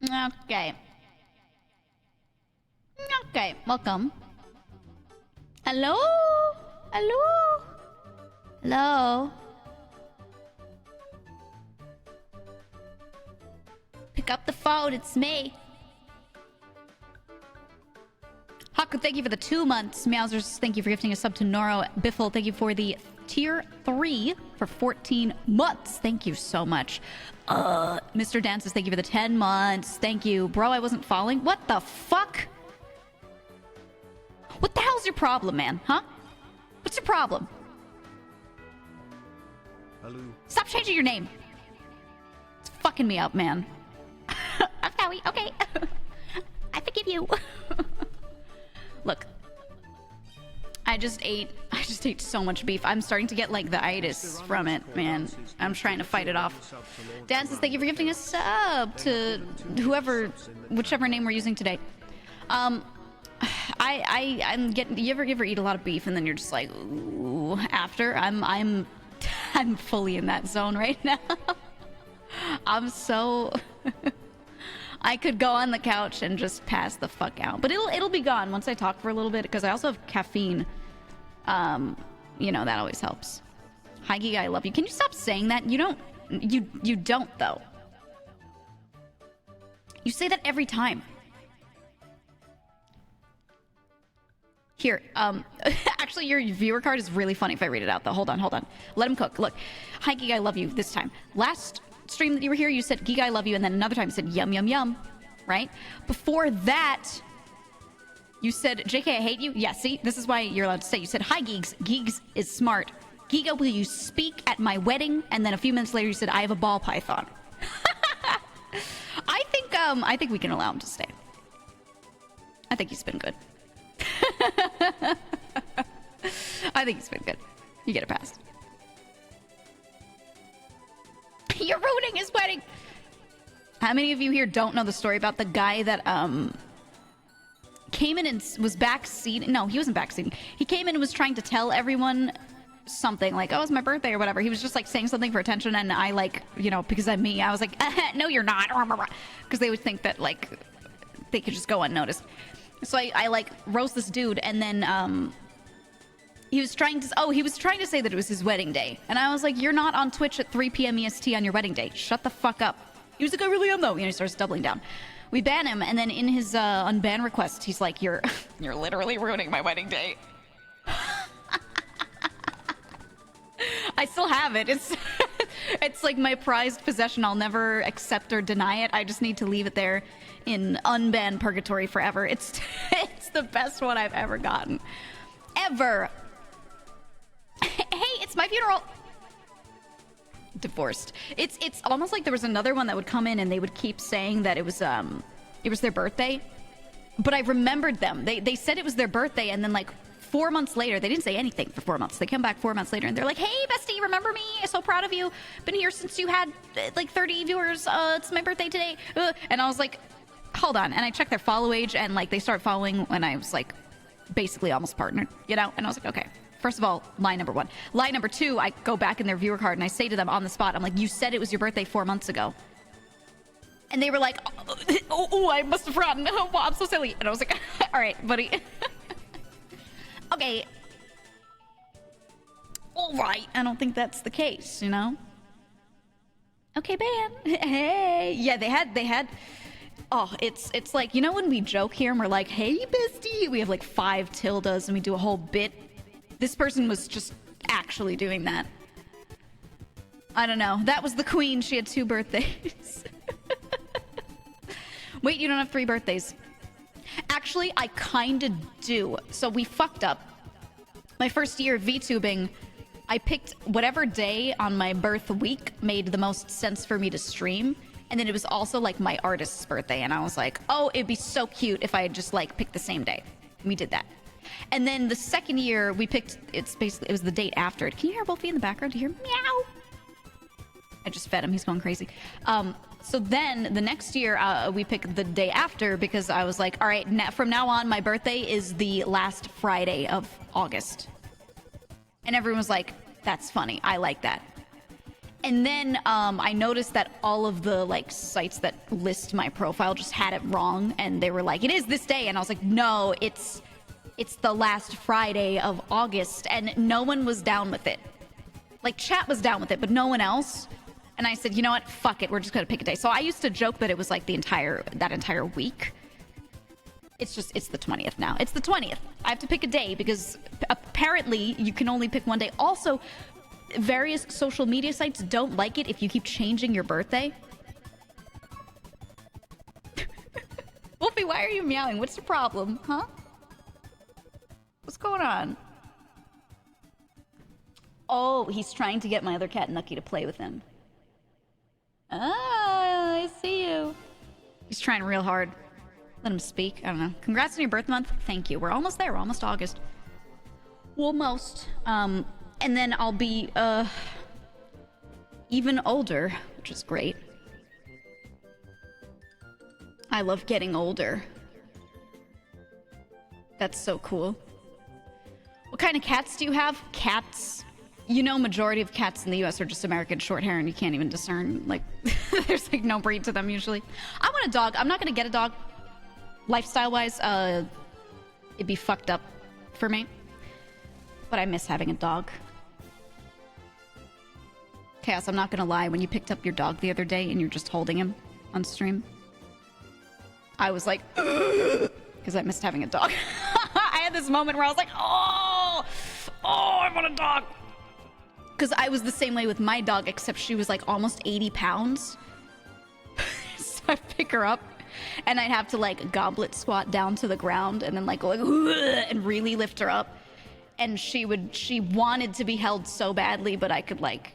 Okay. Okay, welcome. Hello? Hello? Hello? Pick up the phone, it's me. Haku, thank you for the 2 months. Meowsers, thank you for gifting a sub to Noro. Biffle, thank you for the tier 3 for 14 months. Thank you so much. Mr. Dances, thank you for the 10 months. Thank you. Bro, I wasn't falling. What the fuck? What the hell's your problem, man? Huh? What's your problem? Hello. Stop changing your name. It's fucking me up, man. I'm sorry. Okay. I forgive you. Look. I just ate so much beef. I'm starting to get like the itis from it, man. I'm trying to fight it off. Dances, thank you for gifting a sub to whichever name we're using today. I'm getting. You ever eat a lot of beef and then you're just like, ooh, after? I'm fully in that zone right now. I'm so. I could go on the couch and just pass the fuck out, but it'll be gone once I talk for a little bit because I also have caffeine. You know, that always helps. Hi, Geega, I love you. Can you stop saying that? You don't though. You say that every time. Here, actually, your viewer card is really funny if I read it out, though. Hold on. Let him cook. Look. Hi, Geega, I love you this time. Last stream that you were here, you said, Geega, I love you, and then another time you said, yum, yum, yum. Right? Before that, you said, JK, I hate you. Yeah, see? This is why you're allowed to say. You said, hi, Geegs. Geegs is smart. Geega, will you speak at my wedding? And then a few minutes later, you said, I have a ball python. I think we can allow him to stay. I think he's been good. I think he's been good. You get a pass. You're ruining his wedding. How many of you here don't know the story about the guy that came in and was backseating? No, he wasn't backseating. He came in and was trying to tell everyone something like, oh, it's my birthday or whatever. He was just like saying something for attention, and I like, you know, because I'm me, I was like, no, you're not, because they would think that like they could just go unnoticed. So I like roast this dude, and then he was trying to say that it was his wedding day, and I was like, you're not on Twitch at 3 p.m. EST on your wedding day. Shut the fuck up. He was like, I really am though. You know, he starts doubling down. We ban him, and then in his unban request, he's like, you're literally ruining my wedding day. I still have it. It's like my prized possession. I'll never accept or deny it. I just need to leave it there in unbanned purgatory forever. It's the best one I've ever gotten. Ever. Hey, it's my funeral. Divorced. It's almost like there was another one that would come in and they would keep saying that it was their birthday. But I remembered them. They said it was their birthday, and then like 4 months later, they didn't say anything for 4 months. They come back 4 months later and they're like, hey, bestie, remember me? I'm so proud of you. Been here since you had like 30 viewers. It's my birthday today. And I was like, hold on. And I checked their follow age, and like they start following when I was like basically almost partnered, you know? And I was like, okay. First of all, lie number one. Lie number two, I go back in their viewer card and I say to them on the spot, I'm like, you said it was your birthday 4 months ago. And they were like, oh, I must have forgotten. Oh, well, I'm so silly. And I was like, all right, buddy. Okay. All right. I don't think that's the case, you know? Okay, ban. Hey. Yeah, they had. Oh, it's like, you know when we joke here and we're like, hey, bestie? We have like 5 tildes and we do a whole bit. This person was just actually doing that. I don't know. That was the queen. She had 2 birthdays. Wait, you don't have 3 birthdays. Actually, I kinda do. So we fucked up. My first year of VTubing, I picked whatever day on my birth week made the most sense for me to stream. And then it was also like my artist's birthday. And I was like, oh, it'd be so cute if I had just like picked the same day. And we did that. And then the second year we picked, it was the date after it. Can you hear Wolfie in the background? Do you hear meow? I just fed him. He's going crazy. So then the next year we picked the day after because I was like, all right, from now on, my birthday is the last Friday of August. And everyone was like, that's funny. I like that. And then I noticed that all of the like sites that list my profile just had it wrong, and they were like, "It is this day," and I was like, "No, it's the last Friday of August," and no one was down with it. Like, chat was down with it, but no one else. And I said, "You know what? Fuck it. We're just gonna pick a day." So I used to joke that it was like that entire week. It's the 20th now. It's the 20th. I have to pick a day because apparently you can only pick one day. Also, various social media sites don't like it if you keep changing your birthday. Wolfie, why are you meowing? What's the problem, huh? What's going on? Oh, he's trying to get my other cat, Nucky, to play with him. Ah, I see you. He's trying real hard. Let him speak. I don't know. Congrats on your birth month. Thank you. We're almost there. We're almost August. Almost. And then I'll be, even older, which is great. I love getting older. That's so cool. What kind of cats do you have? Cats. You know, majority of cats in the US are just American short hair and you can't even discern, like, there's like no breed to them usually. I want a dog. I'm not gonna get a dog. Lifestyle-wise, it'd be fucked up for me. But I miss having a dog. Chaos, I'm not gonna lie, when you picked up your dog the other day and you're just holding him on stream, I was like, because I missed having a dog. I had this moment where I was like, oh, I want a dog. Because I was the same way with my dog, except she was like almost 80 pounds. So I'd pick her up and I'd have to like goblet squat down to the ground and then like go like, and really lift her up. And she wanted to be held so badly, but I could like,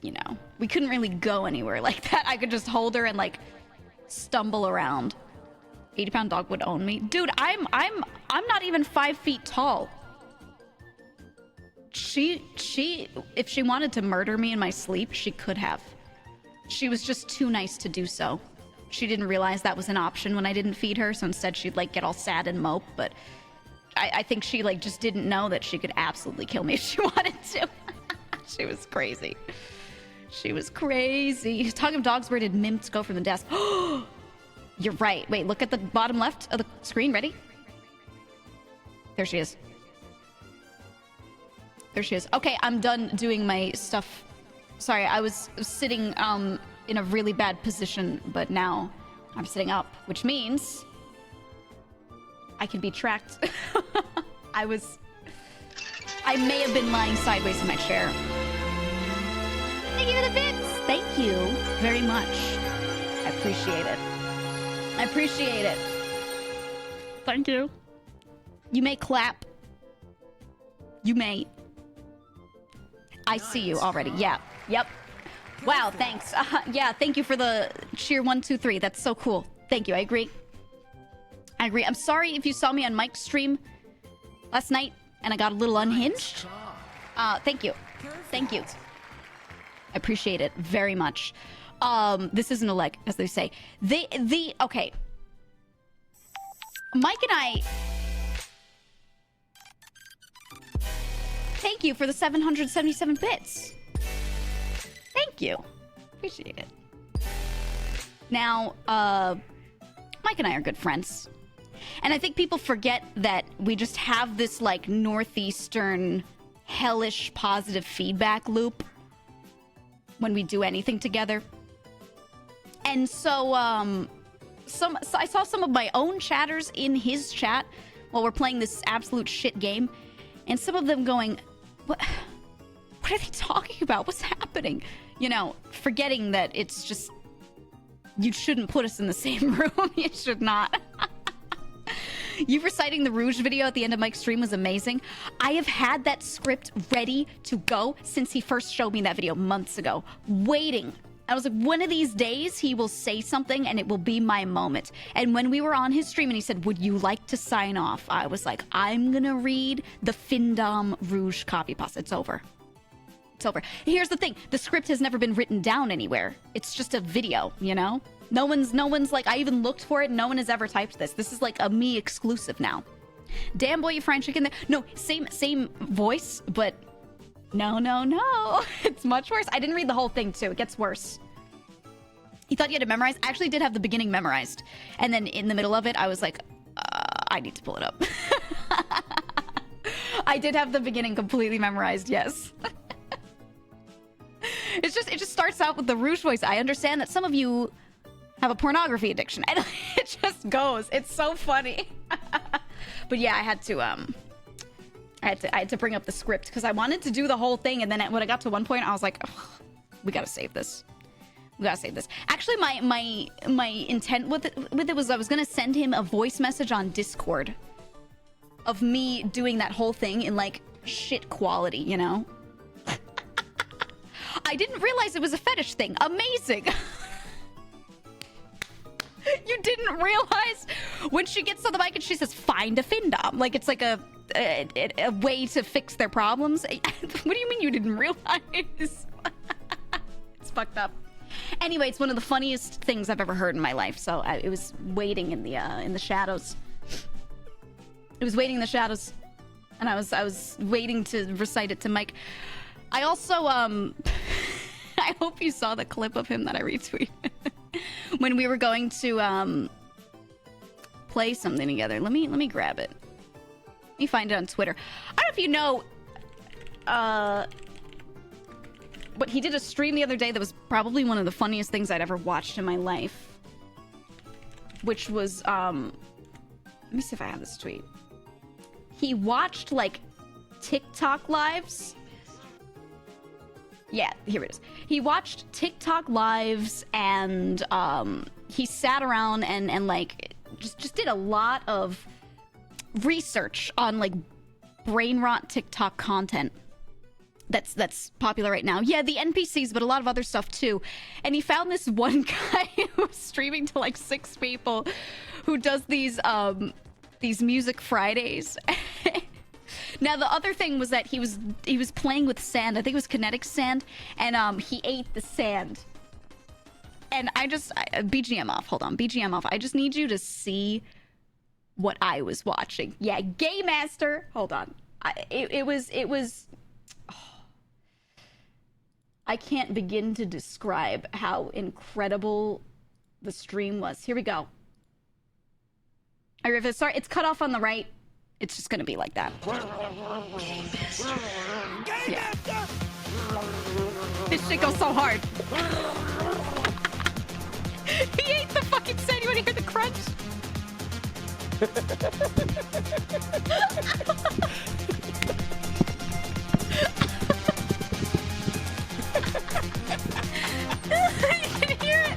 you know, we couldn't really go anywhere like that. I could just hold her and like stumble around. 80-pound dog would own me. Dude, I'm not even 5 feet tall. She, if she wanted to murder me in my sleep, she could have. She was just too nice to do so. She didn't realize that was an option when I didn't feed her, so instead she'd like get all sad and mope, but I think she like just didn't know that she could absolutely kill me if she wanted to. She was crazy. She was crazy. Talking of dogs, where did Mimps go from the desk? You're right. Wait, look at the bottom left of the screen. Ready? There she is. There she is. Okay, I'm done doing my stuff. Sorry, I was sitting in a really bad position, but now I'm sitting up, which means I can be tracked. I may have been lying sideways in my chair. Thank you for the bits. Thank you very much. I appreciate it. I appreciate it. Thank you. You may clap. You may. I see you already. Yeah. Yep. Wow, thanks. Yeah, thank you for the cheer 1, 2, 3. That's so cool. Thank you. I agree. I agree. I'm sorry if you saw me on Mike's stream last night and I got a little unhinged. Thank you. Thank you. I appreciate it very much. This isn't a leg, as they say. Okay. Mike and I... Thank you for the 777 bits. Thank you. Appreciate it. Now, Mike and I are good friends. And I think people forget that we just have this, like, northeastern, hellish positive feedback loop when we do anything together. And so, I saw some of my own chatters in his chat while we're playing this absolute shit game. And some of them going, what are they talking about? What's happening? You know, forgetting that it's just, you shouldn't put us in the same room. You should not. You reciting the Rouge video at the end of Mike's stream was amazing. I have had that script ready to go since he first showed me that video months ago, waiting. I was like, one of these days he will say something and it will be my moment. And when we were on his stream and he said, would you like to sign off? I was like, I'm gonna read the Findom Rouge copy pasta. It's over. It's over. Here's the thing. The script has never been written down anywhere. It's just a video, you know? No one's like, I even looked for it. No one has ever typed this. This is like a me exclusive now. Damn boy, you frying chicken there. No, same voice, but No, no, no. It's much worse. I didn't read the whole thing, too. It gets worse. He thought you had to memorize. I actually did have the beginning memorized. And then in the middle of it, I was like, I need to pull it up. I did have the beginning completely memorized, yes. It just starts out with the Rouge voice. I understand that some of you have a pornography addiction. And it just goes. It's so funny. But yeah, I had to bring up the script because I wanted to do the whole thing, and then when I got to one point, I was like, we gotta save this. We gotta save this. Actually, my intent with it was I was gonna send him a voice message on Discord of me doing that whole thing in like shit quality, you know? I didn't realize it was a fetish thing. Amazing. You didn't realize when she gets on the mic and she says, find a findom. Like it's like a way to fix their problems. What do you mean you didn't realize? It's fucked up. Anyway, it's one of the funniest things I've ever heard in my life. So it was waiting in the shadows. It was waiting in the shadows, and I was waiting to recite it to Mike. I also I hope you saw the clip of him that I retweeted when we were going to play something together. Let me grab it. Let me find it on Twitter. I don't know if you know, but he did a stream the other day that was probably one of the funniest things I'd ever watched in my life. Which was, let me see if I have this tweet. He watched, like, TikTok lives. Yeah, here it is. He watched TikTok lives and, he sat around and like, just did a lot of research on, like, brain rot TikTok content that's popular right now. Yeah, the NPCs, but a lot of other stuff too. And he found this one guy who was streaming to like 6 people who does these Music Fridays. Now the other thing was that he was playing with sand. I think it was kinetic sand, and he ate the sand. And BGM off. Hold on, BGM off. I just need you to see what I was watching. Yeah, Gay Master. Hold on. It was. Oh, I can't begin to describe how incredible the stream was. Here we go. Sorry, it's cut off on the right. It's just gonna be like that. Yeah. This shit goes so hard. He ate the fucking sand. You wanna hear the crunch? You can hear it.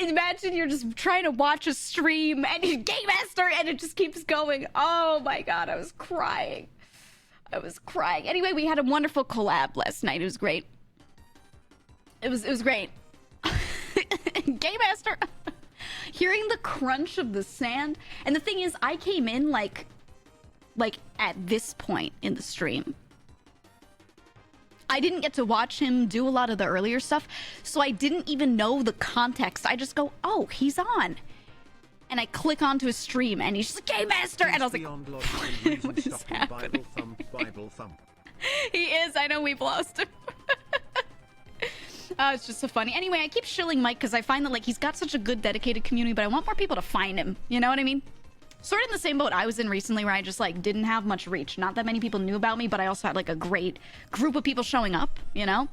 Imagine you're just trying to watch a stream and you Game Master and it just keeps going. Oh my god, I was crying. Anyway, we had a wonderful collab last night. It was great. It was great. Game Master. Hearing the crunch of the sand. And the thing is, I came in like at this point in the stream. I didn't get to watch him do a lot of the earlier stuff, so I didn't even know the context. I just go, oh, he's on. And I click onto his stream, and he's just like, Game Master! And I was like, what is happening? Bible thump. He is, I know, we've lost him. Oh, it's just so funny. Anyway, I keep shilling Mike, because I find that, like, he's got such a good, dedicated community, but I want more people to find him. You know what I mean? Sort of in the same boat I was in recently, where I just, like, didn't have much reach. Not that many people knew about me, but I also had, like, a great group of people showing up, you know?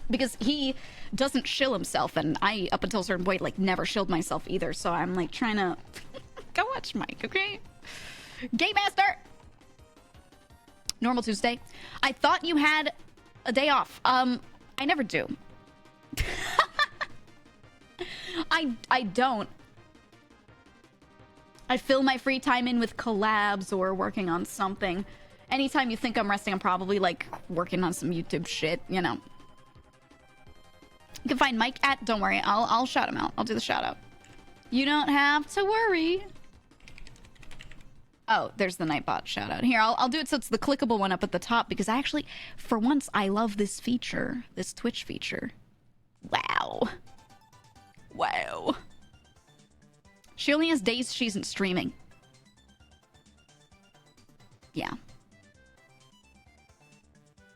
Because he doesn't shill himself, and I, up until a certain point, like, never shilled myself either. So I'm, like, trying to... Go watch Mike, okay? Game Master! Normal Tuesday. I thought you had a day off. I never do. I don't. I fill my free time in with collabs or working on something. Anytime you think I'm resting, I'm probably, like, working on some YouTube shit, you know. You can find Mike at... Don't worry, I'll shout him out. I'll do the shout out. You don't have to worry. Oh, there's the Nightbot shout out. Here, I'll do it so it's the clickable one up at the top because I actually, for once, I love this feature, this Twitch feature. Wow. Wow. She only has days she isn't streaming. Yeah.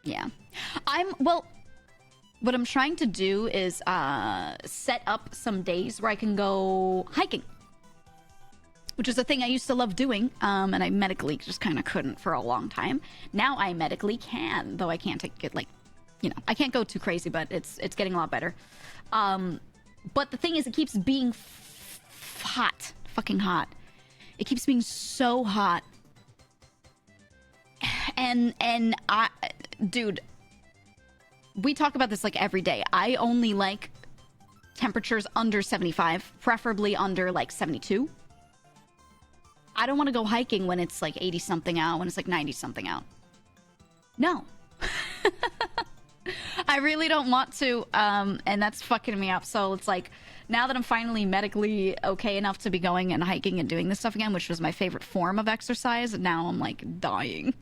Yeah. Well, what I'm trying to do is set up some days where I can go hiking. Which is a thing I used to love doing, and I medically just kind of couldn't for a long time. Now I medically can, though I can't take it, like, you know, I can't go too crazy, but it's getting a lot better. But the thing is, it keeps being hot. Fucking hot. It keeps being so hot. And dude, we talk about this like every day. I only like temperatures under 75, preferably under like 72. I don't want to go hiking when it's like 80 something out, when it's like 90 something out. No. I really don't want to, and that's fucking me up. So it's like, now that I'm finally medically okay enough to be going and hiking and doing this stuff again, which was my favorite form of exercise, now I'm like dying.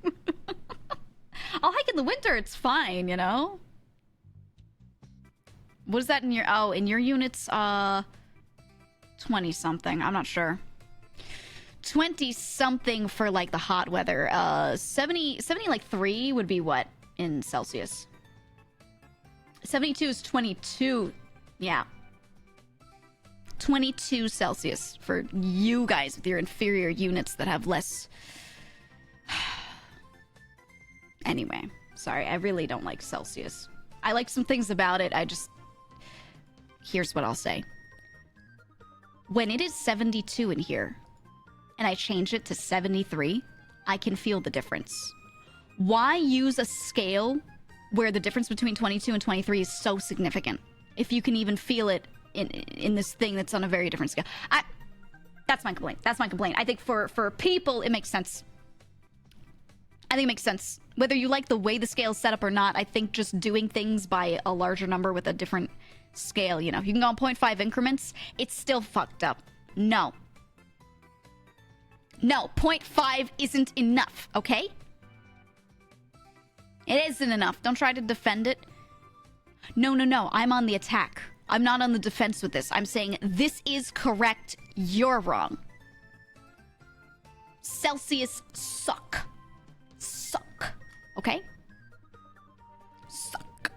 I'll hike in the winter, it's fine, you know? What is that in your, oh, in your units, 20 something, I'm not sure. 20 something for like the hot weather. 70 like 3 would be what in Celsius? 72 is 22. Yeah. 22 Celsius for you guys with your inferior units that have less. Anyway, sorry, I really don't like Celsius. I like some things about it. Here's what I'll say. When it is 72 in here, and I change it to 73, I can feel the difference. Why use a scale where the difference between 22 and 23 is so significant if you can even feel it in this thing that's on a very different scale? That's my complaint. That's my complaint. I think for people, it makes sense. I think it makes sense. Whether you like the way the scale is set up or not, I think just doing things by a larger number with a different scale, you know, you can go on 0.5 increments, it's still fucked up. No. No, 0.5 isn't enough, okay? It isn't enough. Don't try to defend it. No, I'm on the attack. I'm not on the defense with this. I'm saying this is correct. You're wrong. Celsius suck. Suck. Okay? Suck.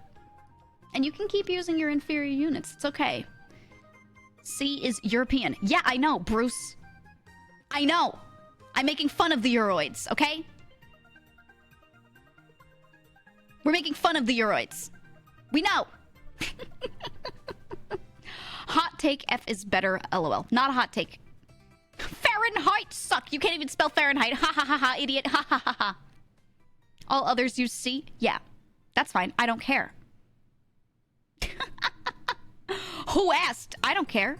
And you can keep using your inferior units. It's okay. C is European. Yeah, I know, Bruce. I know. I'm making fun of the Euroids, okay? We're making fun of the Euroids. We know. Hot take, F is better, LOL. Not a hot take. Fahrenheit suck. You can't even spell Fahrenheit. Ha ha ha ha, idiot. Ha ha ha ha. All others use C? Yeah. That's fine. I don't care. Who asked? I don't care.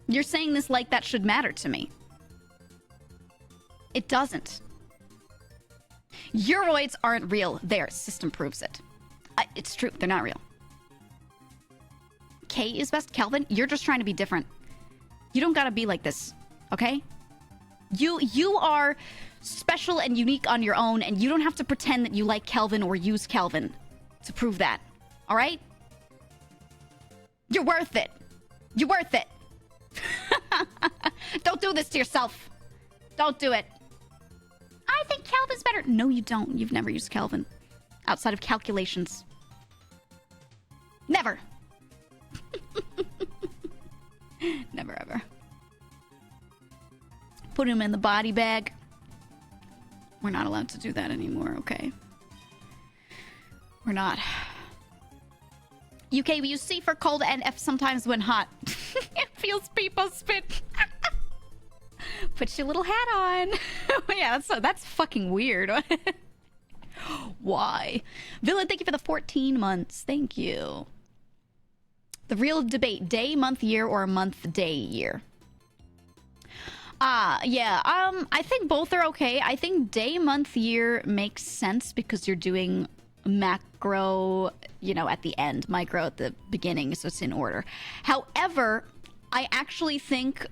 You're saying this like that should matter to me. It doesn't. Euroids aren't real. Their system proves it. It's true. They're not real. K is best. Kelvin, you're just trying to be different. You don't gotta be like this, okay? You are special and unique on your own, and you don't have to pretend that you like Kelvin or use Kelvin to prove that, all right? You're worth it. You're worth it. Don't do this to yourself. Don't do it. I think Kelvin's better. No, you don't. You've never used Kelvin. Outside of calculations. Never. Never ever. Put him in the body bag. We're not allowed to do that anymore, okay? We're not. UK, we use C for cold and F sometimes when hot. It feels people spit. Put your little hat on. Yeah, that's fucking weird. Why? Villain, thank you for the 14 months. Thank you. The real debate, day, month, year, or month, day, year. Yeah, I think both are okay. I think day, month, year makes sense because you're doing macro, you know, at the end, micro at the beginning, so it's in order. However, I actually think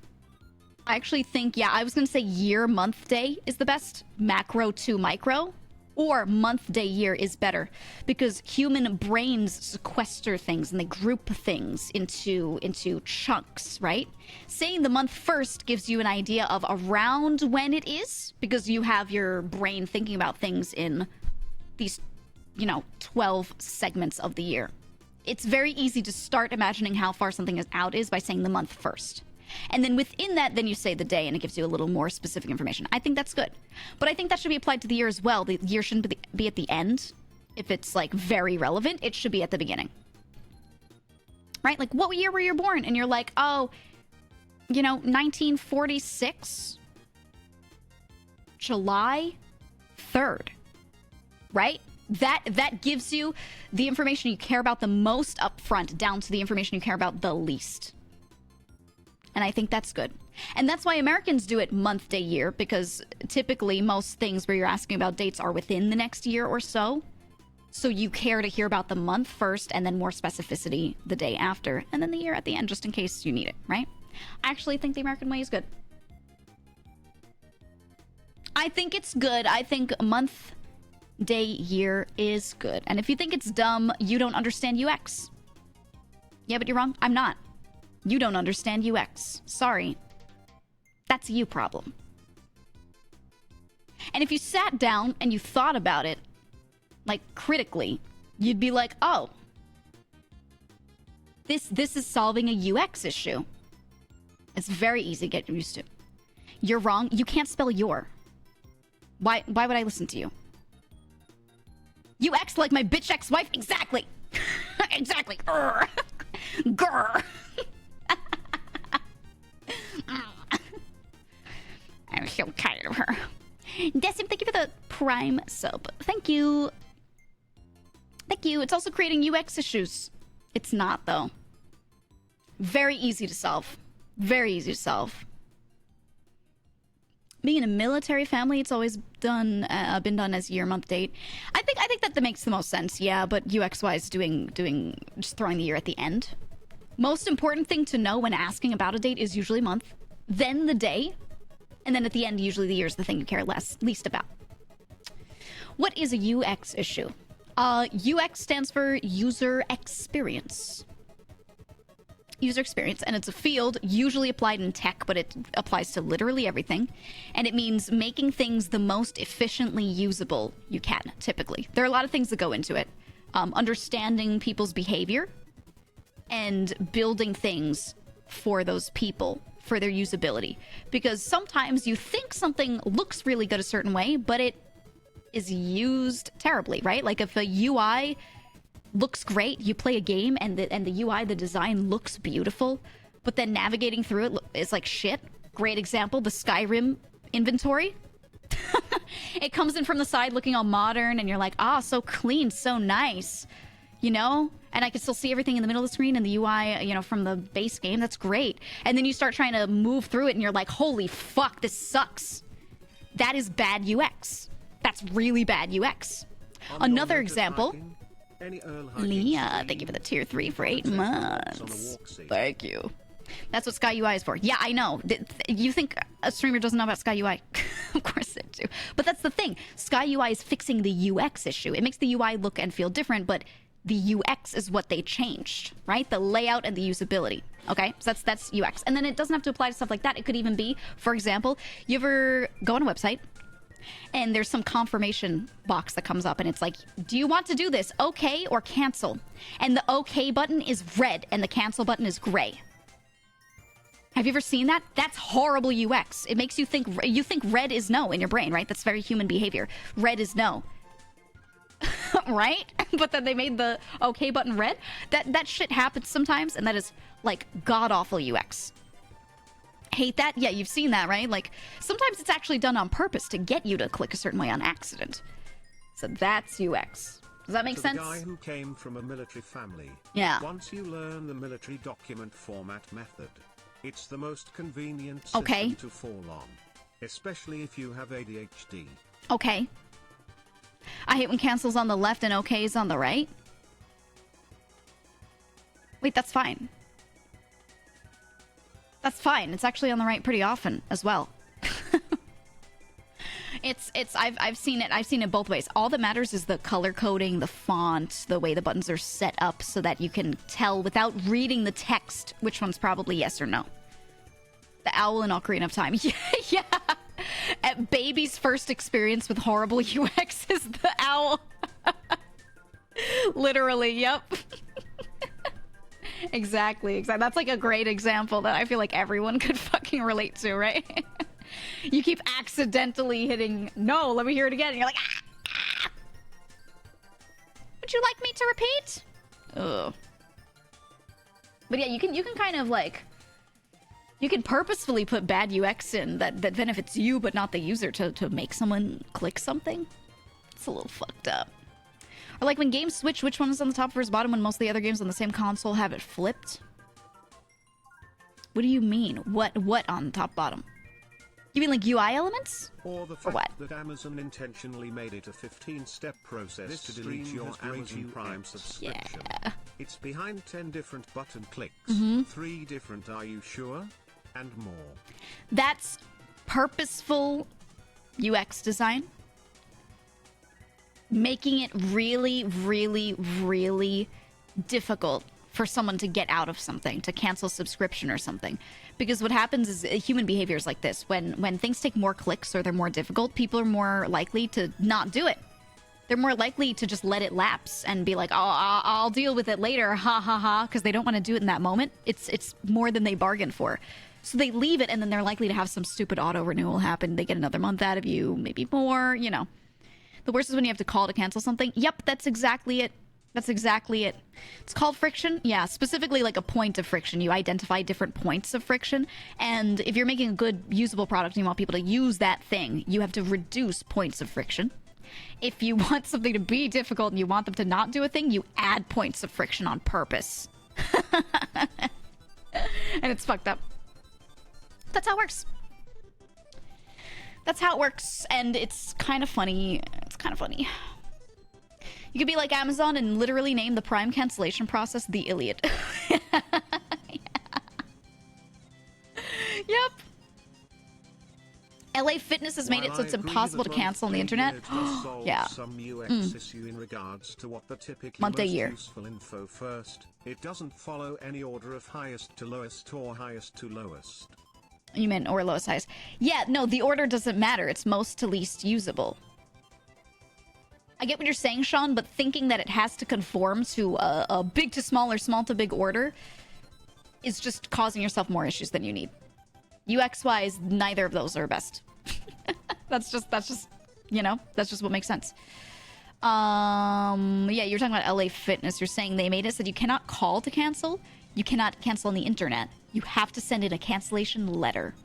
I actually think, yeah, I was going to say year, month, day is the best. Macro to micro. Or month, day, year is better. Because human brains sequester things and they group things into chunks, right? Saying the month first gives you an idea of around when it is. Because you have your brain thinking about things in these, 12 segments of the year. It's very easy to start imagining how far something is out is by saying the month first. And then within that, then you say the day, and it gives you a little more specific information. I think that's good. But I think that should be applied to the year as well. The year shouldn't be at the end. If it's, like, very relevant, it should be at the beginning. Right? Like, what year were you born? And you're like, oh, 1946? July 3rd. Right? That gives you the information you care about the most up front, down to the information you care about the least. And I think that's good. And that's why Americans do it month, day, year, because typically most things where you're asking about dates are within the next year or so. So you care to hear about the month first and then more specificity the day after, and then the year at the end, just in case you need it, right? I actually think the American way is good. I think it's good. I think month, day, year is good. And if you think it's dumb, you don't understand UX. Yeah, but you're wrong. I'm not. You don't understand UX. Sorry. That's a you problem. And if you sat down and you thought about it, like, critically, you'd be like, oh, this is solving a UX issue. It's very easy to get used to. You're wrong. You can't spell your. Why would I listen to you? UX like my bitch ex-wife? Exactly. Exactly. Grr. Grr. I'm so tired of her. Decim, thank you for the Prime sub. Thank you. Thank you. It's also creating UX issues. It's not, though. Very easy to solve. Very easy to solve. Being in a military family, it's always been done as year, month, date. I think that makes the most sense, yeah, but UX-wise doing just throwing the year at the end. Most important thing to know when asking about a date is usually month, then the day, and then at the end, usually the year is the thing you care least about. What is a UX issue? UX stands for user experience. User experience, and it's a field usually applied in tech, but it applies to literally everything. And it means making things the most efficiently usable you can, typically. There are a lot of things that go into it. Understanding people's behavior, and building things for those people, for their usability. Because sometimes you think something looks really good a certain way, but it is used terribly, right? Like if a UI looks great, you play a game and the UI, the design looks beautiful, but then navigating through it is like shit. Great example, the Skyrim inventory. It comes in from the side looking all modern and you're like, ah, so clean, so nice. And I can still see everything in the middle of the screen and the UI, from the base game. That's great. And then you start trying to move through it and you're like, holy fuck, this sucks. That is bad UX. That's really bad UX. Another example. Leah, thank you for the tier 3 for 8 months. Thank you. That's what Sky UI is for. Yeah, I know. You think a streamer doesn't know about Sky UI? Of course they do. But that's the thing. Sky UI is fixing the UX issue. It makes the UI look and feel different, but the UX is what they changed, right? The layout and the usability. Okay, so that's UX. And then it doesn't have to apply to stuff like that. It could even be, for example, you ever go on a website and there's some confirmation box that comes up and it's like, do you want to do this? Okay or cancel? And the okay button is red and the cancel button is gray. Have you ever seen that? That's horrible UX. It makes you think red is no in your brain, right? That's very human behavior. Red is no. Right? But then they made the okay button red. That shit happens sometimes, and that is like god-awful UX. Hate that? Yeah, you've seen that, right? Like, sometimes it's actually done on purpose to get you to click a certain way on accident. So that's UX. Does that make sense? The guy who came from a military family. Yeah. Once you learn the military document format method, it's the most convenient system to fall on. Especially if you have ADHD. Okay. I hate when cancel's on the left and ok's on the right. Wait, that's fine. That's fine. It's actually on the right pretty often as well. I've seen it both ways. All that matters is the color coding, the font, the way the buttons are set up so that you can tell without reading the text which one's probably yes or no. The owl in Ocarina of Time. Yeah. At baby's first experience with horrible UX is the owl. Literally, yep. Exactly. That's like a great example that I feel like everyone could fucking relate to, right? You keep accidentally hitting no, let me hear it again. And you're like, ah. Would you like me to repeat? Ugh. But yeah, you can kind of like, you can purposefully put bad UX in that benefits you but not the user to make someone click something. It's a little fucked up. Or like when games switch, which one is on the top versus bottom when most of the other games on the same console have it flipped? What do you mean? What on top bottom? You mean like UI elements? Or the fact that Amazon intentionally made it a 15-step process to delete your Amazon Prime subscription. Yeah. It's behind 10 different button clicks, 3 different "Are you sure?" and more. That's purposeful UX design. Making it really, really, really difficult for someone to get out of something, to cancel subscription or something. Because what happens is human behavior is like this. When things take more clicks or they're more difficult, people are more likely to not do it. They're more likely to just let it lapse and be like, oh, I'll deal with it later, ha ha ha, because they don't want to do it in that moment. It's more than they bargained for. So they leave it, and then they're likely to have some stupid auto-renewal happen. They get another month out of you, maybe more, you know. The worst is when you have to call to cancel something. Yep, that's exactly it. That's exactly it. It's called friction. Yeah, specifically like a point of friction. You identify different points of friction. And if you're making a good, usable product and you want people to use that thing, you have to reduce points of friction. If you want something to be difficult and you want them to not do a thing, you add points of friction on purpose. And it's fucked up. That's how it works. That's how it works. And it's kind of funny. It's kind of funny. You could be like Amazon and literally name the Prime cancellation process the Iliad. Yeah. Yep. LA Fitness has made it so it's impossible to cancel on the internet. Yeah. Some UX issue in regards to what the typical month a year. Useful info first. It doesn't follow any order of highest to lowest or highest to lowest. You meant or lowest highest. Yeah, no, the order doesn't matter. It's most to least usable. I get what you're saying, Sean, but thinking that it has to conform to a big to small or small to big order is just causing yourself more issues than you need. UX-wise, neither of those are best. That's just, you know, that's just what makes sense. Yeah, you're talking about LA Fitness. You're saying they made it so that you cannot call to cancel. You cannot cancel on the internet. You have to send in a cancellation letter.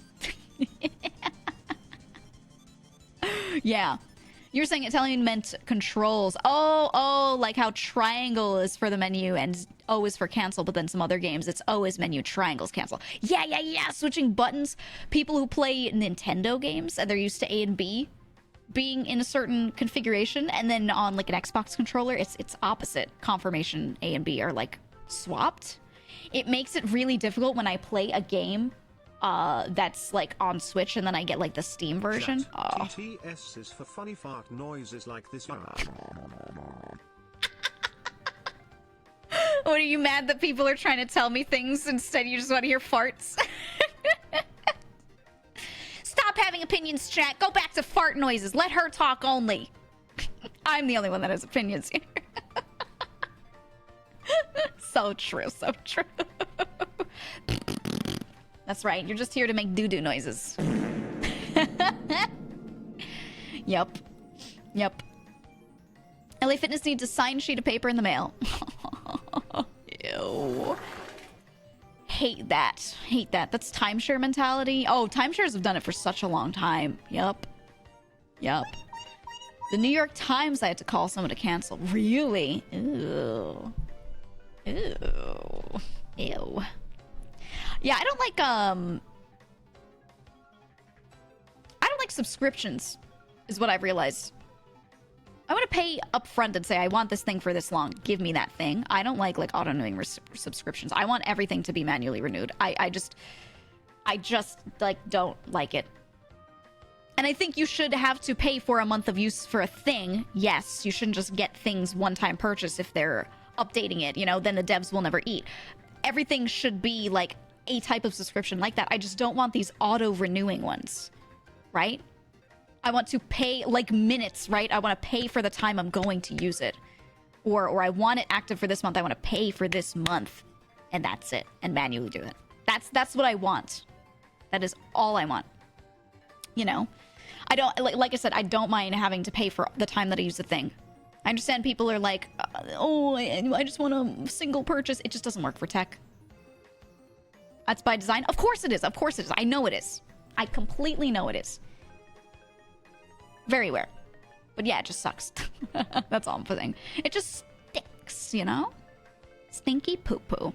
Yeah. You're saying Italian meant controls. Oh, like how triangle is for the menu and O is for cancel, but then some other games, it's O is menu, triangles cancel. Yeah. Switching buttons. People who play Nintendo games and they're used to A and B being in a certain configuration, and then on like an Xbox controller, it's opposite. Confirmation A and B are like swapped. It makes it really difficult when I play a game that's like on Switch and then I get like the Steam version. Oh. TTS is for funny fart noises like this. What, are you mad that people are trying to tell me things instead you just want to hear farts? Stop having opinions, chat. Go back to fart noises. Let her talk only. I'm the only one that has opinions here. So true. That's right. You're just here to make doo-doo noises. Yep. LA Fitness needs a signed sheet of paper in the mail. Ew. Hate that. That's timeshare mentality. Oh, timeshares have done it for such a long time. Yep. The New York Times, I had to call someone to cancel. Really? Ew. Yeah, I don't like subscriptions, is what I've realized. I want to pay up front and say, I want this thing for this long. Give me that thing. I don't like auto-renewing subscriptions. I want everything to be manually renewed. I just, like, don't like it. And I think you should have to pay for a month of use for a thing. Yes, you shouldn't just get things one-time purchase if they're updating it, you know, then the devs will never eat. Everything should be, like, a type of subscription like that. I just don't want these auto-renewing ones, right? I want to pay, like, minutes, right? I want to pay for the time I'm going to use it. Or I want it active for this month. I want to pay for this month. And that's it. And manually do it. That's what I want. That is all I want. You know? I don't, like I said, I don't mind having to pay for the time that I use the thing. I understand people are like, oh, I just want a single purchase. It just doesn't work for tech. That's by design. Of course it is. Of course it is. I know it is. I completely know it is. Very rare. But yeah, it just sucks. That's all I'm saying. It just stinks, you know? Stinky poo-poo.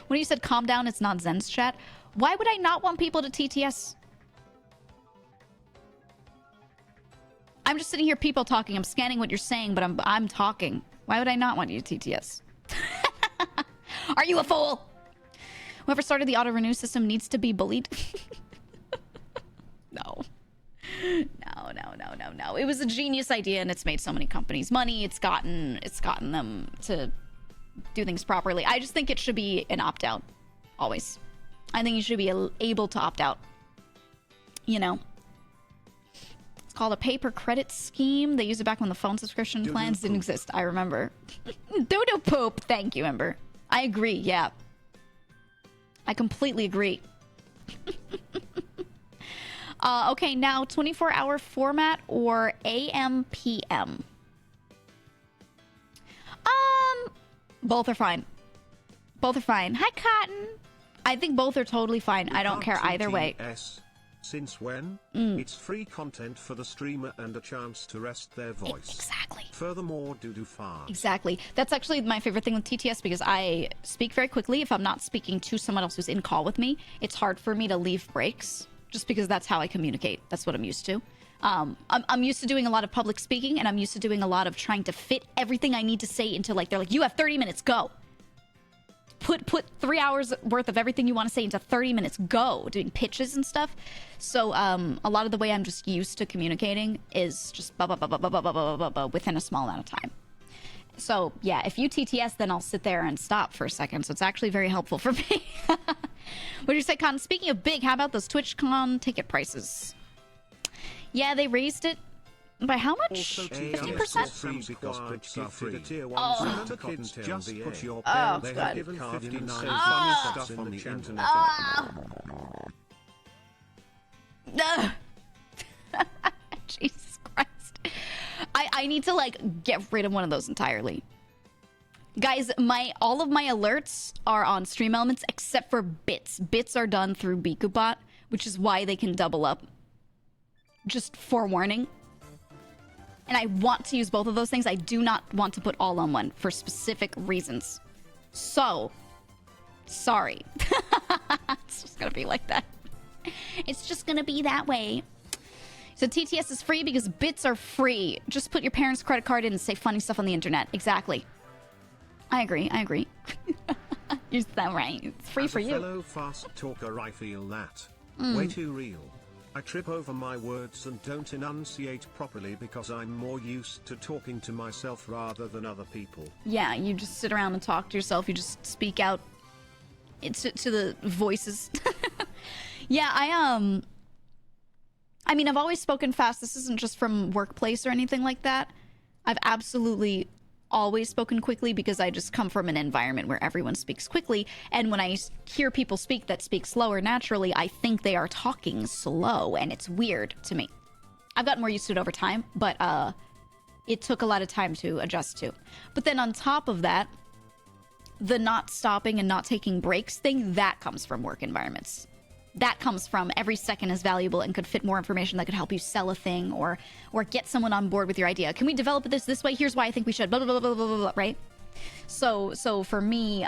When you said calm down, it's not Zen's chat. Why would I not want people to TTS? I'm just sitting here, people talking. I'm scanning what you're saying, but I'm talking. Why would I not want you to TTS? Are you a fool? Whoever started the auto-renew system needs to be bullied. No. No. It was a genius idea, and it's made so many companies money. It's gotten them to do things properly. I just think it should be an opt-out. Always. I think you should be able to opt out. You know? It's called a pay-per-credit scheme. They used it back when the phone subscription plans didn't exist. I remember. Dodo poop. Thank you, Ember. I agree, yeah. I completely agree. Okay, now 24-hour format or AM PM? Both are fine. Both are fine. Hi, Cotton. I think both are totally fine. I don't care either way. Since when? It's free content for the streamer and a chance to rest their voice. Exactly. Furthermore, do fast. Exactly. That's actually my favorite thing with TTS because I speak very quickly. If I'm not speaking to someone else who's in call with me, it's hard for me to leave breaks just because that's how I communicate. That's what I'm used to. I'm used to doing a lot of public speaking, and I'm used to doing a lot of trying to fit everything I need to say into, like, they're like, you have 30 minutes, go. Put 3 hours worth of everything you want to say into 30 minutes, go. Doing pitches and stuff. So a lot of the way I'm just used to communicating is just within a small amount of time. So yeah, if you TTS, then I'll sit there and stop for a second. So it's actually very helpful for me. What did you say, Con? Speaking of big, how about those TwitchCon ticket prices? Yeah, they raised it by how much? 50%? Oh, God. Jesus Christ. I need to, like, get rid of one of those entirely. Guys, all of my alerts are on Stream Elements except for bits. Bits are done through BikuBot, which is why they can double up. Just forewarning. And I want to use both of those things. I do not want to put all on one for specific reasons. So, sorry. It's just gonna be like that. It's just gonna be that way. So TTS is free because bits are free. Just put your parents' credit card in and say funny stuff on the internet. Exactly. I agree. You're so right. It's free for you. As a fellow fast talker, I feel that. Way too real. I trip over my words and don't enunciate properly because I'm more used to talking to myself rather than other people. Yeah, you just sit around and talk to yourself. You just speak out to the voices. Yeah, I mean, I've always spoken fast. This isn't just from workplace or anything like that. I've absolutely always spoken quickly because I just come from an environment where everyone speaks quickly, and when I hear people speak that speak slower naturally, I think they are talking slow, and it's weird to me. I've gotten more used to it over time, but it took a lot of time to adjust to. But then on top of that, the not stopping and not taking breaks thing, that comes from work environments. That comes from every second is valuable and could fit more information that could help you sell a thing or get someone on board with your idea. Can we develop this way? Here's why I think we should. Blah, blah, blah, blah, blah, blah, right? So for me,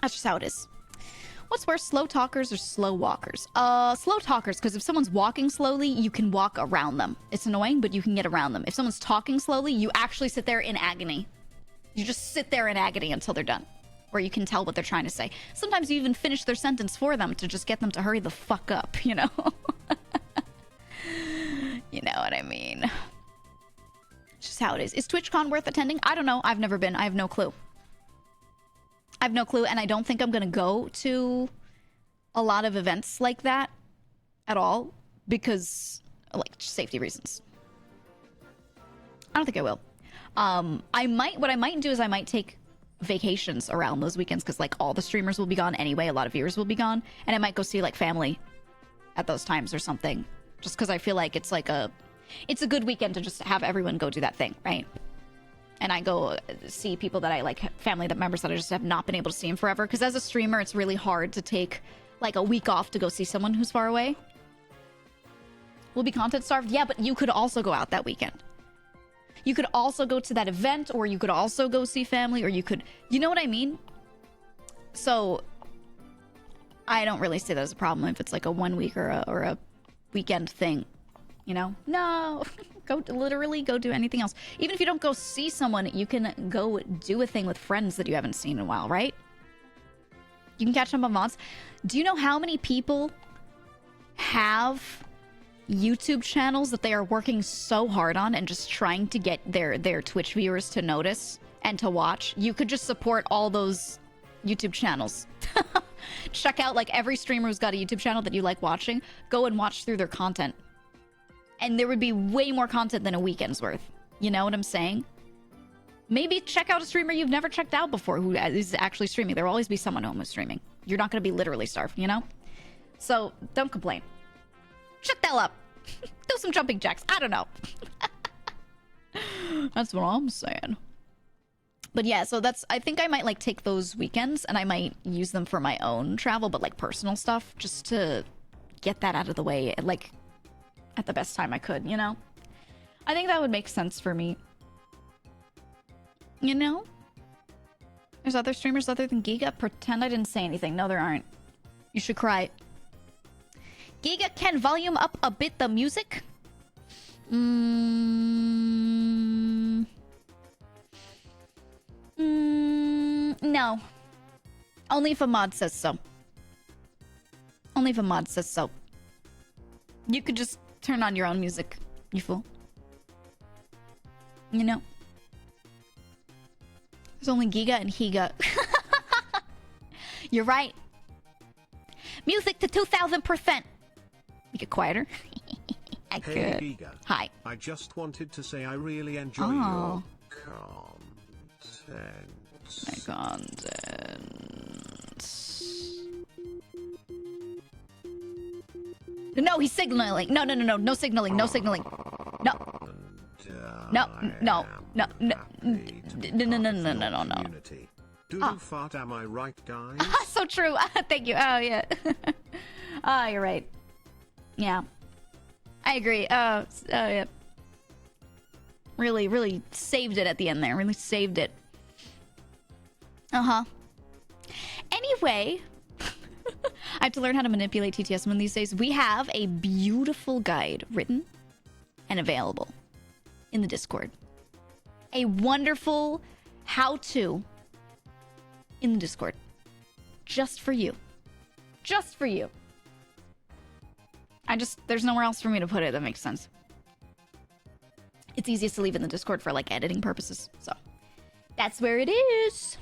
that's just how it is. What's worse, slow talkers or slow walkers? Slow talkers, because if someone's walking slowly, you can walk around them. It's annoying, but you can get around them. If someone's talking slowly, you actually sit there in agony. You just sit there in agony until they're done. Or you can tell what they're trying to say. Sometimes you even finish their sentence for them to just get them to hurry the fuck up, you know? You know what I mean? It's just how it is. Is TwitchCon worth attending? I don't know. I've never been. I have no clue. I have no clue, and I don't think I'm going to go to a lot of events like that at all because, like, safety reasons. I don't think I will. What I might do is I might take vacations around those weekends because, like, all the streamers will be gone anyway. A lot of viewers will be gone, and I might go see, like, family at those times or something. Just because I feel like it's like it's a good weekend to just have everyone go do that thing, right? And I go see people that I like, family that members that I just have not been able to see in forever. Because as a streamer, it's really hard to take like a week off to go see someone who's far away. We'll be content starved. Yeah, but you could also go out that weekend. You could also go to that event, or you could also go see family, or you could, you know what I mean? So I don't really see that as a problem if it's like a 1 week or a weekend thing, you know? No. Literally go do anything else. Even if you don't go see someone, you can go do a thing with friends that you haven't seen in a while, right? You can catch up on VODs. Do you know how many people have YouTube channels that they are working so hard on and just trying to get their Twitch viewers to notice and to watch? You could just support all those YouTube channels. Check out like every streamer who's got a YouTube channel that you like watching. Go and watch through their content. And there would be way more content than a weekend's worth. You know what I'm saying? Maybe check out a streamer you've never checked out before who is actually streaming. There will always be someone who's streaming. You're not going to be literally starved, you know? So, don't complain. Shut the hell up. Do some jumping jacks. I don't know. That's what I'm saying. But yeah, so I think I might like take those weekends and I might use them for my own travel, but like personal stuff, just to get that out of the way, like at the best time I could, you know? I think that would make sense for me. You know? There's other streamers other than Geega. Pretend I didn't say anything. No, there aren't. You should cry. Geega, can volume up a bit the music? No. Only if a mod says so. Only if a mod says so. You could just turn on your own music, you fool. You know? There's only Geega and Higa. You're right. Music to 2000%. Make it quieter. I could. Hey, Geega. Hi. I just wanted to say I really enjoy your content. My content. No, he's signaling. No, no, no, no. No signaling. No signaling. No. No, no, no, no, no, no, no, no, no, no, no. Do fart, am I right, guys? So true. Thank you. Oh, yeah. Oh, you're right. Yeah. I agree. Oh, yeah. Really, really saved it at the end there. Really saved it. Uh-huh. Anyway, I have to learn how to manipulate TTS one of these days. We have a beautiful guide written and available in the Discord. A wonderful how-to in the Discord. Just for you. Just for you. There's nowhere else for me to put it that makes sense. It's easiest to leave in the Discord for, like, editing purposes. So, that's where it is.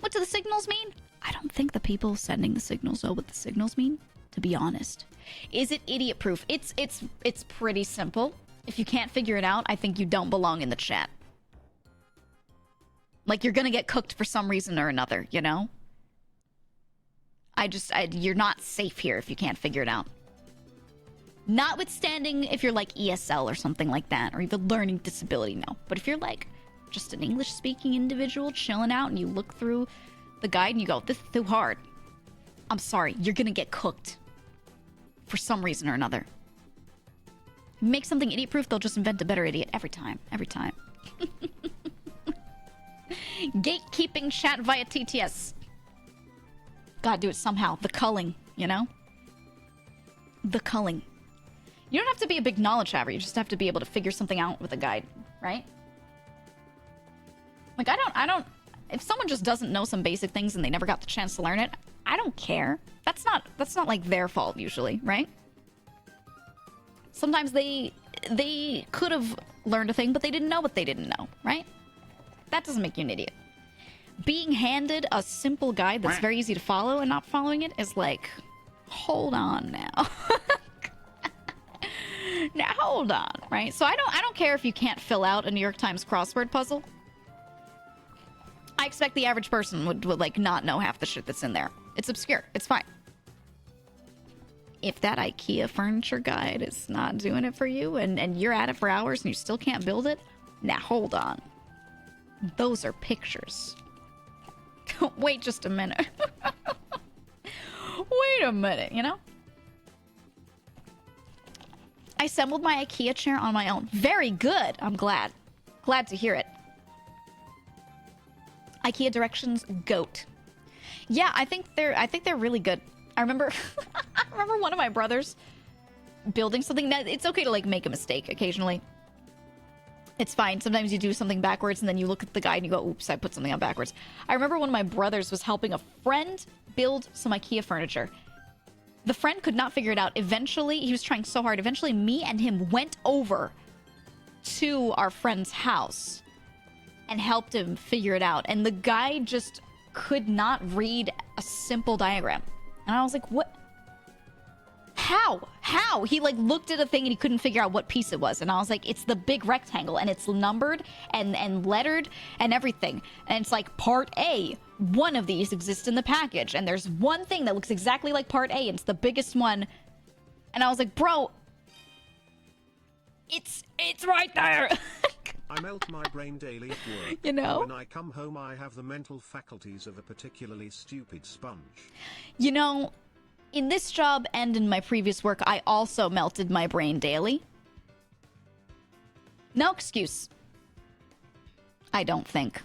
What do the signals mean? I don't think the people sending the signals know what the signals mean, to be honest. Is it idiot-proof? It's pretty simple. If you can't figure it out, I think you don't belong in the chat. Like, you're gonna get cooked for some reason or another, you know? You're not safe here if you can't figure it out. Notwithstanding if you're like ESL or something like that, or even learning disability, no. But if you're like just an English-speaking individual chilling out and you look through the guide and you go, this is too hard, I'm sorry, you're gonna get cooked for some reason or another. Make something idiot-proof, they'll just invent a better idiot every time. Every time. Gatekeeping chat via TTS. Gotta do it somehow. The culling, you know? The culling. You don't have to be a big knowledge haver. You just have to be able to figure something out with a guide, right? Like, I don't... if someone just doesn't know some basic things and they never got the chance to learn it, I don't care. That's not like their fault usually, right? Sometimes they could have learned a thing, but they didn't know what they didn't know, right? That doesn't make you an idiot. Being handed a simple guide that's very easy to follow and not following it is like, hold on now. Now hold on, right? So I don't care if you can't fill out a New York Times crossword puzzle. I expect the average person would like not know half the shit that's in there. It's obscure. It's fine. If that IKEA furniture guide is not doing it for you and you're at it for hours and you still can't build it, now hold on. Those are pictures. Wait just a minute. Wait a minute, you know? I assembled my IKEA chair on my own. Very good. I'm glad. Glad to hear it. IKEA directions, GOAT. Yeah, I think they're really good. I remember one of my brothers building something. Now, it's okay to like make a mistake occasionally. It's fine. Sometimes you do something backwards and then you look at the guide and you go, oops, I put something on backwards. I remember one of my brothers was helping a friend build some IKEA furniture. The friend could not figure it out. Eventually, he was trying so hard. Eventually, me and him went over to our friend's house and helped him figure it out. And the guy just could not read a simple diagram. And I was like, what? How? He like looked at a thing and he couldn't figure out what piece it was. And I was like, it's the big rectangle and it's numbered and lettered and everything. And it's like part A. One of these exists in the package. And there's one thing that looks exactly like part A. And it's the biggest one. And I was like, bro, it's right there. I melt my brain daily at work. You know? When I come home, I have the mental faculties of a particularly stupid sponge. You know, in this job and in my previous work, I also melted my brain daily. No excuse. I don't think.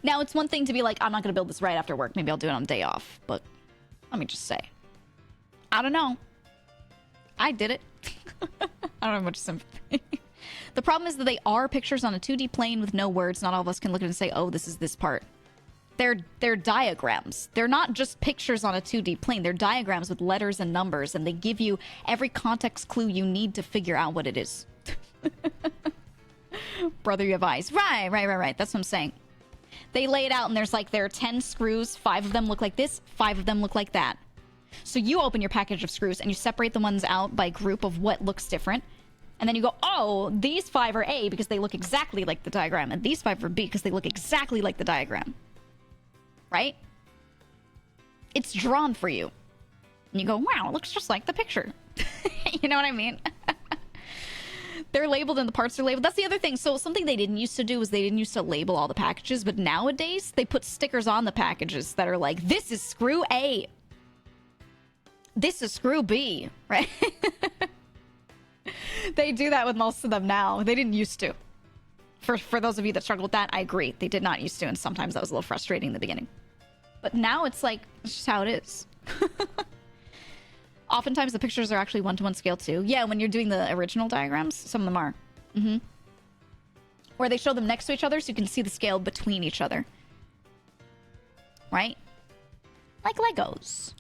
Now, it's one thing to be like, I'm not going to build this right after work. Maybe I'll do it on a day off. But let me just say, I don't know. I did it. I don't have much sympathy. The problem is that they are pictures on a 2D plane with no words. Not all of us can look at it and say, oh, this is this part. They're diagrams. They're not just pictures on a 2D plane. They're diagrams with letters and numbers, and they give you every context clue you need to figure out what it is. Brother, you have eyes. Right. That's what I'm saying. They lay it out, and there are 10 screws. 5 of them look like this. 5 of them look like that. So you open your package of screws, and you separate the ones out by group of what looks different. And then you go, oh, these 5 are A because they look exactly like the diagram. And these 5 are B because they look exactly like the diagram. Right? It's drawn for you. And you go, wow, it looks just like the picture. You know what I mean? They're labeled and the parts are labeled. That's the other thing. So something they didn't used to do is they didn't used to label all the packages. But nowadays, they put stickers on the packages that are like, this is screw A. This is screw B. Right? They do that with most of them now. They didn't used to. For those of you that struggle with that, I agree. They did not used to, and sometimes that was a little frustrating in the beginning. But now it's like, it's just how it is. Oftentimes the pictures are actually 1-to-1 scale too. Yeah, when you're doing the original diagrams, some of them are. Or they show them next to each other so you can see the scale between each other. Right? Like Legos.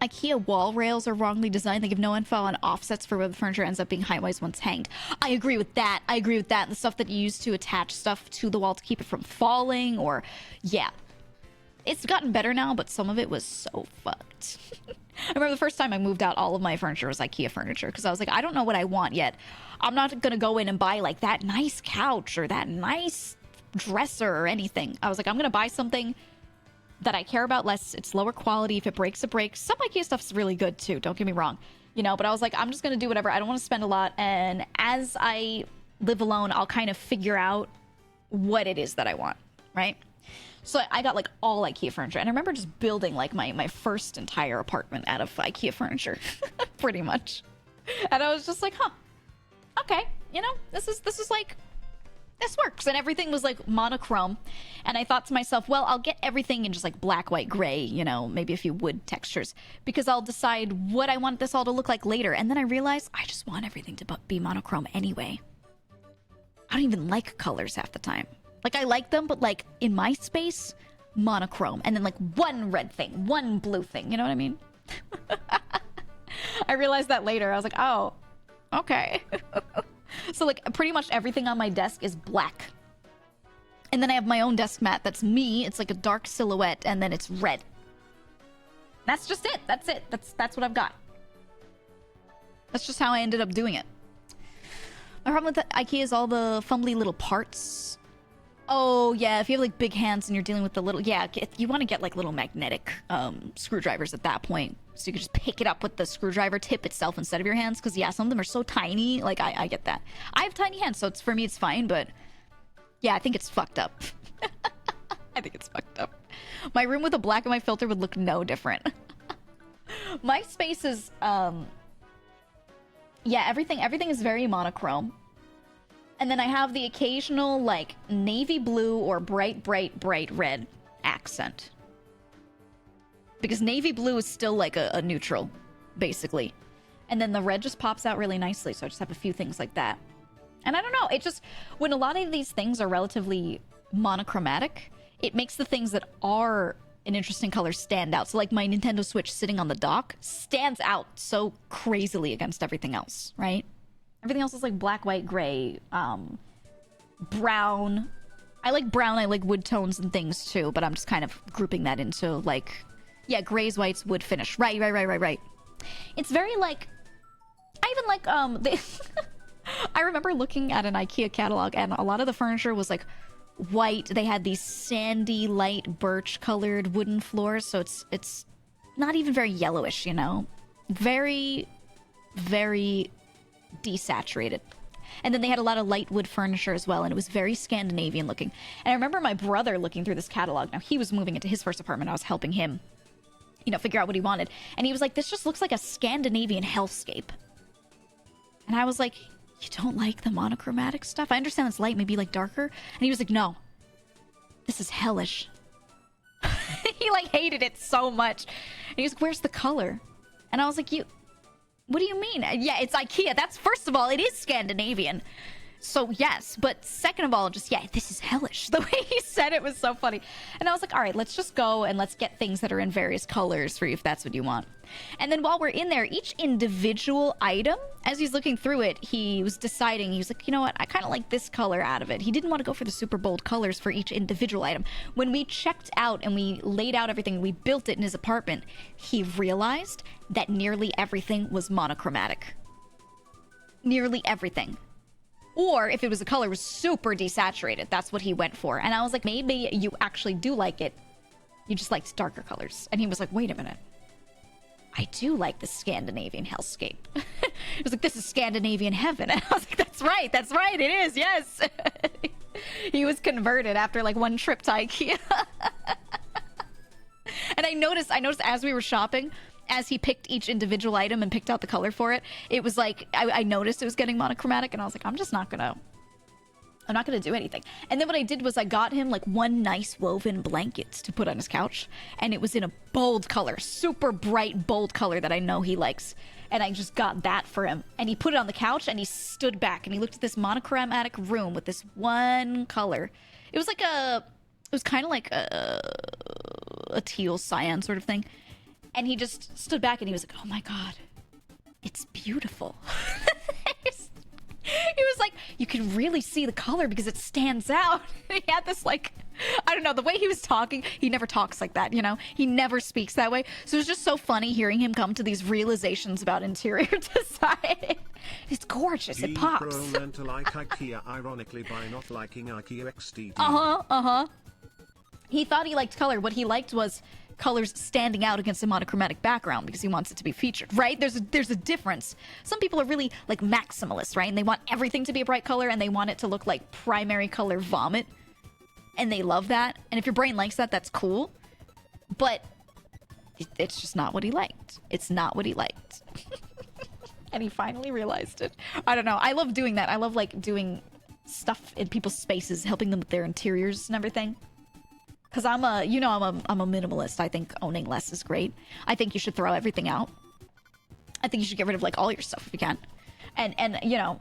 IKEA wall rails are wrongly designed. They give no info on offsets for where the furniture ends up being height-wise once hanged. I agree with that. The stuff that you use to attach stuff to the wall to keep it from falling, or... Yeah. It's gotten better now, but some of it was so fucked. I remember the first time I moved out, all of my furniture was IKEA furniture, because I was like, I don't know what I want yet. I'm not going to go in and buy, like, that nice couch or that nice dresser or anything. I was like, I'm going to buy something that I care about less. It's lower quality. If it breaks, it breaks. Some IKEA stuff's really good too, don't get me wrong, you know, but I was like, I'm just gonna do whatever. I don't want to spend a lot, and as I live alone, I'll kind of figure out what it is that I want, right? So I got like all IKEA furniture, and I remember just building like my first entire apartment out of IKEA furniture pretty much. And I was just like, huh, okay, you know, this is like, this works. And everything was like monochrome. And I thought to myself, well, I'll get everything in just like black, white, gray, you know, maybe a few wood textures, because I'll decide what I want this all to look like later. And then I realized I just want everything to be monochrome anyway. I don't even like colors half the time. Like, I like them, but like in my space, monochrome, and then like one red thing, one blue thing. You know what I mean? I realized that later. I was like, oh, okay. So like pretty much everything on my desk is black. And then I have my own desk mat that's me. It's like a dark silhouette, and then it's red. That's just it. That's it. That's what I've got. That's just how I ended up doing it. My problem with the IKEA is all the fumbly little parts. Oh, yeah, if you have, like, big hands and you're dealing with the little... Yeah, you want to get, like, little magnetic screwdrivers at that point. So you can just pick it up with the screwdriver tip itself instead of your hands. Because, yeah, some of them are so tiny. Like, I get that. I have tiny hands, so for me, it's fine. But, yeah, I think it's fucked up. I think it's fucked up. My room with a black and white filter would look no different. My space is... Yeah, everything is very monochrome. And then I have the occasional, like, navy blue or bright red accent. Because navy blue is still, like, a neutral, basically. And then the red just pops out really nicely, so I just have a few things like that. And I don't know, it just... When a lot of these things are relatively monochromatic, it makes the things that are an interesting color stand out. So, like, my Nintendo Switch sitting on the dock stands out so crazily against everything else, right? Everything else is like black, white, gray, brown. I like brown, I like wood tones and things too, but I'm just kind of grouping that into like, yeah, grays, whites, wood finish. Right. It's very like, I even like, I remember looking at an IKEA catalog and a lot of the furniture was like white. They had these sandy, light birch colored wooden floors. So it's not even very yellowish, you know, very desaturated. And then they had a lot of light wood furniture as well, and it was very Scandinavian looking. And I remember my brother looking through this catalog. Now, he was moving into his first apartment. I was helping him, you know, figure out what he wanted. And he was like, this just looks like a Scandinavian hellscape. And I was like, you don't like the monochromatic stuff? I understand it's light, maybe like darker. And he was like, no, this is hellish. He like hated it so much. And he was like, where's the color? And I was like, what do you mean? Yeah, it's IKEA. That's, first of all, it is Scandinavian. So, yes. But second of all, just, yeah, this is hellish. The way he said it was so funny. And I was like, all right, let's just go and let's get things that are in various colors for you if that's what you want. And then while we're in there, each individual item, as he's looking through it, he was deciding, he was like, you know what, I kind of like this color out of it. He didn't want to go for the super bold colors for each individual item. When we checked out and we laid out everything, we built it in his apartment, he realized that nearly everything was monochromatic. Nearly everything. Or if it was a color, it was super desaturated. That's what he went for. And I was like, maybe you actually do like it. You just liked darker colors. And he was like, wait a minute. I do like the Scandinavian hellscape. He was like, this is Scandinavian heaven. And I was like, that's right, it is, yes. He was converted after like one trip to IKEA. And I noticed as we were shopping, as he picked each individual item and picked out the color for it, it was like, I noticed it was getting monochromatic, and I was like, I'm not gonna do anything. And then what I did was I got him like one nice woven blanket to put on his couch, and it was in a bold color, super bright, bold color that I know he likes. And I just got that for him. And he put it on the couch, and he stood back, and he looked at this monochromatic room with this one color. It was kind of like a teal cyan sort of thing. And he just stood back and he was like, oh my God, it's beautiful. He was like, you can really see the color because it stands out. He had this like, I don't know, the way he was talking, he never talks like that, you know? He never speaks that way. So it was just so funny hearing him come to these realizations about interior design. It's gorgeous, it pops. Meant to like IKEA ironically by not liking IKEA XD. He thought he liked color. What he liked was colors standing out against a monochromatic background because he wants it to be featured, right? There's a difference. Some people are really like maximalists, right? And they want everything to be a bright color and they want it to look like primary color vomit. And they love that. And if your brain likes that, that's cool. But it's just not what he liked. It's not what he liked. And he finally realized it. I don't know. I love doing that. I love like doing stuff in people's spaces, helping them with their interiors and everything. Because I'm a minimalist. I think owning less is great. I think you should throw everything out. I think you should get rid of like all your stuff if you can. And you know,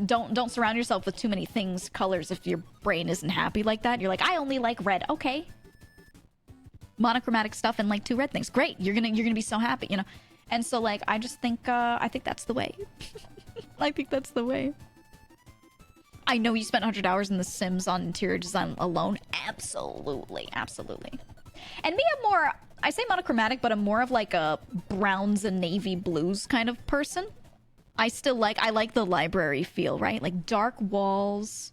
don't surround yourself with too many things, colors, if your brain isn't happy like that. You're like, I only like red. Okay. Monochromatic stuff and like 2 red things. Great. You're gonna be so happy, you know? And so like, I just think, I think that's the way. I think that's the way. I know you spent 100 hours in The Sims on interior design alone. Absolutely. Absolutely. And me, I'm more, I say monochromatic, but I'm more of like a browns and navy blues kind of person. I like the library feel, right? Like dark walls,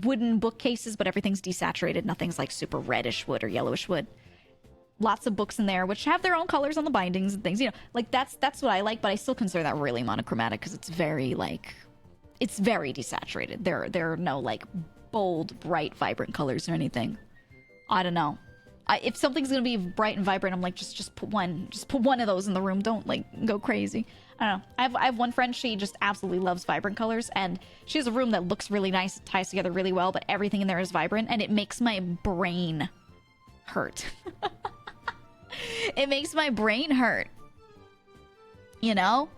wooden bookcases, but everything's desaturated. Nothing's like super reddish wood or yellowish wood. Lots of books in there, which have their own colors on the bindings and things. You know, like that's what I like, but I still consider that really monochromatic because it's very like, it's very desaturated. There are no like bold, bright, vibrant colors or anything. I don't know. If something's gonna be bright and vibrant, I'm like, just put one of those in the room. Don't like go crazy. I don't know. I have one friend, she just absolutely loves vibrant colors, and she has a room that looks really nice, it ties together really well, but everything in there is vibrant, and it makes my brain hurt. It makes my brain hurt. You know?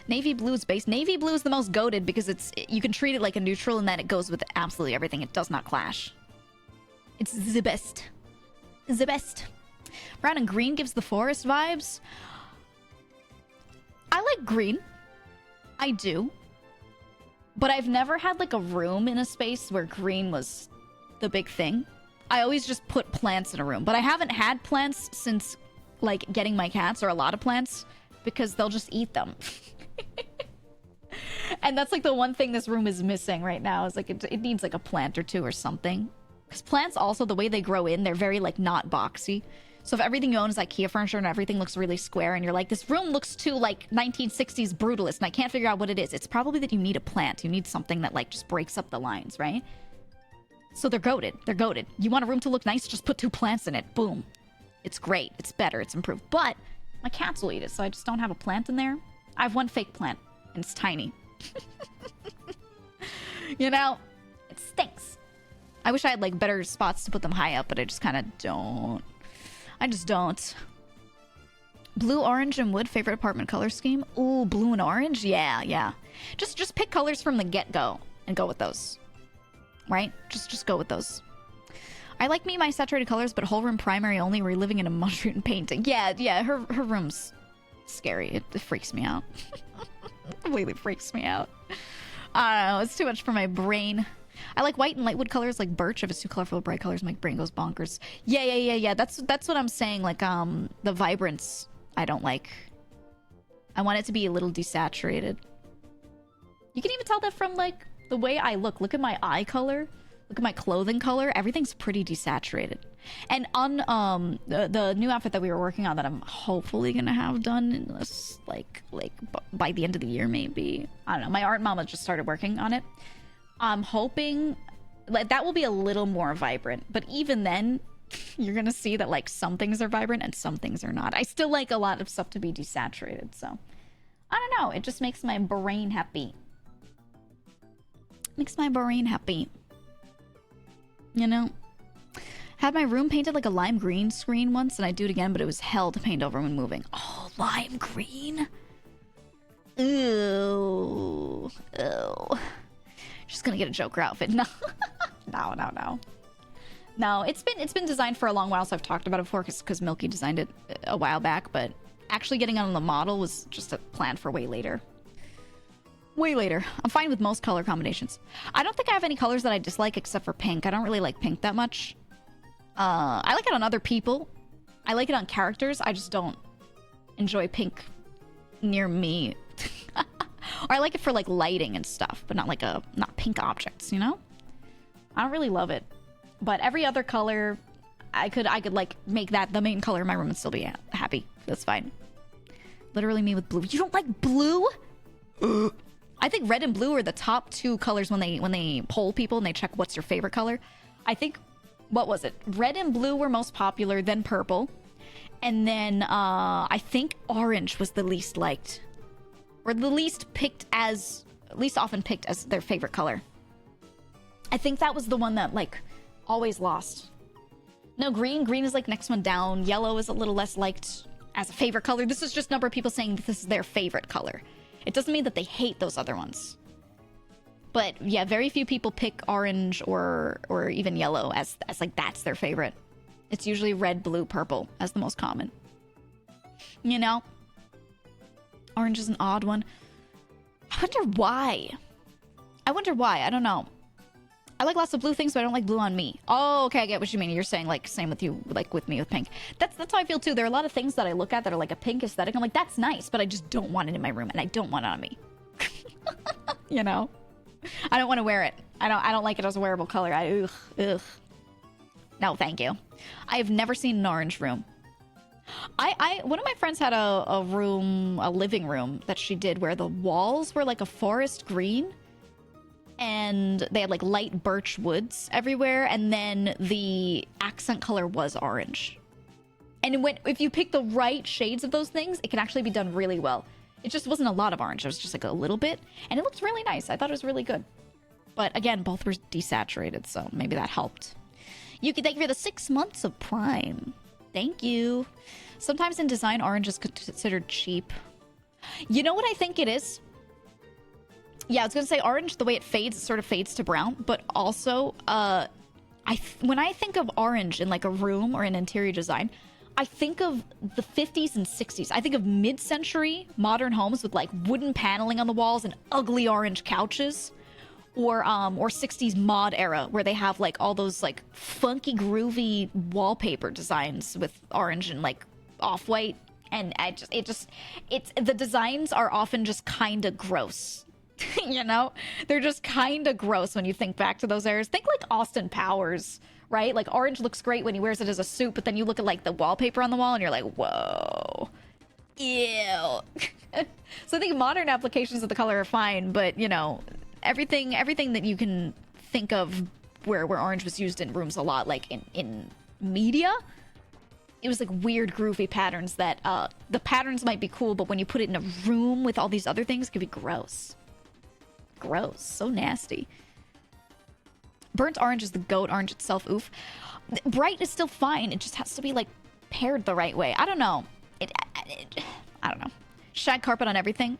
Navy blue is base. Navy blue is the most goated because you can treat it like a neutral and that it goes with absolutely everything. It does not clash. It's the best. The best. Brown and green gives the forest vibes. I like green. I do. But I've never had like a room in a space where green was the big thing. I always just put plants in a room. But I haven't had plants since like getting my cats, or a lot of plants, because they'll just eat them. And that's like the one thing this room is missing right now, is like it needs like a plant or two or something. Because plants also, the way they grow in, they're very like not boxy. So if everything you own is IKEA furniture and everything looks really square and you're like, this room looks too like 1960s brutalist and I can't figure out what it is, it's probably that you need a plant. You need something that like just breaks up the lines, right? So they're goated. They're goated. You want a room to look nice? Just put 2 plants in it. Boom. It's great. It's better. It's improved. But my cats will eat it, so I just don't have a plant in there. I have one fake plant, and it's tiny. You know? It stinks. I wish I had like better spots to put them high up, but I just kind of don't. I just don't. Blue, orange, and wood. Favorite apartment color scheme? Ooh, blue and orange? Yeah, yeah. Just pick colors from the get-go and go with those. Right? Just go with those. I like me my saturated colors, but whole room primary only. We're living in a mushroom painting. Yeah, her room's scary. It freaks me out. It completely freaks me out. I don't know, it's too much for my brain. I like white and light wood colors like birch. If it's too colorful, bright colors, my brain goes bonkers. Yeah. That's what I'm saying. Like, the vibrance, I don't like. I want it to be a little desaturated. You can even tell that from, like, the way I look. Look at my eye color. Look at my clothing color. Everything's pretty desaturated. And on the new outfit that we were working on that I'm hopefully gonna have done in this, like by the end of the year, maybe. I don't know. My art mama just started working on it. I'm hoping like that will be a little more vibrant. But even then, you're gonna see that like some things are vibrant and some things are not. I still like a lot of stuff to be desaturated. So I don't know. It just makes my brain happy. Makes my brain happy. You know? Had my room painted like a lime green screen once, and I'd do it again, but it was hell to paint over when moving. Oh, lime green? Ew. Just gonna get a Joker outfit. No. No, it's been designed for a long while, so I've talked about it before, because Milky designed it a while back, but actually getting on the model was just a plan for way later. Way later. I'm fine with most color combinations. I don't think I have any colors that I dislike except for pink. I don't really like pink that much. I like it on other people. I like it on characters. I just don't enjoy pink near me. Or I like it for like lighting and stuff, but not pink objects, you know? I don't really love it. But every other color, I could like make that the main color in my room and still be happy. That's fine. Literally me with blue. You don't like blue? I think red and blue are the top 2 colors when they poll people and they check what's your favorite color. I think, what was it? Red and blue were most popular, then purple. And then I think orange was the least liked. Or the least often picked as their favorite color. I think that was the one that like always lost. No, green is like next one down. Yellow is a little less liked as a favorite color. This is just number of people saying this is their favorite color. It doesn't mean that they hate those other ones. But yeah, very few people pick orange or even yellow as like that's their favorite. It's usually red, blue, purple as the most common. You know? Orange is an odd one. I wonder why. I don't know. I like lots of blue things, but I don't like blue on me. Oh, okay, I get what you mean. You're saying, like, same with you, like, with me with pink. That's how I feel, too. There are a lot of things that I look at that are, like, a pink aesthetic. I'm like, that's nice, but I just don't want it in my room, and I don't want it on me. You know? I don't want to wear it. I don't like it as a wearable color. Ugh. No, thank you. I have never seen an orange room. One of my friends had a living room that she did where the walls were, like, a forest green. And they had like light birch woods everywhere, and then the accent color was orange. And if you pick the right shades of those things, it can actually be done really well. It just wasn't a lot of orange, it was just like a little bit, and it looked really nice. I thought it was really good. But again, both were desaturated, so maybe that helped. Yuki, thank you for the 6 months of Prime. Thank you. Sometimes in design, orange is considered cheap. You know what I think it is? Yeah, I was going to say orange, the way it fades, it sort of fades to brown. But also, when I think of orange in like a room or an interior design, I think of the 50s and 60s. I think of mid-century modern homes with like wooden paneling on the walls and ugly orange couches. Or 60s mod era where they have like all those like funky groovy wallpaper designs with orange and like off-white. And the designs are often just kind of gross. You know, they're just kind of gross when you think back to those eras. Think like Austin Powers, right? Like orange looks great when he wears it as a suit, but then you look at like the wallpaper on the wall and you're like, whoa, ew. So I think modern applications of the color are fine, but you know, everything that you can think of where orange was used in rooms a lot, like in media, it was like weird groovy patterns that the patterns might be cool, but when you put it in a room with all these other things, it could be gross. Gross. So nasty. Burnt orange is the goat. Orange itself, oof. Bright is still fine. It just has to be, like, paired the right way. I don't know. I don't know. Shag carpet on everything.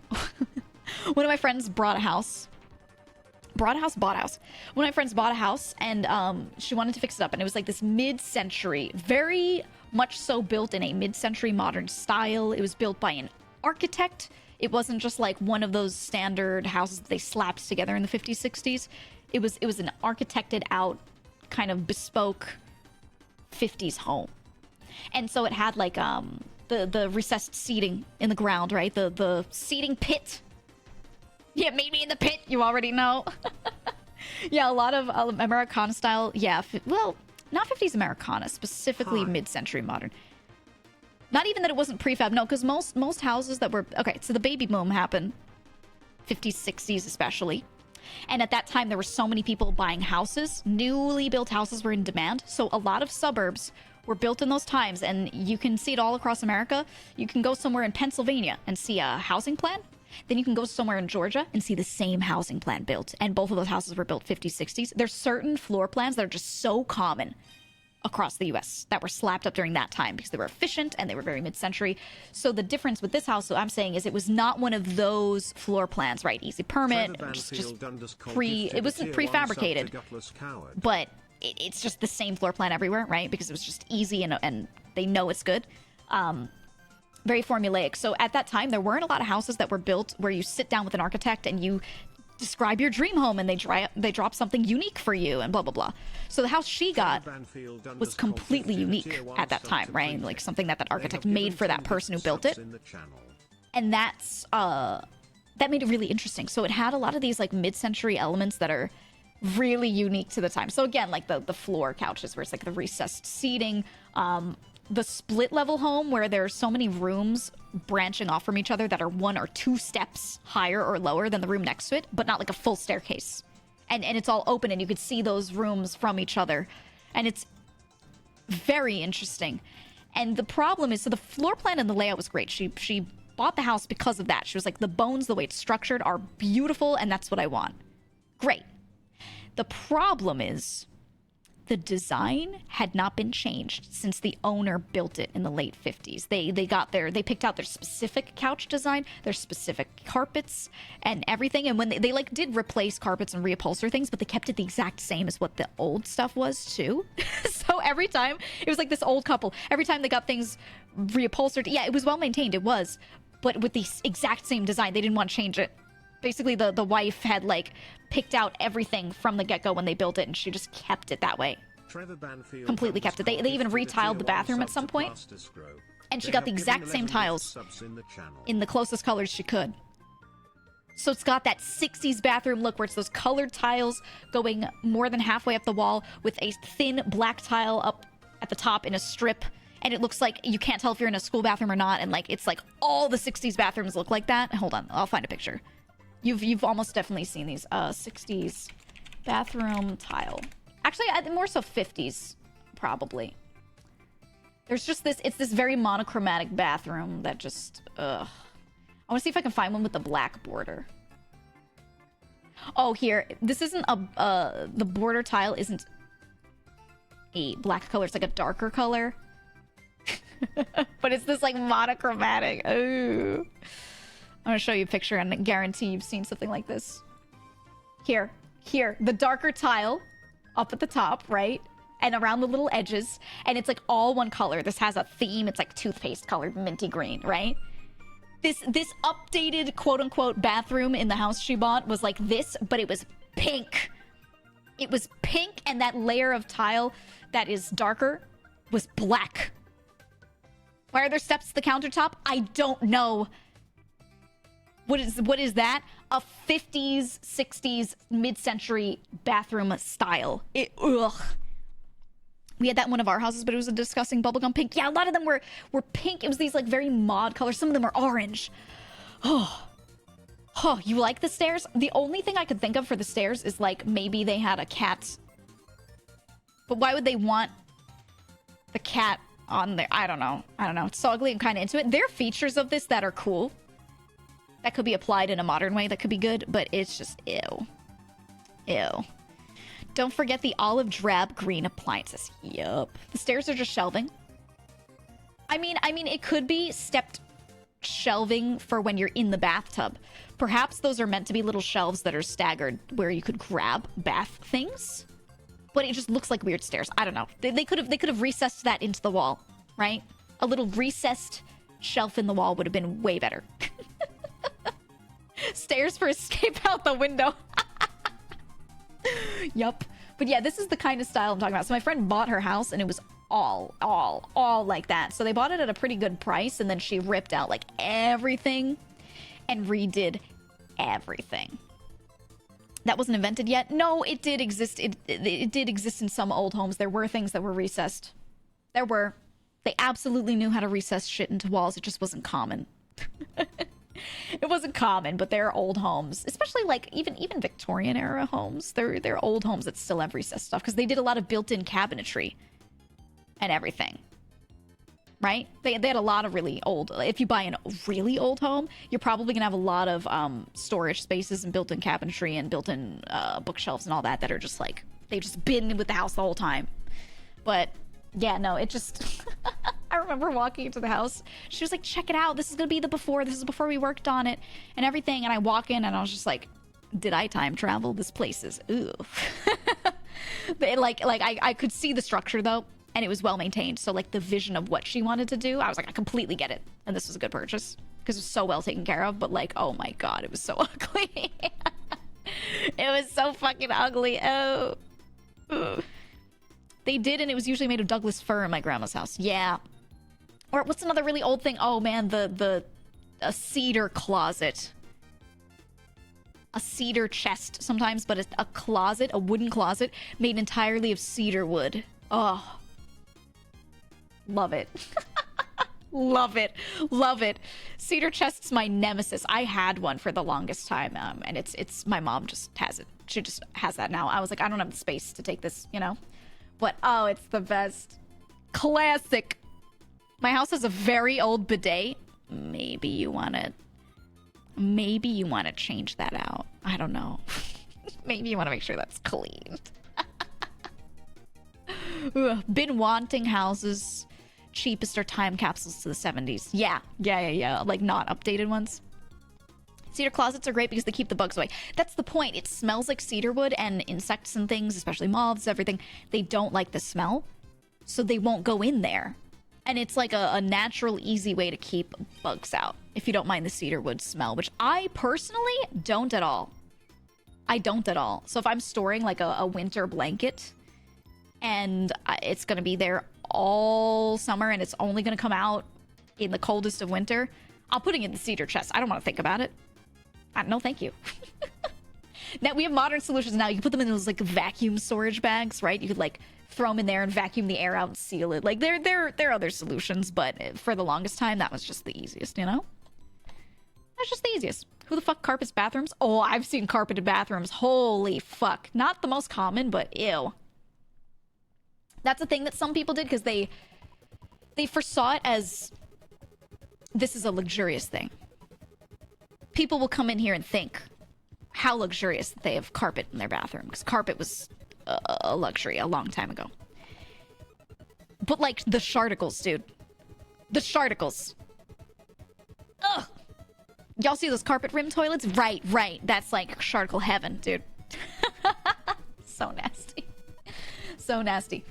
One of my friends bought a house. One of my friends bought a house, and she wanted to fix it up. And it was, like, this mid-century, very much so built in a mid-century modern style. It was built by an architect. It wasn't just like one of those standard houses that they slapped together in the 50s, 60s. It was an architected out, kind of bespoke 50s home. And so it had like the recessed seating in the ground, right? The seating pit. Yeah, meet me in the pit, you already know. Yeah, a lot of Americana style. Yeah, well, not 50s Americana, specifically mid-century modern. Not even that it wasn't prefab, no, because most houses that were... Okay, so the baby boom happened, 50s, 60s especially. And at that time, there were so many people buying houses. Newly built houses were in demand. So a lot of suburbs were built in those times, and you can see it all across America. You can go somewhere in Pennsylvania and see a housing plan. Then you can go somewhere in Georgia and see the same housing plan built. And both of those houses were built 50s, 60s. There's certain floor plans that are just so common across the U.S. that were slapped up during that time because they were efficient and they were very mid-century. So the difference with this house, so I'm saying, is it was not one of those floor plans, right? Easy permit, just it wasn't prefabricated, but it's just the same floor plan everywhere, right? Because it was just easy and they know it's good. Very formulaic. So at that time, there weren't a lot of houses that were built where you sit down with an architect and you describe your dream home and they drop something unique for you and blah blah blah. So the house she got was completely unique at that time, right? Like something that architect made for that person who built it. And that's that made it really interesting. So it had a lot of these like mid-century elements that are really unique to the time. So again, like the floor couches where it's like the recessed seating, the split level home where there's so many rooms branching off from each other that are 1 or 2 steps higher or lower than the room next to it, but not like a full staircase. And it's all open and you could see those rooms from each other. And it's very interesting. And the problem is, so the floor plan and the layout was great. She bought the house because of that. She was like, the bones, the way it's structured are beautiful and that's what I want. Great. The problem is the design had not been changed since the owner built it in the late 50s. They picked out their specific couch design, their specific carpets and everything. And when they like did replace carpets and reupholster things, but they kept it the exact same as what the old stuff was too. So every time it was like this old couple, every time they got things reupholstered, yeah, it was well maintained, it was, but with the exact same design, they didn't want to change it. Basically, the wife had, like, picked out everything from the get-go when they built it, and she just kept it that way. Completely kept it. They even retiled the bathroom at some point, and she got the exact same tiles in the closest colors she could. So it's got that 60s bathroom look where it's those colored tiles going more than halfway up the wall with a thin black tile up at the top in a strip, and it looks like you can't tell if you're in a school bathroom or not, and, like, it's like all the 60s bathrooms look like that. Hold on, I'll find a picture. You've almost definitely seen these 60s bathroom tile. Actually, more so 50s, probably. There's just this, it's this very monochromatic bathroom that just, ugh. I want to see if I can find one with the black border. Oh, here. This isn't the border tile isn't a black color. It's like a darker color. But it's this, like, monochromatic. Ooh. I'm gonna show you a picture and I guarantee you've seen something like this. Here. The darker tile up at the top, right? And around the little edges. And it's like all one color. This has a theme. It's like toothpaste colored minty green, right? This updated quote-unquote bathroom in the house she bought was like this, but it was pink. It was pink, and that layer of tile that is darker was black. Why are there steps to the countertop? I don't know. What is that? A 50s, 60s, mid-century bathroom style. Ugh. We had that in one of our houses, but it was a disgusting bubblegum pink. Yeah, a lot of them were pink. It was these, like, very mod colors. Some of them were orange. Oh, you like the stairs? The only thing I could think of for the stairs is, like, maybe they had a cat. But why would they want the cat on there? I don't know. It's so ugly. I'm kind of into it. There are features of this that are cool. That could be applied in a modern way. That could be good, but it's just ew. Ew. Don't forget the olive drab green appliances. Yup. The stairs are just shelving. I mean, it could be stepped shelving for when you're in the bathtub. Perhaps those are meant to be little shelves that are staggered where you could grab bath things. But it just looks like weird stairs. I don't know. They could have recessed that into the wall, right? A little recessed shelf in the wall would have been way better. Stairs for escape out the window. Yup. But yeah, this is the kind of style I'm talking about. So my friend bought her house and it was all like that. So they bought it at a pretty good price and then she ripped out like everything and redid everything. That wasn't invented yet? No, it did exist. It did exist in some old homes. There were things that were recessed. There were. They absolutely knew how to recess shit into walls. It just wasn't common. It wasn't common, but there are old homes, especially like even Victorian era homes. They're old homes that still have recessed stuff because they did a lot of built-in cabinetry and everything. Right? They had a lot of really old. If you buy a really old home, you're probably gonna have a lot of storage spaces and built-in cabinetry and built-in bookshelves and all that are just like they've just been with the house the whole time. But yeah, no, it just. I remember walking into the house. She was like, "Check it out. This is gonna be the before. This is before we worked on it and everything." And I walk in and I was just like, "Did I time travel? This place is ooh." I could see the structure though. And it was well maintained. So like the vision of what she wanted to do, I was like, I completely get it. And this was a good purchase because it was so well taken care of. But like, oh my God, it was so ugly. It was so fucking ugly. Oh. Ugh. They did, and it was usually made of Douglas fir in my grandma's house. Yeah. Or what's another really old thing? Oh man, a cedar closet. A cedar chest sometimes, but a closet, a wooden closet made entirely of cedar wood. Oh. Love it. Love it. Love it. Cedar chest's my nemesis. I had one for the longest time, and it's my mom just has it. She just has that now. I was like, I don't have the space to take this, you know? But, oh, it's the best. Classic. My house has a very old bidet. Maybe you want to change that out. I don't know. Maybe you want to make sure that's clean. Ugh, been wanting houses. Cheapest are time capsules to the 70s. Yeah. Like not updated ones. Cedar closets are great because they keep the bugs away. That's the point. It smells like cedar wood, and insects and things, especially moths, everything, they don't like the smell. So they won't go in there. And it's like a natural, easy way to keep bugs out if you don't mind the cedar wood smell, which I personally don't at all. I don't at all. So if I'm storing like a winter blanket and it's going to be there all summer and it's only going to come out in the coldest of winter, I'll put it in the cedar chest. I don't want to think about it. No, thank you. Now we have modern solutions now. You can put them in those like vacuum storage bags, right? You could like throw them in there and vacuum the air out and seal it. Like there are other solutions, but for the longest time, that was just the easiest, you know? That's just the easiest. Who the fuck carpets bathrooms? Oh, I've seen carpeted bathrooms. Holy fuck. Not the most common, but ew. That's a thing that some people did because they foresaw it as this is a luxurious thing. People will come in here and think how luxurious that they have carpet in their bathroom, because carpet was a luxury a long time ago. But like the sharticles, dude. The sharticles. Ugh. Y'all see those carpet rim toilets? Right. That's like sharticle heaven, dude. So nasty. So nasty.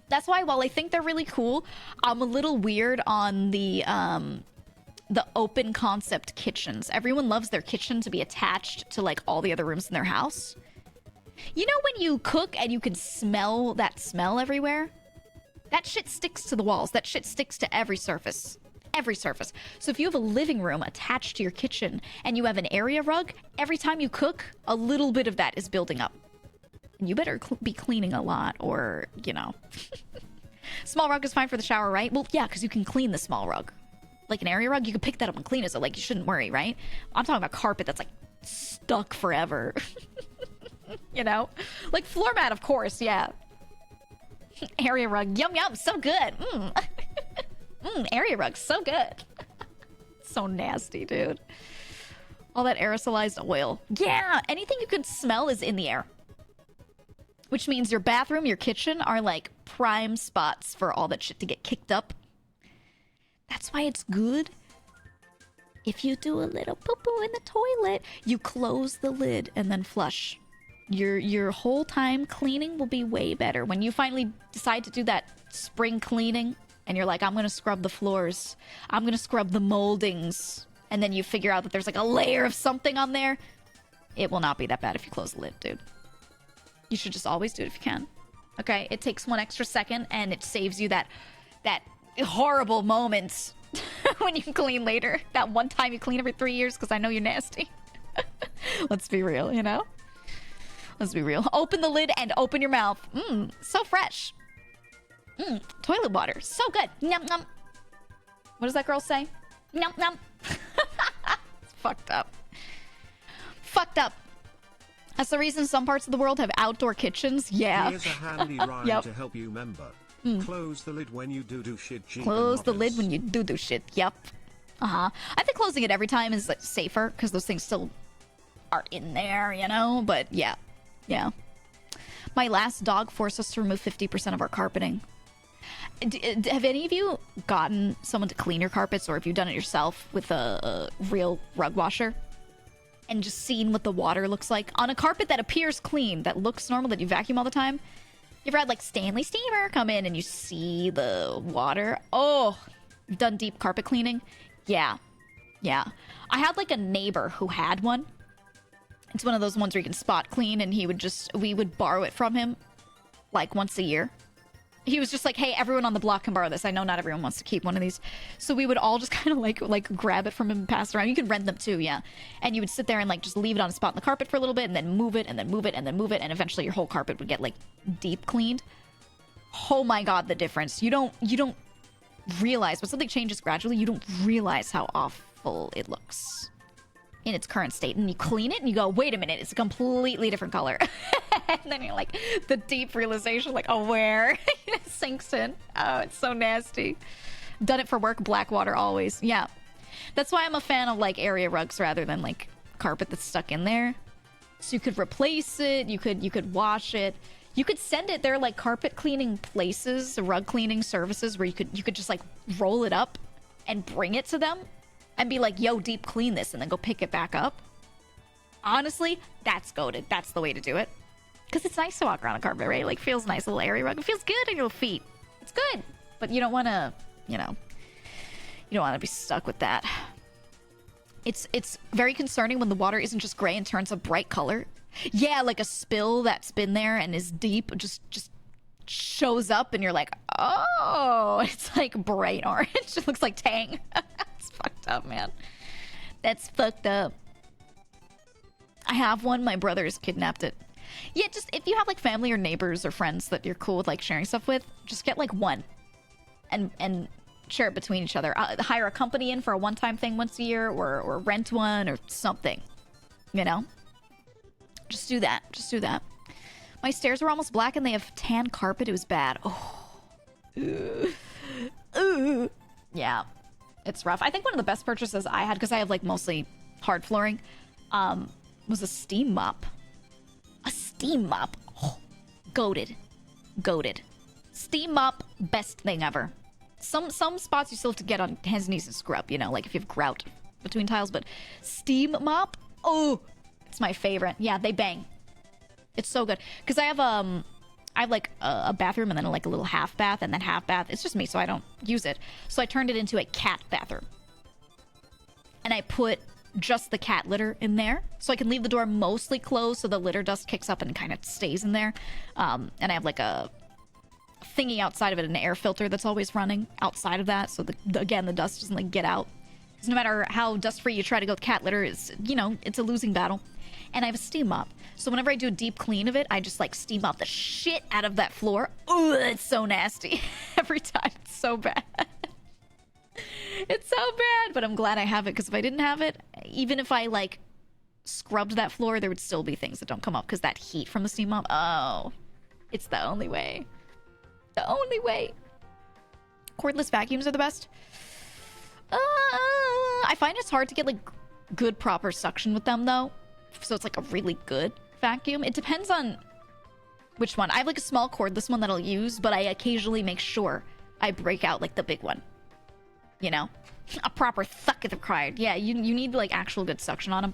That's why, while I think they're really cool, I'm a little weird on the open concept kitchens. Everyone loves their kitchen to be attached to like all the other rooms in their house. You know when you cook and you can smell that smell everywhere? That shit sticks to the walls. That shit sticks to every surface. Every surface. So if you have a living room attached to your kitchen and you have an area rug, every time you cook, a little bit of that is building up. You better be cleaning a lot, or, you know. Small rug is fine for the shower, right? Well, yeah, because you can clean the small rug. Like an area rug, you can pick that up and clean it, so, like, you shouldn't worry, right? I'm talking about carpet that's, like, stuck forever. You know? Like, floor mat, of course, yeah. Area rug, yum yum, so good. Area rug, so good. So nasty, dude. All that aerosolized oil. Yeah, anything you can smell is in the air. Which means your bathroom, your kitchen are like prime spots for all that shit to get kicked up. That's why it's good. If you do a little poo-poo in the toilet, you close the lid and then flush. Your whole time cleaning will be way better. When you finally decide to do that spring cleaning and you're like, I'm going to scrub the floors, I'm going to scrub the moldings, and then you figure out that there's like a layer of something on there, it will not be that bad if you close the lid, dude. You should just always do it if you can. Okay? It takes 1 extra second and it saves you that horrible moment when you clean later. That one time you clean every 3 years because I know you're nasty. Let's be real, you know? Let's be real. Open the lid and open your mouth. So fresh. Toilet water. So good. Num num. What does that girl say? Num num. It's fucked up. Fucked up. That's the reason some parts of the world have outdoor kitchens. Yeah. Here's a handy rhyme Yep. to help you remember. Close the lid when you do shit. Close the lid when you do shit. Yep. I think closing it every time is like, safer because those things still are in there, you know? But yeah. Yeah. My last dog forced us to remove 50% of our carpeting. Have any of you gotten someone to clean your carpets, or have you done it yourself with a real rug washer? And just seen what the water looks like on a carpet that appears clean, that looks normal, that you vacuum all the time. You ever had like Stanley Steamer come in and you see the water? Oh, you've done deep carpet cleaning? Yeah. Yeah. I had like a neighbor who had one. It's one of those ones where you can spot clean, and we would borrow it from him like once a year. He was just like, hey, everyone on the block can borrow this. I know not everyone wants to keep one of these. So we would all just kind of like grab it from him and pass it around. You can rent them too, yeah. And you would sit there and like just leave it on a spot in the carpet for a little bit and then move it and then move it and then move it. And eventually your whole carpet would get like deep cleaned. Oh my God, the difference. You don't realize when something changes gradually, you don't realize how awful it looks in its current state. And you clean it and you go, wait a minute, it's a completely different color. And then you're like, the deep realization, like, oh, where? It sinks in. Oh, it's so nasty. Done it for work, black water always. Yeah. That's why I'm a fan of like area rugs rather than like carpet that's stuck in there. So you could replace it, you could wash it. You could send it. There are like carpet cleaning places, rug cleaning services where you could just like roll it up and bring it to them and be like, yo, deep clean this, and then go pick it back up. Honestly, that's goated. That's the way to do it. Because it's nice to walk around a carpet, right? Like, feels nice, a little airy rug. It feels good on your feet. It's good. But you don't want to, you know, you don't want to be stuck with that. It's very concerning when the water isn't just gray and turns a bright color. Yeah, like a spill that's been there and is deep just shows up and you're like, oh, it's like bright orange. It looks like Tang. It's fucked up, man. That's fucked up. I have one. My brother's kidnapped it. Yeah, just if you have like family or neighbors or friends that you're cool with like sharing stuff with, just get like one and share it between each other. Hire a company in for a one-time thing once a year or rent one or something, you know? Just do that. Just do that. My stairs were almost black and they have tan carpet. It was bad. Oh. Ooh. Yeah. It's rough. I think one of the best purchases I had, because I have like mostly hard flooring, was a steam mop. A steam mop. Oh. Goated. Goated. Steam mop, best thing ever. Some spots you still have to get on hands and knees and scrub, you know, like if you have grout between tiles, but steam mop, oh, it's my favorite. Yeah, they bang. It's so good. Because I have like a bathroom and then like a little half bath, and then half bath. It's just me, so I don't use it. So I turned it into a cat bathroom. And I put just the cat litter in there. So I can leave the door mostly closed so the litter dust kicks up and kind of stays in there. And I have like a thingy outside of it, an air filter that's always running outside of that. So again, the dust doesn't like get out. Because no matter how dust-free you try to go with cat litter, it's, you know, it's a losing battle. And I have a steam mop. So whenever I do a deep clean of it, I just like steam mop the shit out of that floor. Ugh, it's so nasty. Every time. It's so bad. It's so bad. But I'm glad I have it, because if I didn't have it, even if I like scrubbed that floor, there would still be things that don't come up because that heat from the steam mop. Oh, it's the only way. The only way. Cordless vacuums are the best. I find it's hard to get like good proper suction with them though. So it's like a really good vacuum. It depends on which one. I have like a small cordless one that I'll use, but I occasionally make sure I break out like the big one. You know? A proper thuck is required. Yeah, you need like actual good suction on them.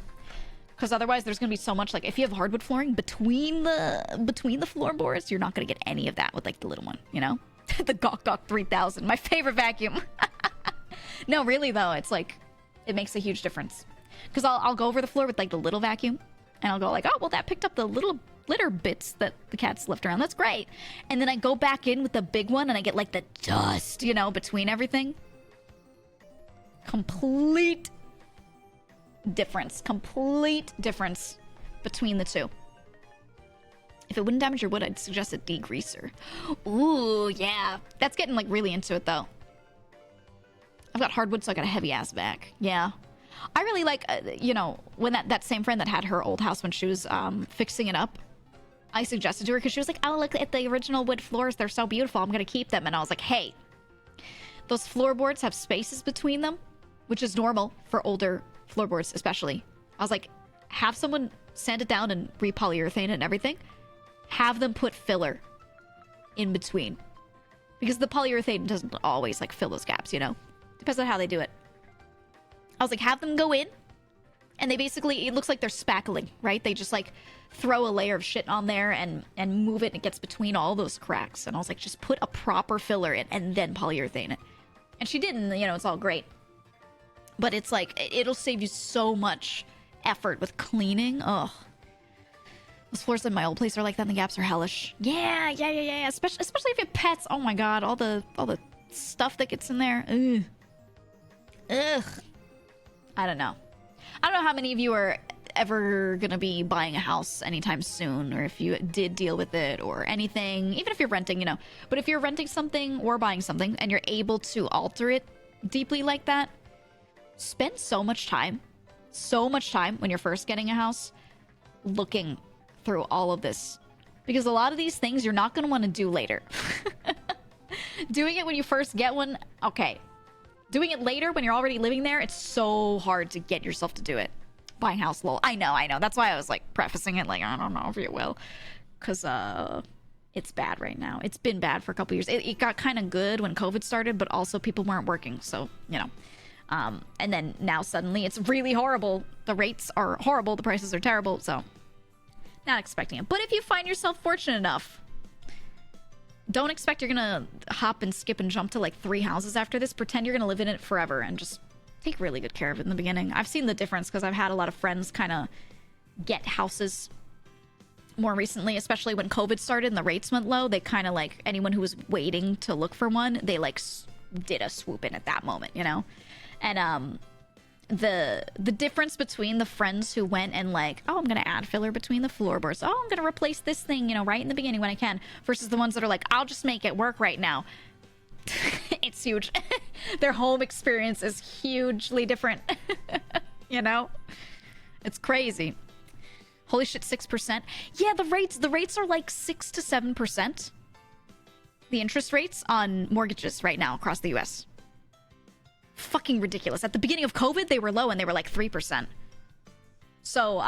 Because otherwise there's going to be so much, like if you have hardwood flooring between the floorboards, you're not going to get any of that with like the little one, you know? The Gawk Gawk 3000, my favorite vacuum. No, really though, it's like, it makes a huge difference. Because I'll go over the floor with like the little vacuum, and I'll go like, oh, well that picked up the little litter bits that the cats left around. That's great. And then I go back in with the big one, and I get like the dust, you know, between everything. Complete difference between the two. If it wouldn't damage your wood, I'd suggest a degreaser. Ooh, yeah. That's getting like really into it though. I've got hardwood, so I got a heavy ass back. Yeah. I really like, you know, when that same friend that had her old house when she was fixing it up, I suggested to her because she was like, oh, look at the original wood floors. They're so beautiful. I'm going to keep them. And I was like, hey, those floorboards have spaces between them, which is normal for older floorboards especially. I was like, have someone sand it down and repolyurethane it and everything. Have them put filler in between. Because the polyurethane doesn't always like fill those gaps, you know? Depends on how they do it. I was like, have them go in, and they basically, it looks like they're spackling, right? They just like throw a layer of shit on there and move it, and it gets between all those cracks. And I was like, just put a proper filler in and then polyurethane it. And she did, and you know, it's all great. But it's like, it'll save you so much effort with cleaning. Ugh. Those floors in my old place are like that, and the gaps are hellish. Yeah. Especially if you have pets. Oh my god, all the stuff that gets in there. Ugh. I don't know how many of you are ever gonna be buying a house anytime soon, or if you did deal with it or anything, even if you're renting, you know. But if you're renting something or buying something and you're able to alter it deeply like that, spend so much time when you're first getting a house looking through all of this, because a lot of these things you're not going to want to do later. Doing it when you first get one, okay. Doing it later when you're already living there, it's so hard to get yourself to do it. Buying house, lol. I know. That's why I was like prefacing it like, I don't know if you will. Because it's bad right now. It's been bad for a couple years. It got kind of good when COVID started, but also people weren't working. So, you know, and then now suddenly it's really horrible. The rates are horrible. The prices are terrible. So not expecting it. But if you find yourself fortunate enough, don't expect you're going to hop and skip and jump to like 3 houses after this. Pretend you're going to live in it forever and just take really good care of it in the beginning. I've seen the difference because I've had a lot of friends kind of get houses more recently, especially when COVID started and the rates went low. They kind of like, anyone who was waiting to look for one, they like did a swoop in at that moment, you know? And the difference between the friends who went and like, oh, I'm gonna add filler between the floorboards, oh, I'm gonna replace this thing, you know, right in the beginning when I can, versus the ones that are like, I'll just make it work right now. It's huge. Their home experience is hugely different. You know, it's crazy. Holy shit, 6%. Yeah, the rates are like 6 to 7%. The interest rates on mortgages right now across the US. Fucking ridiculous. At the beginning of COVID, they were low and they were like 3%. So,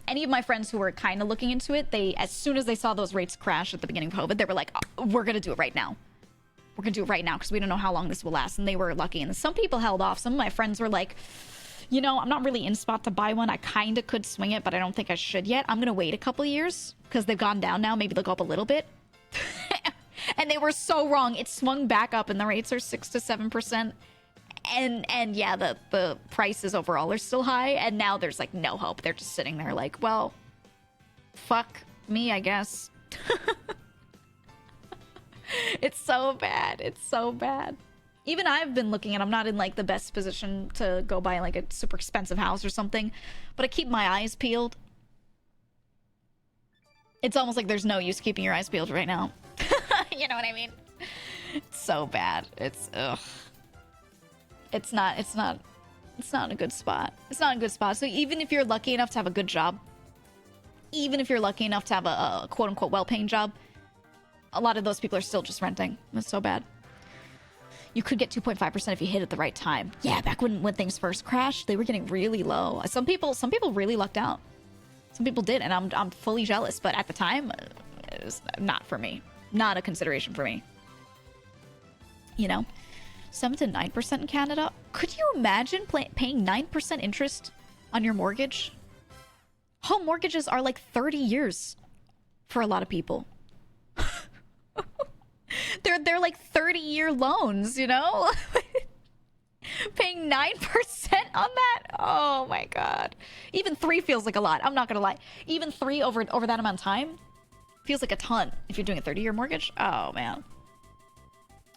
any of my friends who were kind of looking into it, they, as soon as they saw those rates crash at the beginning of COVID, they were like, oh, we're gonna do it right now. We're gonna do it right now because we don't know how long this will last. And they were lucky. And some people held off. Some of my friends were like, you know, I'm not really in spot to buy one. I kind of could swing it, but I don't think I should yet. I'm going to wait a couple years because they've gone down now. Maybe they'll go up a little bit. And they were so wrong. It swung back up and the rates are 6 to 7%. And yeah, the prices overall are still high. And now there's like no hope. They're just sitting there like, well, fuck me, I guess. It's so bad. It's so bad. Even I've been looking, and I'm not in like the best position to go buy like a super expensive house or something, but I keep my eyes peeled. It's almost like there's no use keeping your eyes peeled right now. You know what I mean? It's so bad. It's ugh. It's not a good spot. It's not a good spot. So even if you're lucky enough to have a good job, even if you're lucky enough to have a quote unquote well-paying job, a lot of those people are still just renting. It's so bad. You could get 2.5% if you hit at the right time. Yeah, back when things first crashed, they were getting really low. Some people really lucked out. Some people did, and I'm fully jealous. But at the time, it was not for me. Not a consideration for me. You know, 7 to 9% in Canada. Could you imagine paying 9% interest on your mortgage? Home mortgages are like 30 years for a lot of people. They're like 30-year loans, you know? Paying 9% on that? Oh my god. Even 3 feels like a lot. I'm not gonna lie. Even 3 over that amount of time feels like a ton if you're doing a 30-year mortgage. Oh man.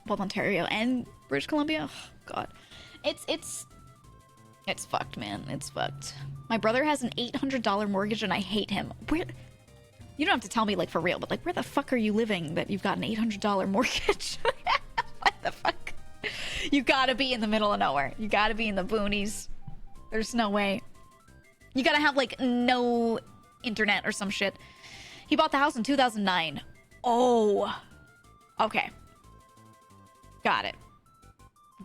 Both Ontario and British Columbia. Oh god. It's fucked, man. It's fucked. My brother has an $800 mortgage and I hate him. You don't have to tell me, like, for real, but, like, where the fuck are you living that you've got an $800 mortgage? What the fuck? You gotta be in the middle of nowhere. You gotta be in the boonies. There's no way. You gotta have, like, no internet or some shit. He bought the house in 2009. Oh. Okay. Got it.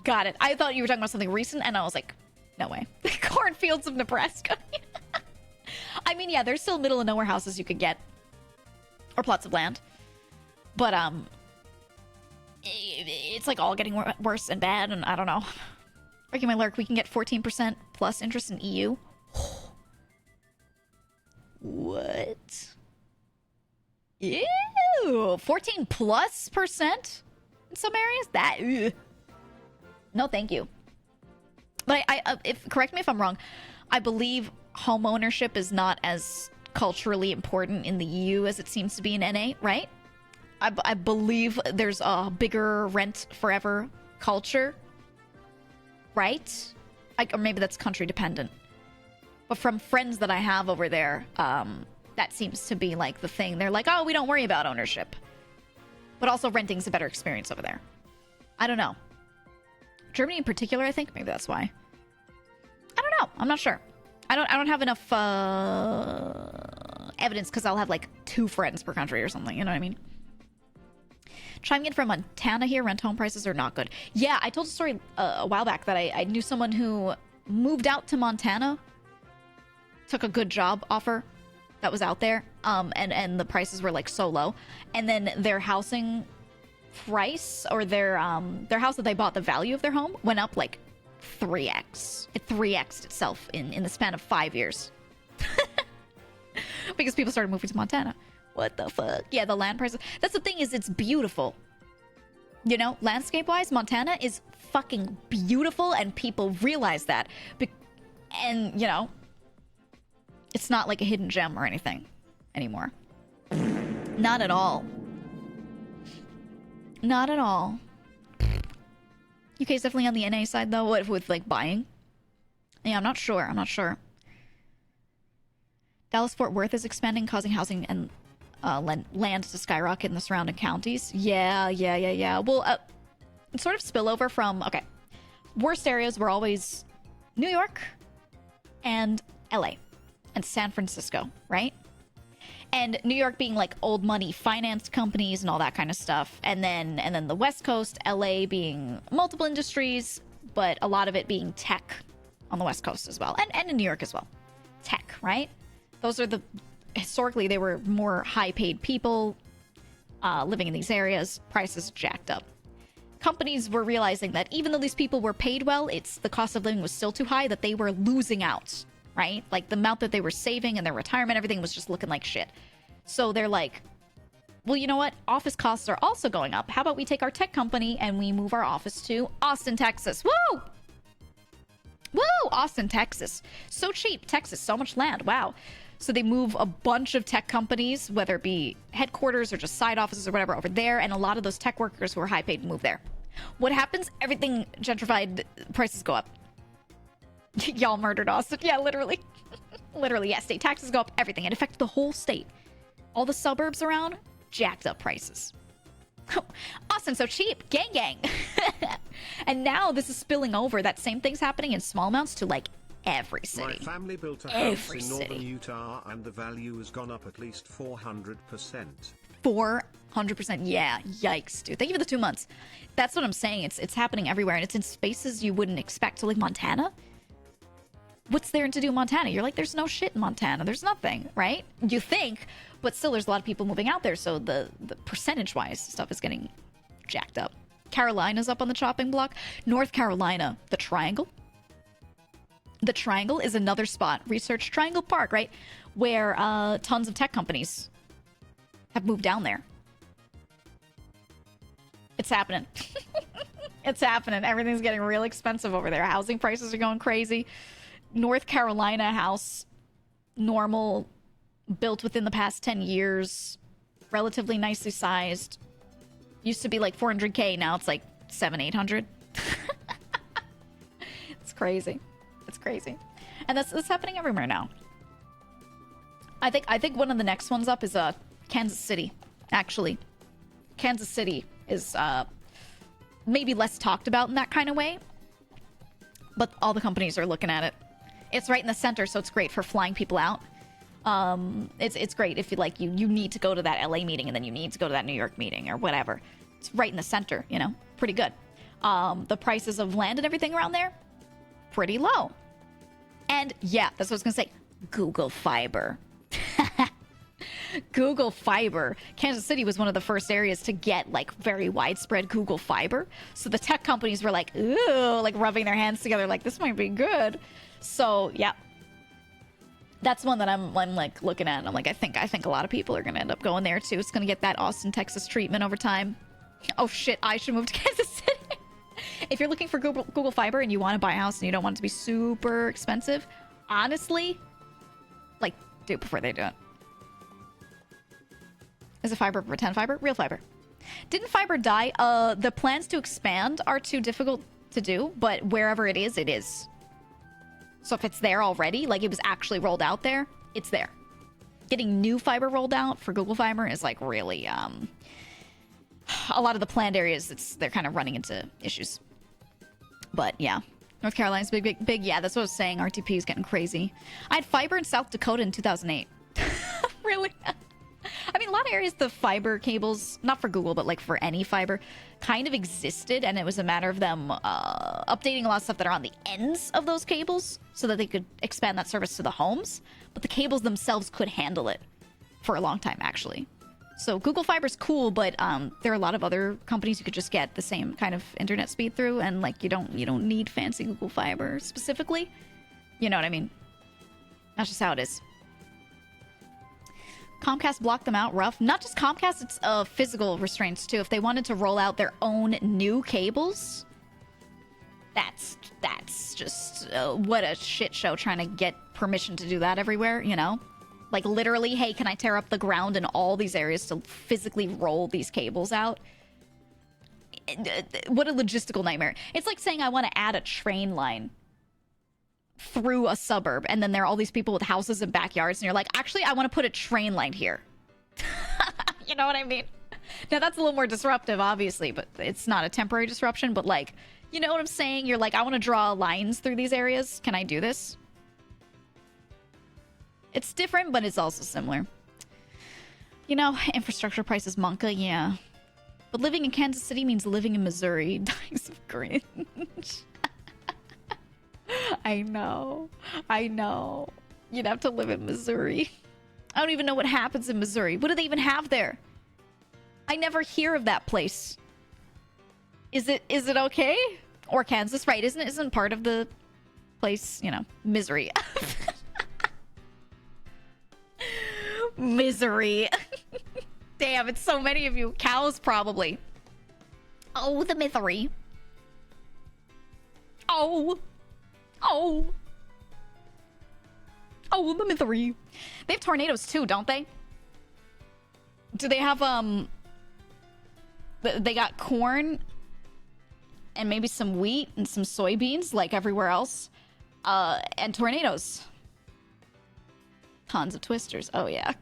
Got it. I thought you were talking about something recent, and I was like, no way. Cornfields of Nebraska. I mean, yeah, there's still middle of nowhere houses you could get. Or plots of land. But, it's like all getting worse and bad, and I don't know. Breaking my lurk, we can get 14% plus interest in EU. What? Ew! 14 plus % in some areas? That, ugh. No, thank you. But correct me if I'm wrong, I believe home ownership is not as culturally important in the EU as it seems to be in NA, right? I believe there's a bigger rent forever culture, right? Or maybe that's country dependent. But from friends that I have over there, that seems to be like the thing. They're like, oh, we don't worry about ownership. But also renting's a better experience over there. I don't know. Germany in particular, I think. Maybe that's why. I don't know. I'm not sure. I don't have enough evidence because I'll have like 2 friends per country or something. You know what I mean? Chiming in from Montana here, rent home prices are not good. Yeah, I told a story a while back that I knew someone who moved out to Montana, took a good job offer, that was out there, and the prices were like so low, and then their housing price, or their house that they bought, the value of their home went up like 3x. It 3x'd itself in the span of 5 years. Because people started moving to Montana. What the fuck? Yeah, the land prices. That's the thing, is it's beautiful. You know, landscape-wise, Montana is fucking beautiful, and people realize that. And, you know, it's not like a hidden gem or anything anymore. Not at all. Not at all. UK's definitely on the NA side, though, with like, buying. Yeah, I'm not sure. I'm not sure. Dallas-Fort Worth is expanding, causing housing and land to skyrocket in the surrounding counties. Yeah. Well, sort of spillover from... Okay. Worst areas were always New York and LA and San Francisco, right? And New York being like old money finance companies and all that kind of stuff. And then the West Coast, LA being multiple industries, but a lot of it being tech on the West Coast as well. And in New York as well. Tech, right? Those are historically, they were more high-paid people living in these areas. Prices jacked up. Companies were realizing that even though these people were paid well, the cost of living was still too high, that they were losing out, right? Like, the amount that they were saving and their retirement, everything was just looking like shit. So they're like, well, you know what? Office costs are also going up. How about we take our tech company and we move our office to Austin, Texas? Woo! Woo! Austin, Texas. So cheap. Texas, so much land. Wow. So they move a bunch of tech companies, whether it be headquarters or just side offices or whatever, over there. And a lot of those tech workers who are high paid move there. What happens? Everything gentrified, prices go up. Y'all murdered Austin. Yeah, literally. Literally, yeah. State taxes go up, everything. It affected the whole state. All the suburbs around, jacked up prices. Austin, so cheap. Gang, gang. And now this is spilling over. That same thing's happening in small amounts to like every city. My family built a house in northern Utah, and the value has gone up at least 400%. 400%. Yeah, yikes, dude. Thank you for the 2 months. That's what I'm saying. It's happening everywhere, and it's in spaces you wouldn't expect. So like Montana, what's there to do in Montana? You're like, there's no shit in Montana. There's nothing, right? You think, but still, there's a lot of people moving out there. So the percentage-wise stuff is getting jacked up. Carolina's up on the chopping block. North Carolina, the Triangle. The Triangle is another spot. Research Triangle Park, right? Where tons of tech companies have moved down there. It's happening. It's happening. Everything's getting real expensive over there. Housing prices are going crazy. North Carolina house, normal, built within the past 10 years, relatively nicely sized. Used to be like 400K, now it's like 700-800. It's crazy. It's crazy. And that's happening everywhere now. I think one of the next ones up is Kansas City, actually. Kansas City is maybe less talked about in that kind of way, but all the companies are looking at it. It's right in the center, so it's great for flying people out. It's great if you need to go to that LA meeting and then you need to go to that New York meeting or whatever. It's right in the center, you know, pretty good. The prices of land and everything around there, pretty low. And yeah, that's what I was gonna say. Google Fiber. Google Fiber. Kansas City was one of the first areas to get like very widespread Google Fiber. So the tech companies were like, ooh, like rubbing their hands together, like this might be good. So yeah, that's one that I'm like looking at. And I'm like, I think a lot of people are gonna end up going there too. It's gonna get that Austin, Texas treatment over time. Oh shit, I should move to Kansas City. If you're looking for Google Fiber and you want to buy a house and you don't want it to be super expensive, honestly, like, do it before they do it. Is it fiber pretend fiber? Real fiber. Didn't fiber die? The plans to expand are too difficult to do, but wherever it is, it is. So if it's there already, like it was actually rolled out there, it's there. Getting new fiber rolled out for Google Fiber is like really, a lot of the planned areas, they're kind of running into issues. But yeah, North Carolina's big. Yeah, that's what I was saying. RTP is getting crazy. I had fiber in South Dakota in 2008. Really? I mean, a lot of areas, the fiber cables, not for Google, but like for any fiber, kind of existed, and it was a matter of them updating a lot of stuff that are on the ends of those cables so that they could expand that service to the homes. But the cables themselves could handle it for a long time, actually. So Google Fiber's cool, but there are a lot of other companies you could just get the same kind of internet speed through, and like you don't need fancy Google Fiber specifically. You know what I mean? That's just how it is. Comcast blocked them out rough. Not just Comcast, it's physical restraints too. If they wanted to roll out their own new cables, that's just what a shit show trying to get permission to do that everywhere, you know? Like literally, hey, can I tear up the ground in all these areas to physically roll these cables out? What a logistical nightmare. It's like saying I want to add a train line through a suburb, and then there are all these people with houses and backyards, and you're like, actually, I want to put a train line here. You know what I mean? Now, that's a little more disruptive, obviously, but it's not a temporary disruption, but like, you know what I'm saying? You're like, I want to draw lines through these areas. Can I do this? It's different, but it's also similar. You know, infrastructure prices, Monka, yeah. But living in Kansas City means living in Missouri. Dies of cringe. I know. You'd have to live in Missouri. I don't even know what happens in Missouri. What do they even have there? I never hear of that place. Is it okay? Or Kansas, right? Isn't part of the place, you know, Misery. Misery. Damn, it's so many of you. Cows, probably. Oh, the misery. Oh, the misery. They have tornadoes too, don't they? Do they have, they got corn and maybe some wheat and some soybeans like everywhere else, and tornadoes. Tons of twisters. Oh, yeah.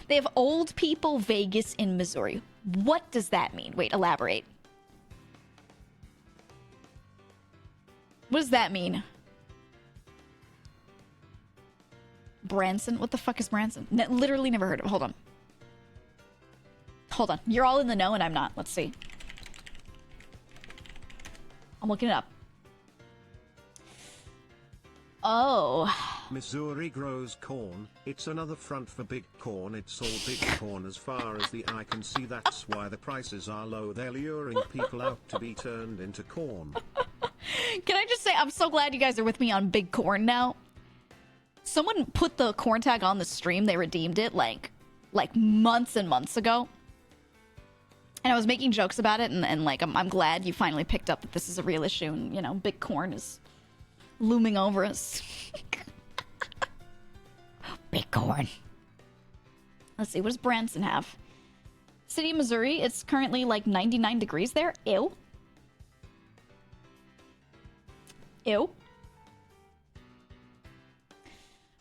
They have old people Vegas in Missouri. What does that mean? Wait, elaborate. What does that mean? Branson? What the fuck is Branson? Literally never heard of it. Hold on. You're all in the know and I'm not. Let's see. I'm looking it up. Oh. Missouri grows corn. It's another front for big corn. It's all big corn as far as the eye can see. That's why the prices are low. They're luring people out to be turned into corn. Can I just say, I'm so glad you guys are with me on big corn now. Someone put the corn tag on the stream. They redeemed it like months and months ago. And I was making jokes about it, and like, I'm glad you finally picked up that this is a real issue, and, you know, big corn is looming over us. Big corn. Let's see, what does Branson have? City of Missouri, it's currently like 99 degrees there. Ew. Ew.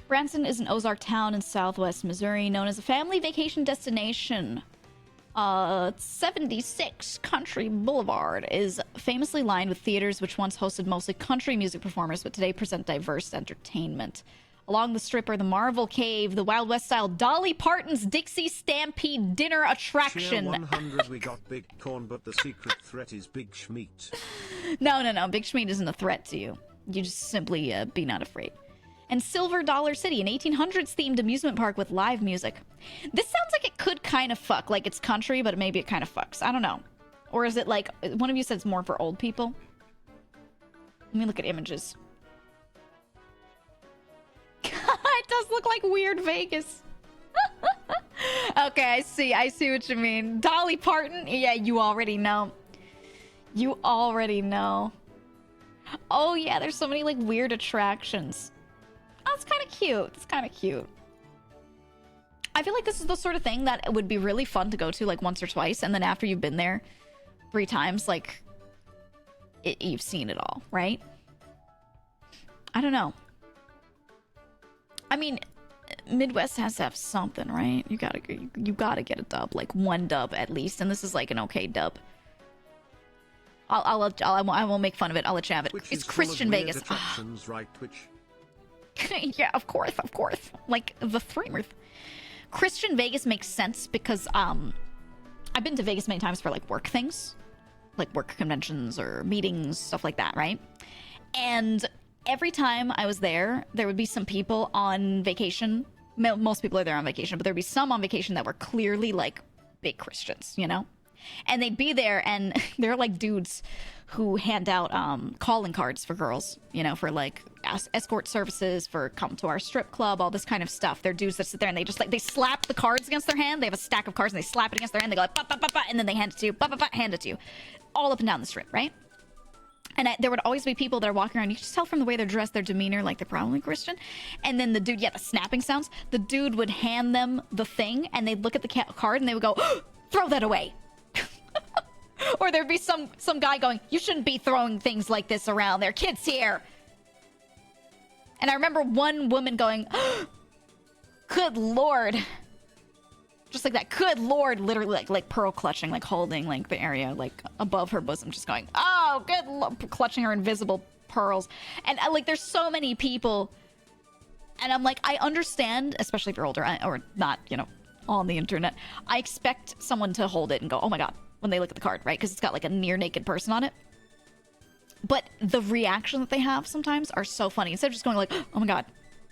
Branson is an Ozark town in southwest Missouri, known as a family vacation destination. 76 Country Boulevard is famously lined with theaters which once hosted mostly country music performers, but today present diverse entertainment. Along the strip are the Marvel Cave, the Wild West style Dolly Parton's Dixie Stampede dinner attraction. Cheer 100, we got big corn, but the secret threat is Big Schmeat. No. Big Schmeat isn't a threat to you. You just simply be not afraid. And Silver Dollar City, an 1800s themed amusement park with live music. This sounds like it could kind of fuck. Like it's country, but maybe it kind of fucks. I don't know. Or is it like, one of you said it's more for old people? Let me look at images. It does look like weird Vegas. Okay, I see what you mean. Dolly Parton? Yeah, you already know. You already know. Oh yeah, there's so many like weird attractions. Oh, it's kind of cute. It's kind of cute. I feel like this is the sort of thing that would be really fun to go to like once or twice, and then after you've been there 3 times, like you've seen it all, right? I don't know. I mean, Midwest has to have something, right? You gotta get a dub, like one dub at least, and this is like an okay dub. I won't make fun of it. I'll let you have it. Which it's is Christian full of weird Vegas. attractions, right, Twitch? Yeah, of course. Like the streamers. Christian Vegas makes sense because I've been to Vegas many times for like work things, like work conventions or meetings, stuff like that, right? And every time I was there, there would be some people on vacation. Most people are there on vacation, but there'd be some on vacation that were clearly like big Christians, you know? And they'd be there, and they're like dudes who hand out calling cards for girls, you know, for like escort services, for come to our strip club, all this kind of stuff. They're dudes that sit there and they just like, they slap the cards against their hand. They have a stack of cards and they slap it against their hand. They go like, bah, bah, bah, bah, and then they hand it to you, bah, bah, bah, hand it to you, all up and down the strip, right? And there would always be people that are walking around. You could just tell from the way they're dressed, their demeanor, like they're probably Christian. And then the dude, yeah, the snapping sounds. The dude would hand them the thing, and they'd look at the card, and they would go, oh, throw that away. Or there'd be some guy going, you shouldn't be throwing things like this around. There are kids here. And I remember one woman going, oh, good Lord. Just like that. Good Lord, literally like pearl clutching, like holding like the area like above her bosom, just going, oh, good Lord, clutching her invisible pearls. And like there's so many people, and I'm like, I understand, especially if you're older or not, you know, on the internet. I expect someone to hold it and go, oh my God, when they look at the card, right? Because it's got like a near naked person on it. But the reaction that they have sometimes are so funny. Instead of just going like, oh my God,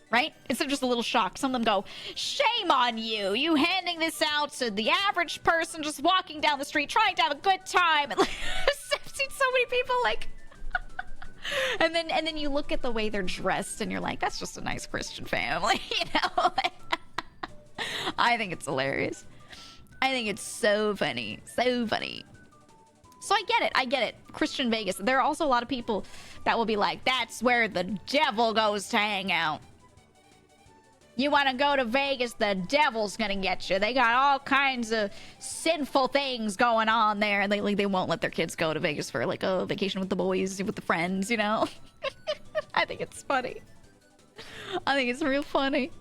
right? Instead of just a little shock, some of them go, shame on you, you handing this out to the average person just walking down the street trying to have a good time. And like, I've seen so many people like and then you look at the way they're dressed and you're like, that's just a nice Christian family, you know? I think it's hilarious. I think it's so funny. So funny. So I get it. Christian Vegas. There are also a lot of people that will be like, that's where the devil goes to hang out. You want to go to Vegas, the devil's gonna get you. They got all kinds of sinful things going on there. And they won't let their kids go to Vegas for like a vacation with the boys, with the friends, you know? I think it's funny. I think it's real funny.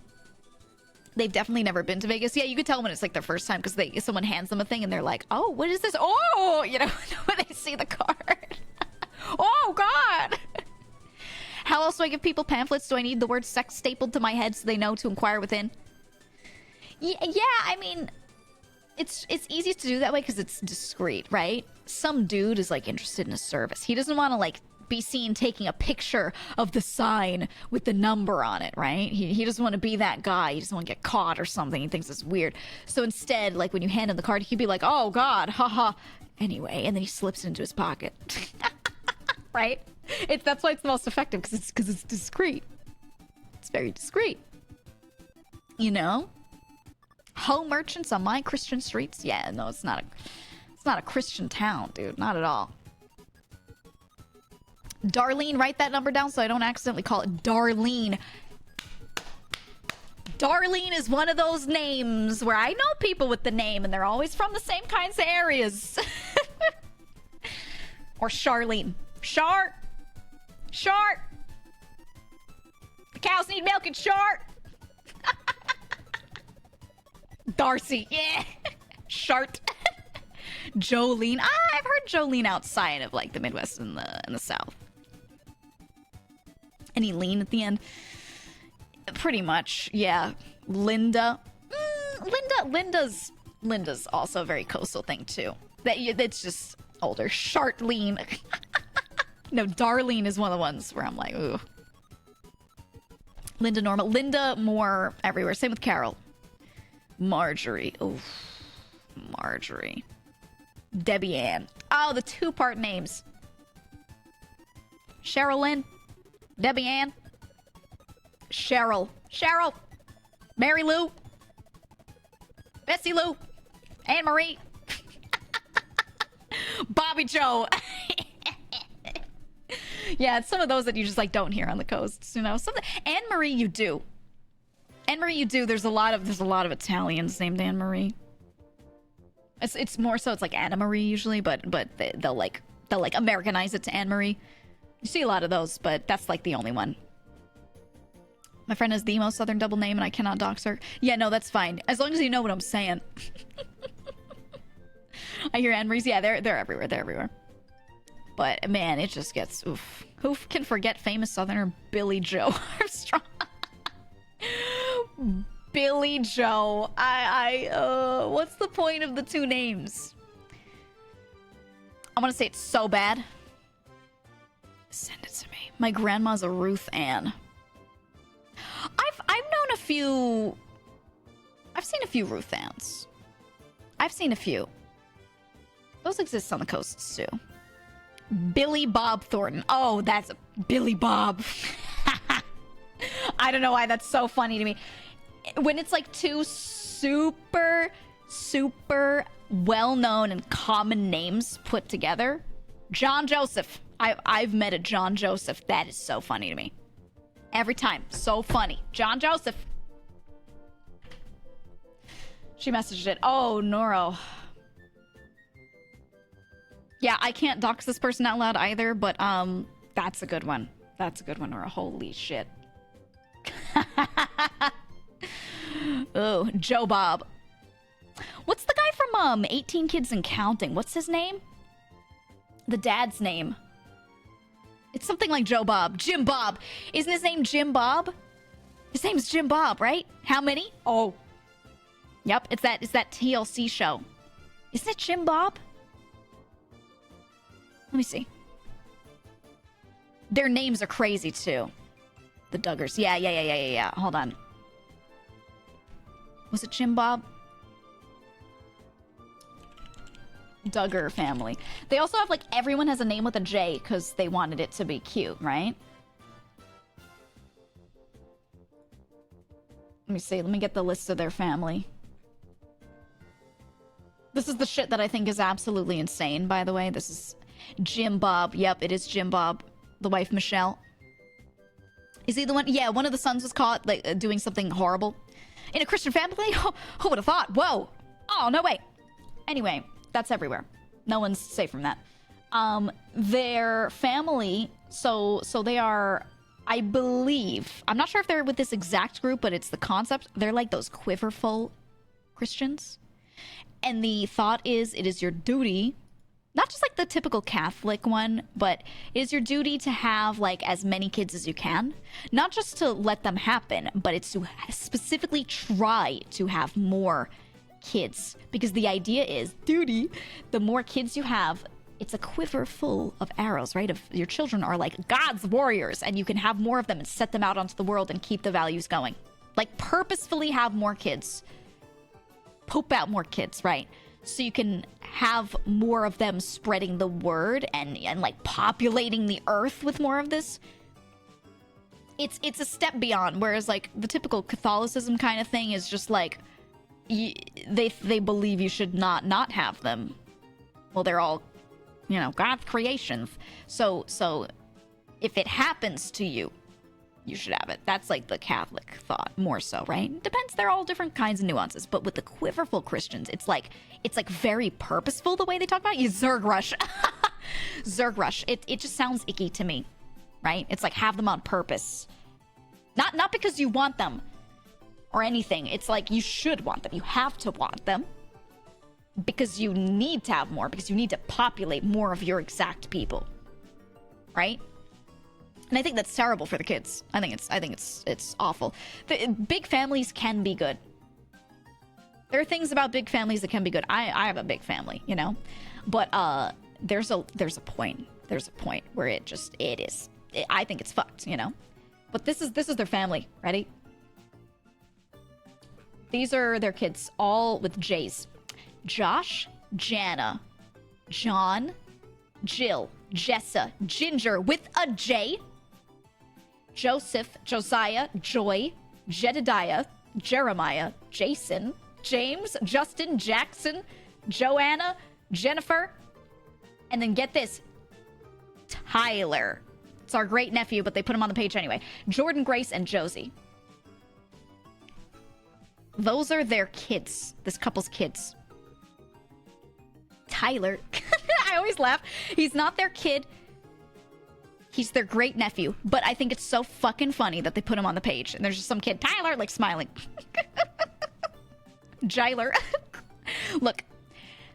They've definitely never been to Vegas. Yeah, you could tell when it's like their first time because someone hands them a thing and they're like, oh, what is this? Oh, you know, when they see the card. Oh, God. How else do I give people pamphlets? Do I need the word sex stapled to my head so they know to inquire within? Yeah, I mean, it's easy to do that way because it's discreet, right? Some dude is like interested in a service. He doesn't want to like be seen taking a picture of the sign with the number on it, right? He doesn't want to be that guy. He doesn't want to get caught or something. He thinks it's weird. So instead, like when you hand him the card, he'd be like, oh God, haha. Anyway, and then he slips it into his pocket. Right? That's why it's the most effective, because it's discreet. It's very discreet. You know? Home merchants on my Christian streets? Yeah, no, it's not a Christian town, dude. Not at all. Darlene, write that number down so I don't accidentally call it Darlene. Darlene is one of those names where I know people with the name and they're always from the same kinds of areas. Or Charlene. Char. The cows need milk and Char. Darcy. Yeah. Shart. Jolene. I've heard Jolene outside of like the Midwest and the South. Any lean at the end? Pretty much, yeah. Linda. Linda's also a very coastal thing too. That's just older. Charlene. No, Darlene is one of the ones where I'm like, ooh. Linda normal. Linda more everywhere. Same with Carol. Marjorie. Oof. Marjorie. Debbie Ann. Oh, the two-part names. Cheryl Lynn. Debbie Ann. Cheryl. Mary Lou. Bessie Lou. Anne Marie. Bobby Joe. Yeah, it's some of those that you just like don't hear on the coasts, you know. Anne Marie you do. There's a lot of Italians named Anne Marie. It's more so it's like Anna Marie usually, but they'll like Americanize it to Anne Marie. You see a lot of those, but that's like the only one. My friend has the most southern double name and I cannot dox her. Yeah, no, that's fine. As long as you know what I'm saying. I hear Anne Marie's. Yeah, they're everywhere. But man, it just gets oof. Who can forget famous southerner Billy Joe Armstrong? Billy Joe. What's the point of the two names? I want to say it's so bad. Send it to me. My grandma's a Ruth Ann. I've known a few. I've seen a few Ruth Anns. I've seen a few. Those exist on the coasts too. Billy Bob Thornton. Oh, that's Billy Bob. I don't know why that's so funny to me. When it's like two super well-known and common names put together. John Joseph. I've met a John Joseph. That is so funny to me. Every time. So funny. John Joseph. She messaged it. Oh, Noro. Yeah, I can't dox this person out loud either, but that's a good one. That's a good one, Nora. Holy shit. Oh, Joe Bob. What's the guy from 18 Kids and Counting? What's his name? The dad's name. It's something like Joe Bob. Jim Bob. Isn't his name Jim Bob? His name's Jim Bob, right? How many? Oh. Yep, it's that TLC show. Isn't it Jim Bob? Let me see. Their names are crazy too. The Duggars. Yeah. Hold on. Was it Jim Bob? Duggar family. They also have, like, everyone has a name with a J because they wanted it to be cute, right? Let me see. Let me get the list of their family. This is the shit that I think is absolutely insane, by the way. This is Jim Bob. Yep, it is Jim Bob. The wife, Michelle. Is he the one? Yeah, one of the sons was caught, like, doing something horrible. In a Christian family? Who would have thought? Whoa. Oh, no way. Anyway, that's everywhere. No one's safe from that. Their family, so they are, I believe, I'm not sure if they're with this exact group, but it's the concept. They're like those quiverful Christians. And the thought is, it is your duty, not just like the typical Catholic one, but it is your duty to have like as many kids as you can. Not just to let them happen, but it's to specifically try to have more kids. Because the idea is, duty, the more kids you have, it's a quiver full of arrows, right? If your children are like God's warriors and you can have more of them and set them out onto the world and keep the values going. Like purposefully have more kids. Pope out more kids, right? So you can have more of them spreading the word and like populating the earth with more of this. It's a step beyond, whereas like the typical Catholicism kind of thing is just like they believe you should not have them. Well, they're all, you know, God's creations. So if it happens to you, you should have it. That's like the Catholic thought, more so, right? Depends. They're all different kinds of nuances. But with the quiverful Christians, it's like very purposeful the way they talk about you. Zerg rush. Zerg rush. It just sounds icky to me, right? It's like have them on purpose. Not because you want them or anything. It's like you should want them. You have to want them because you need to have more, because you need to populate more of your exact people, right? And I think that's terrible for the kids. I think it's awful. Big families can be good. There are things about big families that can be good. I have a big family, you know, but there's a point. There's a point where it is. I think it's fucked, you know. But this is their family. Ready? These are their kids, all with J's. Josh, Jana, John, Jill, Jessa, Ginger with a J. Joseph, Josiah, Joy, Jedediah, Jeremiah, Jason, James, Justin, Jackson, Joanna, Jennifer, and then get this, Tyler. It's our great nephew, but they put him on the page anyway. Jordan, Grace, and Josie. Those are their kids. This couple's kids. Tyler. I always laugh. He's not their kid. He's their great nephew, but I think it's so fucking funny that they put him on the page. And there's just some kid, Tyler, like smiling. Jiler. Look,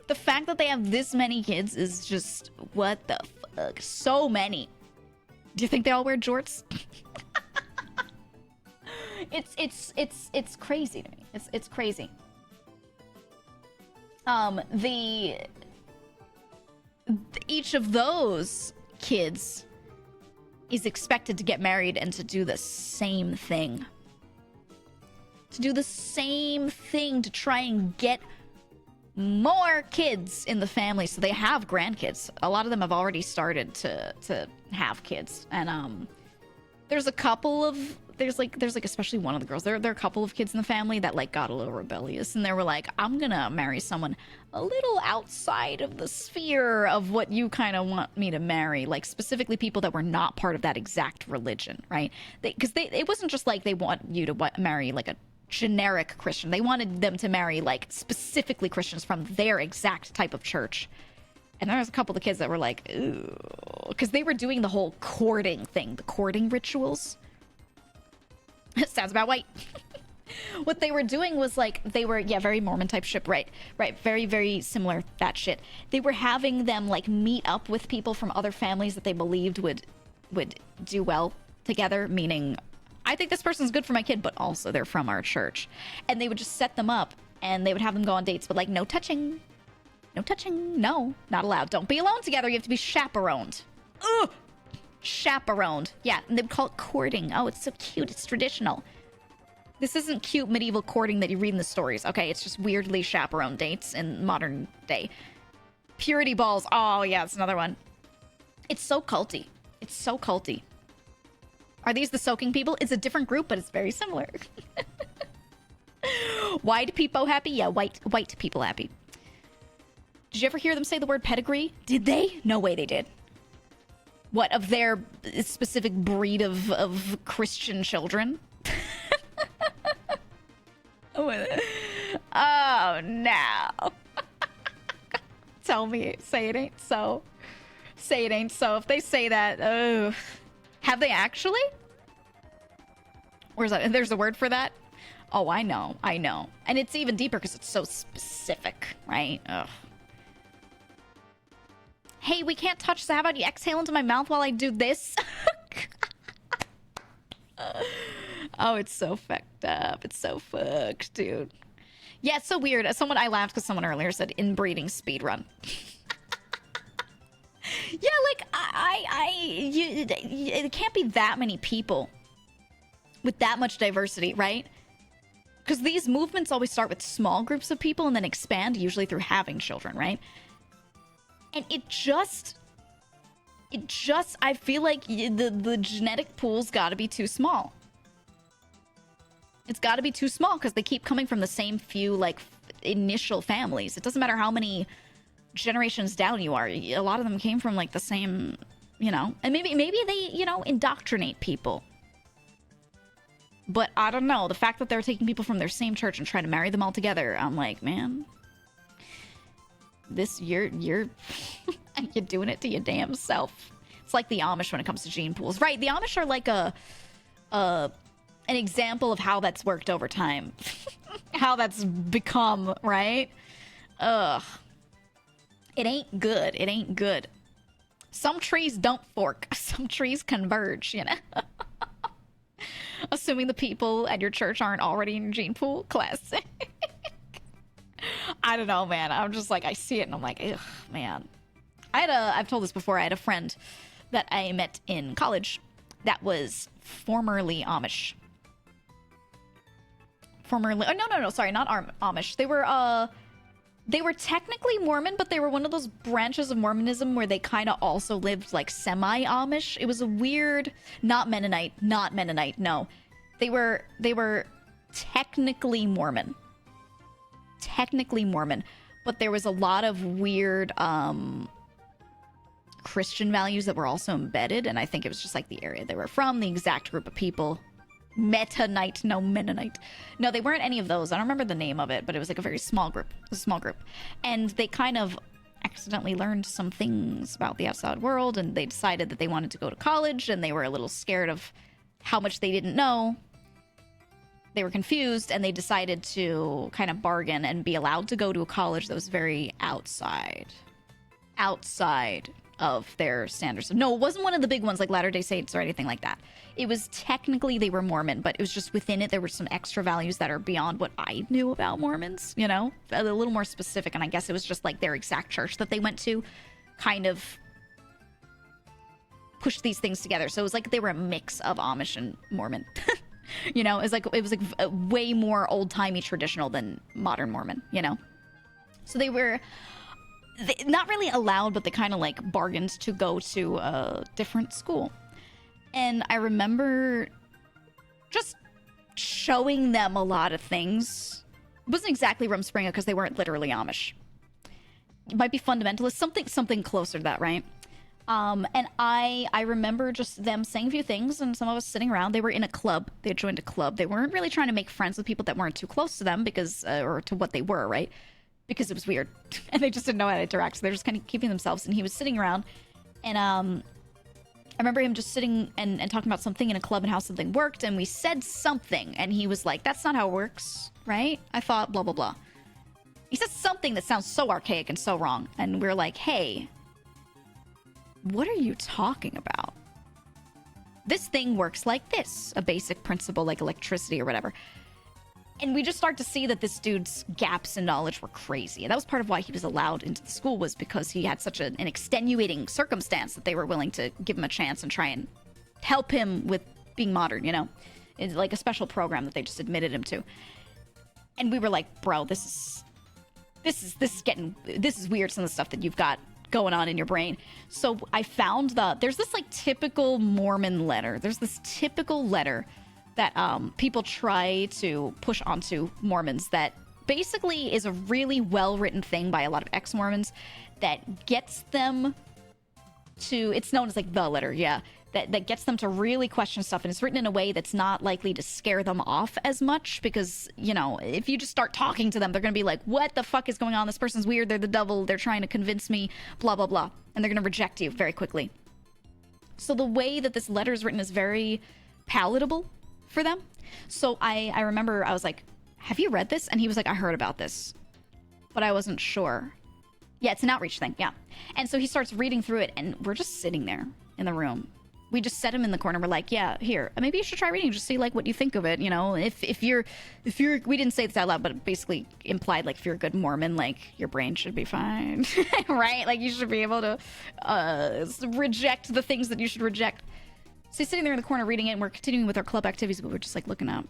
the fact that they have this many kids is just, what the fuck? So many. Do you think they all wear jorts? It's crazy to me. It's crazy. Each of those kids is expected to get married and to do the same thing. To do the same thing to try and get more kids in the family so they have grandkids. A lot of them have already started to have kids. And there's a couple of there's like especially one of the girls. There are a couple of kids in the family that like got a little rebellious and they were like, I'm gonna marry someone a little outside of the sphere of what you kind of want me to marry, like specifically people that were not part of that exact religion, right? Because it wasn't just like they want you to marry like a generic Christian. They wanted them to marry like specifically Christians from their exact type of church. And there was a couple of kids that were like, ooh, because they were doing the whole courting thing, the courting rituals. Sounds about white. What they were doing was like, they were, yeah, very Mormon type shit, right? Very, very similar, that shit. They were having them like meet up with people from other families that they believed would do well together, meaning, I think this person's good for my kid, but also they're from our church. And they would just set them up and they would have them go on dates, but like, no touching. No touching. No, not allowed. Don't be alone together. You have to be chaperoned. Ugh! Chaperoned. Yeah, and they would call it courting. Oh, it's so cute. It's traditional. This isn't cute medieval courting that you read in the stories, okay? It's just weirdly chaperoned dates in modern day. Purity balls. Oh, yeah, it's another one. It's so culty. It's so culty. Are these the soaking people? It's a different group, but it's very similar. White people happy? Yeah, white people happy. Did you ever hear them say the word pedigree? Did they? No way they did. What, of their specific breed of Christian children? Oh, no. Tell me, say it ain't so. Say it ain't so. If they say that, oh. Have they actually? Where's that? There's a word for that? Oh, I know. And it's even deeper because it's so specific, right? Ugh. Hey, we can't touch, so how about you exhale into my mouth while I do this? Oh, it's so fucked up. It's so fucked, dude. Yeah, it's so weird. I laughed because someone earlier said inbreeding speedrun. Yeah, like, it can't be that many people with that much diversity, right? Because these movements always start with small groups of people and then expand, usually through having children, right? And it just, I feel like the genetic pool's gotta be too small. It's gotta be too small because they keep coming from the same few, like, initial families. It doesn't matter how many generations down you are. A lot of them came from, like, the same, you know. And maybe they, you know, indoctrinate people. But I don't know. The fact that they're taking people from their same church and trying to marry them all together, I'm like, man... you're you're doing it to your damn self. It's like the Amish when it comes to gene pools, right? The Amish are like an example of how that's worked over time. How that's become, right? Ugh. It ain't good. It ain't good. Some trees don't fork. Some trees converge, you know? Assuming the people at your church aren't already in your gene pool. Classic. I don't know, man. I'm just like, I see it and I'm like, ugh, man. I've told this before, I had a friend that I met in college that was formerly Amish. Sorry, not Amish. They were technically Mormon, but they were one of those branches of Mormonism where they kind of also lived like semi-Amish. It was a weird, not Mennonite, no. They were technically Mormon. But there was a lot of weird Christian values that were also embedded, and I think it was just like the area they were from, the exact group of people. Mennonite. No, they weren't any of those. I don't remember the name of it, but it was like a very small group. It was a small group. And they kind of accidentally learned some things about the outside world, and they decided that they wanted to go to college, and they were a little scared of how much they didn't know. They were confused, and they decided to kind of bargain and be allowed to go to a college that was very outside. of their standards. No, it wasn't one of the big ones like Latter-day Saints or anything like that. It was technically they were Mormon, but it was just within it there were some extra values that are beyond what I knew about Mormons, you know? A little more specific, and I guess it was just like their exact church that they went to kind of pushed these things together. So it was like they were a mix of Amish and Mormon. You know, it was like way more old-timey traditional than modern Mormon, you know? So they were not really allowed, but they kind of like bargained to go to a different school. And I remember just showing them a lot of things. It wasn't exactly Rumspringa because they weren't literally Amish. It might be fundamentalist, something closer to that, right? And I remember just them saying a few things and some of us sitting around. They were in a club. They had joined a club. They weren't really trying to make friends with people that weren't too close to them because, or to what they were, right? Because it was weird. And they just didn't know how to interact. So they're just kind of keeping themselves. And he was sitting around. And I remember him just sitting and talking about something in a club and how something worked. And we said something. And he was like, that's not how it works, right? I thought blah, blah, blah. He said something that sounds so archaic and so wrong. And we're like, hey, what are you talking about? This thing works like this. A basic principle like electricity or whatever. And we just start to see that this dude's gaps in knowledge were crazy. And that was part of why he was allowed into the school, was because he had such an extenuating circumstance that they were willing to give him a chance and try and help him with being modern, you know? It's like a special program that they just admitted him to. And we were like, bro, this is weird, some of the stuff that you've got going on in your brain. So I found there's this like typical Mormon letter. There's this typical letter that people try to push onto Mormons that basically is a really well-written thing by a lot of ex-Mormons that gets them to, it's known as like the letter, yeah, that gets them to really question stuff, and it's written in a way that's not likely to scare them off as much because, you know, if you just start talking to them, they're going to be like, what the fuck is going on? This person's weird, they're the devil, they're trying to convince me, blah, blah, blah. And they're going to reject you very quickly. So the way that this letter is written is very palatable for them. So I remember I was like, have you read this? And he was like, I heard about this, but I wasn't sure. Yeah, it's an outreach thing, yeah. And so he starts reading through it, and we're just sitting there in the room. We just set him in the corner. We're like, yeah, here, maybe you should try reading, just see like what you think of it. You know, if you're, we didn't say this out loud, but it basically implied like if you're a good Mormon, like your brain should be fine, right? Like you should be able to reject the things that you should reject. So he's sitting there in the corner reading it, and we're continuing with our club activities, but we're just like looking up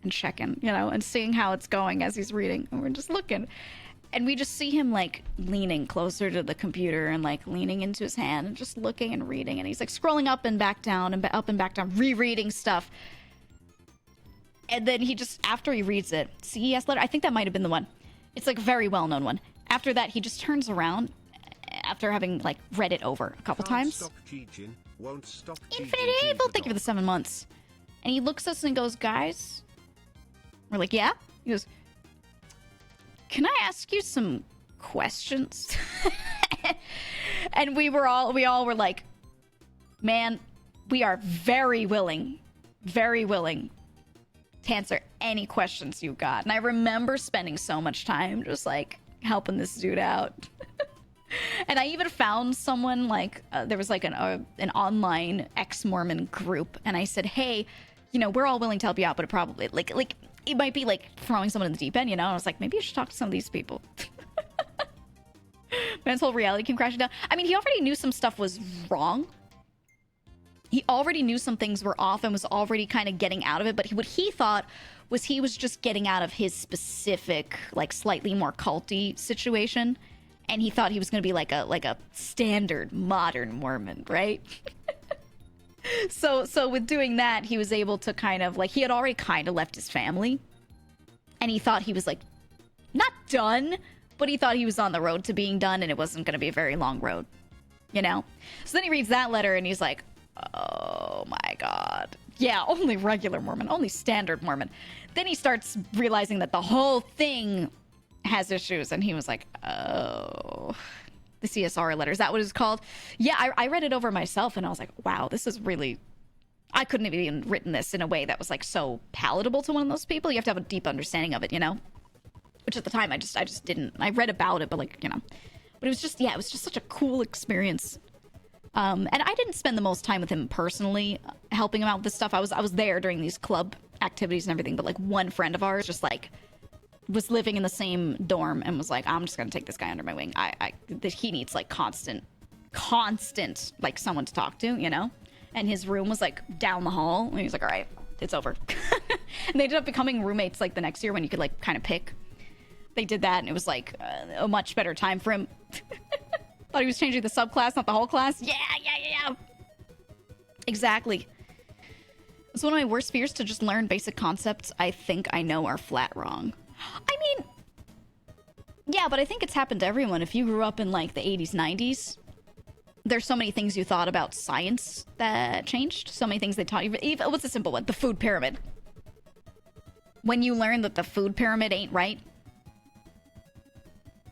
and checking, you know, and seeing how it's going as he's reading. And we're just looking. And we just see him like leaning closer to the computer and like leaning into his hand and just looking and reading. And he's like scrolling up and back down and up and back down, rereading stuff. And then he just, after he reads it, CES letter, I think that might have been the one. It's like a very well-known one. After that, he just turns around after having like read it over a couple times. Stop Geegin, won't stop Infinite Evil, thank you for the 7 months. And he looks at us and goes, guys, we're like, yeah? He goes, can I ask you some questions? And we all were like, man, we are very willing to answer any questions you've got. And I remember spending so much time just like helping this dude out. And I even found someone like, there was like an online ex-Mormon group. And I said, hey, you know, we're all willing to help you out, but it probably like it might be like throwing someone in the deep end, you know? And I was like, maybe you should talk to some of these people. Man's whole reality came crashing down. I mean, he already knew some stuff was wrong. He already knew some things were off and was already kind of getting out of it. But what he thought was he was just getting out of his specific, like slightly more culty situation. And he thought he was going to be like a standard modern Mormon, right? So with doing that, he was able to kind of like, he had already kind of left his family, and he thought he was like not done, but he thought he was on the road to being done, and it wasn't going to be a very long road, you know? So then he reads that letter and he's like, oh my God. Yeah, only regular Mormon, only standard Mormon. Then he starts realizing that the whole thing has issues, and he was like, oh, the CSR letter, is that what it's called? Yeah, I read it over myself, and I was like, wow, this is really, I couldn't have even written this in a way that was like so palatable to one of those people. You have to have a deep understanding of it, you know? Which at the time I just didn't. I read about it, but like, you know, But it was just, yeah, it was just such a cool experience. And I didn't spend the most time with him personally, helping him out with this stuff. I was there during these club activities and everything, but like one friend of ours just like was living in the same dorm and was like, I'm just gonna take this guy under my wing. He needs like constant like someone to talk to, you know? And his room was like down the hall, and he was like, all right, it's over. And they ended up becoming roommates like the next year when you could like kind of pick. They did that, and it was like a much better time for him. Thought he was changing the subclass, not the whole class. Yeah. Exactly. It's one of my worst fears, to just learn basic concepts I think I know are flat wrong. I mean, yeah, but I think it's happened to everyone. If you grew up in like the 80s, 90s, there's so many things you thought about science that changed. So many things they taught you. Even, what's a simple one? The food pyramid. When you learn that the food pyramid ain't right,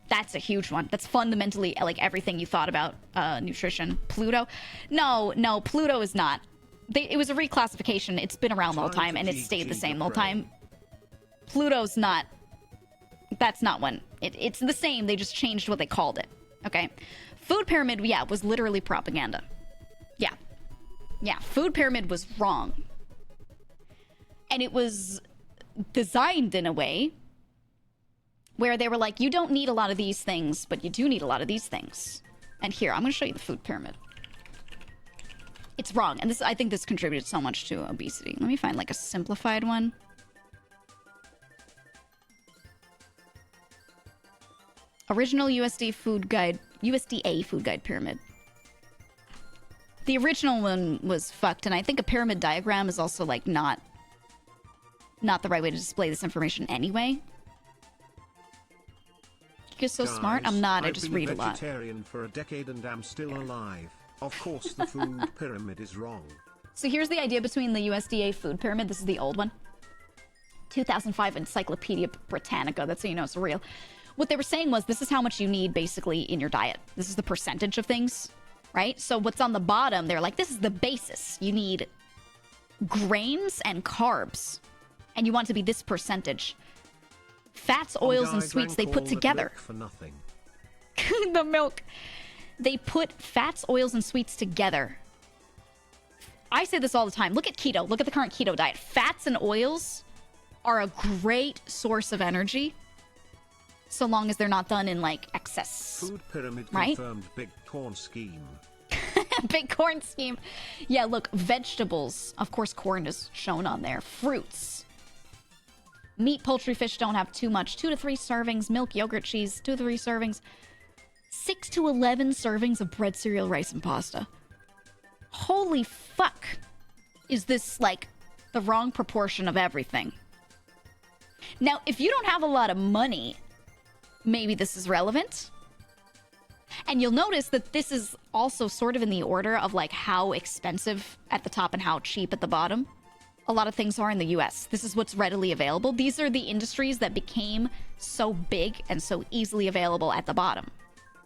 that's a huge one. That's fundamentally like everything you thought about nutrition. Pluto? No, Pluto is not. It was a reclassification. It's been around the whole time, and it stayed the same the whole time. Pluto's not. That's not one. It's the same. They just changed what they called it. Okay? Food pyramid, yeah, was literally propaganda. Yeah, food pyramid was wrong. And it was designed in a way where they were like, you don't need a lot of these things, but you do need a lot of these things. And here, I'm going to show you the food pyramid. It's wrong. And I think this contributed so much to obesity. Let me find like a simplified one. Original USDA food guide pyramid. The original one was fucked, and I think a pyramid diagram is also like not the right way to display this information anyway. You're so smart. I'm not. I just read a lot. I've been vegetarian for a decade and am still alive. Of course, the food pyramid is wrong. So here's the idea between the USDA food pyramid. This is the old one. 2005 Encyclopedia Britannica. That's so you know it's real. What they were saying was, this is how much you need basically in your diet. This is the percentage of things, right? So what's on the bottom, they're like, this is the basis. You need grains and carbs, and you want to be this percentage. Fats, oils, and sweets, they put together. For nothing. The milk. They put fats, oils, and sweets together. I say this all the time. Look at keto. Look at the current keto diet. Fats and oils are a great source of energy, so long as they're not done in, like, excess. Food pyramid right? Confirmed big corn scheme. Big corn scheme. Yeah, look, vegetables. Of course, corn is shown on there. Fruits. Meat, poultry, fish don't have too much. 2 to 3 servings. Milk, yogurt, cheese. 2 to 3 servings. 6 to 11 servings of bread, cereal, rice, and pasta. Holy fuck. Is this, like, the wrong proportion of everything? Now, if you don't have a lot of money, maybe this is relevant. And you'll notice that this is also sort of in the order of like how expensive at the top and how cheap at the bottom a lot of things are in the US. This is what's readily available. These are the industries that became so big and so easily available at the bottom.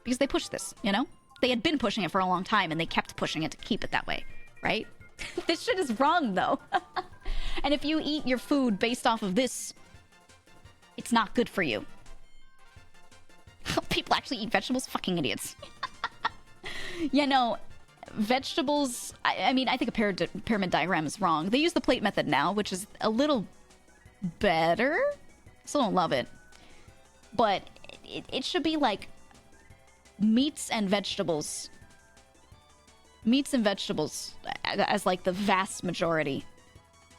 Because they pushed this, you know? They had been pushing it for a long time and they kept pushing it to keep it that way, right? This shit is wrong though. And if you eat your food based off of this, it's not good for you. People actually eat vegetables? Fucking idiots. Yeah, no. Vegetables... I mean, I think a pyramid diagram is wrong. They use the plate method now, which is a little better. Still don't love it. But it should be like meats and vegetables. Meats and vegetables as like the vast majority.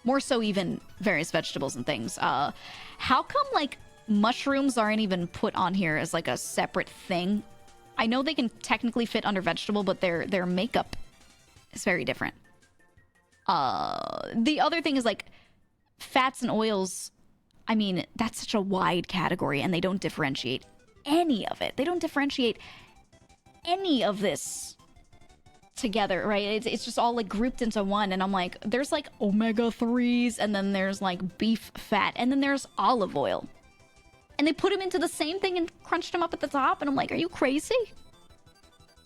More so even various vegetables and things. How come like mushrooms aren't even put on here as like a separate thing? I know they can technically fit under vegetable, but their makeup is very different. The other thing is like fats and oils. I mean, that's such a wide category and they don't differentiate any of it. They don't differentiate any of this together, right? It's just all like grouped into one, and I'm like, there's like omega-3s, and then there's like beef fat, and then there's olive oil. And they put them into the same thing and crunched them up at the top. And I'm like, are you crazy?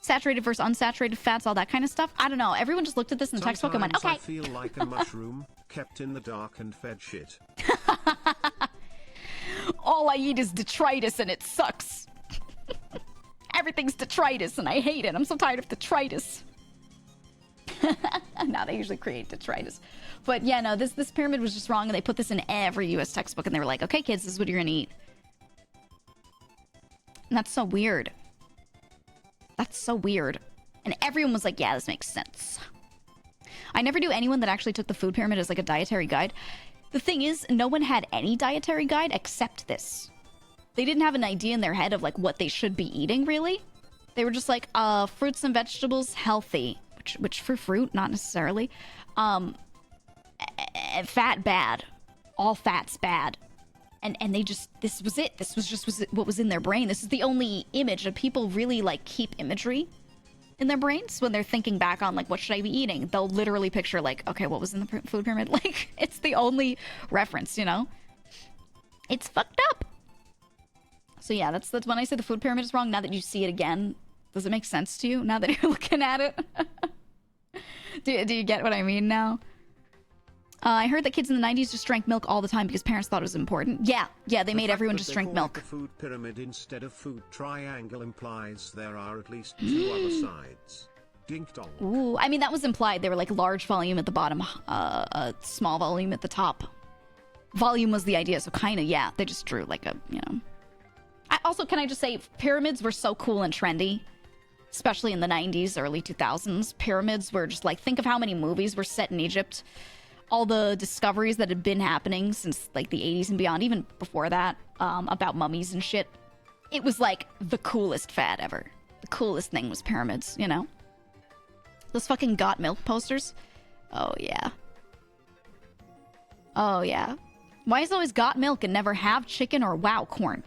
Saturated versus unsaturated fats, all that kind of stuff. I don't know. Everyone just looked at this in the textbook and went, okay. I feel like a mushroom, kept in the dark and fed shit. All I eat is detritus and it sucks. everything's detritus and I hate it. I'm so tired of detritus. Now they usually create detritus. But yeah, no, this pyramid was just wrong, and they put this in every US textbook, and they were like, okay, kids, this is what you're gonna eat. And that's so weird. That's so weird. And everyone was like, yeah, this makes sense. I never knew anyone that actually took the food pyramid as like a dietary guide. The thing is, no one had any dietary guide except this. They didn't have an idea in their head of like what they should be eating, really. They were just like, fruits and vegetables, healthy. Which for fruit, not necessarily. Fat, bad. All fat's bad. And they just, this was it. This was just what was in their brain. This is the only image. And people really like keep imagery in their brains when they're thinking back on like, what should I be eating? They'll literally picture like, okay, what was in the food pyramid? Like, it's the only reference, you know? It's fucked up. So yeah, that's when I say the food pyramid is wrong. Now that you see it again, does it make sense to you now that you're looking at it? Do you get what I mean now? I heard that kids in the 90s just drank milk all the time because parents thought it was important. Yeah, they made everyone just drink milk. The food pyramid instead of food triangle implies there are at least two other sides. Dink dong. Ooh, I mean, that was implied. They were like large volume at the bottom, small volume at the top. Volume was the idea, so kind of, yeah. They just drew like a, you know. Can I just say, pyramids were so cool and trendy. Especially in the 90s, early 2000s. Pyramids were just like, think of how many movies were set in Egypt. All the discoveries that had been happening since like the 80s and beyond, even before that, about mummies and shit. It was like the coolest fad ever. The coolest thing was pyramids, you know? Those fucking Got Milk posters. Oh, yeah. Oh, yeah. Why is it always Got Milk and never Have Chicken or Wow Corn?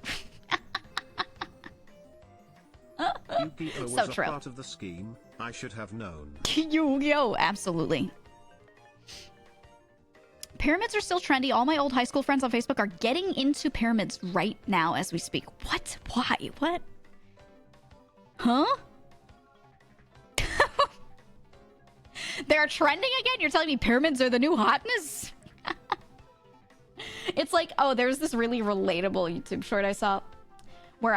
Yu-Gi-Oh! So was true. a part of the scheme. I should have known. Yu-Gi-Oh! Absolutely. Pyramids are still trendy. All my old high school friends on Facebook are getting into pyramids right now as we speak. What? Why? What? Huh? They're trending again? You're telling me pyramids are the new hotness? It's like, oh, there's this really relatable YouTube short I saw where,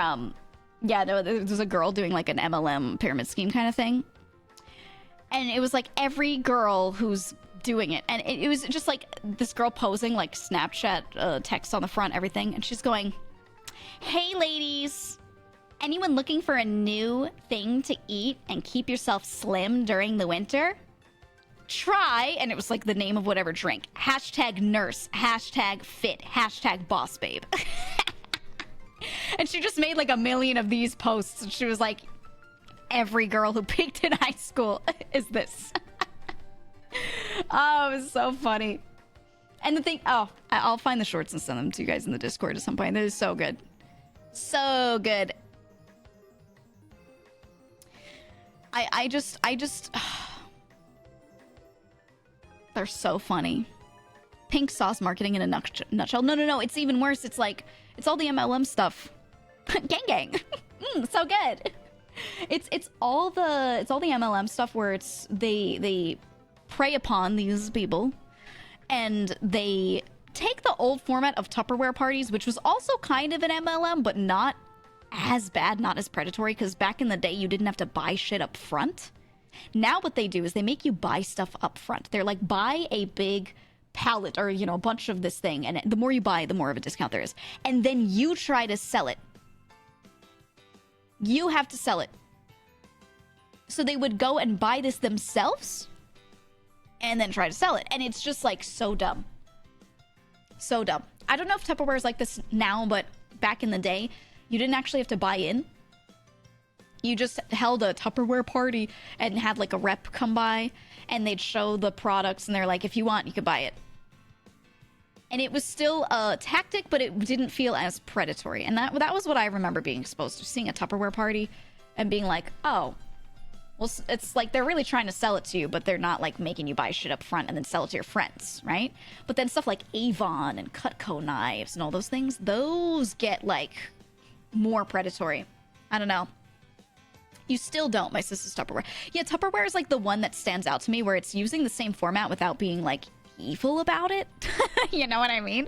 yeah, there's a girl doing like an MLM pyramid scheme kind of thing. And it was like every girl who's doing it. And it was just like this girl posing like Snapchat text on the front, everything. And she's going, hey, ladies, anyone looking for a new thing to eat and keep yourself slim during the winter? Try, and it was like the name of whatever drink. Hashtag nurse, hashtag fit, hashtag boss babe. And she just made like a million of these posts. And she was like, every girl who peaked in high school is this. Oh, it was so funny. And the thing, oh, I'll find the shorts and send them to you guys in the Discord at some point. That is so good. So good. I just they're so funny. Pink sauce marketing in a nutshell. No. It's even worse. It's like, it's all the MLM stuff. Gang. So good. It's all the MLM stuff where it's they prey upon these people and they take the old format of Tupperware parties, which was also kind of an MLM, but not as bad, not as predatory, because back in the day you didn't have to buy shit up front. Now what they do is they make you buy stuff up front. They're like, buy a big pallet or, you know, a bunch of this thing, and the more you buy, the more of a discount there is. And then you try to sell it. You have to sell it. So they would go and buy this themselves and then try to sell it. And it's just like so dumb. So dumb. I don't know if Tupperware is like this now, but back in the day, you didn't actually have to buy in. You just held a Tupperware party and had like a rep come by and they'd show the products and they're like, if you want, you could buy it. And it was still a tactic, but it didn't feel as predatory. And that was what I remember being exposed to, seeing a Tupperware party and being like, oh, well, it's like they're really trying to sell it to you, but they're not like making you buy shit up front and then sell it to your friends, right? But then stuff like Avon and Cutco knives and all those things, those get like more predatory. I don't know. You still don't. My sister's Tupperware. Yeah, Tupperware is like the one that stands out to me where it's using the same format without being like evil about it. You know what I mean?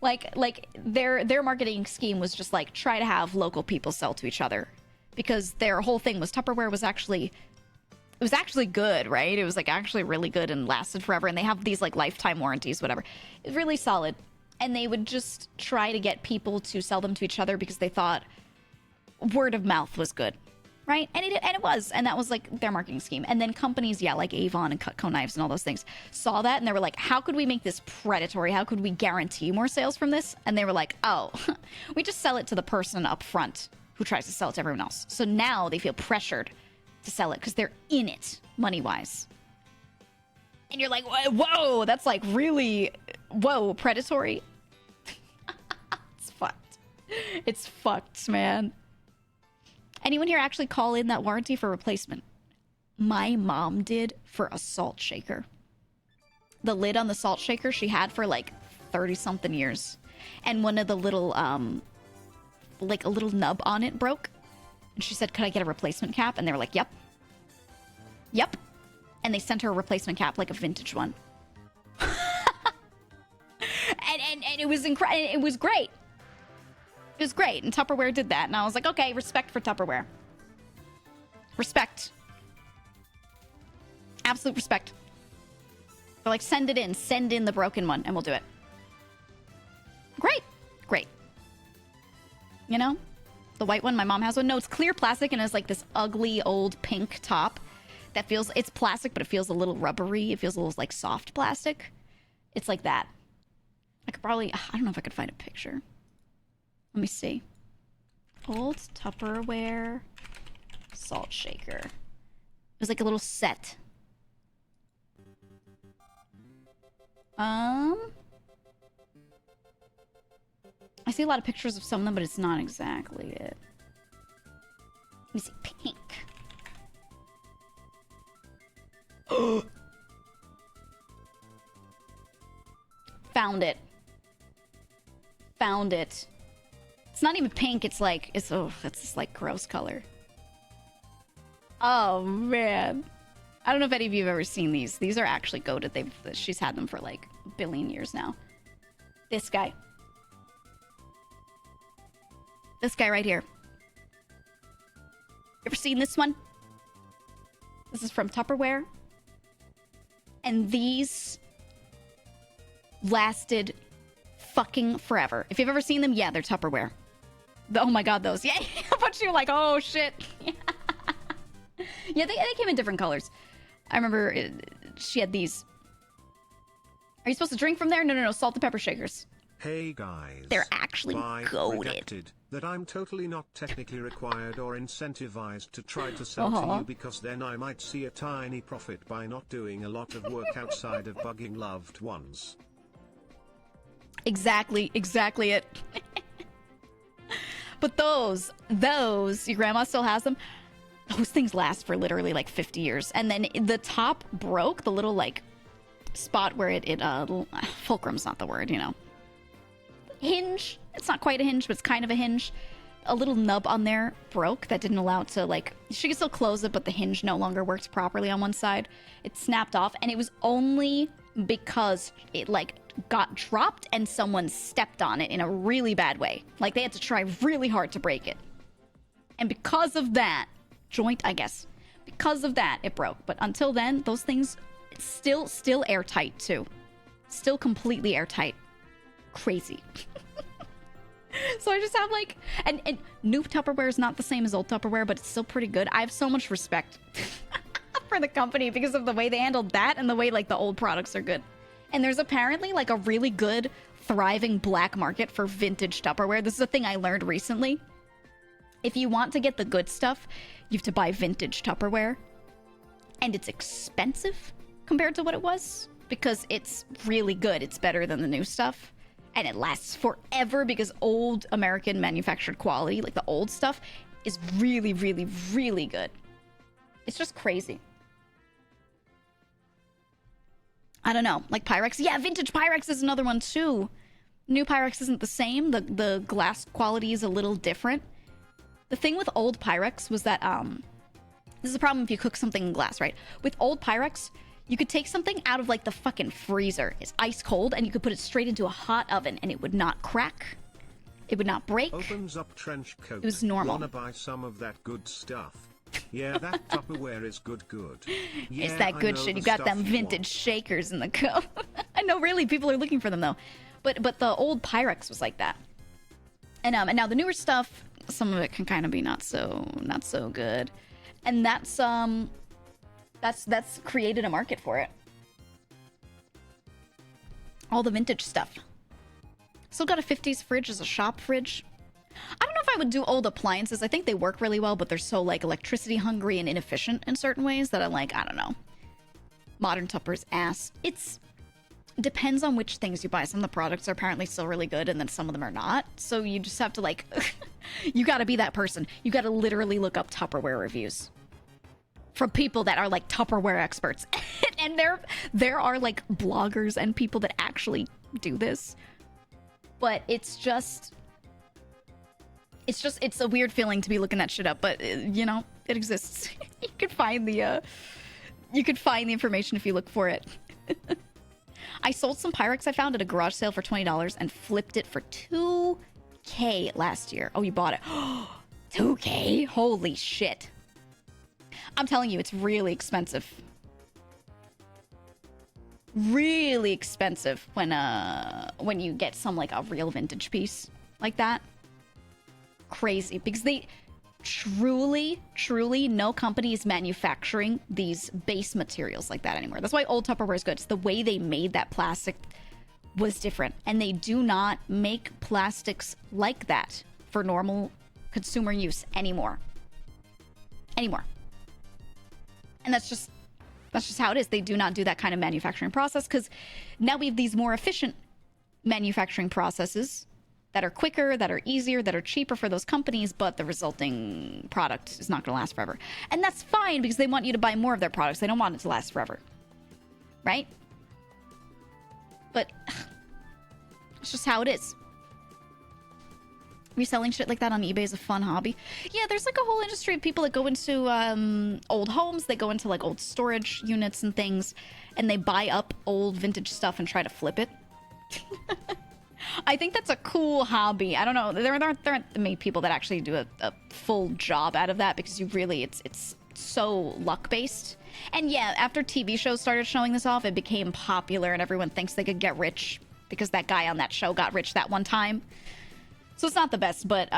Like their marketing scheme was just like try to have local people sell to each other because their whole thing was Tupperware was actually good, right? It was like actually really good and lasted forever. And they have these like lifetime warranties, whatever. It's really solid. And they would just try to get people to sell them to each other because they thought word of mouth was good, right? And it was. And that was like their marketing scheme. And then companies, yeah, like Avon and Cutco knives and all those things saw that. And they were like, how could we make this predatory? How could we guarantee more sales from this? And they were like, oh, we just sell it to the person up front who tries to sell it to everyone else. So now they feel pressured to sell it because they're in it money-wise. And you're like, whoa, that's like really, whoa, predatory. It's fucked. It's fucked, man. Anyone here actually call in that warranty for replacement? My mom did for a salt shaker. The lid on the salt shaker she had for like 30-something years. And one of the little, like a little nub on it broke. And she said, could I get a replacement cap? And they were like, yep. Yep. And they sent her a replacement cap, like a vintage one. and it was incredible. It was great. It was great. And Tupperware did that. And I was like, okay, respect for Tupperware. Respect. Absolute respect. They're like, send it in. Send in the broken one, and we'll do it. Great. Great. You know? The white one, my mom has one. No, it's clear plastic and it's like this ugly old pink top that feels, it's plastic, but it feels a little rubbery. It feels a little like soft plastic. It's like that. I could probably, I don't know if I could find a picture. Let me see. Old Tupperware salt shaker. It was like a little set. I see a lot of pictures of some of them, but it's not exactly it. Let me see. Pink. Found it. Found it. It's not even pink. It's like, it's, oh, that's this like gross color. Oh, man. I don't know if any of you have ever seen these. These are actually goated. She's had them for like a billion years now. This guy. This guy right here. Ever seen this one? This is from Tupperware. And these lasted fucking forever. If you've ever seen them, yeah, they're Tupperware. Oh my god, those. Yeah, but you're like, oh shit. Yeah, they came in different colors. I remember she had these. Are you supposed to drink from there? No, salt and pepper shakers. Hey guys. They're actually goated. Redacted that I'm totally not technically required or incentivized to try to sell to you, because then I might see a tiny profit by not doing a lot of work outside of bugging loved ones. Exactly it. But those, your grandma still has them. Those things last for literally like 50 years. And then the top broke, the little like spot where fulcrum's not the word, you know. Hinge. It's not quite a hinge, but it's kind of a hinge. A little nub on there broke that didn't allow it to, like, she could still close it, but the hinge no longer worked properly on one side. It snapped off, and it was only because it, like, got dropped and someone stepped on it in a really bad way. Like, they had to try really hard to break it. And because of that, joint, I guess, because of that, it broke. But until then, those things, still airtight, too. Still completely airtight. Crazy. So I just have like, and new Tupperware is not the same as old Tupperware, but it's still pretty good. I have so much respect for the company because of the way they handled that and the way like the old products are good. And there's apparently like a really good, thriving black market for vintage Tupperware. This is a thing I learned recently. If you want to get the good stuff, you have to buy vintage Tupperware. And it's expensive compared to what it was because it's really good. It's better than the new stuff. And it lasts forever because old American manufactured quality, like the old stuff, is really, really, really good. It's just crazy. I don't know. Like Pyrex. Yeah, vintage Pyrex is another one too. New Pyrex isn't the same. The glass quality is a little different. The thing with old Pyrex was that, this is a problem if you cook something in glass, right? With old Pyrex, you could take something out of like the fucking freezer. It's ice cold and you could put it straight into a hot oven and it would not crack. It would not break. Opens up trench coat. It was normal. Wanna buy some of that good stuff? Yeah, that Tupperware is good. Yeah, it's that good shit. You got them vintage shakers in the cup. I know, really, people are looking for them though. But the old Pyrex was like that. And now the newer stuff, some of it can kind of be not so good. And that's created a market for it. All the vintage stuff. Still got a 50s fridge as a shop fridge. I don't know if I would do old appliances. I think they work really well, but they're so like electricity hungry and inefficient in certain ways that I'm like, I don't know. Modern Tupper's ass. It's depends on which things you buy. Some of the products are apparently still really good, and then some of them are not. So you just have to like, you gotta be that person. You gotta literally look up Tupperware reviews from people that are like Tupperware experts. And there are like bloggers and people that actually do this. But it's a weird feeling to be looking that shit up, but you know, it exists. You could find the information if you look for it. I sold some Pyrex I found at a garage sale for $20 and flipped it for $2K last year. Oh, you bought it. $2K? Holy shit. I'm telling you, it's really expensive. Really expensive when you get some like a real vintage piece like that. Crazy, because they truly no company is manufacturing these base materials like that anymore. That's why old Tupperware is good. It's the way they made that plastic was different, and they do not make plastics like that for normal consumer use anymore. And that's just how it is. They do not do that kind of manufacturing process, because now we have these more efficient manufacturing processes that are quicker, that are easier, that are cheaper for those companies, but the resulting product is not going to last forever. And that's fine, because they want you to buy more of their products. They don't want it to last forever. Right? But it's just how it is. Reselling shit like that on eBay is a fun hobby. Yeah, there's like a whole industry of people that go into old homes. They go into like old storage units and things, and they buy up old vintage stuff and try to flip it. I think that's a cool hobby. I don't know. There aren't many people that actually do a full job out of that, because you really, it's so luck-based. And yeah, after TV shows started showing this off, it became popular and everyone thinks they could get rich because that guy on that show got rich that one time. So it's not the best, but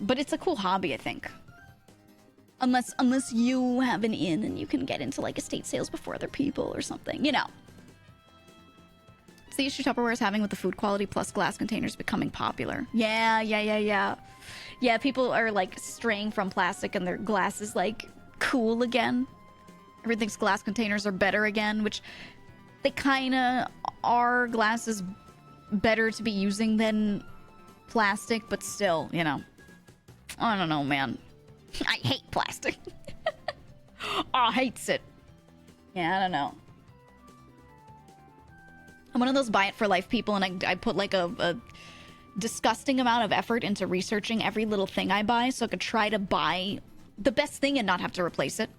it's a cool hobby, I think. Unless you have an in and you can get into like estate sales before other people or something, you know. It's the issue Tupperware is having with the food quality plus glass containers becoming popular. Yeah, people are like straying from plastic and their glass is like cool again. Everything's glass containers are better again, which they kind of are. Glass is better to be using than plastic, but still, you know. I don't know, man. I hate plastic. I hates it. Yeah, I don't know. I'm one of those buy it for life people, and I put like a disgusting amount of effort into researching every little thing I buy so I could try to buy the best thing and not have to replace it.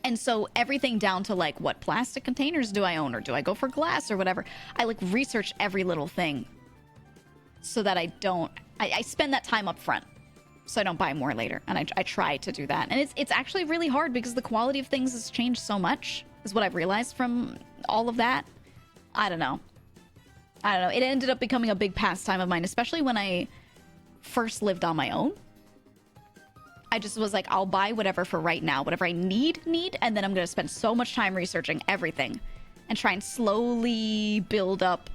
And so everything down to like, what plastic containers do I own, or do I go for glass or whatever? I like research every little thing so that I spend that time up front so I don't buy more later. And I try to do that. And it's actually really hard because the quality of things has changed so much, is what I've realized from all of that. I don't know. It ended up becoming a big pastime of mine, especially when I first lived on my own. I just was like, I'll buy whatever for right now, whatever I need, and then I'm going to spend so much time researching everything and try and slowly build up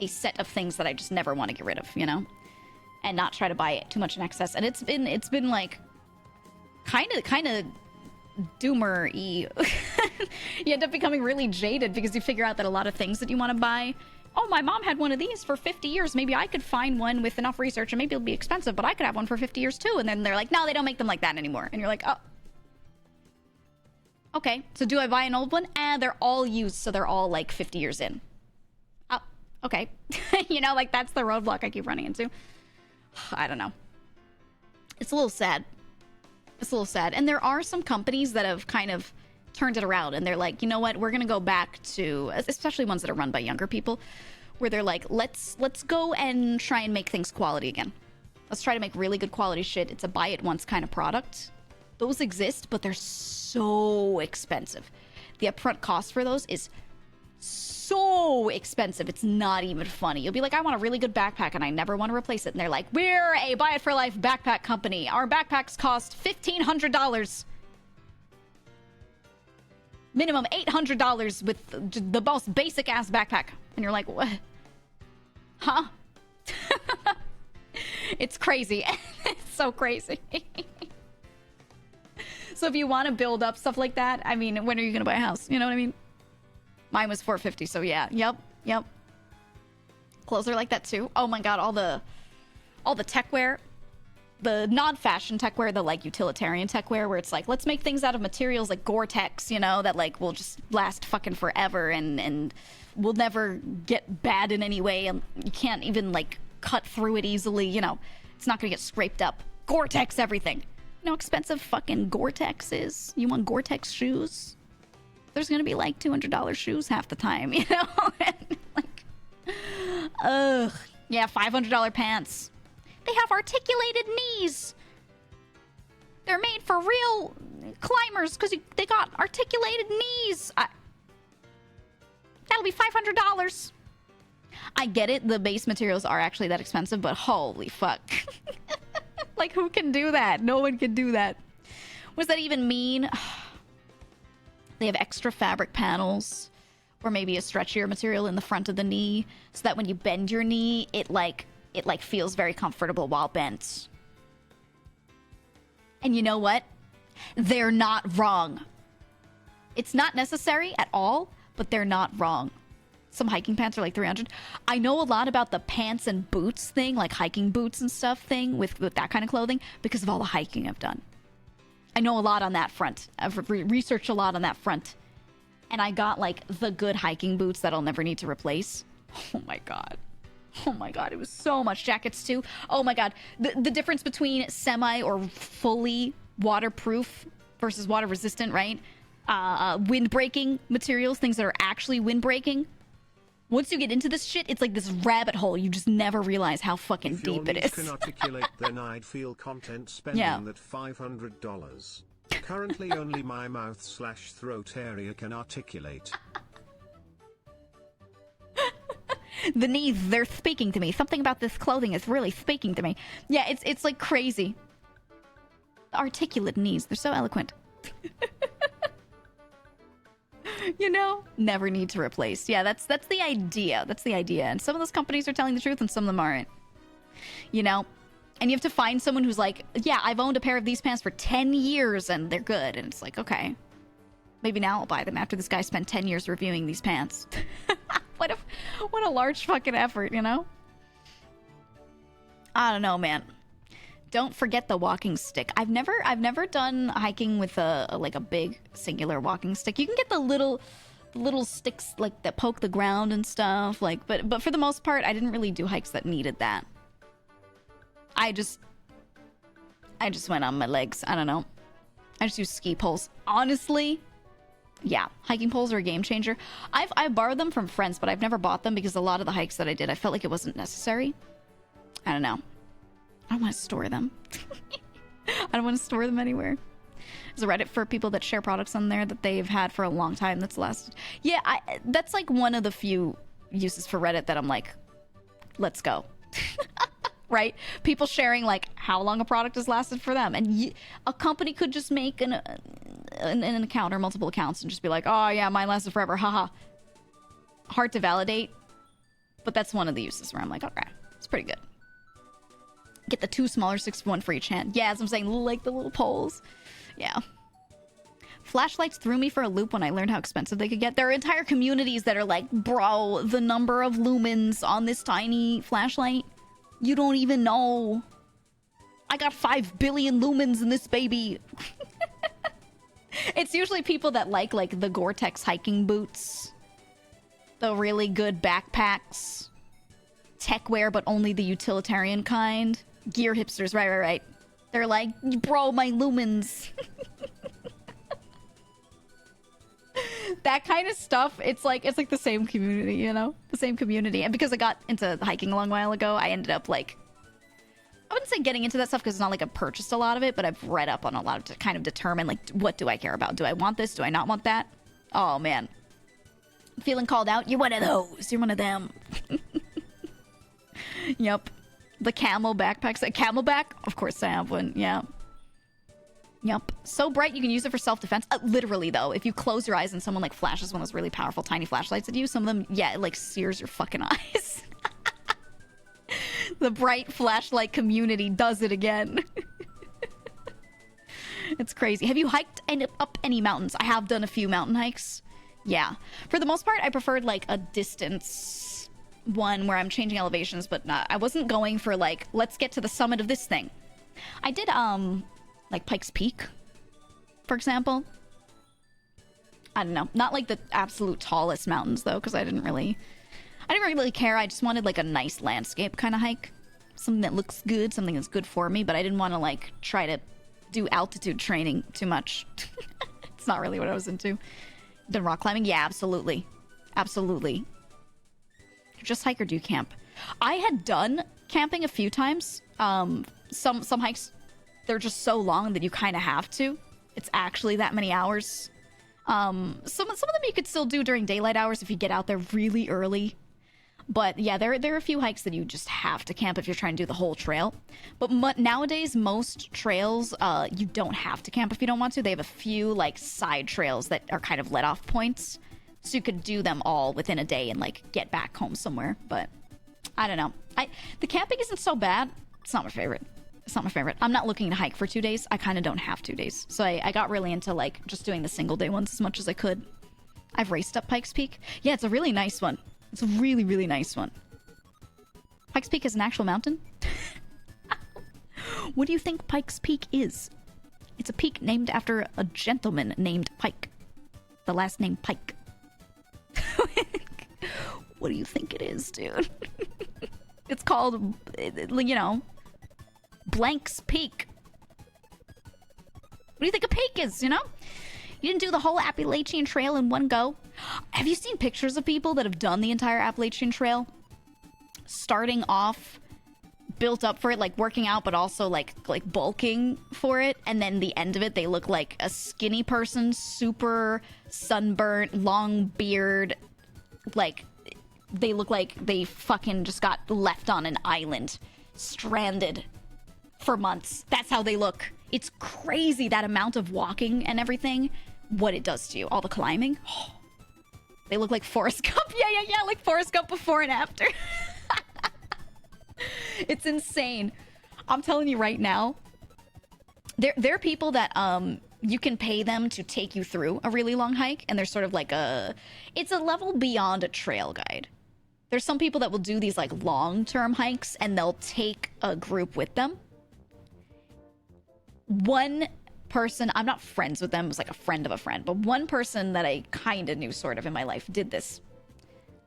a set of things that I just never want to get rid of, you know? And not try to buy it too much in excess. And it's been like kind of doomer-y. You end up becoming really jaded because you figure out that a lot of things that you want to buy, oh, my mom had one of these for 50 years. Maybe I could find one with enough research, and maybe it'll be expensive, but I could have one for 50 years too. And then they're like, no, they don't make them like that anymore. And you're like, oh. Okay, so do I buy an old one? They're all used, so they're all like 50 years in. Oh, okay. You know, like that's the roadblock I keep running into. I don't know. It's a little sad. And there are some companies that have kind of turned it around, and they're like, you know what, we're going to go back to, especially ones that are run by younger people, where they're like, let's go and try and make things quality again. Let's try to make really good quality shit. It's a buy it once kind of product. Those exist, but they're so expensive. The upfront cost for those is so expensive. It's not even funny. You'll be like, I want a really good backpack and I never want to replace it. And they're like, we're a buy it for life backpack company. Our backpacks cost $1,500. Minimum $800 with the most basic ass backpack. And you're like, what? Huh? It's crazy. It's so crazy. So if you want to build up stuff like that, I mean, when are you going to buy a house? You know what I mean? Mine was $450, so yeah. Yep. Clothes are like that too. Oh my god, all the tech wear. The non-fashion tech wear, the like utilitarian tech wear, where it's like, let's make things out of materials like Gore-Tex, you know, that like will just last fucking forever and will never get bad in any way, and you can't even like cut through it easily, you know. It's not gonna get scraped up. Gore-Tex everything. You know how expensive fucking Gore-Tex is? You want Gore-Tex shoes? There's gonna be like $200 shoes half the time, you know? Like, ugh. Yeah, $500 pants. They have articulated knees. They're made for real climbers because they got articulated knees. That'll be $500. I get it. The base materials are actually that expensive, but holy fuck. Like, who can do that? No one can do that. What does that even mean? They have extra fabric panels or maybe a stretchier material in the front of the knee so that when you bend your knee, it feels very comfortable while bent. And you know what? They're not wrong. It's not necessary at all, but they're not wrong. Some hiking pants are like $300. I know a lot about the pants and boots thing, like hiking boots and stuff thing with that kind of clothing because of all the hiking I've done. I know a lot on that front. I've researched a lot on that front. And I got like the good hiking boots that I'll never need to replace. Oh my god. Oh my god, it was so much. Jackets too. Oh my god. The difference between semi or fully waterproof versus water resistant, right? Wind breaking materials, things that are actually wind breaking. Once you get into this shit, it's like this rabbit hole. You just never realize how fucking deep it is. If your needs can articulate, then I'd feel content spending that $500. Currently only my mouth/throat area can articulate. The knees, they're speaking to me. Something about this clothing is really speaking to me. Yeah, it's like crazy. Articulate knees, they're so eloquent. You know, never need to replace. Yeah, that's the idea. That's the idea. And some of those companies are telling the truth and some of them aren't. You know? And you have to find someone who's like, yeah, I've owned a pair of these pants for 10 years and they're good. And it's like, okay, maybe now I'll buy them after this guy spent 10 years reviewing these pants. What a large fucking effort, you know? I don't know, man. Don't forget the walking stick. I've never done hiking with a big singular walking stick. You can get the little sticks like that poke the ground and stuff, like, but for the most part, I didn't really do hikes that needed that. I just went on my legs. I don't know. I just use ski poles. Honestly, yeah, hiking poles are a game changer. I borrowed them from friends, but I've never bought them because a lot of the hikes that I did, I felt like it wasn't necessary. I don't know. I don't want to store them. I don't want to store them anywhere. There's a Reddit for people that share products on there that they've had for a long time that's lasted. Yeah, that's like one of the few uses for Reddit that I'm like, let's go. Right? People sharing like how long a product has lasted for them. And a company could just make an account or multiple accounts and just be like, oh yeah, mine lasted forever. Haha. Hard to validate. But that's one of the uses where I'm like, okay, it's pretty good. Get the 2 smaller 6-for-1 for each hand. Yeah, as I'm saying, like the little poles. Yeah. Flashlights threw me for a loop when I learned how expensive they could get. There are entire communities that are like, bro, the number of lumens on this tiny flashlight, you don't even know. I got 5 billion lumens in this baby. It's usually people that like the Gore-Tex hiking boots, the really good backpacks, tech wear, but only the utilitarian kind. Gear hipsters, right. They're like, bro, my lumens. that kind of stuff, it's like the same community, you know? The same community. And because I got into hiking a long while ago, I ended up like, I wouldn't say getting into that stuff because it's not like I've purchased a lot of it, but I've read up on a lot to kind of determine like, what do I care about? Do I want this? Do I not want that? Oh man. Feeling called out? You're one of those. You're one of them. Yep. The camel backpacks. A camelback? Of course I have one. Yeah. Yep. So bright you can use it for self-defense. Literally, though, if you close your eyes and someone, like, flashes one of those really powerful tiny flashlights at you, some of them, yeah, it, like, sears your fucking eyes. The bright flashlight community does it again. It's crazy. Have you hiked up any mountains? I have done a few mountain hikes. Yeah. For the most part, I preferred, like, a distance one where I'm changing elevations, but I wasn't going for, like, let's get to the summit of this thing. I did, like Pikes Peak, for example. I don't know. Not like the absolute tallest mountains, though, because I didn't really care. I just wanted, like, a nice landscape kind of hike. Something that looks good, something that's good for me, but I didn't want to, like, try to do altitude training too much. It's not really what I was into. Done rock climbing? Yeah, absolutely. Absolutely. Just hike or do camp? I had done camping a few times. Some hikes, they're just so long that you kind of have to. It's actually that many hours. Some of them you could still do during daylight hours if you get out there really early. But yeah, there are a few hikes that you just have to camp if you're trying to do the whole trail. But nowadays, most trails, you don't have to camp if you don't want to. They have a few, like, side trails that are kind of let-off points. So you could do them all within a day and, like, get back home somewhere. But I don't know. The camping isn't so bad. It's not my favorite. It's not my favorite. I'm not looking to hike for 2 days. I kind of don't have 2 days. So I got really into, like, just doing the single day ones as much as I could. I've raced up Pikes Peak. Yeah, it's a really nice one. It's a really, really nice one. Pikes Peak is an actual mountain? What do you think Pikes Peak is? It's a peak named after a gentleman named Pike. The last name Pike. What do you think it is, dude? It's called, you know, Blank's Peak. What do you think a peak is, you know? You didn't do the whole Appalachian Trail in one go. Have you seen pictures of people that have done the entire Appalachian Trail? Starting off, built up for it, like working out, but also like bulking for it. And then the end of it, they look like a skinny person, super sunburnt, long beard. Like, they look like they fucking just got left on an island, stranded for months. That's how they look. It's crazy, that amount of walking and everything, what it does to you. All the climbing. Oh, they look like Forrest Gump. Yeah, like Forrest Gump before and after. It's insane. I'm telling you right now, there are people that you can pay them to take you through a really long hike, and they're sort of like it's a level beyond a trail guide. There's some people that will do these like long-term hikes, and they'll take a group with them. One person, I'm not friends with them, it was like a friend of a friend, but one person that I kind of knew sort of in my life did this.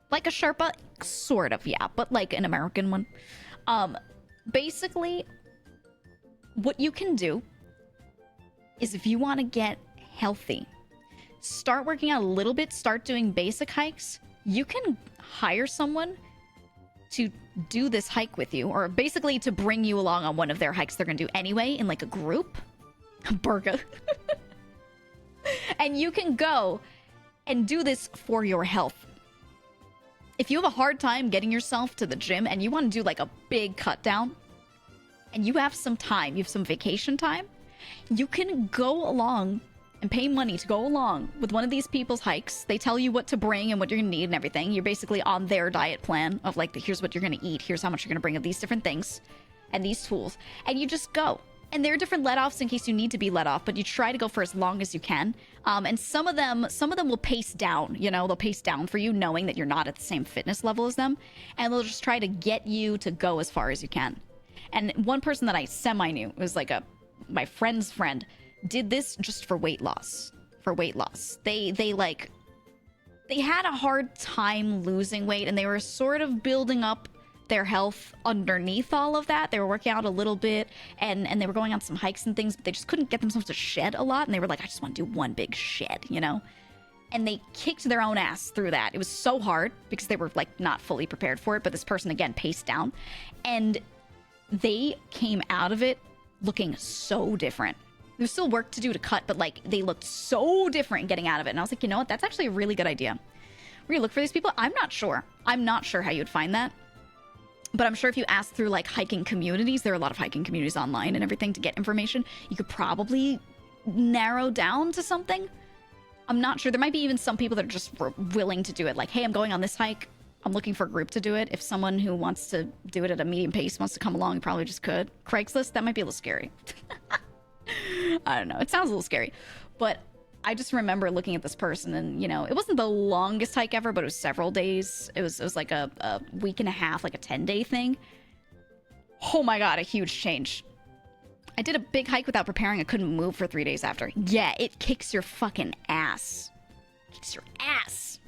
Like a Sherpa, sort of, yeah, but like an American one. Basically, what you can do is if you want to get healthy, start working out a little bit, start doing basic hikes, you can hire someone to do this hike with you, or basically to bring you along on one of their hikes they're gonna do anyway in like a group. Burga. And you can go and do this for your health. If you have a hard time getting yourself to the gym and you want to do like a big cut down and you have some time, you have some vacation time, you can go along and pay money to go along with one of these people's hikes. They tell you what to bring and what you're gonna need and everything. You're basically on their diet plan of like, here's what you're gonna eat, here's how much you're gonna bring of these different things and these tools, and you just go. And there are different let-offs in case you need to be let off, but you try to go for as long as you can. And some of them will pace down, you know, they'll pace down for you knowing that you're not at the same fitness level as them. And they'll just try to get you to go as far as you can. And one person that I semi-knew, was like my friend's friend, did this just for weight loss. They had a hard time losing weight, and they were sort of building up their health underneath all of that. They were working out a little bit, and they were going on some hikes and things, but they just couldn't get themselves to shed a lot, and they were like, I just want to do one big shed, you know? and they kicked their own ass through that. It was so hard because they were like not fully prepared for it, but this person again paced down, and they came out of it looking so different. There's still work to do to cut, but like they looked so different getting out of it. And I was like, you know what? That's actually a really good idea. Where you look for these people? I'm not sure. I'm not sure how you'd find that. But I'm sure if you ask through like hiking communities, there are a lot of hiking communities online and everything to get information. You could probably narrow down to something. I'm not sure. There might be even some people that are just willing to do it. Like, hey, I'm going on this hike. I'm looking for a group to do it. If someone who wants to do it at a medium pace wants to come along, you probably just could. Craigslist, that might be a little scary. I don't know. It sounds a little scary. But I just remember looking at this person and, you know, it wasn't the longest hike ever, but it was several days. It was like a week and a half, like a 10-day thing. Oh my God, a huge change. I did a big hike without preparing. I couldn't move for 3 days after. Yeah, it kicks your fucking ass. Kicks your ass.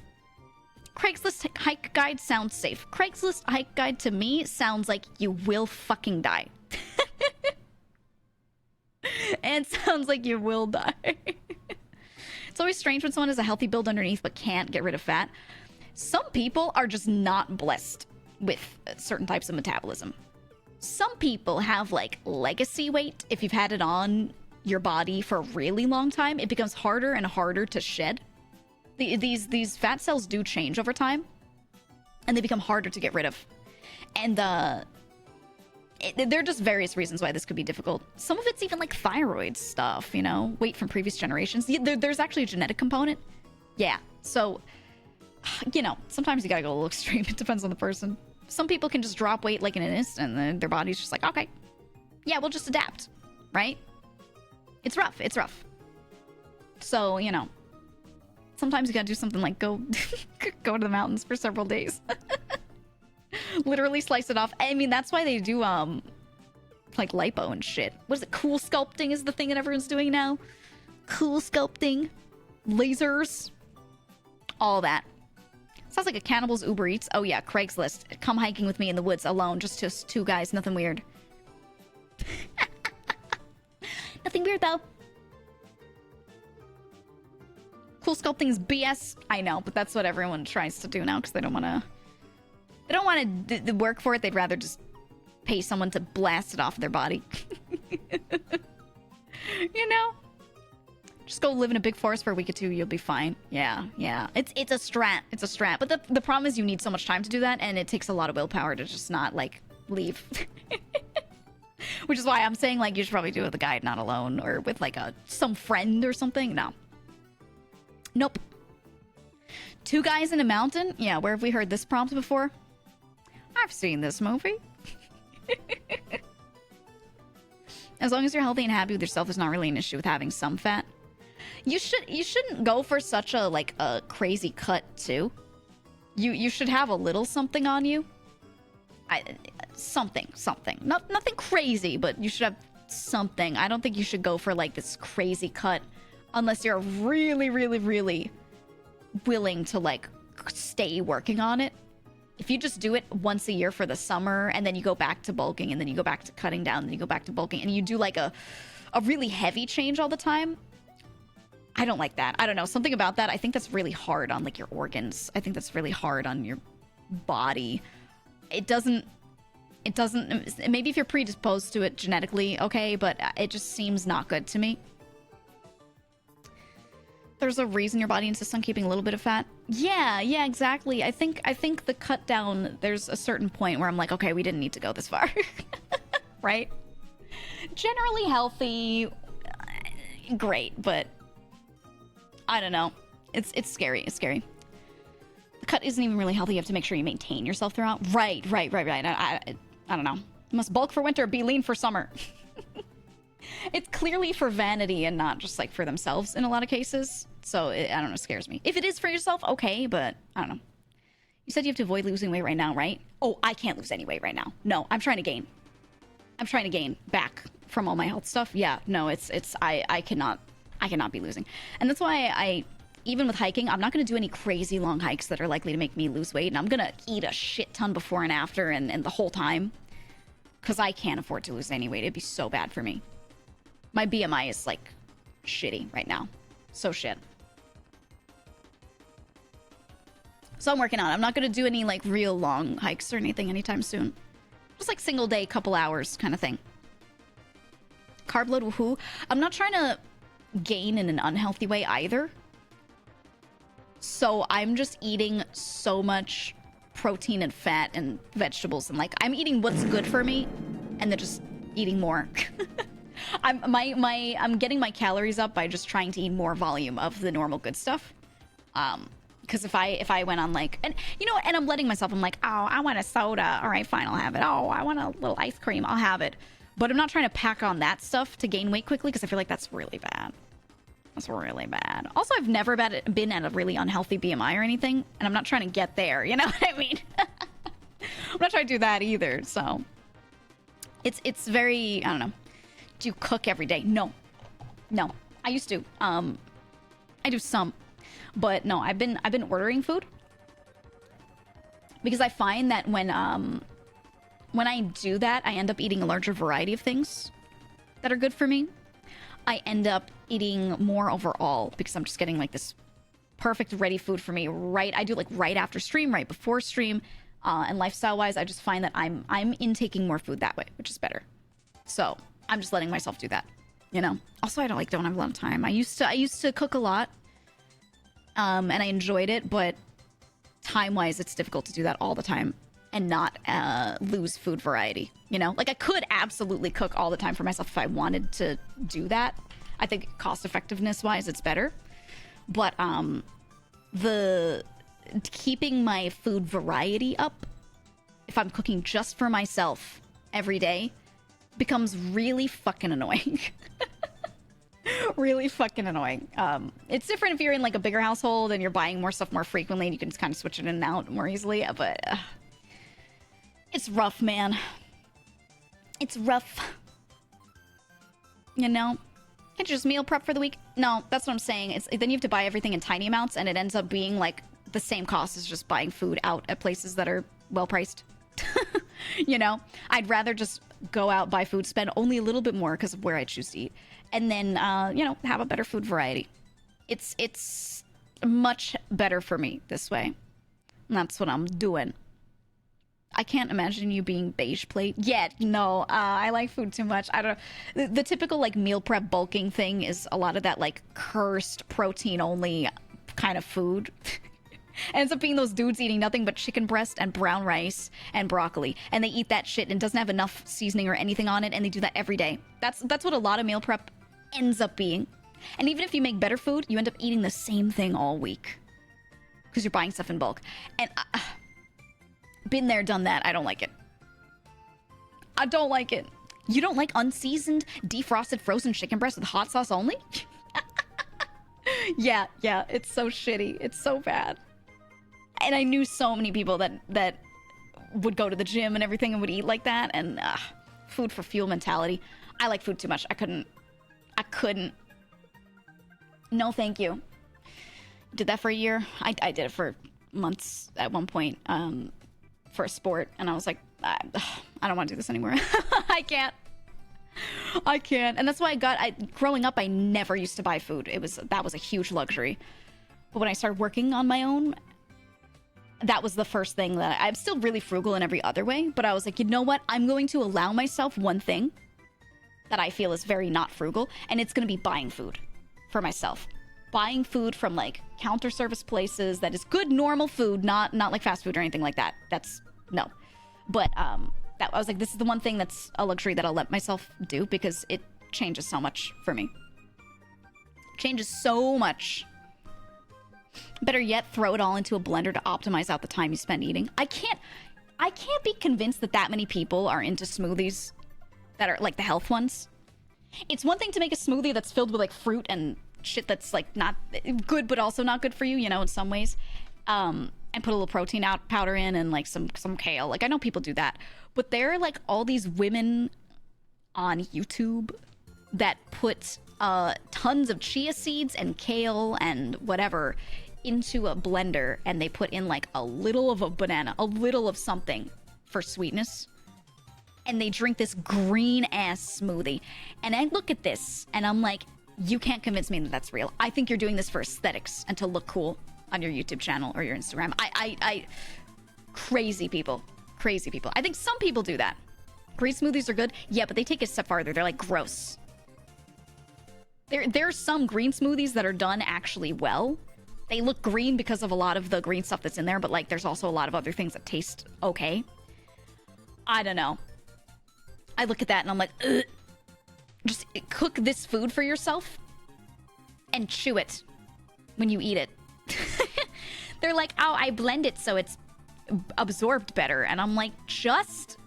Craigslist hike guide sounds safe. Craigslist hike guide to me sounds like you will fucking die. And sounds like you will die. It's always strange when someone has a healthy build underneath but can't get rid of fat. Some people are just not blessed with certain types of metabolism. Some people have like legacy weight. If you've had it on your body for a really long time, it becomes harder and harder to shed. These fat cells do change over time, and they become harder to get rid of. And there are just various reasons why this could be difficult. Some of it's even like thyroid stuff, you know, weight from previous generations. There's actually a genetic component. Yeah, so, you know, sometimes you gotta go a little extreme. It depends on the person. Some people can just drop weight like in an instant, and their body's just like, okay, yeah, we'll just adapt, right? It's rough. It's rough. So, you know, sometimes you gotta do something like go to the mountains for several days. Literally slice it off. I mean, that's why they do, like lipo and shit. What is it? Cool sculpting is the thing that everyone's doing now. Cool sculpting. Lasers. All that. Sounds like a cannibal's Uber Eats. Oh yeah, Craigslist. Come hiking with me in the woods alone. Just two guys. Nothing weird. Nothing weird, though. Cool sculpting is BS. I know, but that's what everyone tries to do now because they don't want to... They don't want to work for it. They'd rather just pay someone to blast it off their body. You know? Just go live in a big forest for a week or two. You'll be fine. Yeah. It's a strat. It's a strat. But the problem is you need so much time to do that, and it takes a lot of willpower to just not, like, leave. Which is why I'm saying, like, you should probably do it with a guide, not alone. Or with, like, some friend or something. No. Nope. 2 guys in a mountain? Yeah, where have we heard this prompt before? I've seen this movie. As long as you're healthy and happy with yourself, there's not really an issue with having some fat. You shouldn't go for such a like a crazy cut too. You should have a little something on you. Something. Nothing crazy, but you should have something. I don't think you should go for like this crazy cut unless you're really, really, really willing to like stay working on it. If you just do it once a year for the summer and then you go back to bulking and then you go back to cutting down and then you go back to bulking and you do like a really heavy change all the time, I don't like that. I don't know. Something about that. I think that's really hard on like your organs. I think that's really hard on your body. It doesn't, maybe if you're predisposed to it genetically, okay, but it just seems not good to me. There's a reason your body insists on keeping a little bit of fat. Yeah, exactly. I think the cut down, there's a certain point where I'm like, okay, we didn't need to go this far. Right? Generally healthy, great, but I don't know. It's scary. It's scary. The cut isn't even really healthy. You have to make sure you maintain yourself throughout. Right. I don't know. You must bulk for winter, be lean for summer. It's clearly for vanity and not just like for themselves in a lot of cases. So I don't know, it scares me. If it is for yourself, okay, but I don't know. You said you have to avoid losing weight right now, right? Oh, I can't lose any weight right now. No, I'm trying to gain. I'm trying to gain back from all my health stuff. Yeah, no, I cannot be losing. And that's why even with hiking, I'm not going to do any crazy long hikes that are likely to make me lose weight. And I'm going to eat a shit ton before and after and the whole time. Because I can't afford to lose any weight. It'd be so bad for me. My BMI is like shitty right now. So shit. So I'm working on it. I'm not going to do any like real long hikes or anything anytime soon. Just like single day, couple hours kind of thing. Carb load, woohoo. I'm not trying to gain in an unhealthy way either. So I'm just eating so much protein and fat and vegetables, and like I'm eating what's good for me and then just eating more. I'm getting my calories up by just trying to eat more volume of the normal good stuff. Because if I went on like, and you know what, and I'm letting myself, I'm like, oh, I want a soda. All right, fine, I'll have it. Oh, I want a little ice cream. I'll have it. But I'm not trying to pack on that stuff to gain weight quickly because I feel like that's really bad. That's really bad. Also, I've never been at a really unhealthy BMI or anything, and I'm not trying to get there. You know what I mean? I'm not trying to do that either. So it's very, I don't know. Do you cook every day? No. I used to. I do some, but no. I've been ordering food because I find that when I do that, I end up eating a larger variety of things that are good for me. I end up eating more overall because I'm just getting like this perfect ready food for me. Right, I do like right after stream, right before stream, and lifestyle wise, I just find that I'm intaking more food that way, which is better. So I'm just letting myself do that, you know. Also, I don't have a lot of time. I used to cook a lot, and I enjoyed it, but time wise, it's difficult to do that all the time and not lose food variety, you know? Like, I could absolutely cook all the time for myself if I wanted to do that. I think cost effectiveness wise, it's better. But the keeping my food variety up, if I'm cooking just for myself every day, becomes really fucking annoying. Really fucking annoying. It's different if you're in like a bigger household and you're buying more stuff more frequently and you can just kind of switch it in and out more easily, but it's rough, man. It's rough. You know? Can't you just meal prep for the week? No, that's what I'm saying. It's then you have to buy everything in tiny amounts, and it ends up being like the same cost as just buying food out at places that are well priced. You know? I'd rather just go out, buy food, spend only a little bit more because of where I choose to eat, and then you know, have a better food variety. It's much better for me this way. And that's what I'm doing. I can't imagine you being beige plate yet. No, I like food too much. I don't know. The typical like meal prep bulking thing is a lot of that like cursed protein only kind of food. Ends up being those dudes eating nothing but chicken breast and brown rice and broccoli, and they eat that shit and it doesn't have enough seasoning or anything on it, and they do that every day. That's what a lot of meal prep ends up being. And even if you make better food, you end up eating the same thing all week because you're buying stuff in bulk. And been there, done that. I don't like it. I don't like it. You don't like unseasoned, defrosted, frozen chicken breast with hot sauce only? Yeah, it's so shitty. It's so bad. And I knew so many people that would go to the gym and everything and would eat like that, and food for fuel mentality. I like food too much. I couldn't. No, thank you. Did that for a year. I did it for months at one point. For a sport, and I was like, I don't want to do this anymore. I can't, and that's why growing up, I never used to buy food. That was a huge luxury. But when I started working on my own, that was the first thing that I'm still really frugal in every other way, but I was like, you know what? I'm going to allow myself one thing that I feel is very not frugal, and it's going to be buying food for myself. Buying food from like counter service places that is good normal food, not like fast food or anything like that. That's no. But I was like, this is the one thing that's a luxury that I'll let myself do because it changes so much for me. Changes so much. Better yet, throw it all into a blender to optimize out the time you spend eating. I can't be convinced that many people are into smoothies that are like the health ones. It's one thing to make a smoothie that's filled with like fruit and shit that's like not good but also not good for you, you know, in some ways, and put a little protein powder in and like some kale. Like I know people do that, but there are like all these women on YouTube that put tons of chia seeds and kale and whatever into a blender, and they put in like a little of a banana, a little of something for sweetness, and they drink this green ass smoothie. And I look at this and I'm like, you can't convince me that that's real. I think you're doing this for aesthetics and to look cool. on your YouTube channel or your Instagram. I crazy people. Crazy people. I think some people do that. Green smoothies are good. Yeah, but they take it a step farther. They're like gross. There are some green smoothies that are done actually well. They look green because of a lot of the green stuff that's in there, but like there's also a lot of other things that taste okay. I don't know. I look at that and I'm like, ugh. Just cook this food for yourself and chew it when you eat it. They're like, oh, I blend it so it's absorbed better. And I'm like, just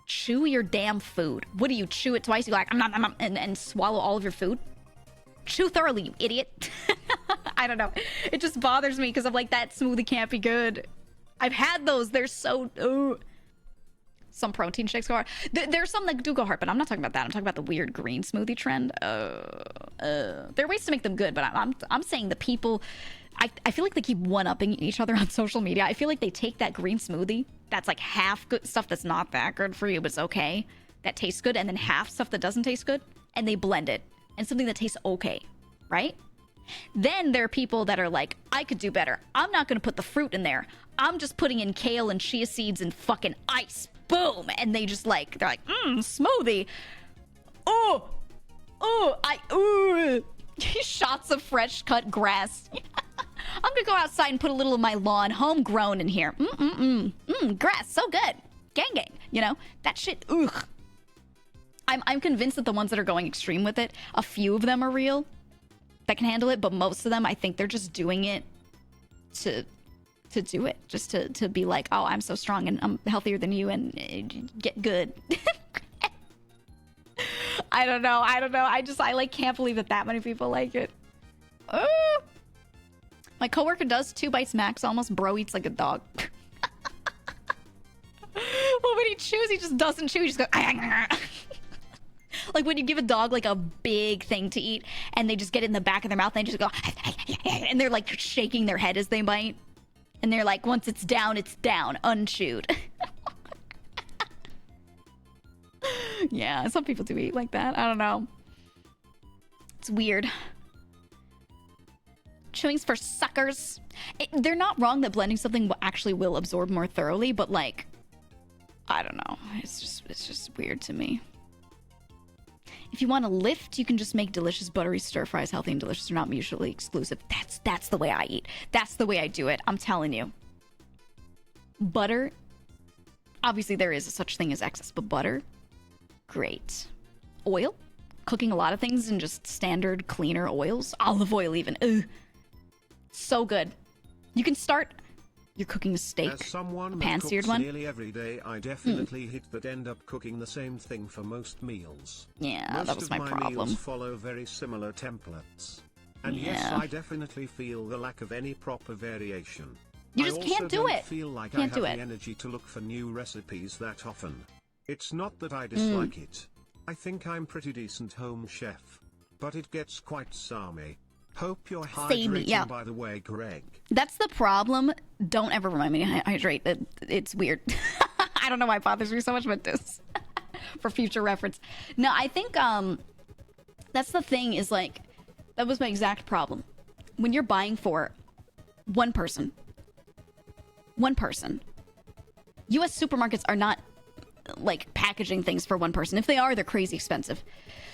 chew your damn food. What do you chew it twice? You like, and swallow all of your food? Chew thoroughly, you idiot. I don't know. It just bothers me because I'm like, that smoothie can't be good. I've had those. They're so... Some protein shakes go hard. There's some that do go hard, but I'm not talking about that. I'm talking about the weird green smoothie trend. There are ways to make them good, but I'm saying the people... I feel like they keep one-upping each other on social media. I feel like they take that green smoothie that's like half good stuff that's not that good for you, but it's okay, that tastes good, and then half stuff that doesn't taste good, and they blend it, and something that tastes okay, right? Then there are people that are like, I could do better. I'm not going to put the fruit in there. I'm just putting in kale and chia seeds and fucking ice. Boom! And they just like, they're like, smoothie. Shots of fresh cut grass. I'm gonna go outside and put a little of my lawn homegrown in here. Grass, so good. Gang gang, you know? That shit, ugh. I'm convinced that the ones that are going extreme with it, a few of them are real that can handle it, but most of them, I think they're just doing it to do it. Just to be like, oh, I'm so strong and I'm healthier than you and get good. I don't know. I like can't believe that many people like it. My coworker does 2 bites max almost. Bro eats like a dog. Well, when he chews, he just doesn't chew. He just goes... Like when you give a dog like a big thing to eat and they just get it in the back of their mouth and they just go... And they're like shaking their head as they bite. And they're like, once it's down, unchewed. Yeah, some people do eat like that. I don't know. It's weird. Chewing's for suckers. They're not wrong that blending something actually will absorb more thoroughly, but like, I don't know. It's just weird to me. If you want to lift, you can just make delicious buttery stir fries. Healthy and delicious are not mutually exclusive. That's the way I eat. That's the way I do it. I'm telling you. Butter. Obviously, there is a such thing as excess, but butter, great. Oil. Cooking a lot of things in just standard, cleaner oils. Olive oil even. Ugh. So good. You can start... You're cooking a steak, As someone a pan-seared one. Nearly every day, I definitely hit that end up cooking the same thing for most meals. Yeah, most that was my problem. Meals follow very similar templates. And Yeah. yes, I definitely feel the lack of any proper variation. You just can't do it. I also don't feel like Can't I do have it. the energy to look for new recipes that often. It's not that I dislike it. I think I'm pretty decent home chef. But it gets quite samey. Hope you're hydrating, yeah. by the way, Greg. That's the problem. Don't ever remind me to hydrate. It's weird. I don't know why it bothers me so much, but this for future reference. No, I think that's the thing is like, that was my exact problem. When you're buying for one person, U.S. supermarkets are not like packaging things for one person. If they are, they're crazy expensive.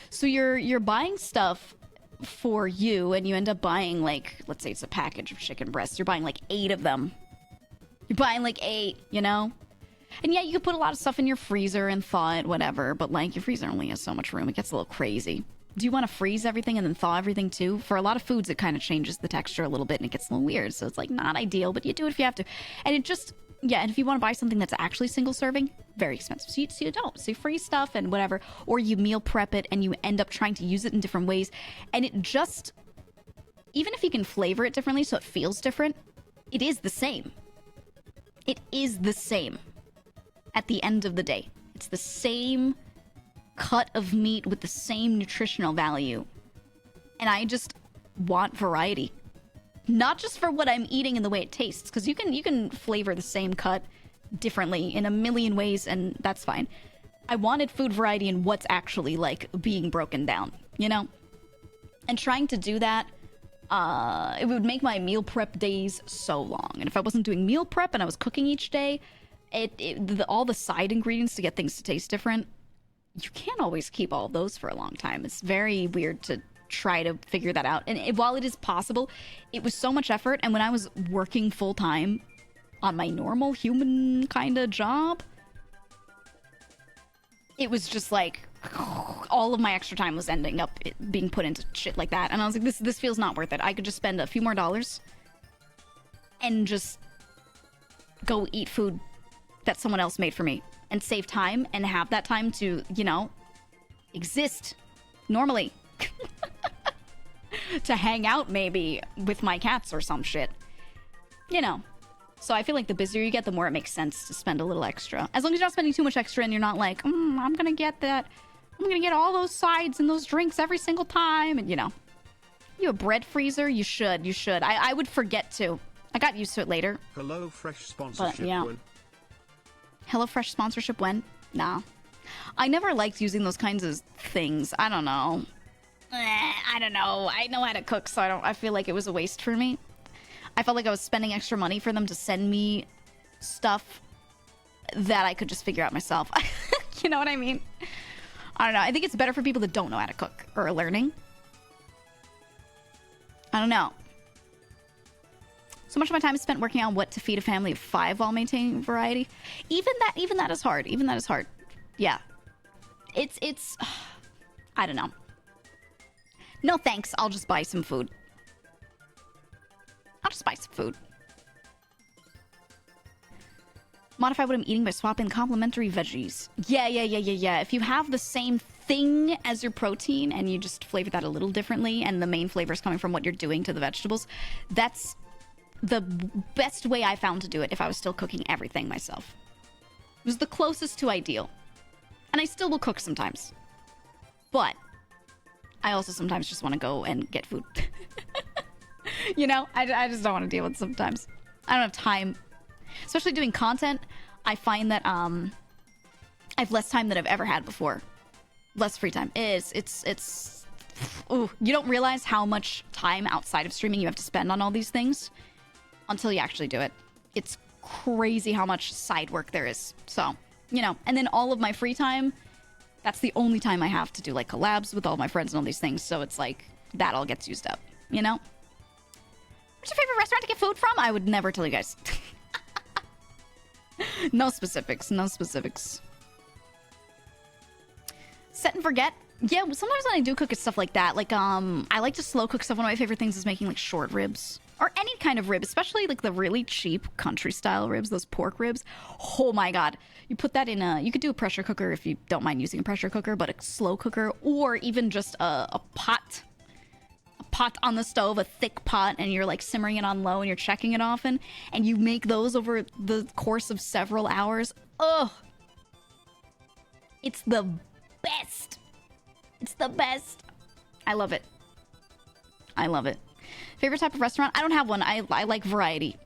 So you're buying stuff for you and you end up buying like, let's say it's a package of chicken breasts. You're buying like 8 of them. You're buying like 8, you know? And yeah, you can put a lot of stuff in your freezer and thaw it, whatever, but like your freezer only has so much room. It gets a little crazy. Do you want to freeze everything and then thaw everything too? For a lot of foods, it kind of changes the texture a little bit and it gets a little weird. So it's like not ideal, but you do it if you have to. And it just, yeah, and if you want to buy something that's actually single serving, very expensive. So you don't. So you freeze stuff and whatever. Or you meal prep it and you end up trying to use it in different ways. And it just, even if you can flavor it differently so it feels different, it is the same. It is the same at the end of the day. It's the same cut of meat with the same nutritional value. And I just want variety. Not just for what I'm eating and the way it tastes, because you can flavor the same cut differently in a million ways, and that's fine. I wanted food variety in what's actually like being broken down, you know? And trying to do that it would make my meal prep days so long. And if I wasn't doing meal prep and I was cooking each day, all the side ingredients to get things to taste different, you can't always keep all those for a long time. It's very weird to try to figure that out. And while it is possible, it was so much effort. And when I was working full time on my normal human kind of job, it was just like all of my extra time was ending up being put into shit like that. And I was like, this feels not worth it. I could just spend a few more dollars and just go eat food that someone else made for me and save time and have that time to, you know, exist normally. To hang out maybe with my cats or some shit. You know. So I feel like the busier you get, the more it makes sense to spend a little extra. As long as you're not spending too much extra and you're not like, I'm gonna get that. I'm gonna get all those sides and those drinks every single time. And, you know. You have a bread freezer? You should. You should. I would forget to. I got used to it later. Hello Fresh sponsorship but, yeah. when? Hello Fresh sponsorship when? Nah. I never liked using those kinds of things. I don't know. I don't know. I know how to cook, so I feel like it was a waste for me. I felt like I was spending extra money for them to send me stuff that I could just figure out myself. You know what I mean? I don't know. I think it's better for people that don't know how to cook or are learning. I don't know. So much of my time is spent working on what to feed a family of 5 while maintaining variety. Even that is hard. Even that is hard. Yeah. It's I don't know. No thanks. I'll just buy some food. I'll just buy some food. Modify what I'm eating by swapping complementary veggies. Yeah. If you have the same thing as your protein and you just flavor that a little differently and the main flavor is coming from what you're doing to the vegetables, that's the best way I found to do it if I was still cooking everything myself. It was the closest to ideal. And I still will cook sometimes. But I also sometimes just want to go and get food. You know, I just don't want to deal with it sometimes. I don't have time. Especially doing content, I find that I have less time than I've ever had before. Less free time. It's ooh, you don't realize how much time outside of streaming you have to spend on all these things until you actually do it. It's crazy how much side work there is. So, you know, and then all of my free time, that's the only time I have to do like collabs with all my friends and all these things. So it's like that all gets used up, you know? What's your favorite restaurant to get food from? I would never tell you guys. No specifics. No specifics. Set and forget. Yeah, sometimes when I do cook, it's stuff like that. Like, I like to slow cook stuff. One of my favorite things is making like short ribs. Or any kind of rib, especially like the really cheap country style ribs, those pork ribs. Oh my god. You put that in you could do a pressure cooker if you don't mind using a pressure cooker, but a slow cooker or even just a pot. A pot on the stove, a thick pot, and you're like simmering it on low and you're checking it often. And you make those over the course of several hours. Ugh. It's the best. It's the best. I love it. I love it. Favorite type of restaurant? I don't have one. I like variety.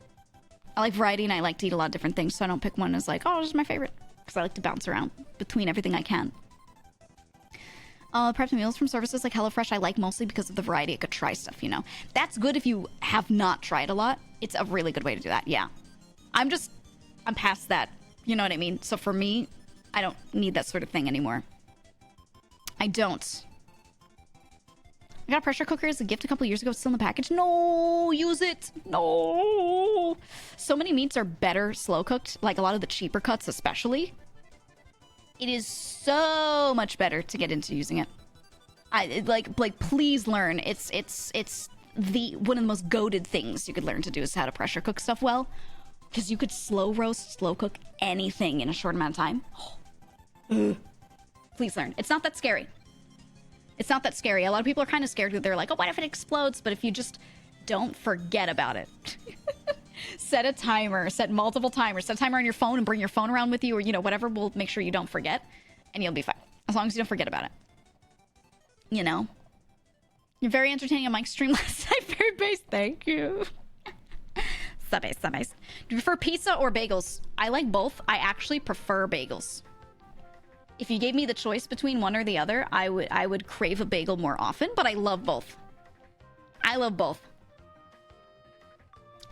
I like variety and I like to eat a lot of different things, so I don't pick one as like, oh, this is my favorite. Because I like to bounce around between everything I can. Prep meals from services like HelloFresh I like mostly because of the variety. I could try stuff, you know. That's good if you have not tried a lot. It's a really good way to do that, yeah. I'm past that. You know what I mean? So for me, I don't need that sort of thing anymore. I don't. I got a pressure cooker as a gift a couple years ago. It's still in the package. No, use it. No. So many meats are better slow cooked. Like a lot of the cheaper cuts, especially. It is so much better to get into using it. Like please learn. It's the one of the most goated things you could learn to do is how to pressure cook stuff well, because you could slow roast, slow cook anything in a short amount of time. Oh. Please learn. It's not that scary. It's not that scary. A lot of people are kind of scared that they're like, oh, what if it explodes? But if you just don't forget about it. Set a timer. Set multiple timers. Set a timer on your phone and bring your phone around with you or, you know, whatever will make sure you don't forget. And you'll be fine. As long as you don't forget about it. You know? You're very entertaining on Mike's stream last night. Very base. Thank you. Sub-base. Do you prefer pizza or bagels? I like both. I actually prefer bagels. If you gave me the choice between one or the other, I would crave a bagel more often, but I love both. I love both.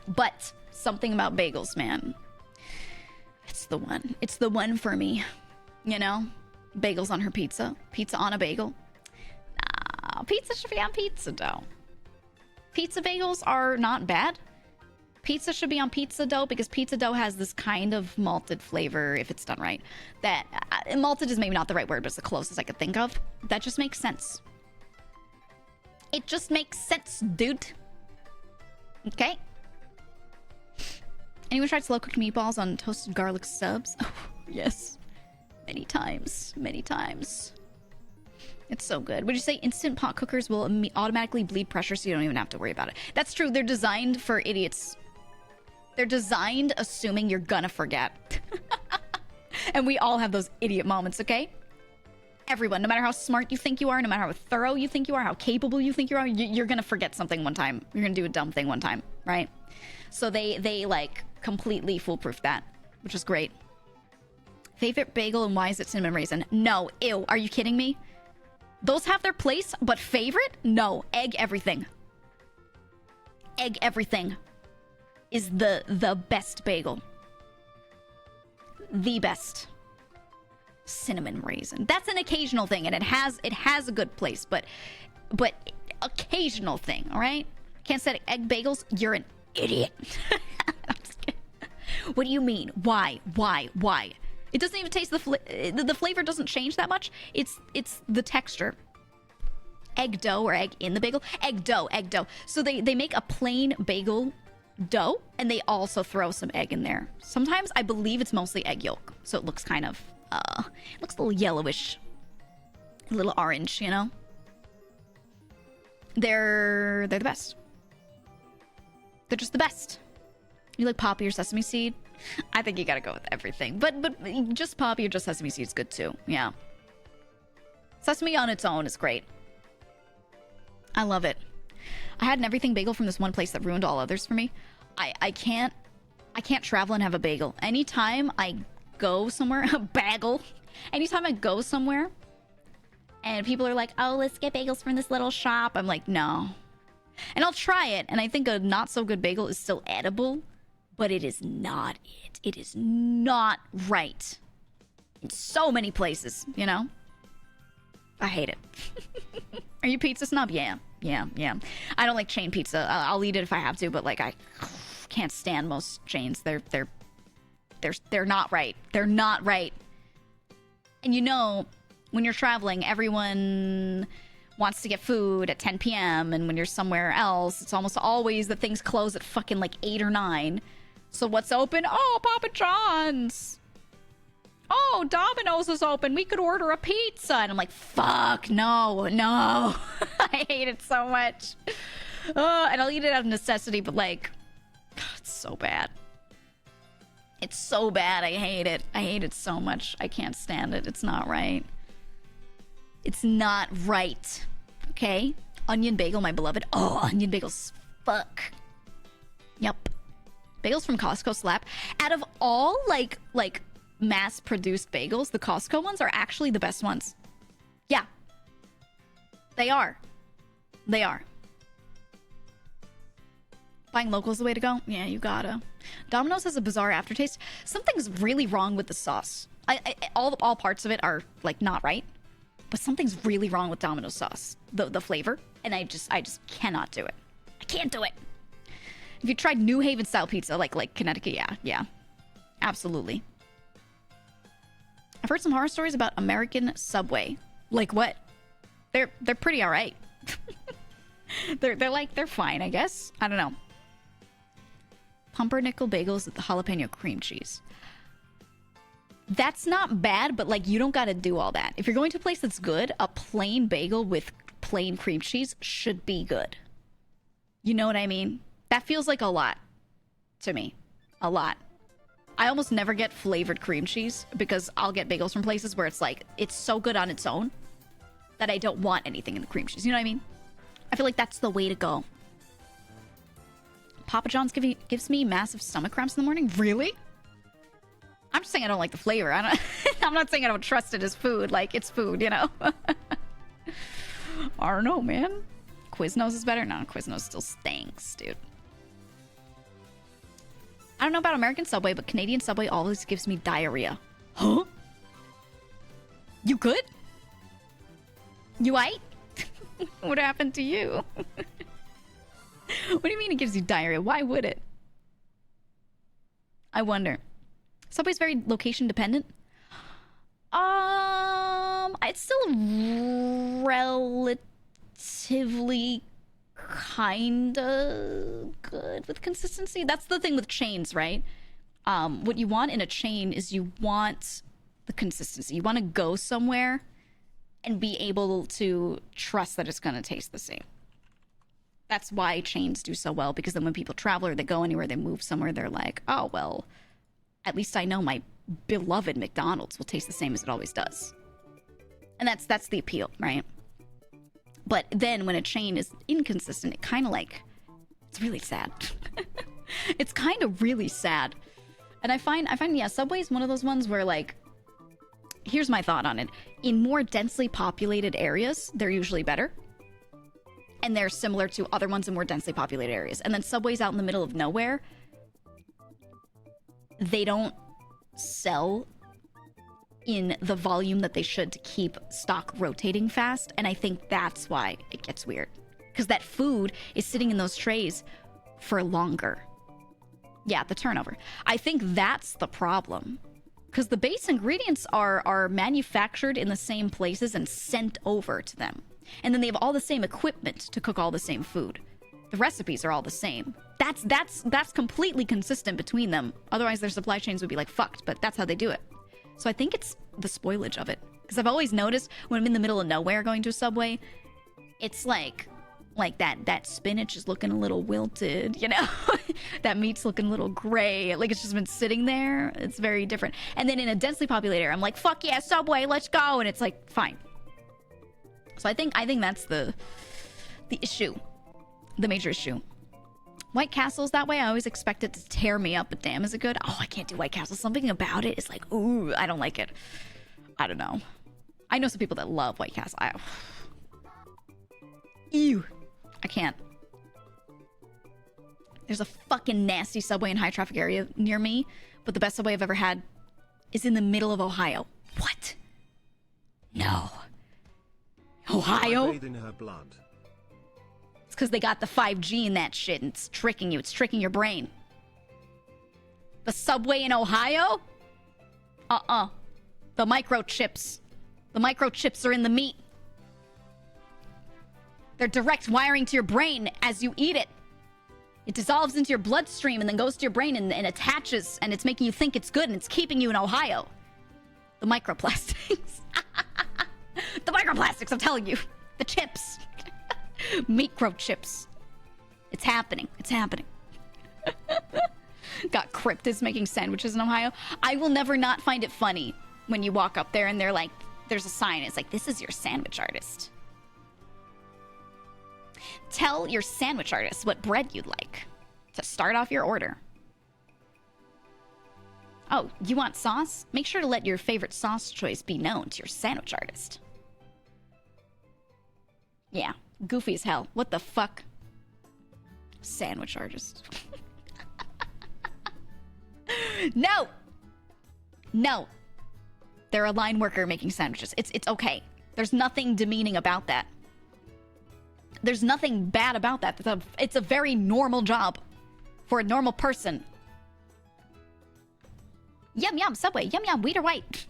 But something about bagels, man. It's the one. It's the one for me. You know? Bagels on her pizza. Pizza on a bagel. Nah, pizza should be on pizza dough. Pizza bagels are not bad. Pizza should be on pizza dough because pizza dough has this kind of malted flavor, if it's done right. That malted is maybe not the right word, but it's the closest I could think of. That just makes sense. It just makes sense, dude. Okay. Anyone tried slow cooked meatballs on toasted garlic subs? Oh, yes. Many times. Many times. It's so good. Would you say instant pot cookers will automatically bleed pressure so you don't even have to worry about it? That's true. They're designed for idiots. They're designed assuming you're gonna forget. And we all have those idiot moments, okay? Everyone, no matter how smart you think you are, no matter how thorough you think you are, how capable you think you are, you're gonna forget something one time. You're gonna do a dumb thing one time, right? So they like completely foolproof that, which is great. Favorite bagel and why is it cinnamon raisin? No, ew, are you kidding me? Those have their place, but favorite? No, egg everything. Egg everything is the best bagel. The best. Cinnamon raisin. That's an occasional thing, and it has a good place, but occasional thing, all right? Can't say egg bagels, you're an idiot. I'm just kidding. What do you mean? Why? It doesn't even taste the flavor doesn't change that much. It's the texture. Egg dough or egg in the bagel? Egg dough. So they make a plain bagel dough and they also throw some egg in there. Sometimes I believe it's mostly egg yolk. So it looks kind of it looks a little yellowish. A little orange, you know? They're the best. They're just the best. You like poppy or sesame seed? I think you gotta go with everything. But just poppy or just sesame seed is good too. Yeah. Sesame on its own is great. I love it. I had an everything bagel from this one place that ruined all others for me. I can't travel and have a bagel. Anytime I go somewhere, a bagel. Anytime I go somewhere and people are like, oh, let's get bagels from this little shop. I'm like, no. And I'll try it. And I think a not so good bagel is still edible, but it is not it. It is not right. In so many places, you know? I hate it. Are you pizza snob? Yeah. I don't like chain pizza. I'll eat it if I have to, but like I can't stand most chains. They're not right. They're not right. And you know, when you're traveling, everyone wants to get food at 10 p.m. and when you're somewhere else, it's almost always that things close at fucking like 8 or 9. So what's open? Oh, Papa John's. Oh, Domino's is open. We could order a pizza. And I'm like, fuck, no. I hate it so much. And I'll eat it out of necessity, but like, it's so bad. It's so bad. I hate it. I hate it so much. I can't stand it. It's not right. It's not right. Okay? Onion bagel, my beloved. Oh, onion bagels. Fuck. Yep. Bagels from Costco slap. Out of all, like mass-produced bagels, the Costco ones are actually the best ones. Yeah. They are. Buying local is the way to go? Yeah, you gotta. Domino's has a bizarre aftertaste. Something's really wrong with the sauce. All parts of it are, like, not right. But something's really wrong with Domino's sauce. The flavor. And I just cannot do it. I can't do it. If you tried New Haven style pizza, like Connecticut, yeah. Absolutely. I've heard some horror stories about American Subway. Like what? They're pretty alright. they're fine, I guess. I don't know. Pumpernickel bagels with the jalapeno cream cheese. That's not bad, but like you don't gotta do all that. If you're going to a place that's good, a plain bagel with plain cream cheese should be good. You know what I mean? That feels like a lot to me. A lot. I almost never get flavored cream cheese because I'll get bagels from places where it's like, it's so good on its own that I don't want anything in the cream cheese. You know what I mean? I feel like that's the way to go. Papa John's gives me massive stomach cramps in the morning. Really? I'm just saying I don't like the flavor. I'm not saying I don't trust it as food. Like, it's food, you know? I don't know, man. Quiznos is better? No, Quiznos still stinks, dude. I don't know about American Subway, but Canadian Subway always gives me diarrhea. Huh? You good? You aight? What happened to you? What do you mean it gives you diarrhea? Why would it? I wonder. Subway's very location dependent. It's still relatively kinda good with consistency. That's the thing with chains, right? What you want in a chain is you want the consistency. You want to go somewhere and be able to trust that it's going to taste the same. That's why chains do so well, because then when people travel or they go anywhere, they move somewhere, they're like, oh, well, at least I know my beloved McDonald's will taste the same as it always does. And that's the appeal, right? But then when a chain is inconsistent, it kind of like, it's really sad. It's kind of really sad. And I find, yeah, Subway is one of those ones where, like, here's my thought on it. In more densely populated areas, they're usually better. And they're similar to other ones in more densely populated areas. And then Subway's out in the middle of nowhere. They don't sell in the volume that they should to keep stock rotating fast. And I think that's why it gets weird. Because that food is sitting in those trays for longer. Yeah, the turnover. I think that's the problem. Because the base ingredients are manufactured in the same places and sent over to them. And then they have all the same equipment to cook all the same food. The recipes are all the same. That's completely consistent between them. Otherwise, their supply chains would be like fucked, but that's how they do it. So I think it's the spoilage of it. Because I've always noticed when I'm in the middle of nowhere going to a Subway, it's like that spinach is looking a little wilted, you know? That meat's looking a little gray. Like it's just been sitting there. It's very different. And then in a densely populated area, I'm like, fuck yeah, Subway, let's go. And it's like, fine. So I think that's the issue. The major issue. White Castle's that way. I always expect it to tear me up, but damn, is it good? Oh, I can't do White Castle. Something about it is like, ooh, I don't like it. I don't know. I know some people that love White Castle. Ew. I can't. There's a fucking nasty Subway in high traffic area near me, but the best Subway I've ever had is in the middle of Ohio. What? No. Ohio? I bathe in her blood. It's because they got the 5G in that shit, and it's tricking you. It's tricking your brain. The Subway in Ohio? The microchips. The microchips are in the meat. They're direct wiring to your brain as you eat it. It dissolves into your bloodstream and then goes to your brain and attaches, and it's making you think it's good, and it's keeping you in Ohio. The microplastics. The microplastics, I'm telling you. The chips. Microchips. It's happening. It's happening. Got cryptids making sandwiches in Ohio. I will never not find it funny when you walk up there and they're like, there's a sign. It's like, this is your sandwich artist. Tell your sandwich artist what bread you'd like to start off your order. Oh, you want sauce? Make sure to let your favorite sauce choice be known to your sandwich artist. Yeah, goofy as hell. What the fuck? Sandwich artist. No! No. They're a line worker making sandwiches. It's okay. There's nothing demeaning about that. There's nothing bad about that. It's a very normal job for a normal person. Yum yum, Subway. Yum yum, wheat or white.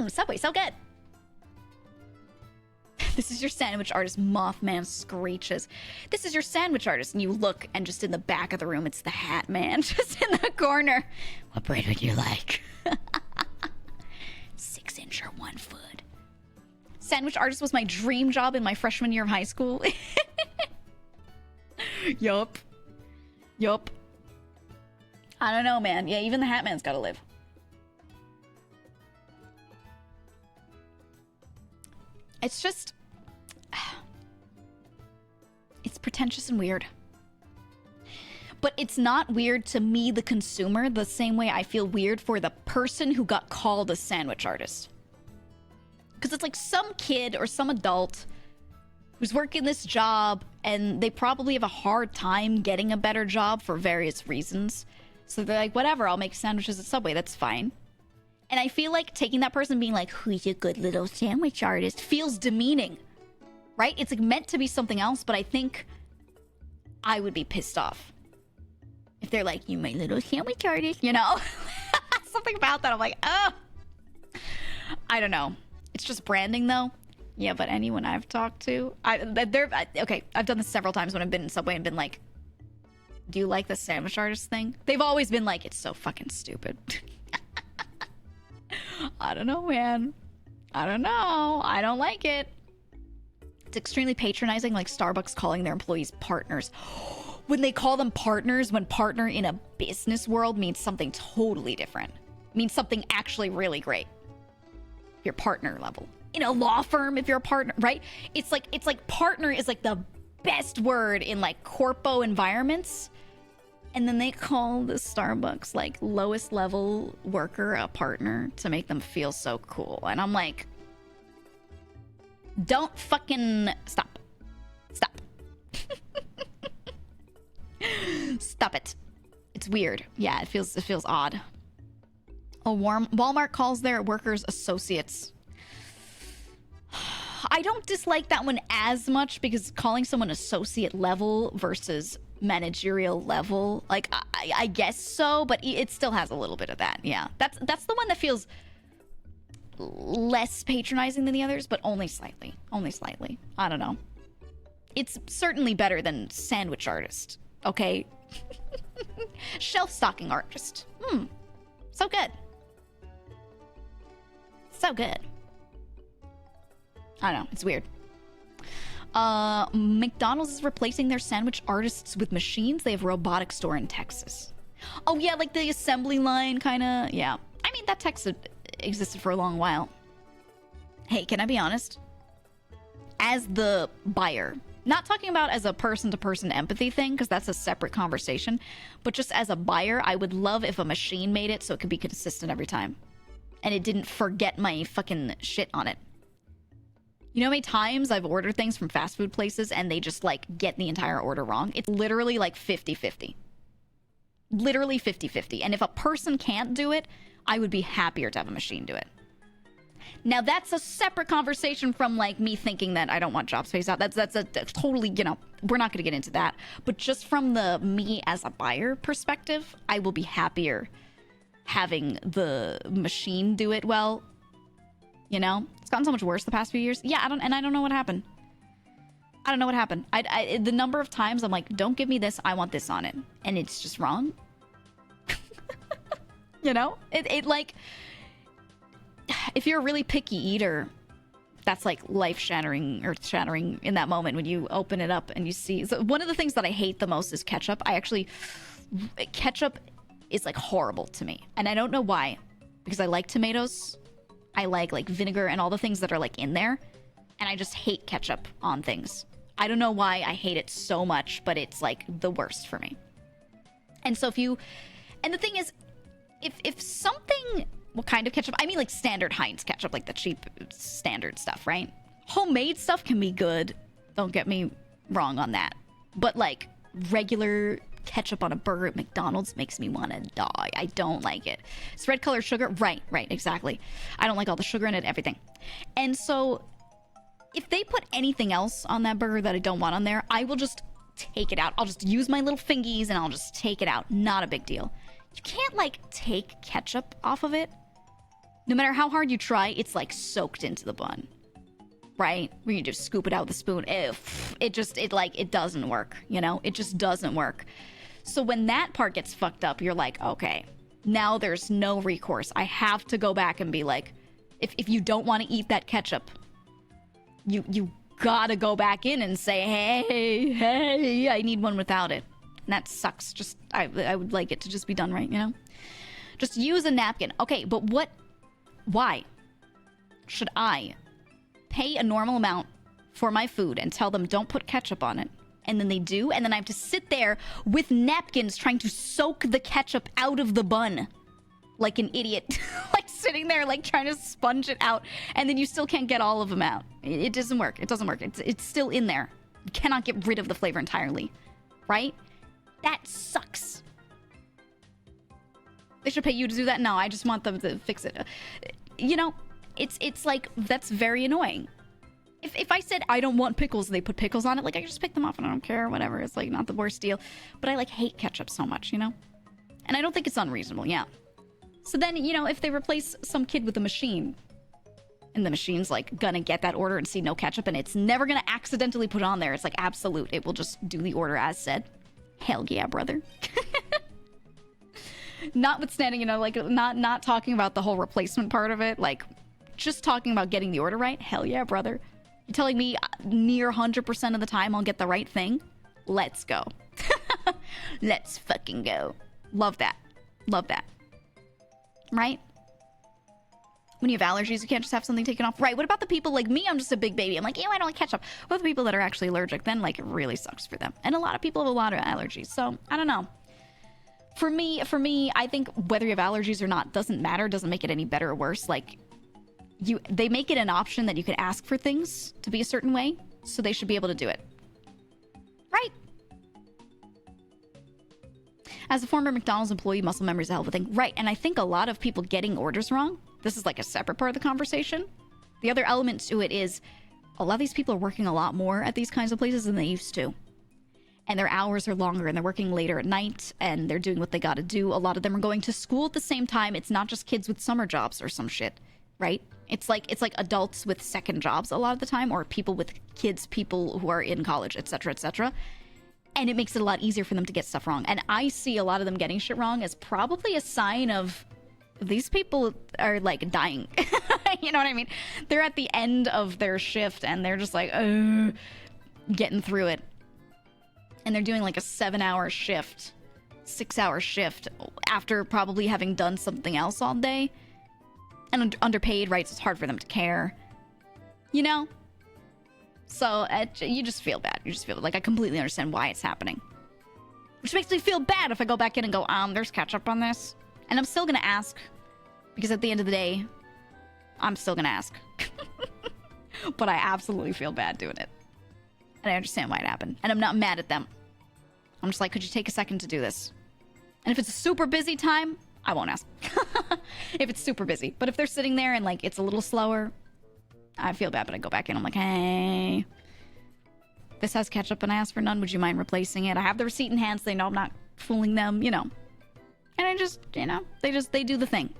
Subway, so good. This is your sandwich artist, Mothman screeches. This is your sandwich artist. And you look, and just in the back of the room, it's the Hat Man, just in the corner. What bread would you like? 6-inch or 1 foot. Sandwich artist was my dream job in my freshman year of high school. Yup. Yup. I don't know, man. Yeah, even the Hat Man's gotta live. It's just... It's pretentious and weird. But it's not weird to me, the consumer, the same way I feel weird for the person who got called a sandwich artist. Because it's like some kid or some adult who's working this job, and they probably have a hard time getting a better job for various reasons. So they're like, whatever, I'll make sandwiches at Subway, that's fine. And I feel like taking that person being like, who's a good little sandwich artist, feels demeaning, right? It's like meant to be something else, but I think I would be pissed off if they're like, you my little sandwich artist, you know? Something about that, I'm like, oh. I don't know. It's just branding, though. Yeah, but anyone I've talked to, okay, I've done this several times when I've been in Subway and been like, do you like the sandwich artist thing? They've always been like, it's so fucking stupid. I don't know, man. I don't know. I don't like it. It's extremely patronizing, like Starbucks calling their employees partners. When they call them partners, when partner in a business world means something totally different. It means something actually really great. Your partner level. In a law firm, if you're a partner, right? It's like partner is like the best word in like corpo environments. And then they call the Starbucks like lowest level worker a partner to make them feel so cool. And I'm like, don't fucking stop. Stop. Stop it. It's weird. Yeah, it feels odd. Walmart calls their workers associates. I don't dislike that one as much because calling someone associate level versus managerial level, like I guess so, but it still has a little bit of that. Yeah, that's the one that feels less patronizing than the others, but only slightly. Only slightly. I don't know. It's certainly better than sandwich artist. Okay. Shelf stocking artist. So good. So good. I don't know. It's weird. McDonald's is replacing their sandwich artists with machines. They have a robotic store in Texas. Oh, yeah, like the assembly line kind of. Yeah. I mean, that tech existed for a long while. Hey, can I be honest? As the buyer, not talking about as a person-to-person empathy thing, because that's a separate conversation, but just as a buyer, I would love if a machine made it so it could be consistent every time. And it didn't forget my fucking shit on it. You know how many times I've ordered things from fast food places and they just, like, get the entire order wrong? It's literally, like, 50-50. Literally 50-50. And if a person can't do it, I would be happier to have a machine do it. Now, that's a separate conversation from, like, me thinking that I don't want job space out. That's a totally, you know, we're not going to get into that. But just from the me as a buyer perspective, I will be happier having the machine do it well. You know? It's gotten so much worse the past few years. Yeah, I don't know what happened. I don't know what happened. The number of times I'm like, don't give me this, I want this on it. And it's just wrong. You know? It like... If you're a really picky eater, that's like life-shattering or shattering in that moment when you open it up and you see... So one of the things that I hate the most is ketchup. Ketchup is like horrible to me. And I don't know why. Because I like tomatoes. I like vinegar and all the things that are like in there. And I just hate ketchup on things. I don't know why I hate it so much, but it's like the worst for me. And so and the thing is, if something... What kind of ketchup? I mean, like standard Heinz ketchup, like the cheap standard stuff, right? Homemade stuff can be good. Don't get me wrong on that. But like regular ketchup on a burger at McDonald's makes me want to die. I don't like it. It's red color sugar. Right, exactly. I don't like all the sugar in it, everything. And so if they put anything else on that burger that I don't want on there, I will just take it out. I'll just use my little fingies and I'll just take it out. Not a big deal. You can't like take ketchup off of it. No matter how hard you try, it's like soaked into the bun, right? Where you just scoop it out with a spoon. It doesn't work, you know? It just doesn't work. So when that part gets fucked up, you're like, okay, now there's no recourse. I have to go back and be like, if you don't want to eat that ketchup, you gotta go back in and say, hey, I need one without it. And that sucks. Just, I would like it to just be done right, you know? Just use a napkin. Okay, but why should I pay a normal amount for my food and tell them don't put ketchup on it? And then they do, and then I have to sit there with napkins trying to soak the ketchup out of the bun. like an idiot, like sitting there, like trying to sponge it out, and then you still can't get all of them out. It doesn't work. It doesn't work. It's still in there. You cannot get rid of the flavor entirely, right? That sucks. They should pay you to do that? No, I just want them to fix it. You know, it's like, that's very annoying. If I said I don't want pickles, they put pickles on it, like I can just pick them off and I don't care, whatever. It's like not the worst deal. But I like hate ketchup so much, you know? And I don't think it's unreasonable, yeah. So then, you know, if they replace some kid with a machine, and the machine's like gonna get that order and see no ketchup, and it's never gonna accidentally put on there, it's like absolute, it will just do the order as said. Hell yeah, brother. Notwithstanding, you know, like not talking about the whole replacement part of it, like just talking about getting the order right. Hell yeah, brother. You're telling me near 100% of the time I'll get the right thing? Let's go. Let's fucking go. Love that. Love that. Right? When you have allergies, you can't just have something taken off. Right, what about the people like me? I'm just a big baby. I'm like, ew, I don't like ketchup. What about the people that are actually allergic? Then, like, it really sucks for them. And a lot of people have a lot of allergies. So, I don't know. For me, I think whether you have allergies or not doesn't matter. Doesn't make it any better or worse. Like, they make it an option that you can ask for things to be a certain way, so they should be able to do it. Right? As a former McDonald's employee, muscle memory is a hell of a thing. Right, and I think a lot of people getting orders wrong, this is like a separate part of the conversation. The other element to it is a lot of these people are working a lot more at these kinds of places than they used to. And their hours are longer, and they're working later at night, and they're doing what they gotta do. A lot of them are going to school at the same time. It's not just kids with summer jobs or some shit, right? It's like adults with second jobs a lot of the time, or people with kids, people who are in college, etc., etc. And it makes it a lot easier for them to get stuff wrong. And I see a lot of them getting shit wrong as probably a sign of these people are like dying. You know what I mean? They're at the end of their shift and they're just like, getting through it. And they're doing like a 7-hour shift, 6-hour shift after probably having done something else all day. And underpaid, right? So it's hard for them to care. You know? So you just feel bad. You just feel like I completely understand why it's happening. Which makes me feel bad if I go back in and go, there's ketchup on this. And I'm still going to ask. Because at the end of the day, I'm still going to ask. But I absolutely feel bad doing it. And I understand why it happened. And I'm not mad at them. I'm just like, could you take a second to do this? And if it's a super busy time, I won't ask. If it's super busy. But if they're sitting there and like it's a little slower, I feel bad, but I go back in. I'm like, hey, this has ketchup and I asked for none. Would you mind replacing it? I have the receipt in hand, so they know I'm not fooling them, you know. And I just, you know, they do the thing.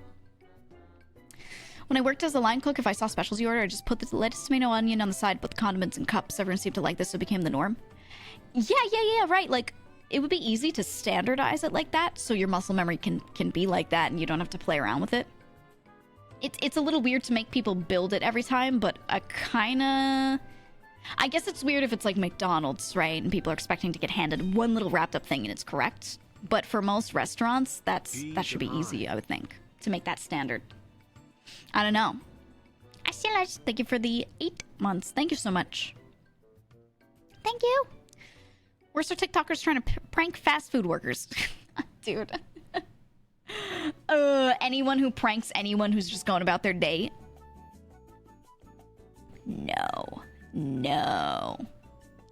When I worked as a line cook, if I saw specialty order, I just put the lettuce, tomato, onion on the side, put the condiments in cups. Everyone seemed to like this, so it became the norm. Yeah, right. Like, it would be easy to standardize it like that, so your muscle memory can be like that, and you don't have to play around with it. It's a little weird to make people build it every time, but I guess it's weird if it's like McDonald's, right? And people are expecting to get handed one little wrapped up thing and it's correct. But for most restaurants, that should be easy, I would think, to make that standard. I don't know. I still like, thank you for the 8 months. Thank you so much. Thank you. Worst are TikTokers trying to prank fast food workers. Dude. Anyone who pranks anyone who's just going about their day. No.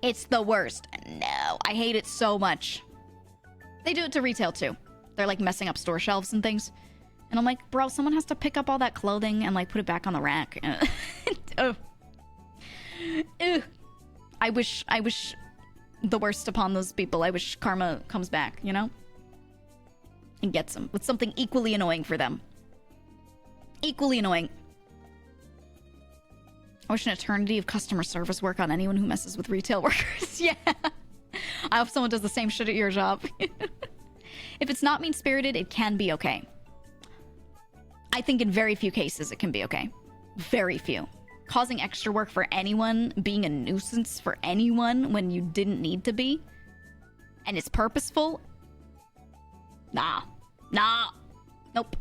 It's the worst. No. I hate it so much. They do it to retail too. They're like messing up store shelves and things. And I'm like, bro, someone has to pick up all that clothing and like put it back on the rack. Oh. Ew. I wish the worst upon those people. I wish karma comes back, you know? And gets them with something equally annoying for them. Equally annoying. I wish an eternity of customer service work on anyone who messes with retail workers. Yeah. I hope someone does the same shit at your job. If it's not mean-spirited, it can be okay. I think in very few cases it can be okay. Very few. Causing extra work for anyone, being a nuisance for anyone when you didn't need to be, and it's purposeful. Nah. Nope.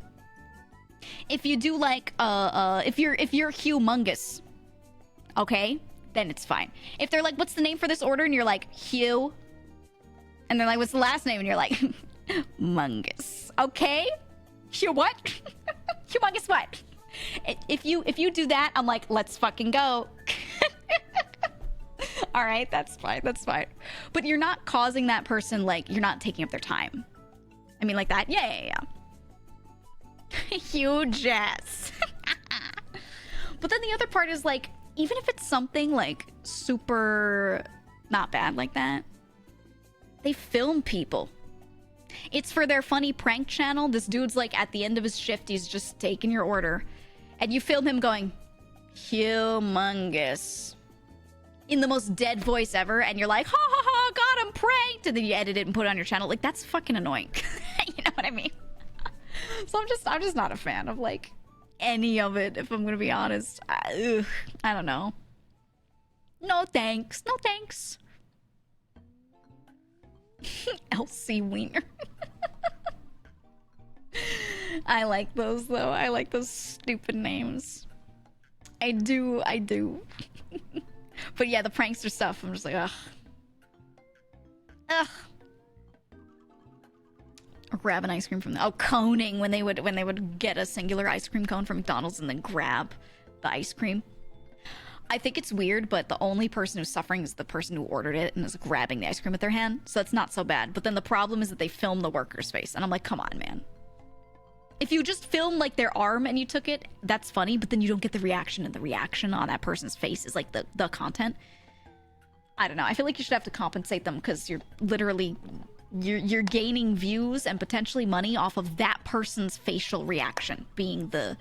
If you do like if you're humongous, okay, then it's fine. If they're like, what's the name for this order? And you're like, Hugh. And they're like, what's the last name? And you're like, Mungus. Okay? You what? Humongous what? If you do that, I'm like, let's fucking go. All right, that's fine. That's fine. But you're not causing that person, like, you're not taking up their time. I mean, like that. Yeah. Huge ass. But then the other part is, like, even if it's something, like, super not bad like that, they film people. It's for their funny prank channel. This dude's, like, at the end of his shift, he's just taking your order. And you film him going, humongous. In the most dead voice ever, and you're like, ha ha ha, God, I'm pranked, and then you edit it and put it on your channel. Like, that's fucking annoying. You know what I mean? So I'm just not a fan of, like, any of it, if I'm gonna be honest. I don't know. No thanks. No thanks. LC Wiener. I like those, though. I like those stupid names. I do. But yeah, the prankster stuff, I'm just like, ugh. Or grab an ice cream from coning, when they would get a singular ice cream cone from McDonald's and then grab the ice cream. I think it's weird, but the only person who's suffering is the person who ordered it and is grabbing the ice cream with their hand, so that's not so bad. But then the problem is that they film the worker's face, and I'm like, come on, man. If you just film, like, their arm and you took it, that's funny, but then you don't get the reaction, and the reaction on that person's face is, like, the content. I don't know. I feel like you should have to compensate them, because you're literally... You're gaining views and potentially money off of that person's facial reaction being the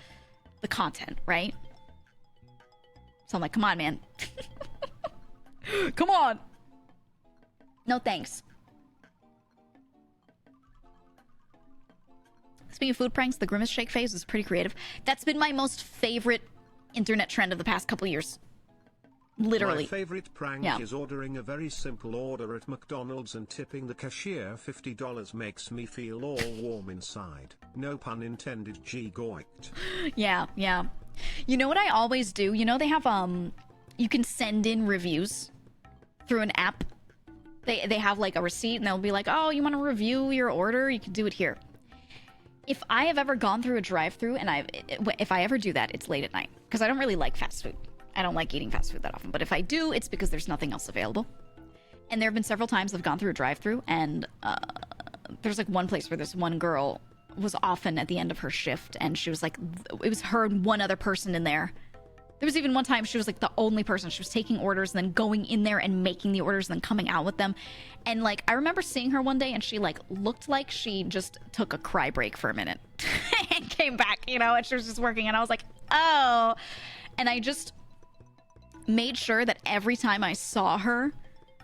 content, right? So I'm like, come on, man. Come on! No thanks. Speaking of food pranks, the Grimace Shake phase was pretty creative. That's been my most favorite internet trend of the past couple years. Literally. My favorite prank is ordering a very simple order at McDonald's and tipping the cashier $50 makes me feel all warm inside. No pun intended, Geega. Yeah. You know what I always do? You know they have, you can send in reviews through an app. They have, like, a receipt, and they'll be like, oh, you want to review your order? You can do it here. If I have ever gone through a drive-thru, and if I ever do that, it's late at night. Because I don't really like fast food. I don't like eating fast food that often. But if I do, it's because there's nothing else available. And there have been several times I've gone through a drive-thru, and there's, like, one place where this one girl was often at the end of her shift, and she was, like, it was her and one other person in there. There was even one time she was, like, the only person. She was taking orders and then going in there and making the orders and then coming out with them. And, like, I remember seeing her one day, and she, like, looked like she just took a cry break for a minute and came back, you know, and she was just working. And I was like, oh. And I just made sure that every time I saw her,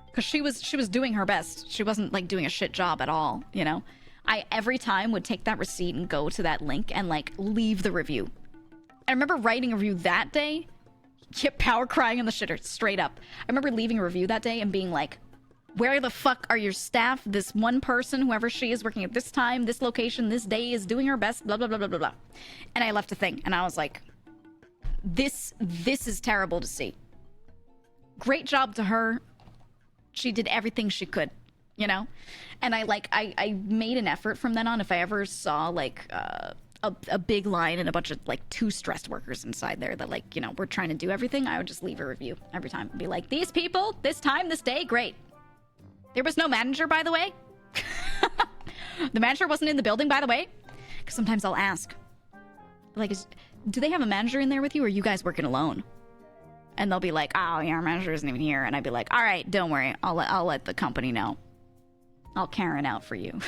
because she was doing her best. She wasn't, like, doing a shit job at all, you know. I every time would take that receipt and go to that link and, like, leave the review. I remember writing a review that day. Kept power crying on the shitter, straight up. I remember leaving a review that day and being like, where the fuck are your staff? This one person, whoever she is, working at this time, this location, this day, is doing her best, blah, blah, blah, blah, blah, blah. And I left a thing, and I was like, this is terrible to see. Great job to her. She did everything she could, you know? And I made an effort from then on. If I ever saw, like, a big line and a bunch of, like, 2 stressed workers inside there that, like, you know, were trying to do everything, I would just leave a review every time and be like, these people, this time, this day, great. There was no manager, by the way. The manager wasn't in the building, by the way. Because sometimes I'll ask, like, do they have a manager in there with you, or are you guys working alone? And they'll be like, oh, yeah, our manager isn't even here. And I'd be like, all right, don't worry. I'll let the company know. I'll Karen out for you.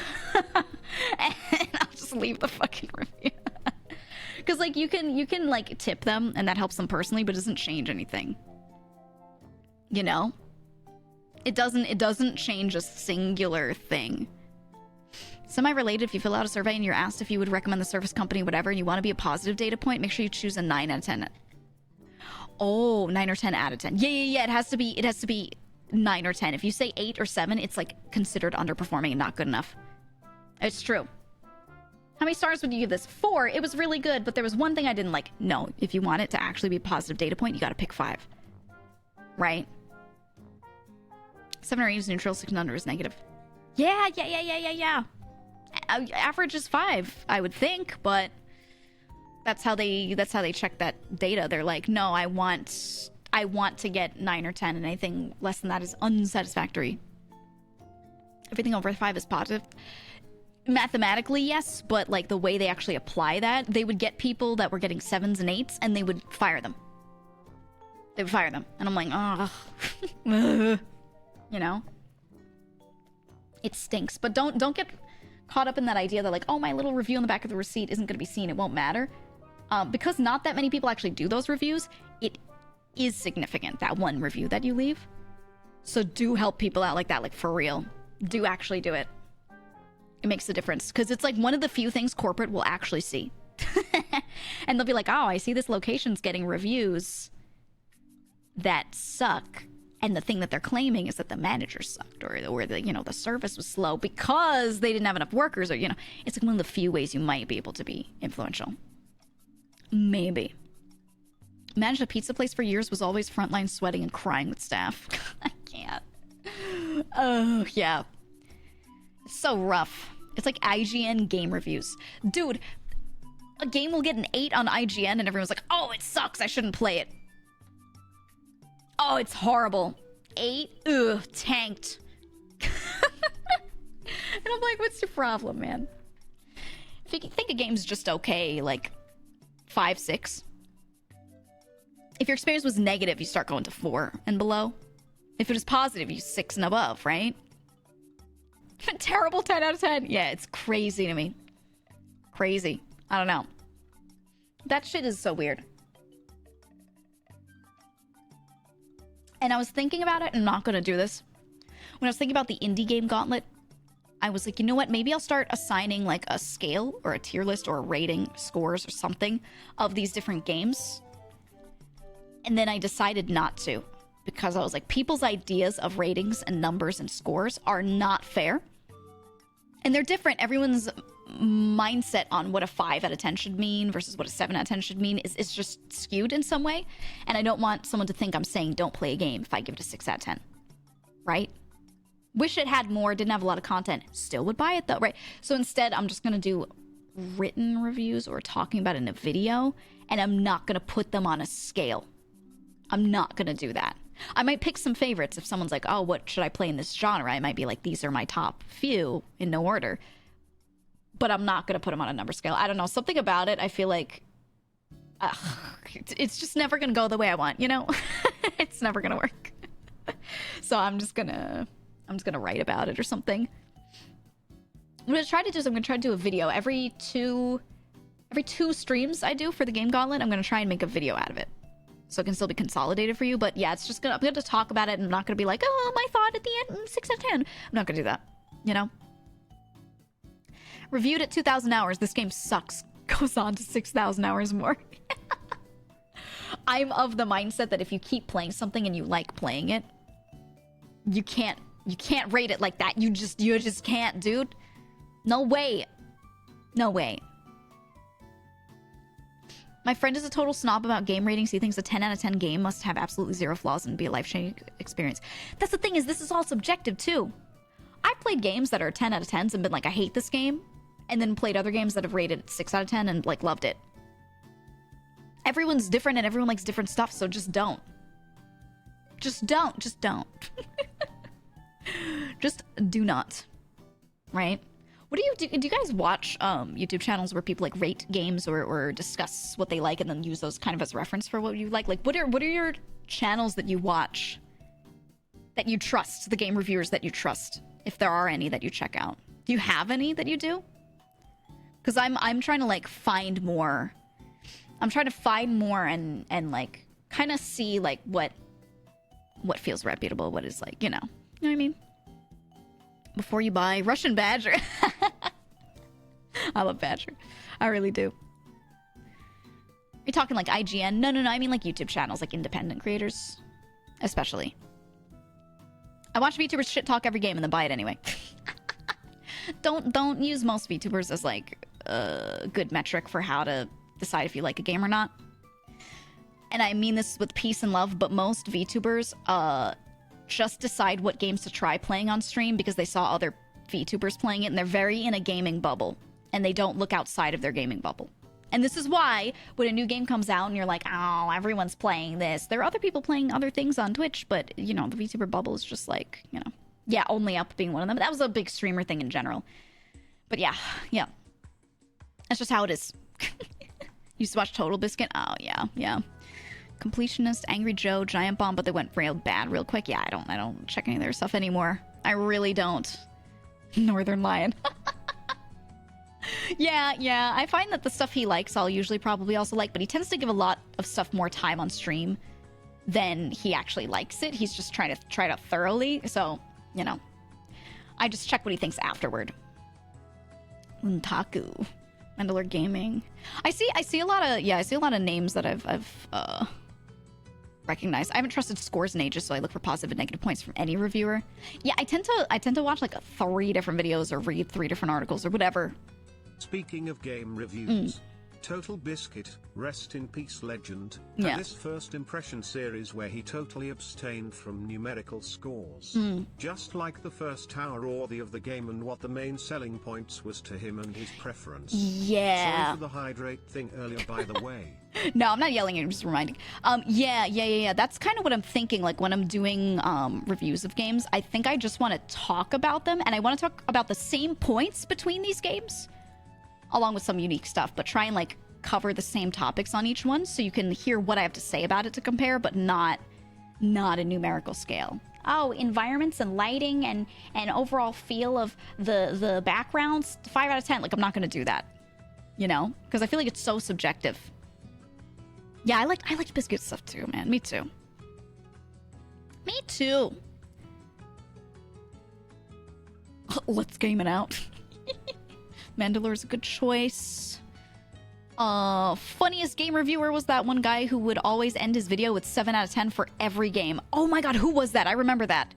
And I'll just leave the fucking review. Because, like, you can, like, tip them, and that helps them personally, but it doesn't change anything. You know? It doesn't change a singular thing. Semi-related, if you fill out a survey and you're asked if you would recommend the service company, whatever, and you want to be a positive data point, make sure you choose a 9 out of 10. Oh, 9 or 10 out of 10. Yeah. It has to be 9 or 10. If you say 8 or 7, it's, like, considered underperforming and not good enough. It's true. How many stars would you give this? 4. It was really good, but there was one thing I didn't like. No, if you want it to actually be a positive data point, you gotta pick 5. Right? 7 or 8 is neutral, 6 and under is negative. Yeah. Average is 5, I would think, but that's how they check that data. They're like, no, I want to get 9 or 10, and anything less than that is unsatisfactory. Everything over 5 is positive. Mathematically, yes, but like the way they actually apply that, they would get people that were getting 7s and 8s, and they would fire them. They would fire them, and I'm like, oh, you know, it stinks. But don't get caught up in that idea that like, oh, my little review on the back of the receipt isn't going to be seen. It won't matter, because not that many people actually do those reviews. It is significant, that one review that you leave. So do help people out like that, like for real. Do actually do it. It makes a difference, because it's like one of the few things corporate will actually see. And they'll be like, oh, I see this location's getting reviews that suck, and the thing that they're claiming is that the manager sucked, or the, you know, the service was slow because they didn't have enough workers, or, you know, it's like one of the few ways you might be able to be influential. Maybe. Managed a pizza place for years, was always frontline sweating and crying with staff. I can't. Oh, yeah. It's so rough. It's like IGN game reviews. Dude, a game will get an 8 on IGN and everyone's like, oh, it sucks, I shouldn't play it. Oh, it's horrible. 8? Ugh, tanked. And I'm like, what's your problem, man? If you think a game's just okay, like 5, 6. If your experience was negative, you start going to 4 and below. If it was positive, you 6 and above, right? Terrible 10 out of 10. Yeah, it's crazy to me. Crazy. I don't know. That shit is so weird. And I was thinking about it, and I'm not going to do this. When I was thinking about the indie game gauntlet, I was like, you know what? Maybe I'll start assigning like a scale or a tier list or a rating, scores or something of these different games. And then I decided not to, because I was like, people's ideas of ratings and numbers and scores are not fair. And they're different. Everyone's mindset on what a 5 out of 10 should mean versus what a 7 out of 10 should mean is just skewed in some way. And I don't want someone to think I'm saying don't play a game if I give it a 6 out of 10. Right? Wish it had more, didn't have a lot of content. Still would buy it though, right? So instead, I'm just going to do written reviews or talking about it in a video, and I'm not going to put them on a scale. I'm not going to do that. I might pick some favorites if someone's like, oh, what should I play in this genre? I might be like, these are my top few in no order. But I'm not going to put them on a number scale. I don't know. Something about it, I feel like it's just never going to go the way I want, you know? It's never going to work. So I'm just going to write about it or something. What I'm going to try to do is I'm going to try to do a video. Every two streams I do for the Game Gauntlet, I'm going to try and make a video out of it. So it can still be consolidated for you. But yeah, I'm going to talk about it, and I'm not going to be like, oh, my thought at the end, 6 out of 10. I'm not going to do that, you know? Reviewed at 2,000 hours. This game sucks. Goes on to 6,000 hours more. I'm of the mindset that if you keep playing something and you like playing it, you can't rate it like that. You just can't, dude. No way. No way. My friend is a total snob about game ratings. He thinks a 10 out of 10 game must have absolutely 0 flaws and be a life-changing experience. That's the thing, is this is all subjective too. I've played games that are 10 out of 10s and been like, I hate this game. And then played other games that have rated 6 out of 10 and like loved it. Everyone's different and everyone likes different stuff, so just don't. Just don't. Just don't. Just do not. Right? What do you do? Do you guys watch YouTube channels where people like rate games or discuss what they like and then use those kind of as reference for what you like? Like, what are your channels that you watch that you trust, the game reviewers that you trust, if there are any that you check out? Do you have any that you do? Because I'm trying to like find more. I'm trying to find more and like kind of see like what feels reputable, what is like, you know what I mean? Before you buy Russian Badger. I love Badger. I really do. Are you talking like IGN? No. I mean like YouTube channels, like independent creators, especially. I watch VTubers shit talk every game and then buy it anyway. Don't use most VTubers as like a good metric for how to decide if you like a game or not. And I mean this with peace and love, but most VTubers just decide what games to try playing on stream because they saw other VTubers playing it, and they're very in a gaming bubble, and they don't look outside of their gaming bubble. And this is why when a new game comes out and you're like, oh, everyone's playing this, there are other people playing other things on Twitch, but, you know, the VTuber bubble is just like, you know, yeah, Only Up being one of them. That was a big streamer thing in general. But yeah. That's just how it is. Used to watch Total Biscuit. Oh, yeah. Completionist, Angry Joe, Giant Bomb, but they went real bad real quick. Yeah, I don't check any of their stuff anymore. I really don't. Northern Lion. Yeah. I find that the stuff he likes, I'll usually probably also like, but he tends to give a lot of stuff more time on stream than he actually likes it. He's just trying to try it out thoroughly. So, you know, I just check what he thinks afterward. Untaku. Mandalore Gaming. I see a lot of names that I've recognized. I haven't trusted scores in ages, so I look for positive and negative points from any reviewer. Yeah, I tend to watch like 3 different videos or read 3 different articles or whatever. Speaking of game reviews, Total Biscuit, rest in peace legend, Yeah. had this first impression series where he totally abstained from numerical scores. Just like the first hour or the of the game and what the main selling points was to him and his preference. Yeah. Sorry for the hydrate thing earlier, by the way. No, I'm not yelling at you, I'm just reminding. Yeah. That's kind of what I'm thinking, like when I'm doing reviews of games. I think I just want to talk about them, and I want to talk about the same points between these games, along with some unique stuff, but try and like cover the same topics on each one so you can hear what I have to say about it to compare, but not a numerical scale. Oh, environments and lighting and overall feel of the backgrounds, 5 out of 10. Like, I'm not going to do that, you know, because I feel like it's so subjective. Yeah, I liked Biscuit stuff too, man. Me too. Let's game it out. Mandalore's a good choice. Funniest game reviewer was that one guy who would always end his video with 7 out of 10 for every game. Oh my god, who was that? I remember that.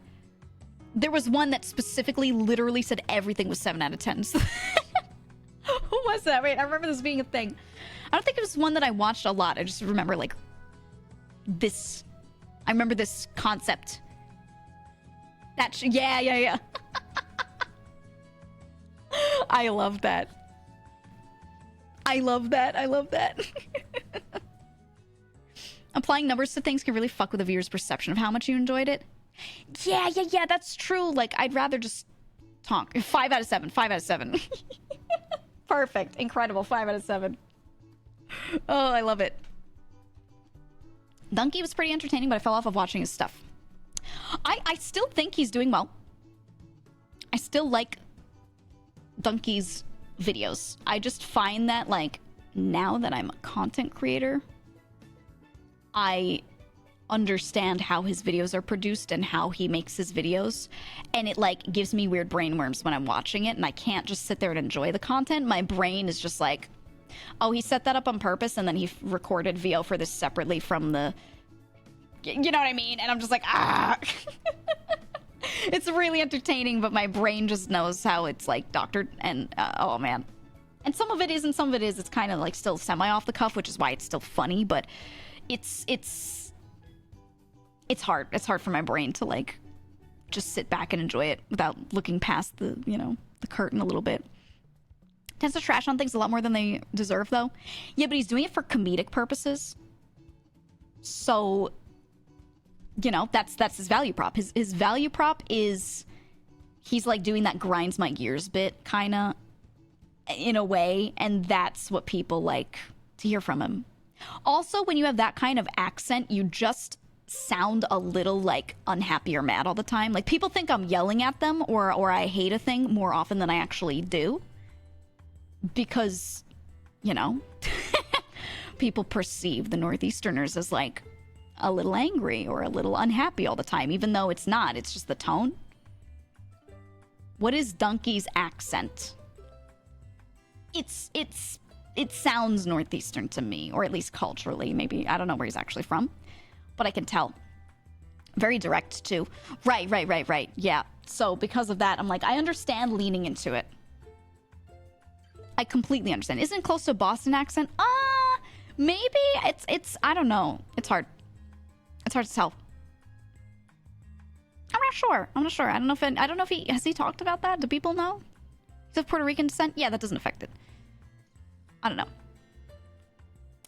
There was one that specifically literally said everything was 7 out of 10. Who was that? Wait, I remember this being a thing. I don't think it was one that I watched a lot. I just remember like this. I remember this concept. Yeah. I love that. Applying numbers to things can really fuck with a viewer's perception of how much you enjoyed it. Yeah, that's true. Like, I'd rather just talk. 5 out of 7. Perfect. Incredible. 5 out of 7. Oh, I love it. Donkey was pretty entertaining, but I fell off of watching his stuff. I still think he's doing well. I still like Donkey's videos. I just find that, like, now that I'm a content creator, I understand how his videos are produced and how he makes his videos, and it like gives me weird brain worms when I'm watching it, and I can't just sit there and enjoy the content. My brain is just like, oh, he set that up on purpose, and then he recorded VO for this separately from the, you know what I mean? And I'm just like, ah. It's really entertaining, but my brain just knows how it's like doctored, and oh man. And some of it is, and some of it is. It's kind of like still semi off the cuff, which is why it's still funny, but it's hard. It's hard for my brain to like just sit back and enjoy it without looking past the, you know, the curtain a little bit. Tends to trash on things a lot more than they deserve, though. Yeah, but he's doing it for comedic purposes. So, you know, that's his value prop. His value prop is he's like doing that grinds my gears bit, kind of, in a way, and that's what people like to hear from him. Also, when you have that kind of accent, you just sound a little like unhappy or mad all the time. Like, people think I'm yelling at them or I hate a thing more often than I actually do, because, you know, people perceive the Northeasterners as like a little angry or a little unhappy all the time, even though it's not. It's just the tone. What is Donkey's accent? It sounds Northeastern to me, or at least culturally. Maybe, I don't know where he's actually from, but I can tell. Very direct too. Right. Yeah. So because of that, I'm like, I understand leaning into it. I completely understand. Isn't it close to a Boston accent? Maybe. It's I don't know. It's hard. It's hard to tell. I'm not sure. I'm not sure. I don't know if he has he talked about that. Do people know? He's of Puerto Rican descent. Yeah, that doesn't affect it. I don't know.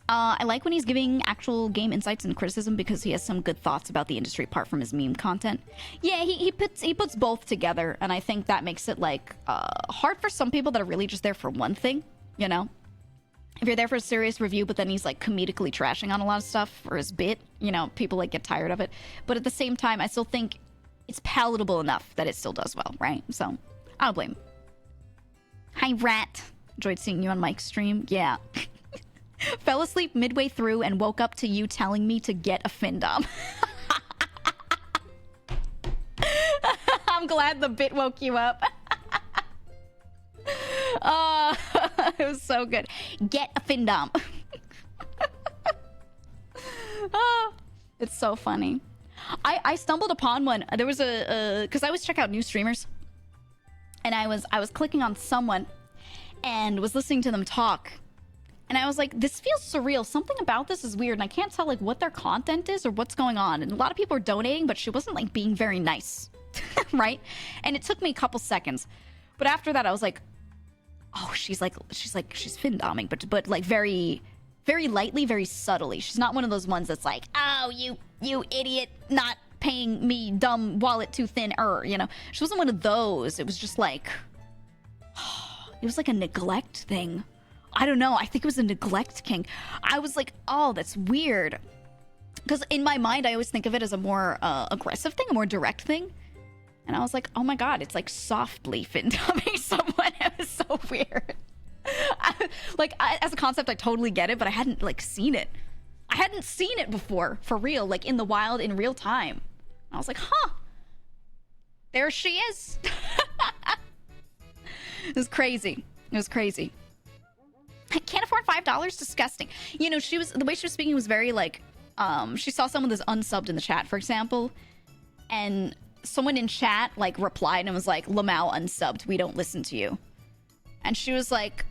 I like when he's giving actual game insights and criticism because he has some good thoughts about the industry apart from his meme content. Yeah, he puts both together, and I think that makes it like hard for some people that are really just there for one thing, you know? If you're there for a serious review, but then he's like comedically trashing on a lot of stuff for his bit, you know, people like get tired of it. But at the same time, I still think it's palatable enough that it still does well, right? So I don't blame him. Hi, Rat. Enjoyed seeing you on Mike's stream. Yeah. Fell asleep midway through and woke up to you telling me to get a Findom. I'm glad the bit woke you up. Oh, it was so good. Get a Findom. Oh, it's so funny. I stumbled upon one. There was because I always check out new streamers, and I was clicking on someone and was listening to them talk. And I was like, this feels surreal. Something about this is weird. And I can't tell like what their content is or what's going on. And a lot of people are donating, but she wasn't like being very nice. Right? And it took me a couple seconds. But after that, I was like, oh, she's findoming, but like very, very lightly, very subtly. She's not one of those ones that's like, oh, you idiot, not paying me dumb wallet too thin, you know. She wasn't one of those. It was just like, it was like a neglect thing. I don't know. I think it was a neglect king. I was like, oh, that's weird. Because in my mind, I always think of it as a more aggressive thing, a more direct thing. And I was like, oh my God, it's like softly findoming someone. It was so weird. As a concept, I totally get it, but I hadn't like seen it. I hadn't seen it before, for real, like in the wild, in real time. I was like, huh. There she is. It was crazy. It was crazy. I can't afford $5. Disgusting. You know, the way she was speaking was very like, she saw someone that's unsubbed in the chat, for example, and someone in chat like replied and was like, Lamau unsubbed, we don't listen to you. And she was like,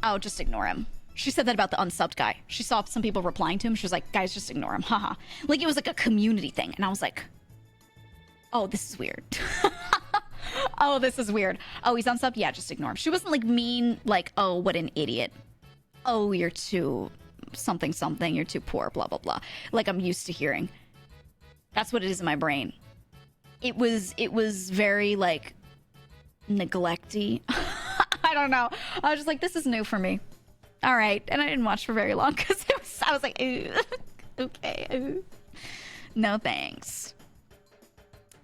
oh, just ignore him. She said that about the unsubbed guy. She saw some people replying to him. She was like, guys, just ignore him. Haha. Like it was like a community thing. And I was like, oh, this is weird. Oh, this is weird. Oh, he's unsubbed? Yeah, just ignore him. She wasn't like mean, like, oh, what an idiot. Oh, you're too something, you're too poor, blah, blah, blah. Like I'm used to hearing. That's what it is in my brain. It was very like neglecty. I don't know. I was just like, this is new for me. All right. And I didn't watch for very long because I was like, okay. No thanks.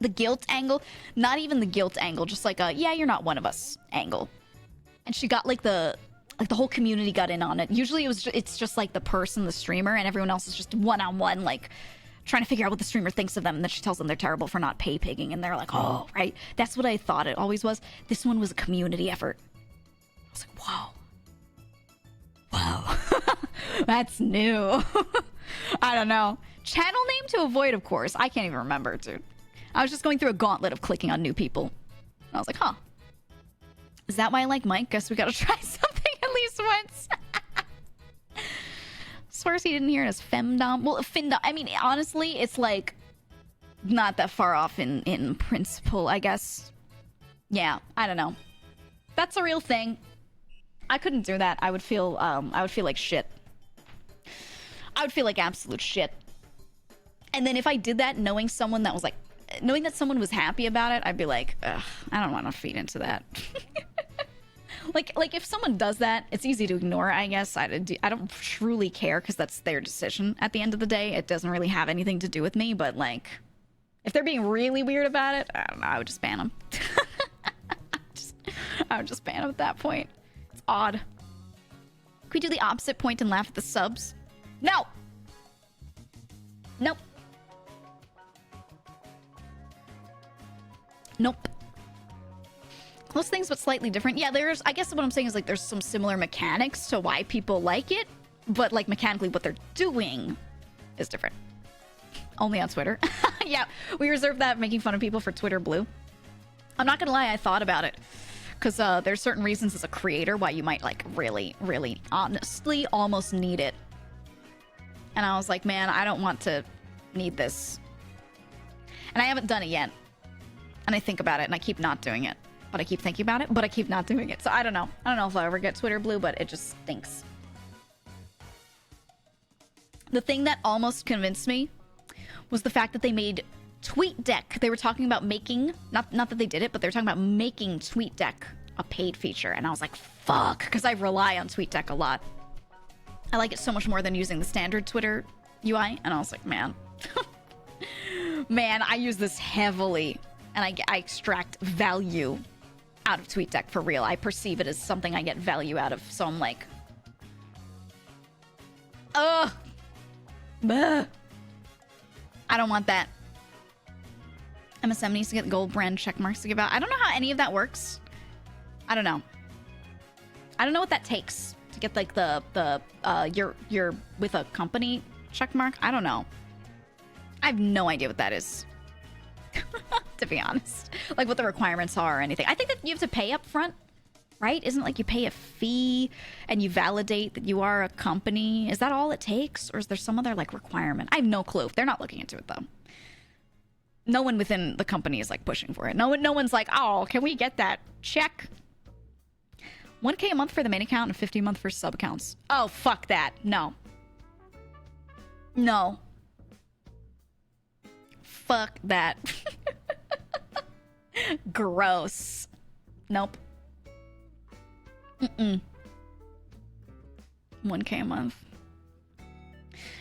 The guilt angle, not even the guilt angle, just like a, yeah, you're not one of us angle. And she got like the whole community got in on it. Usually it's just like the person, the streamer, and everyone else is just one-on-one, like trying to figure out what the streamer thinks of them. And then she tells them they're terrible for not pay pigging. And they're like, oh, right. That's what I thought it always was. This one was a community effort. I was like, whoa. That's new. I don't know. Channel name to avoid, of course. I can't even remember, dude. I was just going through a gauntlet of clicking on new people. And I was like, huh. Is that why I like Mike? Guess we gotta try something at least once. Swears he didn't hear it as femdom. Well, findom. I mean, honestly, it's like not that far off in principle, I guess. Yeah, I don't know. That's a real thing. I couldn't do that. I would feel like shit. I would feel like absolute shit. And then if I did that, knowing that someone was happy about it, I'd be like, ugh, I don't want to feed into that. like if someone does that, it's easy to ignore, I guess. I don't truly care because that's their decision at the end of the day. It doesn't really have anything to do with me, but like, if they're being really weird about it, I don't know, I would just ban them. I would just ban them at that point. It's odd. Could we do the opposite point and laugh at the subs? No! Nope. Nope. Close things, but slightly different. Yeah, I guess what I'm saying is like there's some similar mechanics to why people like it, but like mechanically what they're doing is different. Only on Twitter. Yeah, we reserve that making fun of people for Twitter Blue. I'm not gonna lie, I thought about it. Because there's certain reasons as a creator why you might like really, really honestly almost need it. And I was like, man, I don't want to need this. And I haven't done it yet. And I think about it, and I keep not doing it. But I keep thinking about it, but I keep not doing it. So I don't know. I don't know if I'll ever get Twitter Blue, but it just stinks. The thing that almost convinced me was the fact that they made TweetDeck. They were talking about making, not that they did it, but they were talking about making TweetDeck a paid feature. And I was like, fuck, because I rely on TweetDeck a lot. I like it so much more than using the standard Twitter UI. And I was like, man, man, I use this heavily. And I extract value out of TweetDeck for real. I perceive it as something I get value out of. So I'm like, ugh. Bleh. I don't want that. MSM needs to get gold brand check marks to give out. I don't know how any of that works. I don't know. I don't know what that takes to get like the you're with a company check mark. I don't know. I have no idea what that is. To be honest, like what the requirements are or anything. I think that you have to pay up front, right? Isn't it like you pay a fee and you validate that you are a company? Is that all it takes, or is there some other like requirement? I have no clue. They're not looking into it though. No one within the company is like pushing for it. No one's like, oh, can we get that check? 1K a month for the main account and 50 a month for sub accounts. Oh, fuck that. No. No. Fuck that. Gross. Nope. 1K a month.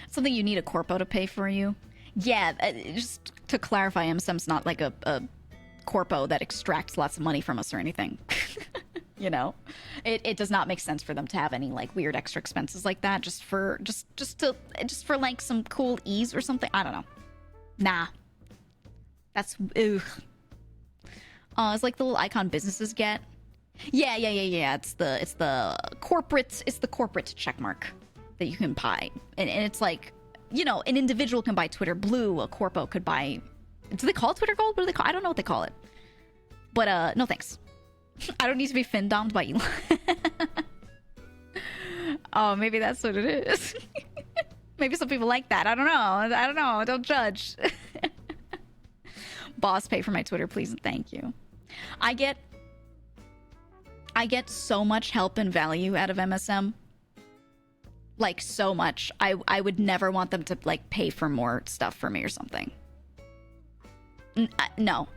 Something you need a corpo to pay for you. Yeah, just to clarify, MSM's not like a corpo that extracts lots of money from us or anything. You know, it does not make sense for them to have any like weird extra expenses like that just for like some cool ease or something. I don't know. Nah. That's ugh. It's like the little icon businesses get. Yeah. It's the corporate check mark that you can buy, and it's like, you know, an individual can buy Twitter Blue, a corpo could buy. Do they call it Twitter Gold? What do they call? I don't know what they call it. But no thanks. I don't need to be fin-domed by Elon. Oh, maybe that's what it is. Maybe some people like that. I don't know. Don't judge. Boss, pay for my Twitter, please and thank you. I get so much help and value out of MSM. Like, so much. I would never want them to, like, pay for more stuff for me or something. No.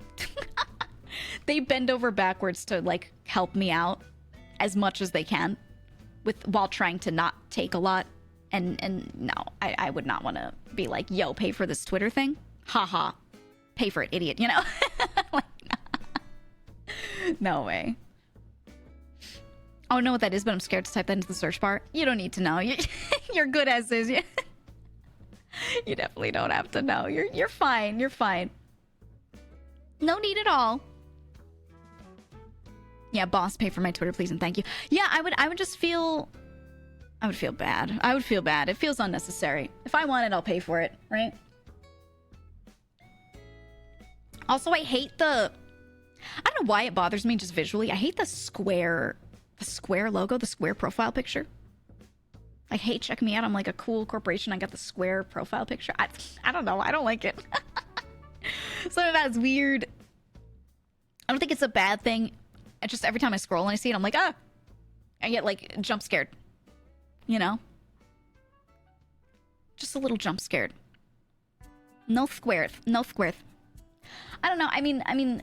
They bend over backwards to, like, help me out as much as they can while trying to not take a lot. And no, I would not want to be like, yo, pay for this Twitter thing? Haha. Pay for it, idiot, you know? Like, no way. I don't know what that is, but I'm scared to type that into the search bar. You don't need to know. You're good as is. You definitely don't have to know. You're fine. You're fine. No need at all. Yeah, boss, pay for my Twitter, please and thank you. Yeah, I would just feel... I would feel bad. I would feel bad. It feels unnecessary. If I want it, I'll pay for it, right? Also, I hate the... I don't know why it bothers me just visually. I hate the square logo, the square profile picture. I hate checking me out. I'm like a cool corporation. I got the square profile picture. I don't know. I don't like it. Some of that's weird. I don't think it's a bad thing. It's just every time I scroll and I see it, I'm like, ah! I get like jump scared. You know? Just a little jump scared. No square. I don't know. I mean, I'm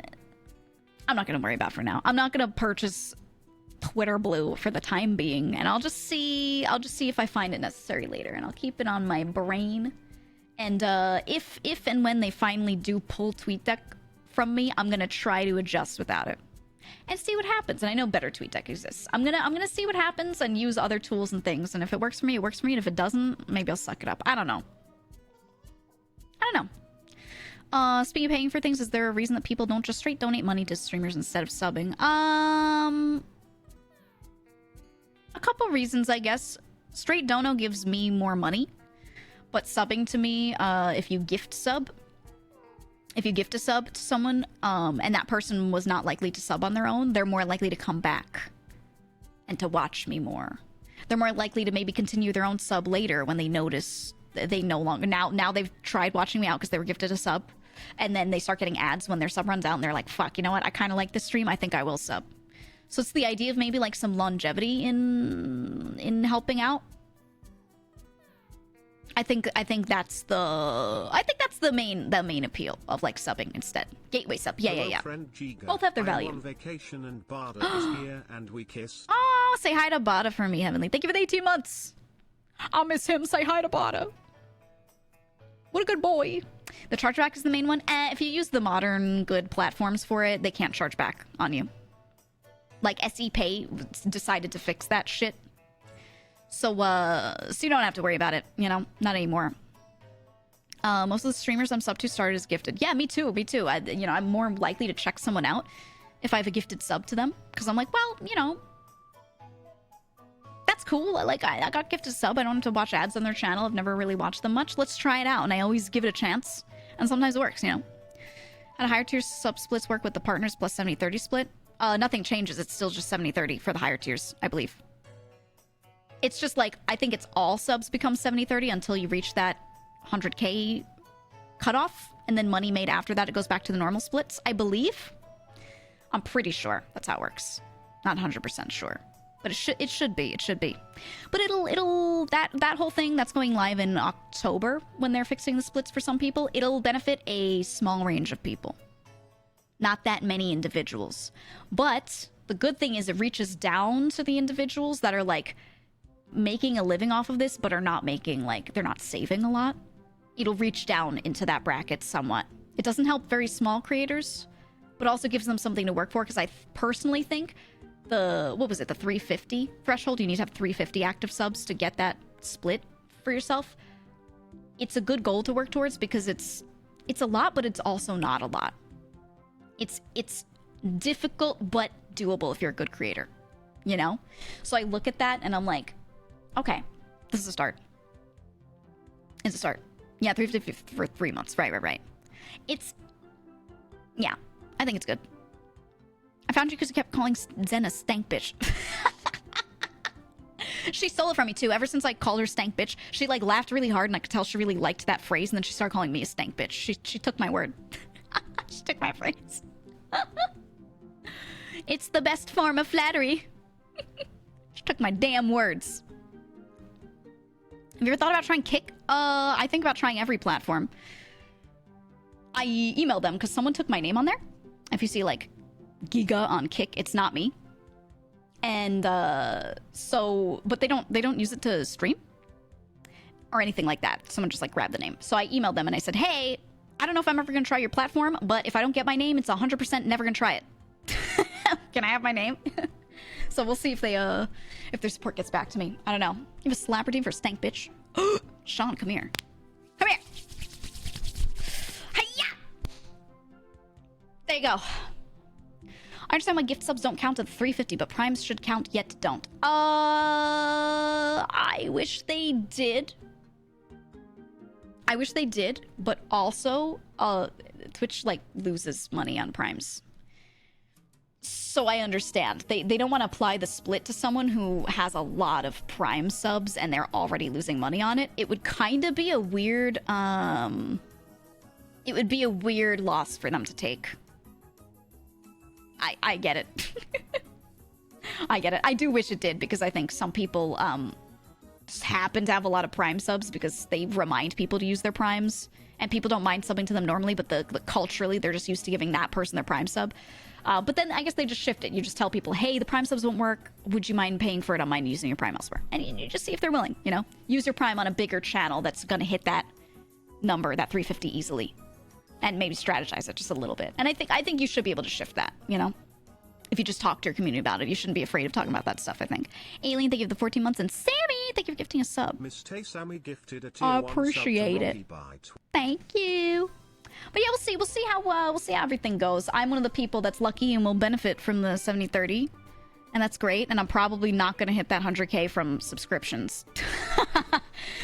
not going to worry about it for now. I'm not going to purchase Twitter Blue for the time being, and I'll just see if I find it necessary later, and I'll keep it on my brain. And if and when they finally do pull TweetDeck from me, I'm going to try to adjust without it and see what happens. And I know better TweetDeck exists. I'm going to see what happens and use other tools and things, and if it works for me, it works for me, and if it doesn't, maybe I'll suck it up. I don't know. Speaking of paying for things, is there a reason that people don't just straight donate money to streamers instead of subbing? A couple reasons, I guess. Straight dono gives me more money, but subbing to me, if you gift a sub to someone, and that person was not likely to sub on their own, they're more likely to come back and to watch me more. They're more likely to maybe continue their own sub later when they notice they no longer... Now they've tried watching me out because they were gifted a sub. and then they start getting ads when their sub runs out, and they're like, fuck, you know what? I kind of like this stream. I think I will sub. So it's the idea of maybe like some longevity in helping out. I think that's the main appeal of like subbing instead. Gateway sub. Yeah. Friend Geega. Both have their I'm value. on vacation and Bada is here and we kissed. Oh, say hi to Bada for me, Heavenly. Thank you for the 18 months. I'll miss him. Say hi to Bada. What a good boy. The chargeback is the main one. If you use the modern good platforms for it, they can't charge back on you. Like SE Pay decided to fix that shit. So you don't have to worry about it, you know? Not anymore. Most of the streamers I'm sub to started as gifted. Yeah, me too. I'm more likely to check someone out if I have a gifted sub to them. Because I'm like, well, you know, that's cool. I got gifted sub. I don't have to watch ads on their channel. I've never really watched them much. Let's try it out. And I always give it a chance. And sometimes it works, you know? At a higher tier, sub splits work with the partners plus 70-30 split. Nothing changes. It's still just 70-30 for the higher tiers, I believe. It's just like, I think it's all subs become 70-30 until you reach that 100K cutoff. And then money made after that, it goes back to the normal splits, I believe. I'm pretty sure that's how it works. Not 100% sure. But it should be. But that whole thing that's going live in October when they're fixing the splits for some people, it'll benefit a small range of people. Not that many individuals. But the good thing is it reaches down to the individuals that are like making a living off of this, but are not making, like, they're not saving a lot. It'll reach down into that bracket somewhat. It doesn't help very small creators, but also gives them something to work for, because I personally think the 350 threshold, you need to have 350 active subs to get that split for yourself. It's a good goal to work towards, because it's a lot, but it's also not a lot. It's difficult, but doable if you're a good creator, you know? So I look at that and I'm like, okay, this is a start. It's a start. Yeah, 350 for 3 months. Right. Yeah, I think it's good. I found you because you kept calling Zen a stank bitch. She stole it from me too. Ever since I called her stank bitch, she like laughed really hard and I could tell she really liked that phrase, and then she started calling me a stank bitch. She took my word. She took my phrase. It's the best form of flattery. She took my damn words. Have you ever thought about trying Kick? I think about trying every platform. I emailed them because someone took my name on there. If you see like Geega on Kick, it's not me. And but they don't use it to stream or anything like that. Someone just like grabbed the name. So I emailed them and I said, hey, I don't know if I'm ever gonna try your platform, but if I don't get my name, it's 100% never gonna try it. Can I have my name? So we'll see if their support gets back to me. I don't know. You have a slapper team for stank bitch. Sean, come here. Come here. Hiya! There you go. I understand why gift subs don't count at 350, but primes should count, yet don't. I wish they did. But also, Twitch, like, loses money on primes. So I understand. They don't want to apply the split to someone who has a lot of prime subs and they're already losing money on it. It would kind of be a weird, it would be a weird loss for them to take. I get it. I get it. I do wish it did, because I think some people just happen to have a lot of prime subs because they remind people to use their primes, and people don't mind subbing to them normally, but the culturally they're just used to giving that person their prime sub. But then I guess they just shift it. You just tell people, hey, the prime subs won't work. Would you mind paying for it? I don't mind using your prime elsewhere. And you just see if they're willing, you know? Use your prime on a bigger channel that's going to hit that number, that 350 easily. And maybe strategize it just a little bit. And I think you should be able to shift that, you know? If you just talk to your community about it, you shouldn't be afraid of talking about that stuff, I think. Alien, thank you for the 14 months. And Sammy, thank you for gifting a sub. Miss Tay Sammy gifted a tier I 1 appreciate sub to it. Rocky. Thank you. But yeah, we'll see. We'll see how everything goes. I'm one of the people that's lucky and will benefit from the 70-30. And that's great. And I'm probably not going to hit that 100K from subscriptions.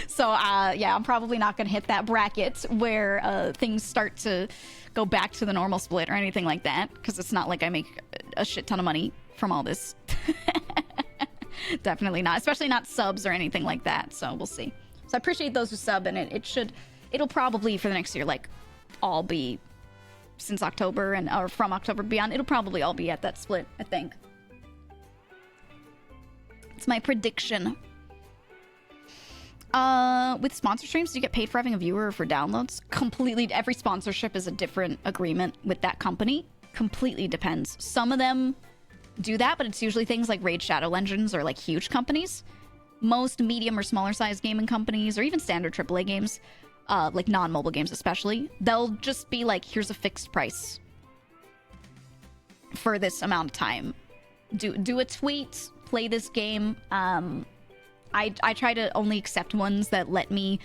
So, yeah, I'm probably not going to hit that bracket where things start to go back to the normal split or anything like that. Because it's not like I make a shit ton of money from all this. Definitely not. Especially not subs or anything like that. So we'll see. So I appreciate those who sub. And it'll probably, for the next year, like, all be since October or from October beyond, it'll probably all be at that split, I think. It's my prediction. With sponsor streams, do you get paid for having a viewer or for downloads? Completely. Every sponsorship is a different agreement with that company. Completely depends. Some of them do that, but it's usually things like Raid Shadow Legends or like huge companies. Most medium or smaller sized gaming companies, or even standard AAA games, like non-mobile games especially, they'll just be like, here's a fixed price for this amount of time. Do a tweet, play this game. I try to only accept ones that let me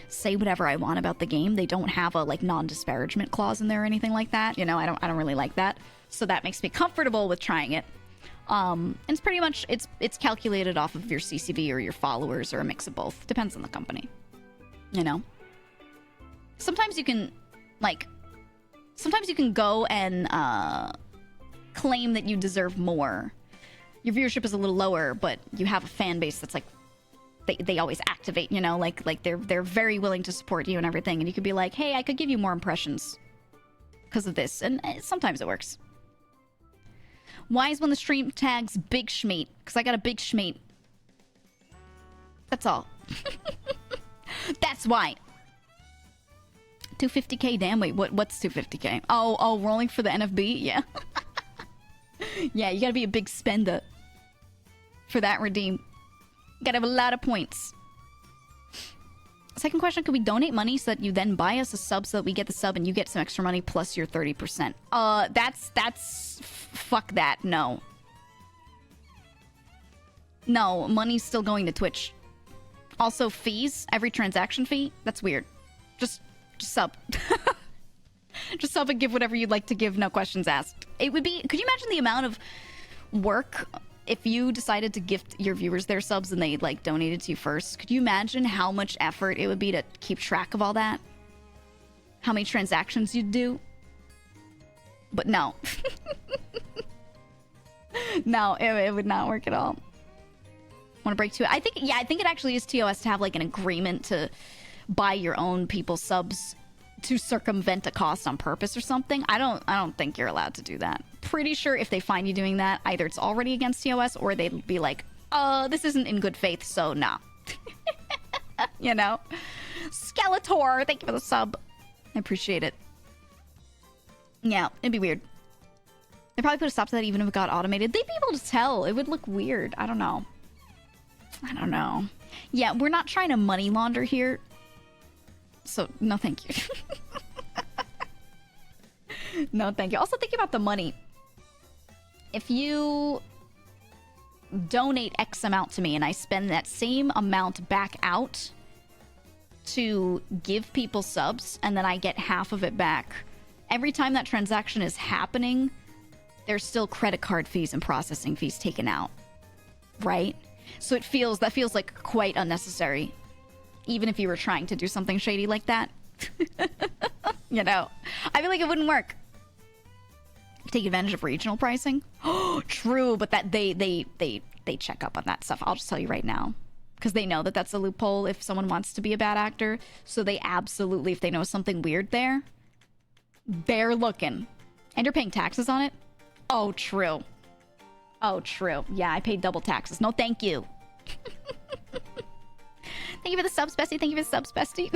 say whatever I want about the game. They don't have a like non-disparagement clause in there or anything like that. You know, I don't really like that. So that makes me comfortable with trying it. And it's pretty much it's calculated off of your CCV or your followers or a mix of both. Depends on the company. You know. Sometimes you can go and claim that you deserve more. Your viewership is a little lower, but you have a fan base that's like they always activate, you know, like they're very willing to support you and everything, and you could be like, hey, I could give you more impressions because of this, and sometimes it works. Why is when the stream tags Big Schmeat? Because I got a Big Schmeat. That's all. That's why. 250k, damn, wait, what's 250k? Oh, rolling for the NFB? Yeah. Yeah, you gotta be a big spender for that redeem. You gotta have a lot of points. Second question, could we donate money so that you then buy us a sub so that we get the sub and you get some extra money plus your 30%? Fuck that, no. No, money's still going to Twitch. Also, fees, every transaction fee, that's weird. Just sub. Just sub and give whatever you'd like to give, no questions asked. It would be, could you imagine the amount of work if you decided to gift your viewers their subs and they like donated to you first? Could you imagine how much effort it would be to keep track of all that? How many transactions you'd do? But no. No, it would not work at all. Want to break to it? I think it actually is TOS to have like an agreement to buy your own people's subs to circumvent a cost on purpose or something. I don't think you're allowed to do that. Pretty sure if they find you doing that, either it's already against TOS or they'd be like, this isn't in good faith, so nah. You know? Skeletor, thank you for the sub. I appreciate it. Yeah, it'd be weird. They'd probably put a stop to that even if it got automated. They'd be able to tell. It would look weird. I don't know. Yeah, we're not trying to money launder here. So, no thank you. No thank you. Also, thinking about the money. If you donate X amount to me and I spend that same amount back out to give people subs and then I get half of it back, every time that transaction is happening, there's still credit card fees and processing fees taken out. Right? So that feels like quite unnecessary. Even if you were trying to do something shady like that. You know, I feel like it wouldn't work. Take advantage of regional pricing. Oh, true, but that they check up on that stuff. I'll just tell you right now, because they know that that's a loophole if someone wants to be a bad actor. So they absolutely, if they know something weird there, they're looking. And you're paying taxes on it. Oh, true. Oh, true. Yeah, I paid double taxes. No, thank you. Thank you for the subs, bestie. Thank you for the subs, bestie.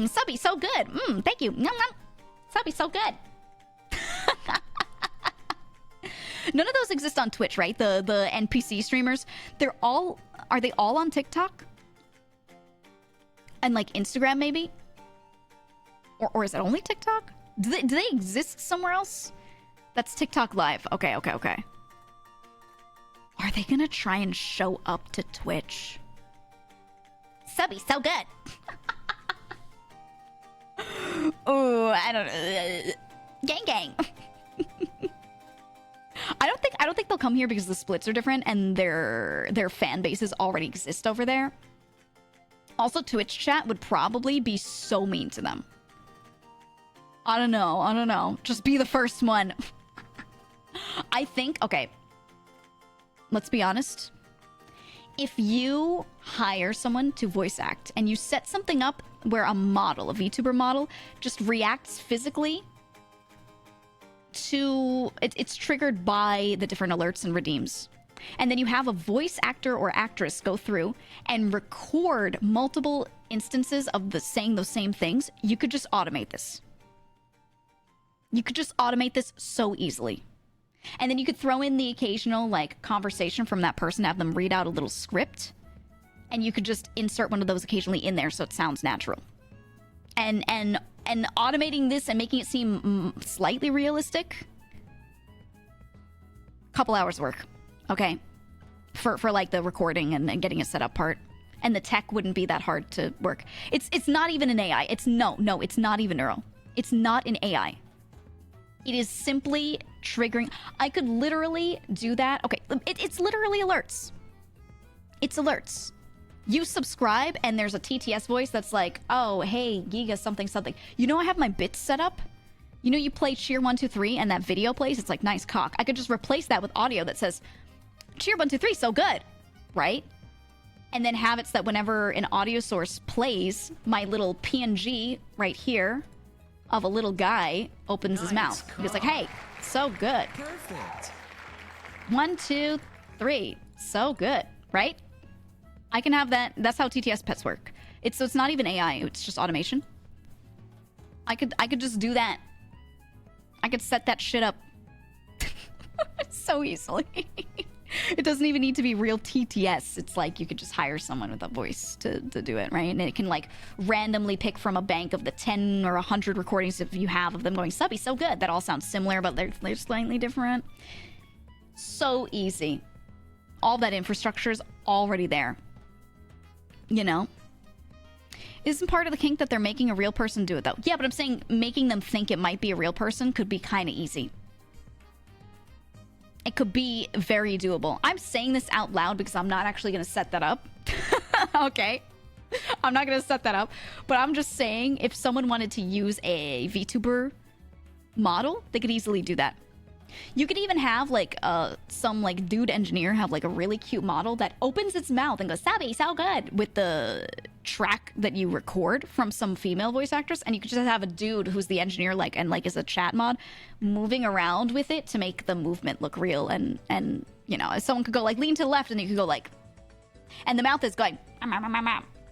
Subby, so good. Thank you. Nom, nom. Subby, so good. None of those exist on Twitch, right? The NPC streamers. Are they all on TikTok? And like Instagram, maybe? Or is it only TikTok? Do they exist somewhere else? That's TikTok Live. Okay. Are they gonna try and show up to Twitch? Subby, so good. Oh, I don't know. Gang. I don't think they'll come here because the splits are different and their fan bases already exist over there. Also, Twitch chat would probably be so mean to them. I don't know. Just be the first one. I think, okay. Let's be honest. If you hire someone to voice act and you set something up where a VTuber model just reacts physically it's triggered by the different alerts and redeems. And then you have a voice actor or actress go through and record multiple instances of saying those same things. You could just automate this. You could just automate this so easily. And then you could throw in the occasional like conversation from that person, have them read out a little script, and you could just insert one of those occasionally in there so it sounds natural. And automating this and making it seem slightly realistic, couple hours work. Okay, for like the recording and getting it set up part, and the tech wouldn't be that hard to work. It's not even an AI. It's not even neural. It's not an AI. It is simply triggering. I could literally do that. Okay, it's literally alerts. It's alerts. You subscribe and there's a TTS voice that's like, oh hey Geega something. You know I have my bits set up. You know you play cheer 1 2 3 and that video plays. It's like nice cock. I could just replace that with audio that says cheer 1 2 3 so good, right? And then have it so that whenever an audio source plays, my little PNG right here of a little guy opens his mouth. He's like, hey, so good. Perfect. 1 2 3 so good, right? I can have that. That's how TTS pets work. So it's not even AI. It's just automation. I could just do that. I could set that shit up so easily. It doesn't even need to be real TTS. It's like you could just hire someone with a voice to do it, right? And it can like randomly pick from a bank of the 10 or 100 recordings if you have of them going, Subby, so good. That all sounds similar, but they're slightly different. So easy. All that infrastructure is already there. You know? Isn't part of the kink that they're making a real person do it, though? Yeah, but I'm saying making them think it might be a real person could be kind of easy. It could be very doable. I'm saying this out loud because I'm not actually going to set that up. Okay? I'm not going to set that up. But I'm just saying if someone wanted to use a VTuber model, they could easily do that. You could even have like some like dude engineer have like a really cute model that opens its mouth and goes "Sabby, so good" with the track that you record from some female voice actress, and you could just have a dude who's the engineer like and like is a chat mod moving around with it to make the movement look real, and you know, someone could go like lean to the left and you could go like, and the mouth is going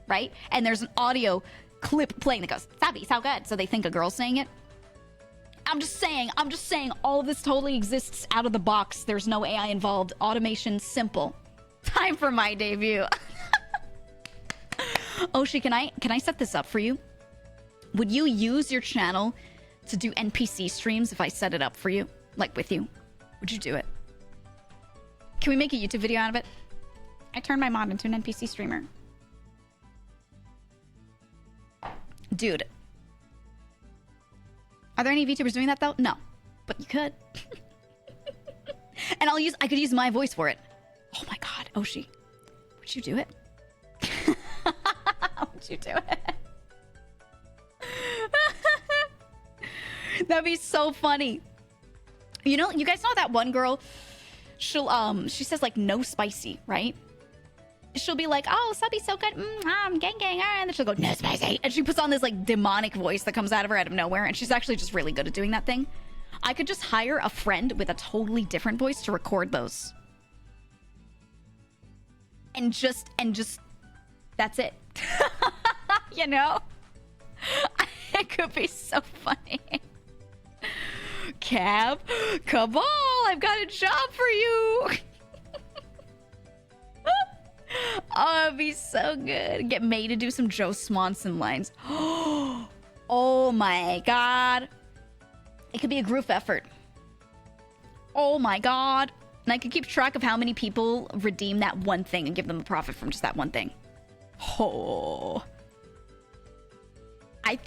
right, and there's an audio clip playing that goes "Sabby, so good," so they think a girl's saying it. I'm just saying, all of this totally exists out of the box. There's no AI involved. Automation, simple. Time for my debut. Oshi, can I set this up for you? Would you use your channel to do NPC streams if I set it up for you? Like with you? Would you do it? Can we make a YouTube video out of it? I turned my mod into an NPC streamer. Dude. Are there any VTubers doing that though? No, but you could. And I could use my voice for it. Oh my god, Oshi, would you do it? Would you do it? That'd be so funny. You know, you guys know that one girl, she says like no spicy, right? She'll be like, oh, Subby, so good, gang, and then she'll go, no spicy, and she puts on this like demonic voice that comes out of her out of nowhere, and she's actually just really good at doing that thing. I could just hire a friend with a totally different voice to record those, and just that's it. You know, it could be so funny. Cab, Cabal, I've got a job for you. Oh, it'd be so good. Get May to do some Joe Swanson lines. Oh my god. It could be a group effort. Oh my god. And I could keep track of how many people redeem that one thing and give them a profit from just that one thing. Oh. I'm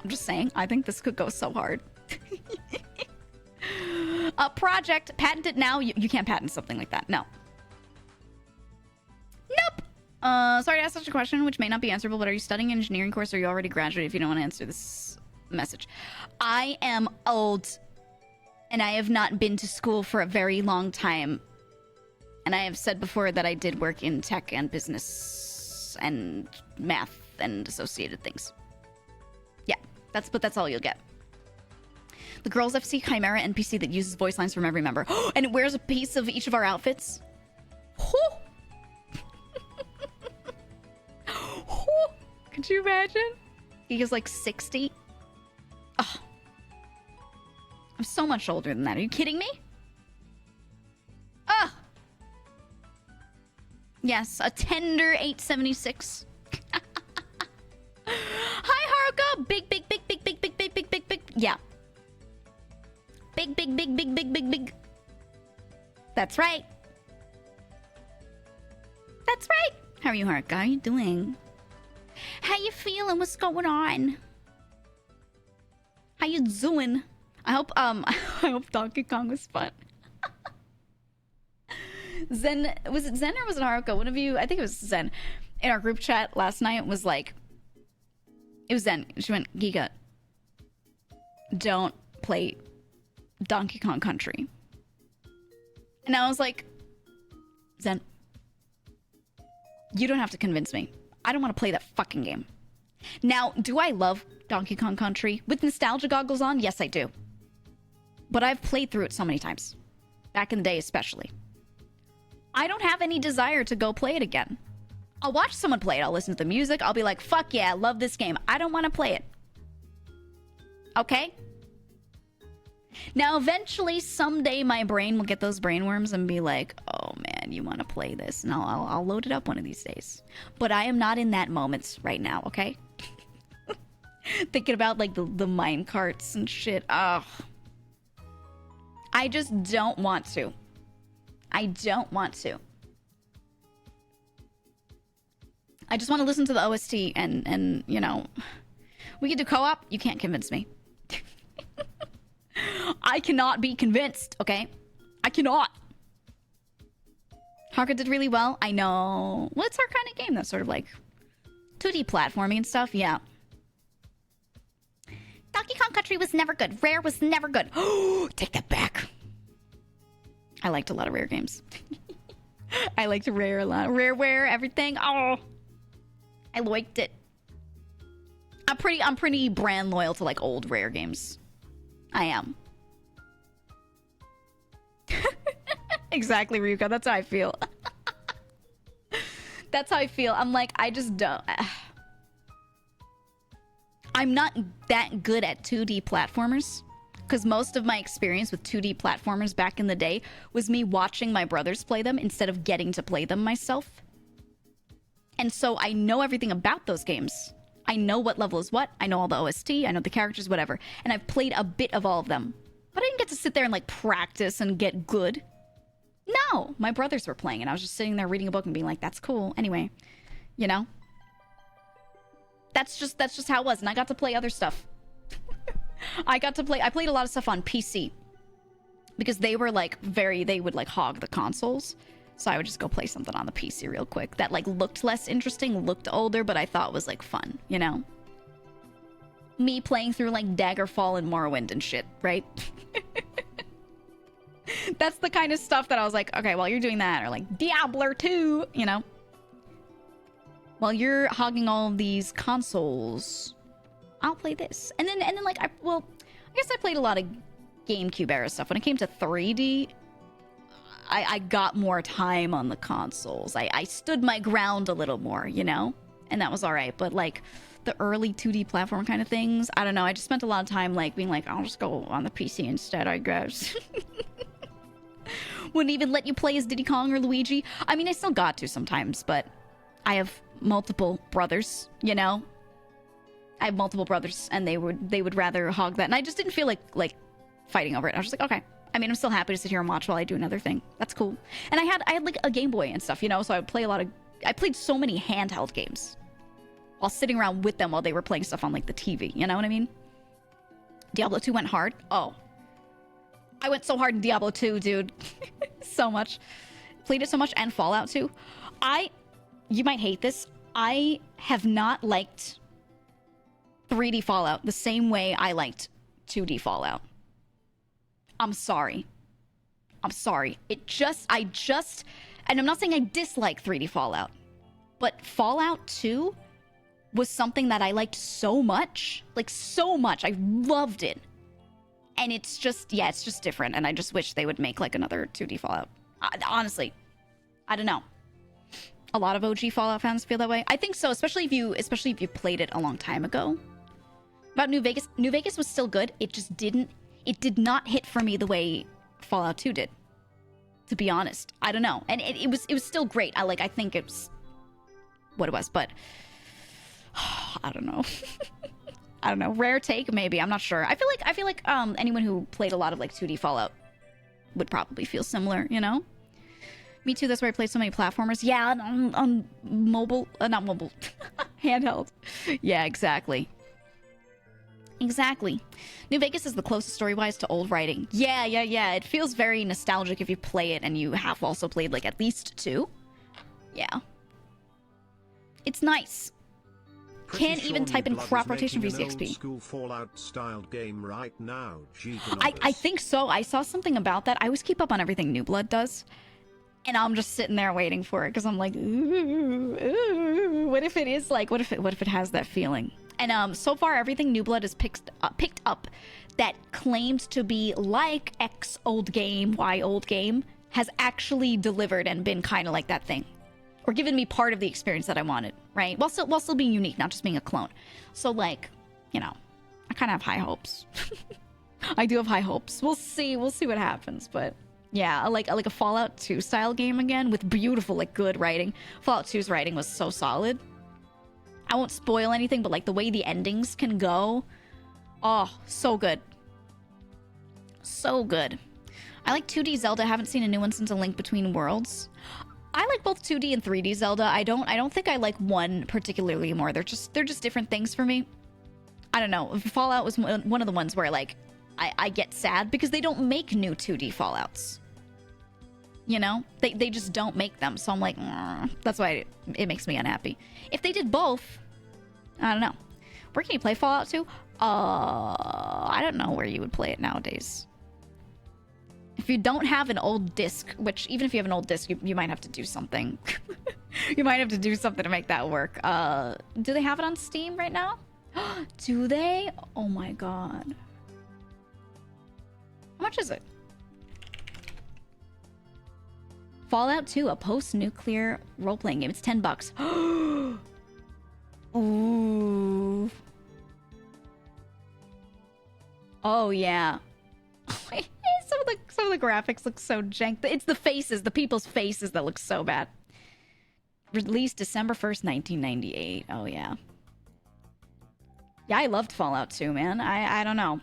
just saying, I think this could go so hard. A project, patent it now. You can't patent something like that. No. Nope. Sorry to ask such a question, which may not be answerable, but are you studying an engineering course or are you already graduated if you don't want to answer this message? I am old, and I have not been to school for a very long time. And I have said before that I did work in tech and business and math and associated things. Yeah, that's all you'll get. The Girls FC Chimera NPC that uses voice lines from every member. And it wears a piece of each of our outfits. Could you imagine? He is like 60. Oh. I'm so much older than that. Are you kidding me? Ah. Yes, a tender 876. Hi, Haruka. Big. Yeah. Big. That's right. That's right. How are you, Haruka? How are you doing? How you feeling? What's going on? How you doing? I hope Donkey Kong was fun. Zen, was it Zen or was it Haruka? One of you, I think it was Zen, in our group chat last night was like, it was Zen. She went, Geega, don't play Donkey Kong Country. And I was like, Zen, you don't have to convince me. I don't want to play that fucking game. Now, do I love Donkey Kong Country? With nostalgia goggles on? Yes, I do. But I've played through it so many times. Back in the day, especially. I don't have any desire to go play it again. I'll watch someone play it. I'll listen to the music. I'll be like, fuck yeah, I love this game. I don't want to play it. Okay? Now, eventually, someday, my brain will get those brainworms and be like, oh man, you want to play this? And I'll load it up one of these days. But I am not in that moment right now, okay? Thinking about, like, the mine carts and shit. Ugh. I just don't want to. I don't want to. I just want to listen to the OST and you know, we can do co-op. You can't convince me. I cannot be convinced, okay? I cannot. Haruka did really well. I know. Well, it's our kind of game. That's sort of like 2D platforming and stuff. Yeah. Donkey Kong Country was never good. Rare was never good. Oh, take that back. I liked a lot of Rare games. I liked Rare a lot. Rareware, everything. Oh, I liked it. I'm pretty brand loyal to like old Rare games. I am. Exactly, Ryuka. That's how I feel. That's how I feel. I'm like, I just don't. I'm not that good at 2D platformers. Because most of my experience with 2D platformers back in the day was me watching my brothers play them instead of getting to play them myself. And so I know everything about those games. I know what level is what. I know all the OST. I know the characters, whatever. And I've played a bit of all of them. But I didn't get to sit there and like practice and get good. No, my brothers were playing and I was just sitting there reading a book and being like, that's cool. Anyway, you know? That's just how it was. And I got to play other stuff. I played a lot of stuff on PC. Because they were like they would like hog the consoles. So I would just go play something on the PC real quick. That like looked less interesting, looked older, but I thought was like fun, you know? Me playing through like Daggerfall and Morrowind and shit, right? That's the kind of stuff that I was like, okay, while you're doing that, or like Diablo 2, you know? While you're hogging all of these consoles, I'll play this. And then like, I guess I played a lot of GameCube era stuff. When it came to 3D, I got more time on the consoles. I stood my ground a little more, you know? And that was all right. But like the early 2D platform kind of things, I don't know. I just spent a lot of time like being like, I'll just go on the PC instead, I guess. Wouldn't even let you play as Diddy Kong or Luigi. I mean, I still got to sometimes, but I have multiple brothers, you know? I have multiple brothers, and they would rather hog that. And I just didn't feel like fighting over it. I was just like, okay. I mean, I'm still happy to sit here and watch while I do another thing. That's cool. And I had like a Game Boy and stuff, you know? So I would play I played so many handheld games while sitting around with them while they were playing stuff on like the TV. You know what I mean? Diablo 2 went hard. Oh. I went so hard in Diablo 2, dude. So much. Played it so much, and Fallout 2. You might hate this. I have not liked 3D Fallout the same way I liked 2D Fallout. I'm sorry. And I'm not saying I dislike 3D Fallout, but Fallout 2 was something that I liked so much. Like, so much. I loved it. And it's just, yeah, it's just different. And I just wish they would make like another 2D Fallout. Honestly, I don't know. A lot of OG Fallout fans feel that way. I think so, especially if you played it a long time ago. About New Vegas, New Vegas was still good. It just did not hit for me the way Fallout 2 did. To be honest, I don't know. And it was still great. I think it was what it was, but I don't know. I don't know. Rare take, maybe. I'm not sure. I feel like anyone who played a lot of like 2D Fallout would probably feel similar, you know? Me too. That's why I played so many platformers. Yeah, on mobile, not mobile, handheld. Yeah, exactly. Exactly. New Vegas is the closest story-wise to old writing. Yeah. It feels very nostalgic if you play it and you have also played like at least 2. Yeah. It's nice. Can't even type in crop rotation for CXP. School Fallout styled game right now. I think so. I saw something about that. I always keep up on everything New Blood does. And I'm just sitting there waiting for it because I'm like, ooh, what if it is like, what if it has that feeling? And so far everything New Blood has picked up that claimed to be like X old game, Y old game has actually delivered and been kind of like that thing. Or given me part of the experience that I wanted, right? While still being unique, not just being a clone. So like, you know, I kind of have high hopes. I do have high hopes. We'll see what happens, but yeah, like a Fallout 2 style game again with beautiful, like good writing. Fallout 2's writing was so solid. I won't spoil anything, but like the way the endings can go, oh, so good. So good. I like 2D Zelda. Haven't seen a new one since A Link Between Worlds. I like both 2D and 3D Zelda. I don't think I like one particularly more. They're just different things for me. I don't know. Fallout was one of the ones where like I get sad because they don't make new 2D Fallouts. You know? They just don't make them. So I'm like, that's why it makes me unhappy. If they did both, I don't know. Where can you play Fallout 2? I don't know where you would play it nowadays. If you don't have an old disc, which even if you have an old disc, you might have to do something. You might have to do something to make that work. Do they have it on Steam right now? Do they? Oh my god. How much is it? Fallout 2, a post-nuclear role-playing game. It's $10. Ooh. Oh yeah. Some of the graphics look so jank. It's the faces, the people's faces that look so bad. Released December 1st, 1998. Oh yeah. Yeah, I loved Fallout 2, man. I don't know.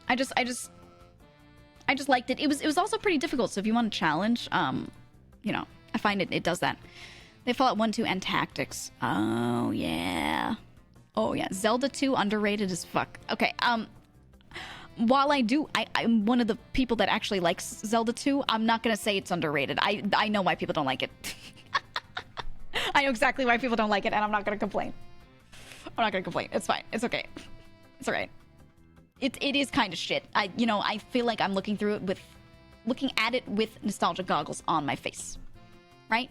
I just liked it. It was also pretty difficult, so if you want a challenge, you know, I find it does that. They Fallout 1, 2, and Tactics. Oh yeah. Oh yeah. Zelda 2 underrated as fuck. Okay, while I'm one of the people that actually likes Zelda 2, I'm not gonna say it's underrated. I know why people don't like it. I know exactly why people don't like it, and I'm not gonna complain. I'm not gonna complain. It's fine. It's okay. It's alright. It is kind of shit. I feel like I'm looking at it with nostalgia goggles on my face. Right?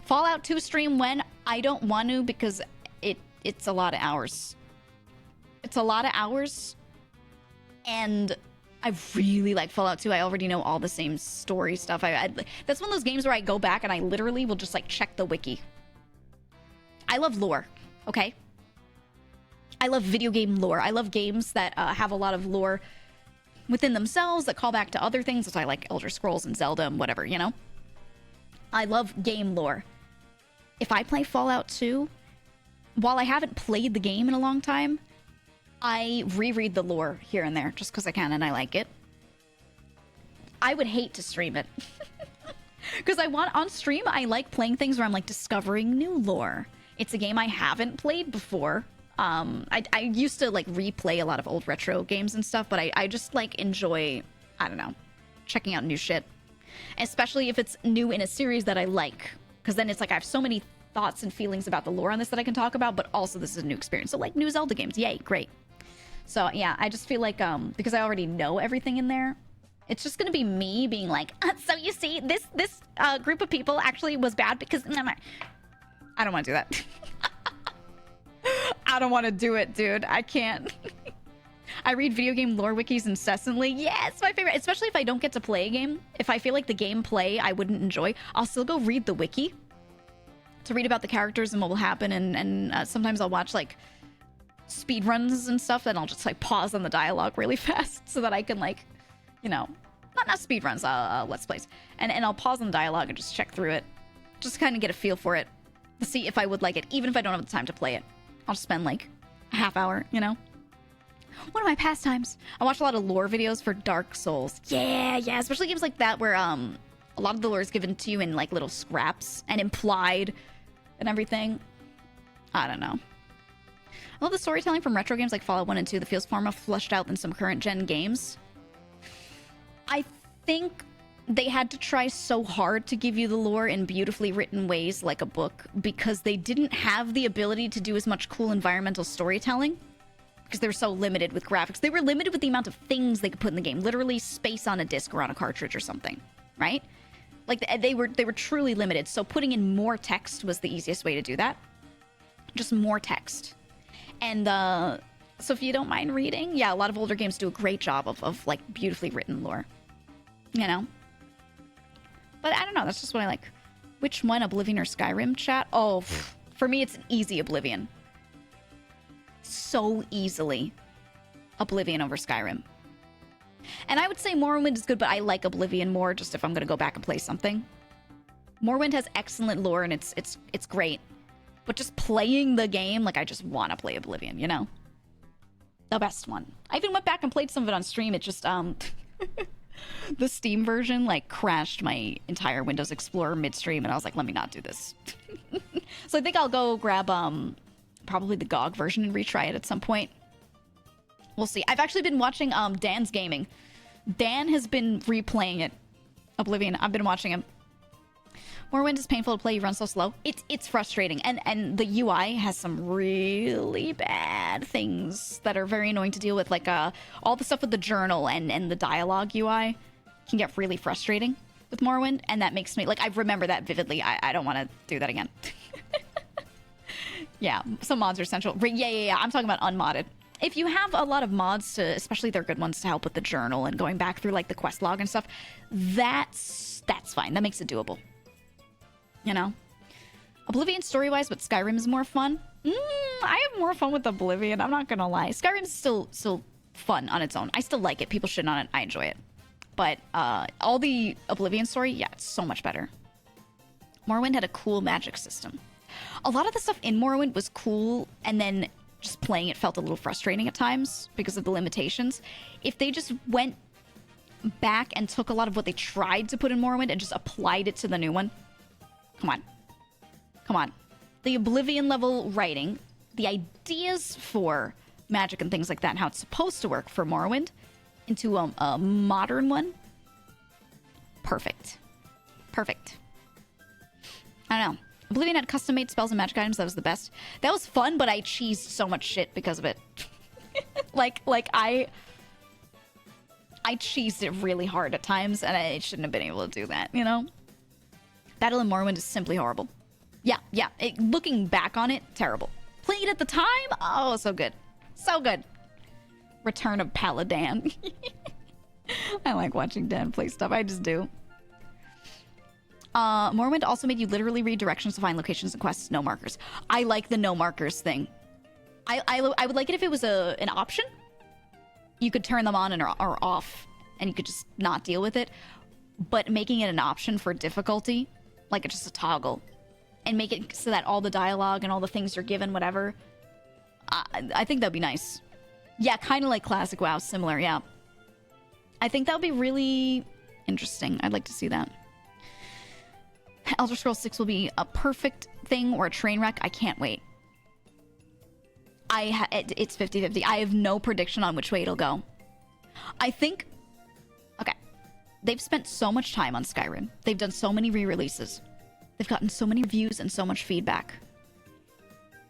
Fallout 2 stream when? I don't want to because it's a lot of hours. It's a lot of hours. And I really like Fallout 2. I already know all the same story stuff. That's one of those games where I go back and I literally will just like check the wiki. I love lore, okay? I love video game lore. I love games that have a lot of lore within themselves that call back to other things. So I like Elder Scrolls and Zelda and whatever, you know? I love game lore. If I play Fallout 2, while I haven't played the game in a long time, I reread the lore here and there just because I can and I like it. I would hate to stream it. Because on stream, I like playing things where I'm like discovering new lore. It's a game I haven't played before. I used to like replay a lot of old retro games and stuff, but I just like enjoy, I don't know, checking out new shit. Especially if it's new in a series that I like. Because then it's like I have so many thoughts and feelings about the lore on this that I can talk about, but also this is a new experience. So like new Zelda games, yay, great. So yeah, I just feel like because I already know everything in there, it's just gonna be me being like, so you see, this group of people actually was bad because I don't want to do that. I don't want to do it, dude. I can't. I read video game lore wikis incessantly. Yeah, it's my favorite, especially if I don't get to play a game. If I feel like the gameplay I wouldn't enjoy, I'll still go read the wiki to read about the characters and what will happen. And sometimes I'll watch like speed runs and stuff, and I'll just like pause on the dialogue really fast so that I can like, you know, not speed runs, let's plays. And I'll pause on the dialogue and just check through it. Just kind of get a feel for it to see if I would like it, even if I don't have the time to play it. I'll just spend like a half hour, you know? One of my pastimes. I watch a lot of lore videos for Dark Souls. Yeah, especially games like that where a lot of the lore is given to you in like little scraps and implied and everything. I don't know. I love the storytelling from retro games like Fallout 1 and 2 that feels far more fleshed out than some current gen games. I think they had to try so hard to give you the lore in beautifully written ways like a book because they didn't have the ability to do as much cool environmental storytelling because they were so limited with graphics. They were limited with the amount of things they could put in the game, literally space on a disc or on a cartridge or something, right? Like they were truly limited. So putting in more text was the easiest way to do that. Just more text. And so if you don't mind reading, yeah, a lot of older games do a great job of like beautifully written lore, you know? But I don't know, that's just what I like. Which one, Oblivion or Skyrim, chat? Oh, for me, it's an easy Oblivion. So easily Oblivion over Skyrim. And I would say Morrowind is good, but I like Oblivion more just if I'm going to go back and play something. Morrowind has excellent lore and it's great. But just playing the game, like I just want to play Oblivion, you know? The best one. I even went back and played some of it on stream. It just, the Steam version, like, crashed my entire Windows Explorer midstream, and I was like, let me not do this. So I think I'll go grab, probably the GOG version and retry it at some point. We'll see. I've actually been watching, Dan's Gaming. Dan has been replaying it. Oblivion. I've been watching him. Morrowind is painful to play. You run so slow. It's frustrating. And the UI has some really bad things that are very annoying to deal with. Like all the stuff with the journal and the dialogue UI can get really frustrating with Morrowind. And that makes me, like, I remember that vividly. I don't want to do that again. Yeah, some mods are essential. Yeah. I'm talking about unmodded. If you have a lot of mods, especially they're good ones to help with the journal and going back through, like, the quest log and stuff, that's fine. That makes it doable. You know? Oblivion story-wise, but Skyrim is more fun. I have more fun with Oblivion, I'm not gonna lie. Skyrim's still fun on its own. I still like it. People shit on it. I enjoy it. But all the Oblivion story, yeah, it's so much better. Morrowind had a cool magic system. A lot of the stuff in Morrowind was cool, and then just playing it felt a little frustrating at times because of the limitations. If they just went back and took a lot of what they tried to put in Morrowind and just applied it to the new one, Come on. The Oblivion level writing, the ideas for magic and things like that, and how it's supposed to work for Morrowind into a modern one. Perfect. I don't know. Oblivion had custom-made spells and magic items. That was the best. That was fun, but I cheesed so much shit because of it. like I cheesed it really hard at times, and I shouldn't have been able to do that, you know? Battle in Morrowind is simply horrible. Yeah. Looking back on it, terrible. Playing it at the time? Oh, so good. So good. Return of Paladin. I like watching Dan play stuff. I just do. Morrowind also made you literally read directions to find locations and quests, no markers. I like the no markers thing. I would like it if it was an option. You could turn them on or off, and you could just not deal with it. But making it an option for difficulty, like it's just a toggle, and make it so that all the dialogue and all the things you're given, whatever, I think that'd be nice. Yeah, kind of like classic WoW, similar, yeah. I think that would be really interesting. I'd like to see that. Elder Scrolls 6 will be a perfect thing or a train wreck. I can't wait. It's 50-50. I have no prediction on which way it'll go. I think... Okay. They've spent so much time on Skyrim. They've done so many re-releases. They've gotten so many reviews and so much feedback.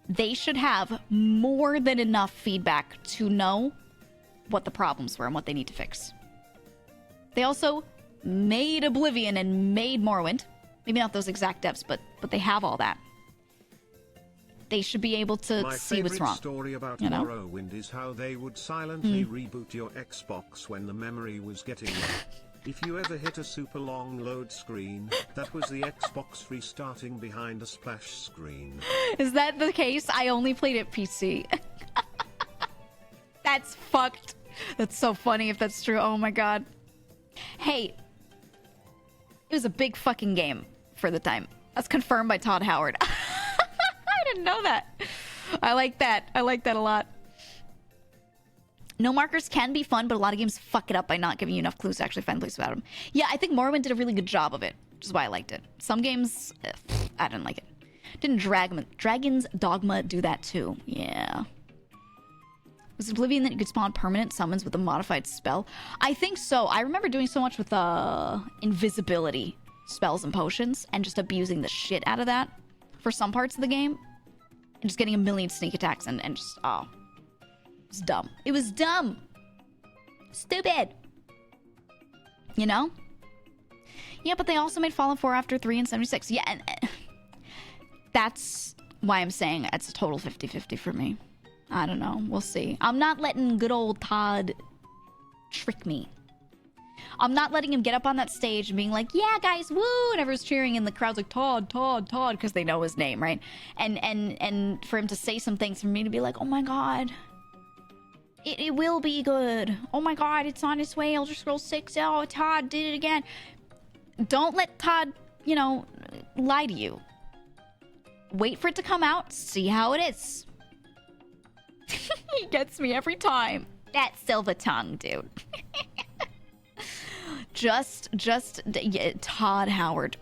They should have more than enough feedback to know what the problems were and what they need to fix. They also made Oblivion and made Morrowind. Maybe not those exact devs, but they have all that. They should be able to My see what's favorite wrong. story about you know? Morrowind is how they would silently reboot your Xbox when the memory was getting low. If you ever hit a super long load screen, that was the Xbox restarting behind a splash screen. Is that the case? I only played it PC. That's fucked. That's so funny if that's true. Oh my god. Hey, it was a big fucking game for the time. That's confirmed by Todd Howard. I didn't know that. I like that. I like that a lot. No markers can be fun, but a lot of games fuck it up by not giving you enough clues to actually find a place without them. Yeah, I think Morrowind did a really good job of it, which is why I liked it. Some games, I didn't like it. Didn't Dragon's Dogma do that too? Yeah. Was it Oblivion that you could spawn permanent summons with a modified spell? I think so. I remember doing so much with invisibility spells and potions and just abusing the shit out of that for some parts of the game. And just getting a million sneak attacks and just, oh. It was dumb. It was dumb. Stupid. You know? Yeah, but they also made Fallout 4 after 3 and 76. Yeah, and that's why I'm saying it's a total 50-50 for me. I don't know. We'll see. I'm not letting good old Todd trick me. I'm not letting him get up on that stage and being like, yeah, guys, woo! And everyone's cheering and the crowd's like, Todd, Todd, Todd, because they know his name, right? And for him to say some things, for me to be like, oh my god. It will be good. Oh my god, it's on its way. Elder Scrolls 6. Oh, Todd did it again. Don't let Todd, you know, lie to you. Wait for it to come out. See how it is. He gets me every time. That silver tongue, dude. Yeah, Todd Howard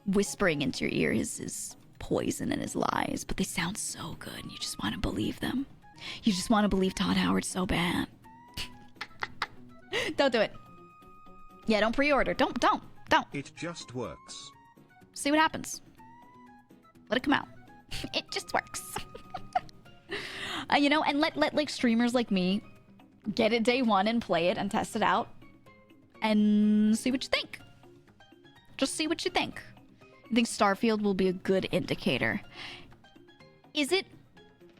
whispering into your ear his poison and his lies, but they sound so good and you just want to believe them. You just want to believe Todd Howard so bad. Don't do it. Yeah, don't pre-order. Don't. It just works. See what happens. Let it come out. It just works. You know, and let like streamers like me get it day one and play it and test it out and see what you think. Just see what you think. I think Starfield will be a good indicator. Is it?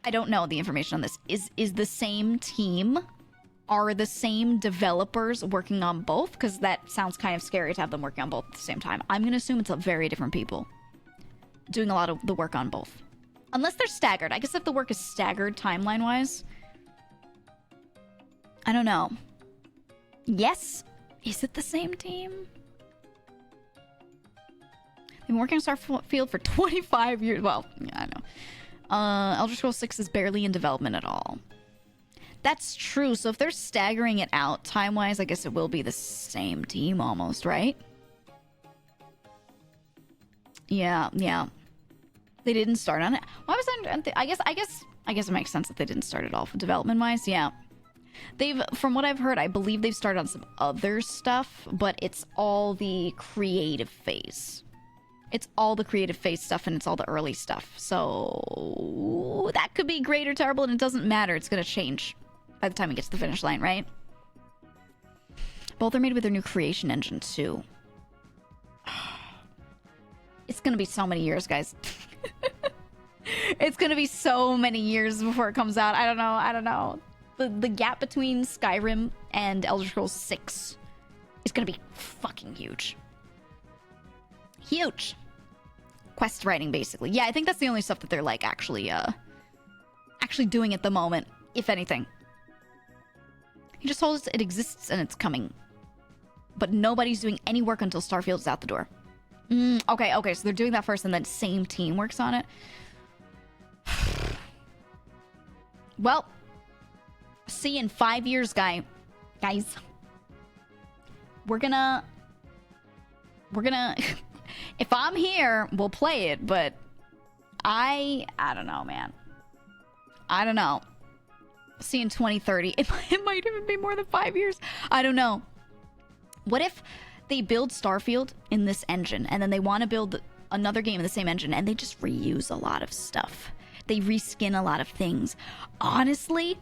I don't know the information on this. Is the same team? Are the same developers working on both? Because that sounds kind of scary to have them working on both at the same time. I'm going to assume it's very different people doing a lot of the work on both. Unless they're staggered. I guess if the work is staggered timeline-wise. I don't know. Yes? Is it the same team? They've been working on Starfield for 25 years. Well, yeah, I know. Elder Scrolls 6 is barely in development at all. That's true. So if they're staggering it out time-wise, I guess it will be the same team almost, right? Yeah. They didn't start on it. Why was that? I guess it makes sense that they didn't start it off development-wise. Yeah. From what I've heard, I believe they've started on some other stuff, but it's all the creative phase. It's all the creative phase stuff, and it's all the early stuff. So that could be great or terrible, and it doesn't matter. It's going to change by the time it gets to the finish line, right? Both are made with their new creation engine, too. It's going to be so many years, guys. It's going to be so many years before it comes out. I don't know. The gap between Skyrim and Elder Scrolls 6 is going to be fucking huge. Huge. Quest writing, basically. Yeah, I think that's the only stuff that they're like actually doing at the moment, if anything. He just told us it exists and it's coming. But nobody's doing any work until Starfield is out the door. Okay, so they're doing that first and then same team works on it. Well, see you in 5 years, guys. We're gonna if I'm here, we'll play it, but I don't know, man. I don't know. See you in 2030. It might even be more than 5 years. I don't know. What if they build Starfield in this engine and then they want to build another game in the same engine and they just reuse a lot of stuff? They reskin a lot of things. Honestly,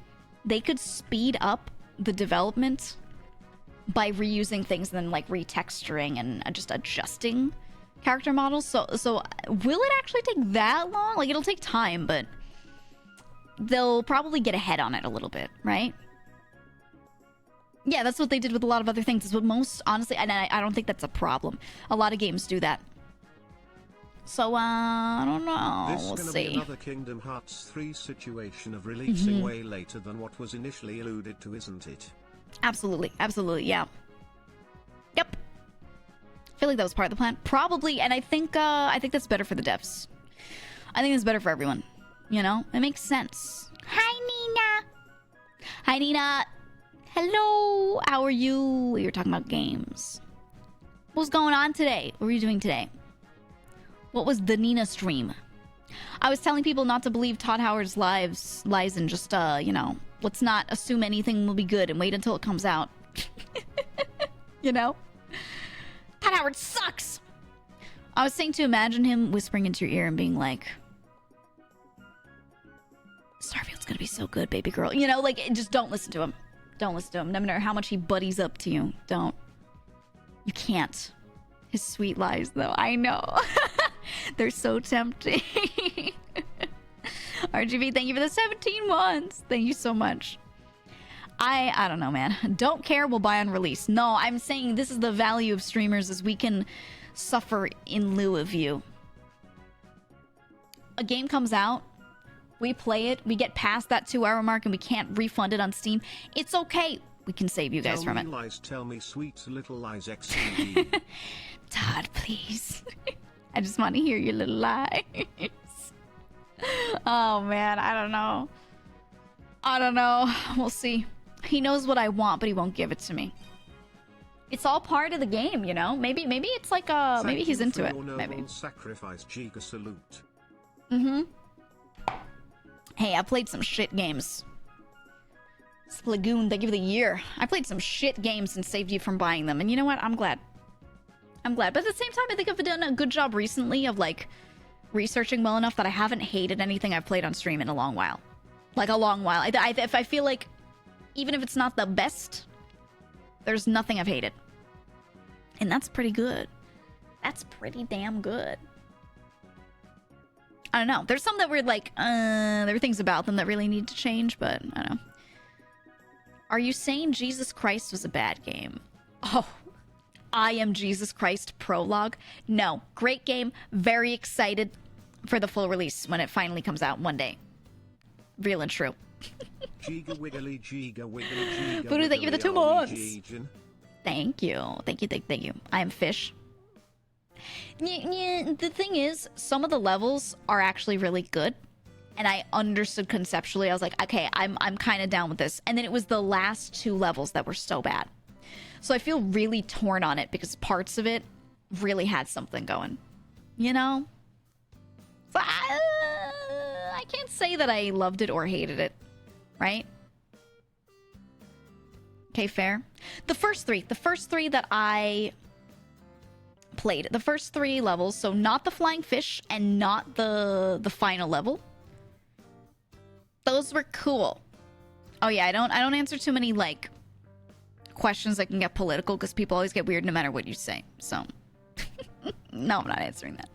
they could speed up the development by reusing things and then like retexturing and just adjusting character models. So will it actually take that long? Like, it'll take time, but they'll probably get ahead on it a little bit, right? Yeah, that's what they did with a lot of other things. It's what most, honestly, and I don't think that's a problem. A lot of games do that. So, I don't know. This We'll gonna see. be another Kingdom Hearts 3 situation of releasing way later than what was initially alluded to, isn't it? Absolutely. Absolutely, yeah. Yep. I feel like that was part of the plan. Probably, and I think that's better for the devs. I think it's better for everyone. You know? It makes sense. Hi, Nina! Hi, Nina! Hello! How are you? We were talking about games. What's going on today? What were you doing today? What was the Nina stream? I was telling people not to believe Todd Howard's lies and just, you know, let's not assume anything will be good and wait until it comes out. You know? Todd Howard sucks! I was saying to imagine him whispering into your ear and being like, Starfield's gonna be so good, baby girl. You know, like, just don't listen to him. Don't listen to him. No matter how much he buddies up to you. Don't. You can't. His sweet lies, though. I know. They're so tempting. RGB, thank you for the 17 months. Thank you so much. I don't know, man. Don't care, we'll buy on release. No, I'm saying this is the value of streamers, is we can suffer in lieu of you. A game comes out, we play it, we get past that 2-hour mark and we can't refund it on Steam. It's okay. We can save you guys from it. Lies, tell me sweet little lies, XD. Todd, please. I just want to hear your little lies. Oh, man. I don't know. I don't know. We'll see. He knows what I want, but he won't give it to me. It's all part of the game, you know? Maybe it's like, maybe he's into it. Maybe. Sacrifice, Geega, salute. Mm-hmm. Hey, I played some shit games. Splagoon, thank you for the year. I played some shit games and saved you from buying them. And you know what? I'm glad. I'm glad. But at the same time, I think I've done a good job recently of, like, researching well enough that I haven't hated anything I've played on stream in a long while. Like, a long while. If I feel like, even if it's not the best, there's nothing I've hated. And that's pretty good. That's pretty damn good. I don't know. There's some that were like, there are things about them that really need to change, but I don't know. Are you saying Jesus Christ was a bad game? Oh, I Am Jesus Christ Prologue? No. Great game. Very excited for the full release when it finally comes out one day. Real and true. Geega wiggly, Geega wiggly, Geega Voodoo, thank you for the 2 wiggly, months. Thank you. Thank you. I am Fish. The thing is, some of the levels are actually really good. And I understood conceptually. I was like, okay, I'm kind of down with this. And then it was the last 2 levels that were so bad. So I feel really torn on it because parts of it really had something going. You know? So I can't say that I loved it or hated it. Right? Okay, fair. The first three that I played. The first 3 levels. So not the flying fish and not the final level. Those were cool. Oh yeah, I don't answer too many like questions that can get political because people always get weird no matter what you say. So no, I'm not answering that.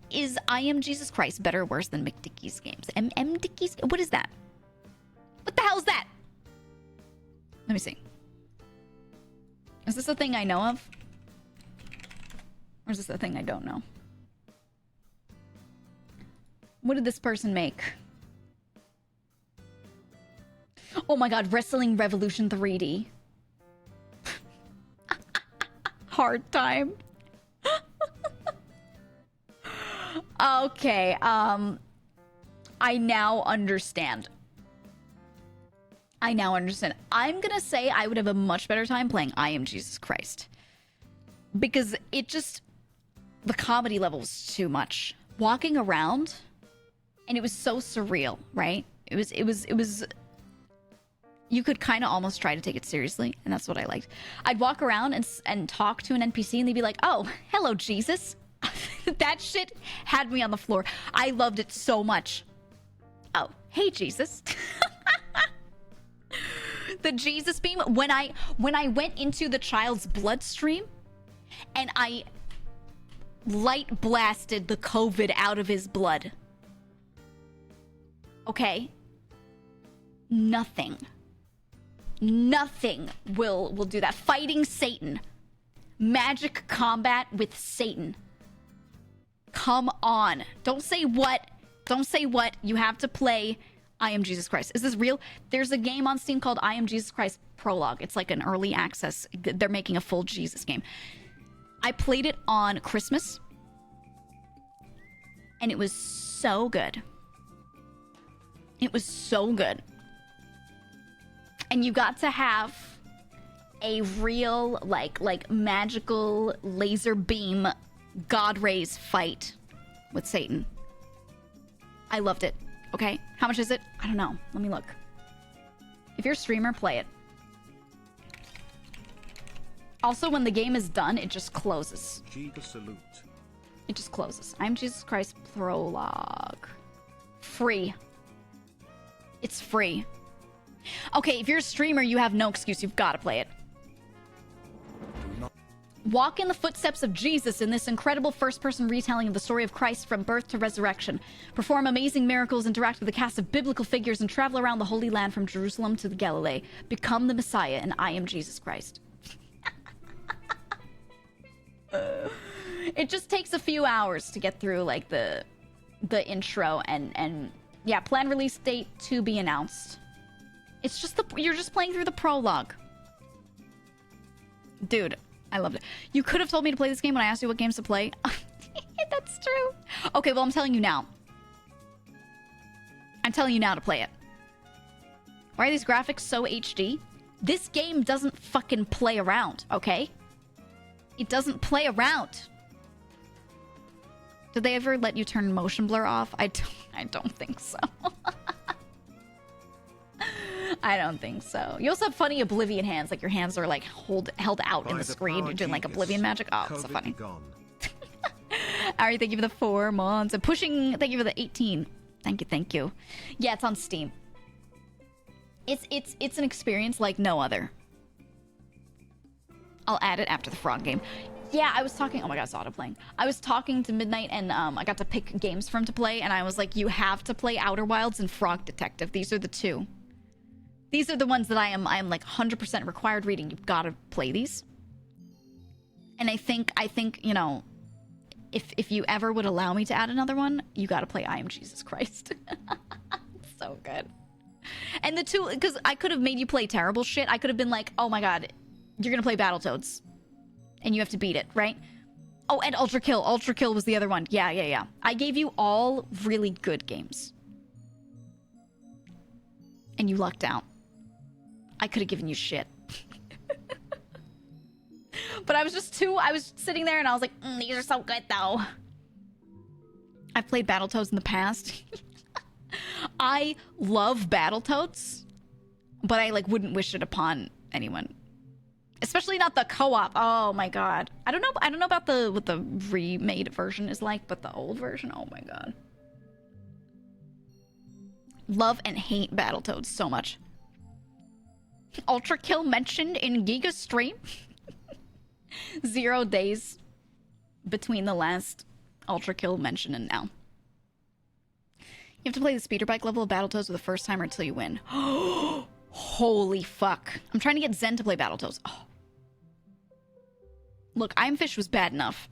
Is I Am Jesus Christ better or worse than McDickie's games? M Dickie's? What is that? What the hell is that? Let me see. Is this a thing I know of? Or is this a thing I don't know? What did this person make? Oh my god, Wrestling Revolution 3D. Hard time. Okay, I now understand. I'm gonna say I would have a much better time playing I Am Jesus Christ. Because it just... The comedy level was too much. Walking around, and it was so surreal, right? It was... You could kind of almost try to take it seriously, and that's what I liked. I'd walk around and talk to an NPC, and they'd be like, oh, hello, Jesus. That shit had me on the floor. I loved it so much. Oh, hey, Jesus. The Jesus beam, when I went into the child's bloodstream, and I light blasted the COVID out of his blood. Okay? Nothing will do that. Fighting Satan. Magic combat with Satan. Come on. Don't say what. Don't say what. You have to play I Am Jesus Christ. Is this real? There's a game on Steam called I Am Jesus Christ Prologue. It's like an early access. They're making a full Jesus game. I played it on Christmas. And it was so good. It was so good. And you got to have a real, like magical laser beam God rays fight with Satan. I loved it. Okay? How much is it? I don't know. Let me look. If you're a streamer, play it. Also, when the game is done, it just closes. Geega salute. It just closes. I'm Jesus Christ Prologue. Free. It's free. Okay, if you're a streamer, you have no excuse. You've got to play it. Walk in the footsteps of Jesus in this incredible first-person retelling of the story of Christ from birth to resurrection. Perform amazing miracles, interact with a cast of biblical figures, and travel around the Holy Land from Jerusalem to the Galilee. Become the Messiah, and I am Jesus Christ. It just takes a few hours to get through, like, the intro, and yeah, planned release date to be announced. It's just you're just playing through the prologue. Dude, I loved it. You could have told me to play this game when I asked you what games to play. That's true. Okay, well, I'm telling you now. I'm telling you now to play it. Why are these graphics so HD? This game doesn't fucking play around, okay? It doesn't play around. Did they ever let you turn motion blur off? I don't think so. I don't think so. You also have funny Oblivion hands, like your hands are like held out in the screen. You're doing like Oblivion magic. Oh, it's so funny. Ari, thank you for the 4 months. And pushing, thank you for the 18. Thank you. Yeah, it's on Steam. It's an experience like no other. I'll add it after the frog game. Yeah, I was talking. Oh my god, it's auto-playing. I was talking to Midnight, and I got to pick games for him to play, and I was like, you have to play Outer Wilds and Frog Detective. These are the two. These are the ones that I am like 100% required reading. You've got to play these. And I think, you know, if you ever would allow me to add another one, you got to play I Am Jesus Christ. It's so good. And the two, because I could have made you play terrible shit. I could have been like, oh my god, you're going to play Battletoads. And you have to beat it, right? Oh, and Ultra Kill. Ultra Kill was the other one. Yeah. I gave you all really good games. And you lucked out. I could have given you shit. But I was sitting there and I was like, these are so good though. I've played Battletoads in the past. I love Battletoads, but I like wouldn't wish it upon anyone. Especially not the co-op. Oh my god. I don't know about what the remade version is like, but the old version, oh my god. Love and hate Battletoads so much. Ultra Kill mentioned in Geega's stream. 0 days between the last Ultra Kill mention and now. You have to play the speeder bike level of Battletoads for the first timer until you win. Holy fuck. I'm trying to get Zen to play Battletoads. Oh. Look, Iron Fish was bad enough.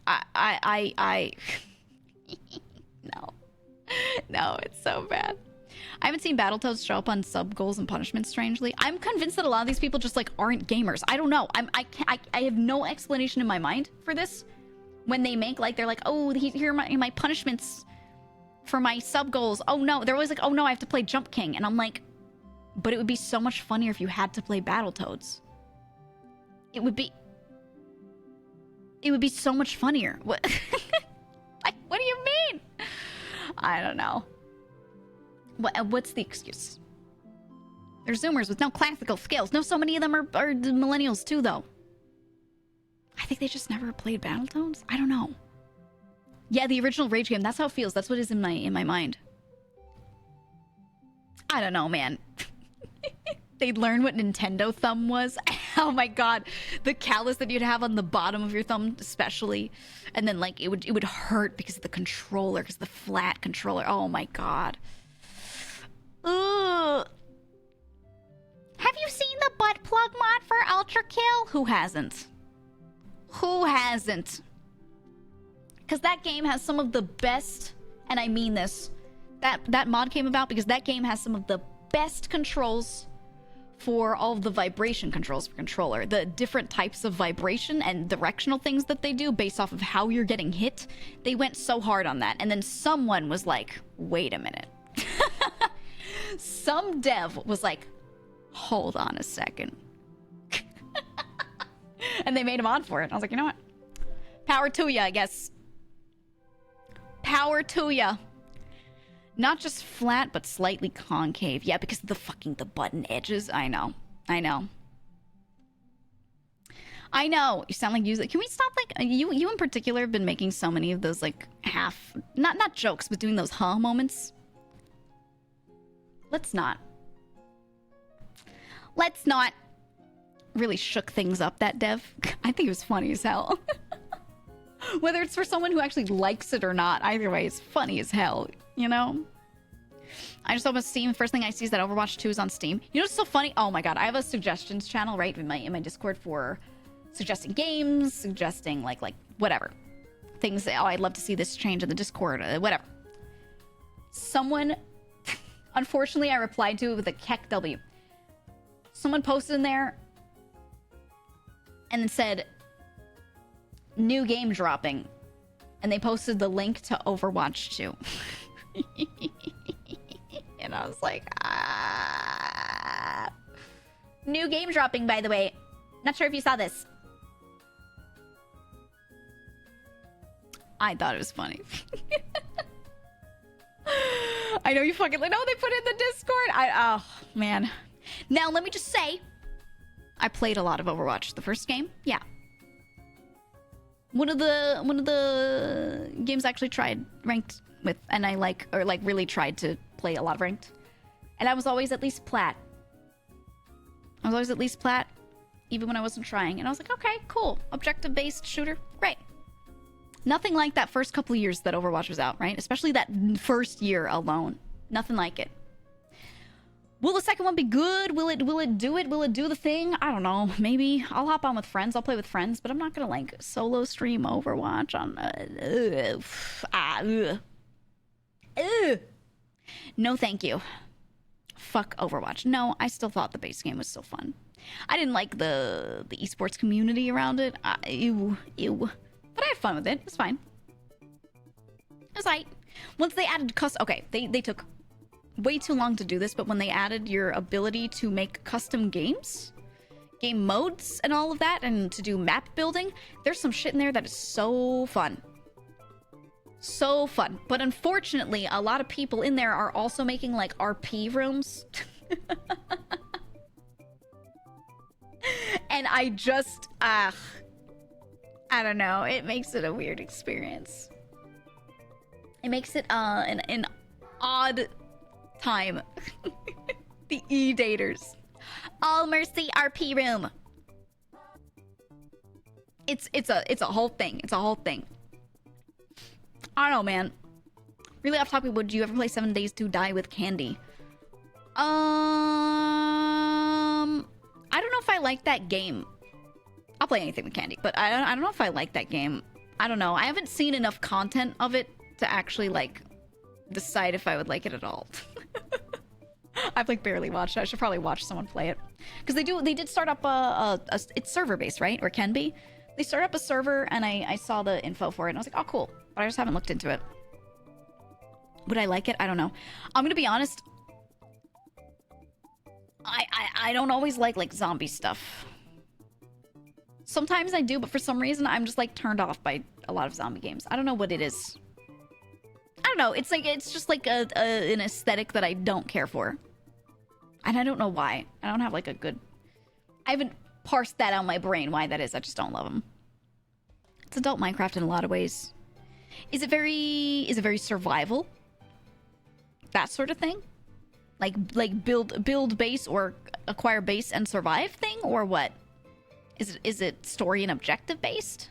No, it's so bad. I haven't seen Battletoads show up on sub goals and punishments, strangely. I'm convinced that a lot of these people just, like, aren't gamers. I don't know. I have no explanation in my mind for this. When they make, like, they're like, oh, here are my punishments for my sub goals. Oh, no. They're always like, oh, no, I have to play Jump King. And I'm like, but it would be so much funnier if you had to play Battletoads. It would be so much funnier. What? Like, what do you mean? I don't know. What's the excuse? They're Zoomers with no classical skills. No, so many of them are millennials too, though. I think they just never played Battletoads. I don't know. Yeah, the original Rage game. That's how it feels. That's what is in my mind. I don't know, man. they'd learn what Nintendo thumb was. Oh my god, the callus that you'd have on the bottom of your thumb, especially, and then like it would hurt because of the controller, because the flat controller. Oh my god. Ugh. Have you seen the butt plug mod for Ultra Kill? Who hasn't? Who hasn't? Because that game has some of the best, and I mean this, that mod came about because that game has some of the best controls for all of the vibration controls for controller. The different types of vibration and directional things that they do based off of how you're getting hit. They went so hard on that. And then someone was like, wait a minute. Some dev was like, hold on a second. And they made him on for it. I was like, you know what? Power to ya, I guess. Power to ya. Not just flat, but slightly concave. Yeah, because of the button edges. I know. I know. I know. You sound like you. Can we stop, like, you in particular have been making so many of those, like, half, not jokes, but doing those huh moments. Let's not. Let's not. Really shook things up, that dev. I think it was funny as hell. Whether it's for someone who actually likes it or not, either way, it's funny as hell, you know? I just opened Steam. The first thing I see is that Overwatch 2 is on Steam. You know what's so funny? Oh my god, I have a suggestions channel, right, in my Discord for suggesting games, suggesting, like whatever. Things that, oh, I'd love to see this change in the Discord, whatever. Someone, unfortunately, I replied to it with a Keck W. Someone posted in there and then said, new game dropping. And they posted the link to Overwatch 2. And I was like, new game dropping, by the way. Not sure if you saw this. I thought it was funny. I know you fucking... No, they put it in the Discord. Oh, man. Now, let me just say, I played a lot of Overwatch. The first game, yeah. One of the games I actually tried ranked with, and I really tried to play a lot of ranked. And I was always at least plat. I was always at least plat, even when I wasn't trying. And I was like, okay, cool. Objective-based shooter, great. Nothing like that first couple of years that Overwatch was out, right? Especially that first year alone. Nothing like it. Will the second one be good? Will it do it? Will it do the thing? I don't know. Maybe. I'll hop on with friends. I'll play with friends, but I'm not gonna like solo stream Overwatch on No, thank you. Fuck Overwatch. No, I still thought the base game was still fun. I didn't like the esports community around it. Ew. But I had fun with it. It was fine. It was right. Once they added okay, they took way too long to do this, but when they added your ability to make custom games, game modes, and all of that, and to do map building, there's some shit in there that is so fun. So fun. But unfortunately, a lot of people in there are also making, like, RP rooms. And I just, I don't know. It makes it a weird experience. It makes it, an odd time. The E-daters. All Mercy RP room. It's a whole thing. It's a whole thing. I don't know, man. Really off topic, would you ever play 7 Days to Die with Candy? I don't know if I like that game. I'll play anything with Candy, but I don't know if I like that game. I don't know. I haven't seen enough content of it to actually, like, decide if I would like it at all. I've, like, barely watched it. I should probably watch someone play it. Because they did start up it's server-based, right? Or can be. They started up a server, and I saw the info for it, and I was like, oh, cool. But I just haven't looked into it. Would I like it? I don't know. I'm gonna be honest. I don't always like zombie stuff. Sometimes I do, but for some reason, I'm just, like, turned off by a lot of zombie games. I don't know what it is. I don't know. It's just like an aesthetic that I don't care for. And I don't know why. I don't have, like, a good... I haven't parsed that out in my brain why that is. I just don't love them. It's adult Minecraft in a lot of ways. Is it very survival? That sort of thing? Like build base or acquire base and survive thing, or what? Is it story and objective based?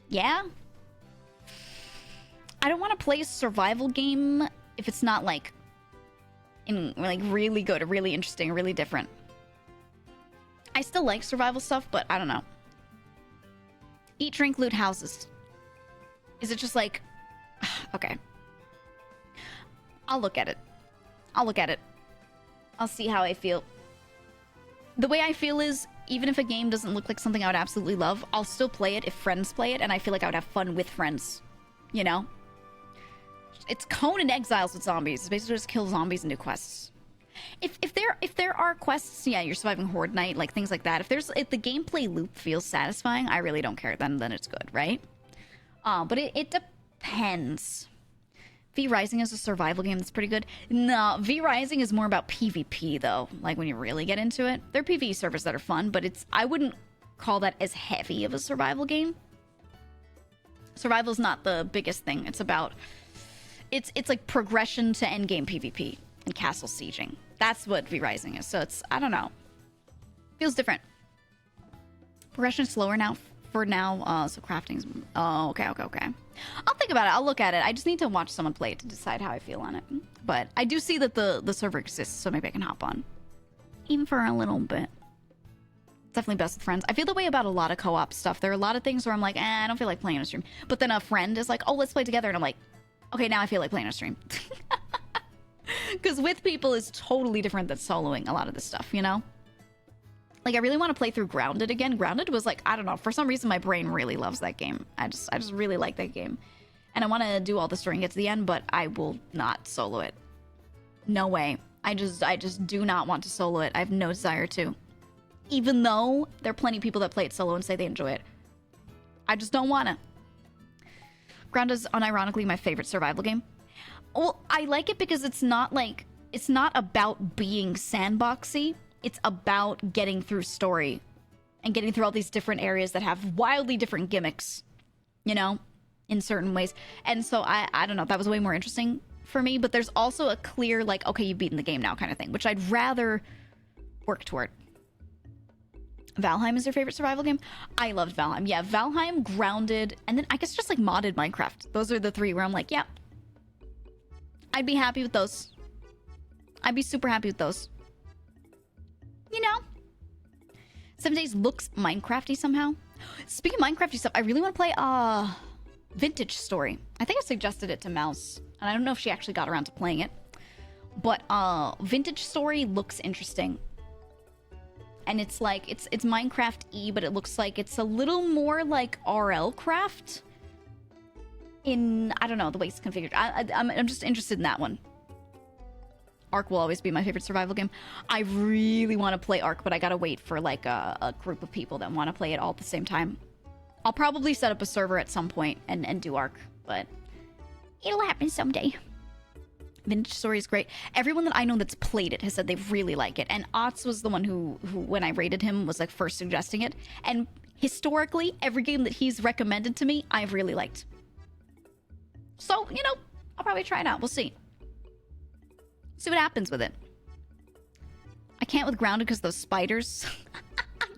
Yeah. I don't want to play a survival game if it's not like really good or really interesting or really different. I still like survival stuff, but I don't know. Eat, drink, loot houses. Is it just like... Okay. I'll look at it. I'll see how I feel. The way I feel is, even if a game doesn't look like something I would absolutely love, I'll still play it if friends play it, and I feel like I would have fun with friends. You know? It's Conan Exiles with zombies. It's basically just kill zombies and do quests. If there are quests, yeah, you're surviving Horde Night, like things like that. If the gameplay loop feels satisfying, I really don't care. Then it's good, right? But it depends. V Rising is a survival game that's pretty good. No, V Rising is more about PvP though. Like when you really get into it, there are PvE servers that are fun, but I wouldn't call that as heavy of a survival game. Survival's not the biggest thing. It's about it's like progression to endgame PvP and castle sieging. That's what V Rising is. So it's, I don't know. Feels different. Progression is slower now for now. So crafting's... Oh, okay. I'll think about it. I'll look at it. I just need to watch someone play it to decide how I feel on it. But I do see that the server exists, so maybe I can hop on. Even for a little bit. Definitely best with friends. I feel the way about a lot of co-op stuff. There are a lot of things where I'm like, I don't feel like playing on a stream. But then a friend is like, oh, let's play together. And I'm like, okay, now I feel like playing on a stream. Because with people is totally different than soloing a lot of this stuff, you know? Like, I really want to play through Grounded again. Grounded was like, I don't know, for some reason my brain really loves that game. I just really like that game. And I want to do all the story and get to the end, but I will not solo it. No way. I just do not want to solo it. I have no desire to. Even though there are plenty of people that play it solo and say they enjoy it. I just don't want to. Grounded is unironically my favorite survival game. Well, I like it because it's not about being sandboxy. It's about getting through story and getting through all these different areas that have wildly different gimmicks, you know, in certain ways. And so I don't know, that was way more interesting for me, but there's also a clear, like, okay, you've beaten the game now kind of thing, which I'd rather work toward. Valheim is your favorite survival game? I loved Valheim. Yeah, Valheim, Grounded, and then I guess just like modded Minecraft. Those are the three where I'm like, yeah, I'd be happy with those. I'd be super happy with those. You know? 7 Days looks Minecrafty somehow. Speaking of Minecrafty stuff, I really want to play Vintage Story. I think I suggested it to Mouse, and I don't know if she actually got around to playing it. But Vintage Story looks interesting. And it's like, it's Minecraft-y, but it looks like it's a little more like RL Craft. In, I don't know, the way it's configured. I'm just interested in that one. Ark will always be my favorite survival game. I really want to play Ark, but I gotta wait for like a group of people that want to play it all at the same time. I'll probably set up a server at some point and do Ark, but it'll happen someday. Vintage Story is great. Everyone that I know that's played it has said they really like it. And Otz was the one who, when I rated him, was like first suggesting it. And historically, every game that he's recommended to me, I've really liked. So, you know, I'll probably try it out. We'll see. See what happens with it. I can't with Grounded because those spiders.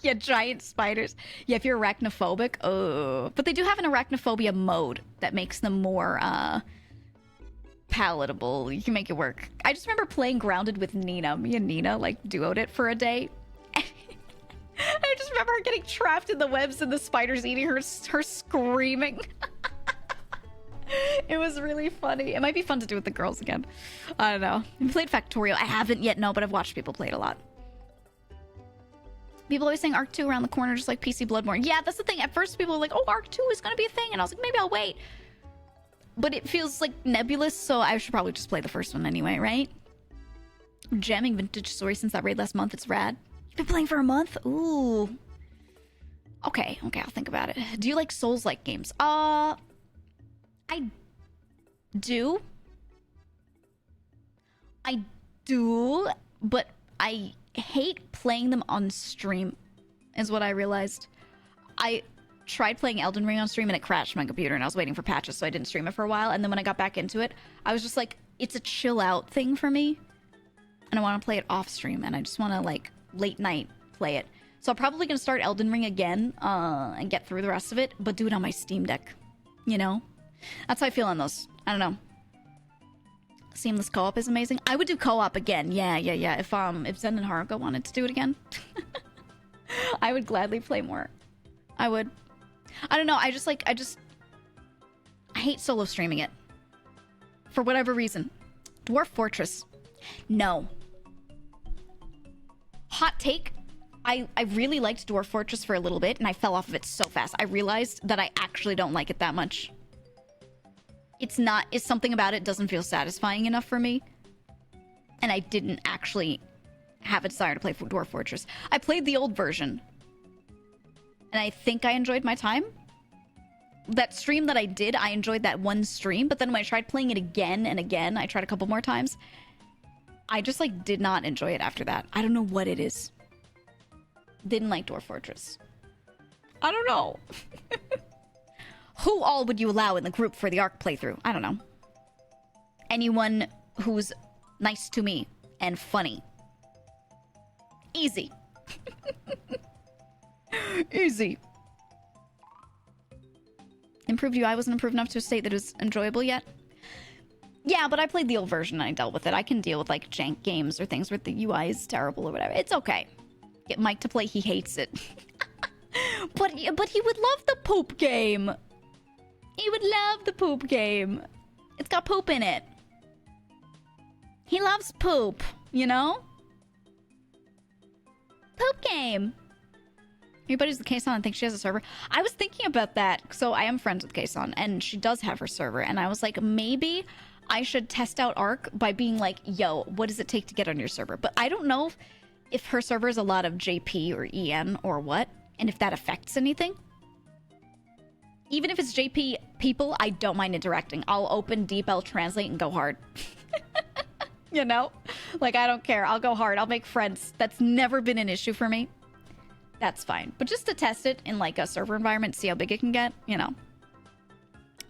Yeah, giant spiders. Yeah, if you're arachnophobic, oh. But they do have an arachnophobia mode that makes them more palatable. You can make it work. I just remember playing Grounded with Nina. Me and Nina, like, duoed it for a day. I just remember her getting trapped in the webs and the spiders eating her screaming. It was really funny. It might be fun to do with the girls again. I don't know. Have you played Factorio? I haven't yet, no, but I've watched people play it a lot. People always saying Ark 2 around the corner, just like PC Bloodborne. Yeah, that's the thing. At first, people were like, oh, Ark 2 is going to be a thing. And I was like, maybe I'll wait. But it feels like nebulous, so I should probably just play the first one anyway, right? I'm jamming Vintage Story since that raid last month. It's rad. You've been playing for a month? Ooh. Okay, I'll think about it. Do you like Souls-like games? I do, but I hate playing them on stream, is what I realized. I tried playing Elden Ring on stream and it crashed my computer and I was waiting for patches, so I didn't stream it for a while. And then when I got back into it, I was just like, it's a chill out thing for me. And I want to play it off stream and I just want to like late night play it. So I'm probably gonna start Elden Ring again, and get through the rest of it, but do it on my Steam Deck. You know? That's how I feel on those. I don't know. Seamless co-op is amazing. I would do co-op again. Yeah. If Zen and Haruka wanted to do it again, I would gladly play more. I would. I don't know. I hate solo streaming it. For whatever reason. Dwarf Fortress. No. Hot take. I really liked Dwarf Fortress for a little bit, and I fell off of it so fast. I realized that I actually don't like it that much. It's something about it doesn't feel satisfying enough for me. And I didn't actually have a desire to play Dwarf Fortress. I played the old version. And I think I enjoyed my time. That stream that I did, I enjoyed that one stream. But then when I tried playing it again and again, I tried a couple more times. I just, like, did not enjoy it after that. I don't know what it is. Didn't like Dwarf Fortress. I don't know. Who all would you allow in the group for the ARC playthrough? I don't know. Anyone who's nice to me and funny. Easy. Easy. Improved UI wasn't improved enough to a state that is enjoyable yet. Yeah, but I played the old version and I dealt with it. I can deal with, like, jank games or things where the UI is terrible or whatever. It's okay. Get Mike to play, he hates it. but he would love the poop game. He would love the poop game. It's got poop in it. He loves poop, you know? Poop game. Everybody's with Kason and thinks she has a server. I was thinking about that. So I am friends with Kason, and she does have her server. And I was like, maybe I should test out ARC by being like, yo, what does it take to get on your server? But I don't know if her server is a lot of JP or EN or what, and if that affects anything. Even if it's JP people, I don't mind interacting. I'll open DeepL Translate and go hard. You know? Like, I don't care. I'll go hard. I'll make friends. That's never been an issue for me. That's fine. But just to test it in, like, a server environment, see how big it can get, you know.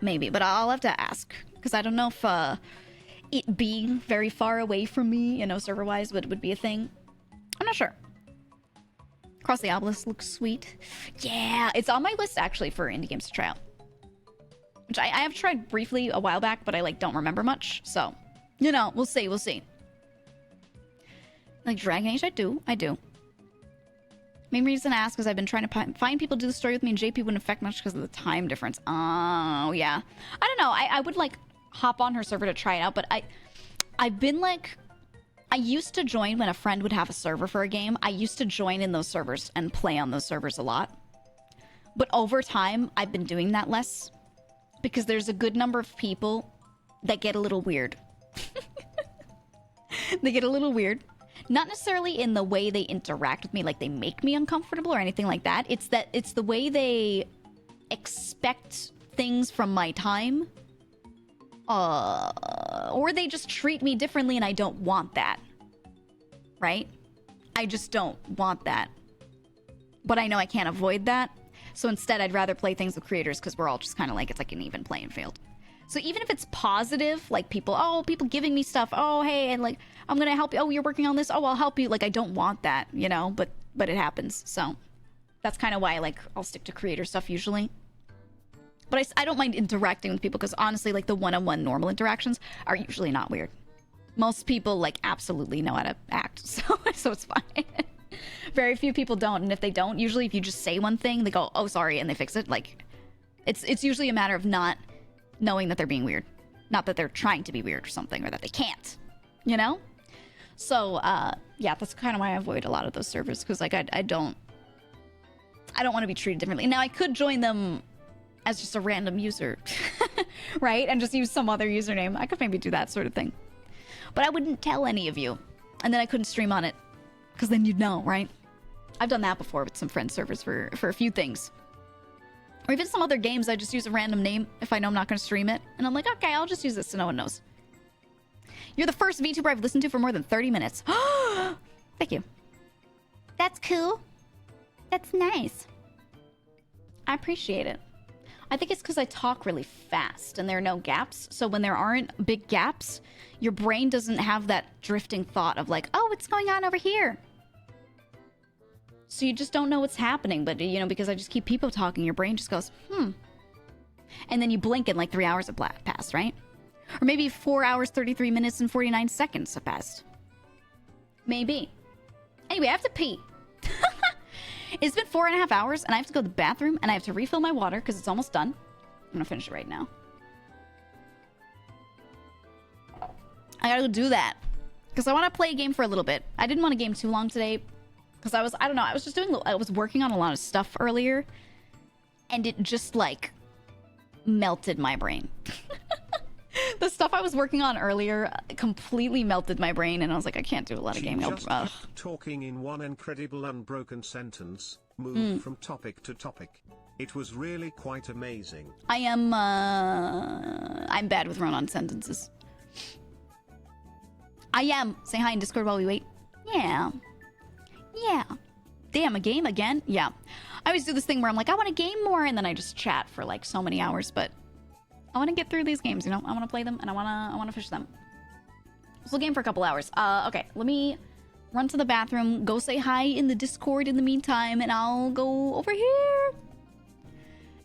Maybe. But I'll have to ask. Because I don't know if it being very far away from me, you know, server-wise would be a thing. I'm not sure. Cross the Obelisk looks sweet. Yeah, it's on my list, actually, for indie games to try out. Which I have tried briefly a while back, but I, like, don't remember much. So, you know, we'll see. Like, Dragon Age, I do. Main reason I ask is I've been trying to find people to do the story with me, and JP wouldn't affect much because of the time difference. Oh, yeah. I don't know. I would, like, hop on her server to try it out, but I've been, like... I used to join when a friend would have a server for a game. I used to join in those servers and play on those servers a lot. But over time, I've been doing that less. Because there's a good number of people that get a little weird. They get a little weird. Not necessarily in the way they interact with me, like they make me uncomfortable or anything like that. It's the way they expect things from my time. Or they just treat me differently and I don't want that. Right? I just don't want that. But I know I can't avoid that. So instead, I'd rather play things with creators because we're all just kind of like, it's like an even playing field. So even if it's positive, like people giving me stuff. Oh, hey, and like, I'm going to help you. Oh, you're working on this. Oh, I'll help you. Like, I don't want that, you know, but it happens. So that's kind of why, like, I'll stick to creator stuff usually. But I don't mind interacting with people because honestly, like, the one-on-one normal interactions are usually not weird. Most people, like, absolutely know how to act. So it's fine. Very few people don't. And if they don't, usually if you just say one thing, they go, oh, sorry, and they fix it. Like, it's usually a matter of not knowing that they're being weird. Not that they're trying to be weird or something, or that they can't, you know? So, yeah, that's kind of why I avoid a lot of those servers. Because, like, I don't want to be treated differently. Now, I could join them as just a random user, right? And just use some other username. I could maybe do that sort of thing. But I wouldn't tell any of you. And then I couldn't stream on it. Because then you'd know, right? I've done that before with some friend servers for a few things. Or even some other games, I just use a random name if I know I'm not going to stream it. And I'm like, okay, I'll just use this so no one knows. You're the first VTuber I've listened to for more than 30 minutes. Thank you. That's cool. That's nice. I appreciate it. I think it's because I talk really fast and there are no gaps. So when there aren't big gaps, your brain doesn't have that drifting thought of like, oh, what's going on over here? So you just don't know what's happening. But, you know, because I just keep people talking, your brain just goes, And then you blink and like 3 hours have passed, right? Or maybe 4 hours, 33 minutes, and 49 seconds have passed. Maybe. Anyway, I have to pee. It's been 4.5 hours, and I have to go to the bathroom, and I have to refill my water because it's almost done. I'm gonna finish it right now. I gotta go do that because I want to play a game for a little bit. I didn't want to game too long today because I don't know, I was working on a lot of stuff earlier, and it just like melted my brain. The stuff I was working on earlier completely melted my brain, and I was like, I can't do a lot of gaming. Just kept talking in one incredible unbroken sentence, moved from topic to topic. It was really quite amazing. I'm bad with run-on sentences. I am. Say hi in Discord while we wait. Yeah. Yeah. Damn, a game again? Yeah. I always do this thing where I'm like, I want to game more, and then I just chat for like so many hours, but I want to get through these games, you know? I want to play them, and I want to fish them. So we'll game for a couple hours. Okay, let me run to the bathroom, go say hi in the Discord in the meantime, and I'll go over here.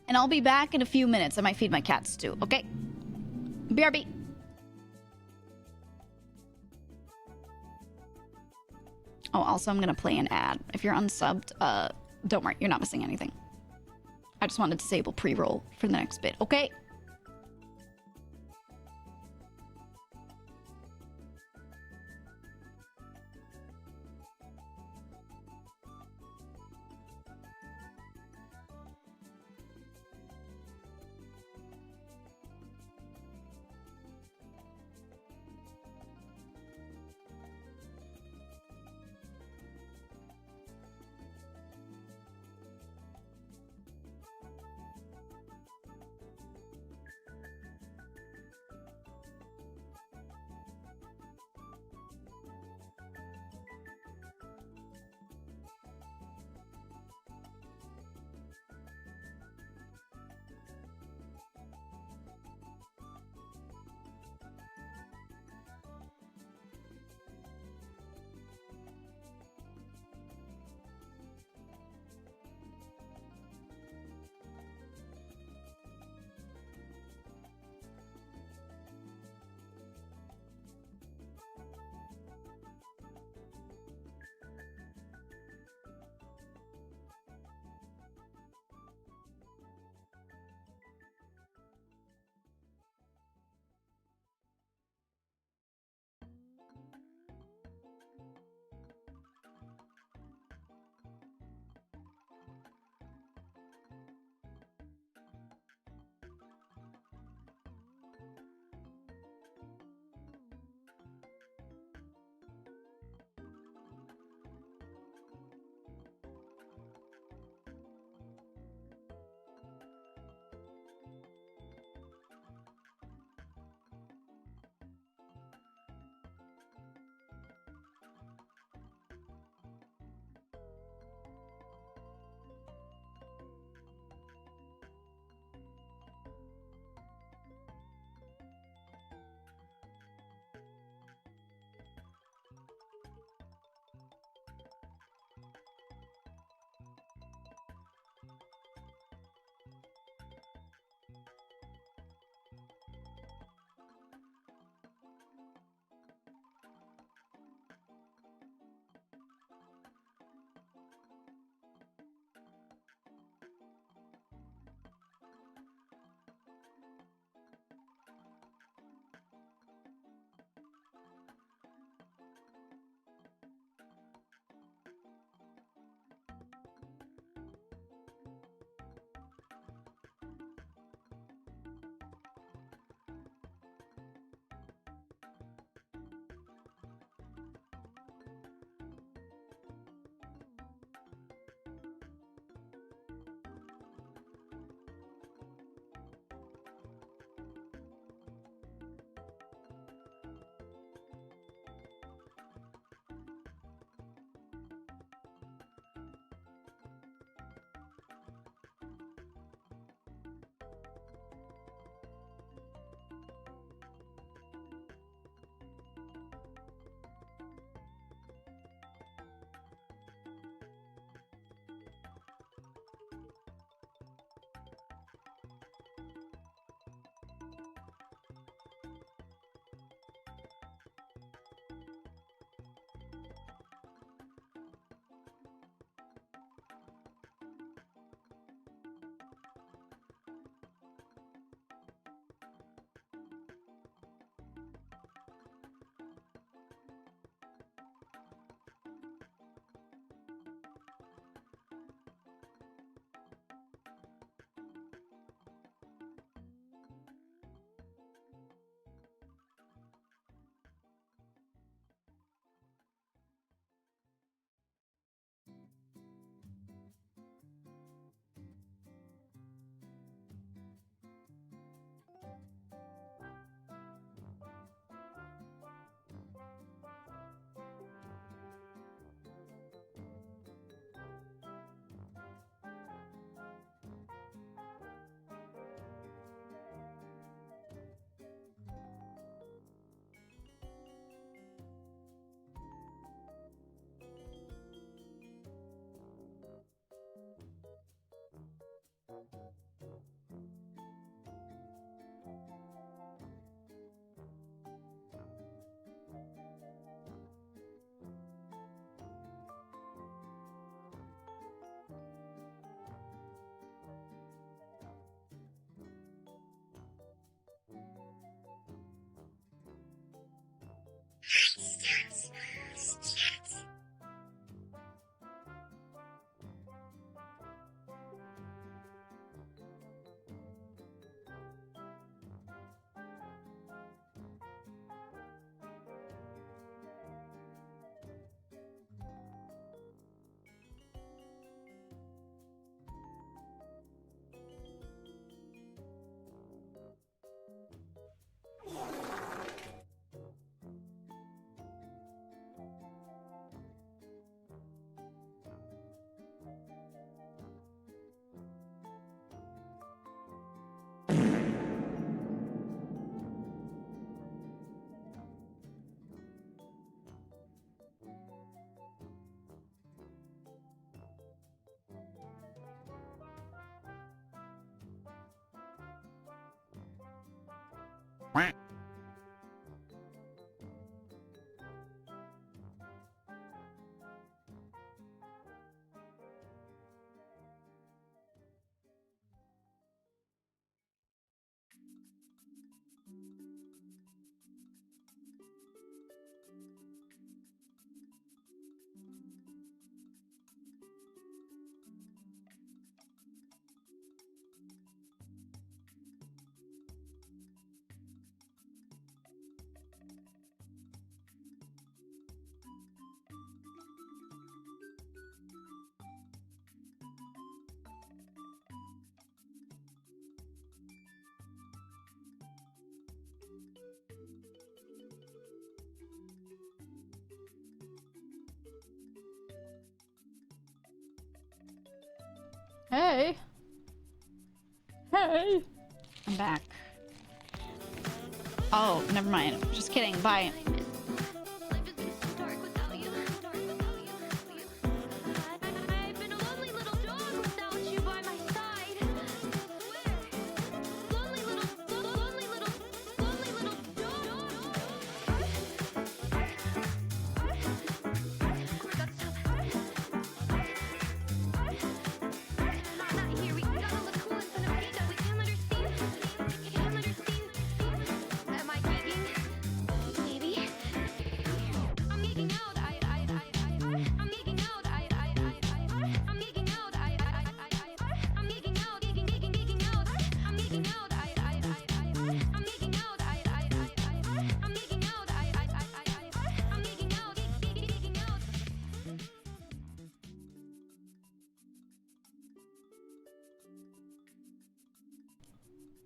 And I'll be back in a few minutes. I might feed my cats too, okay? BRB. Oh, also, I'm going to play an ad. If you're unsubbed, don't worry. You're not missing anything. I just want to disable pre-roll for the next bit, okay? Hey. Hey. I'm back. Oh, never mind. Just kidding. Bye.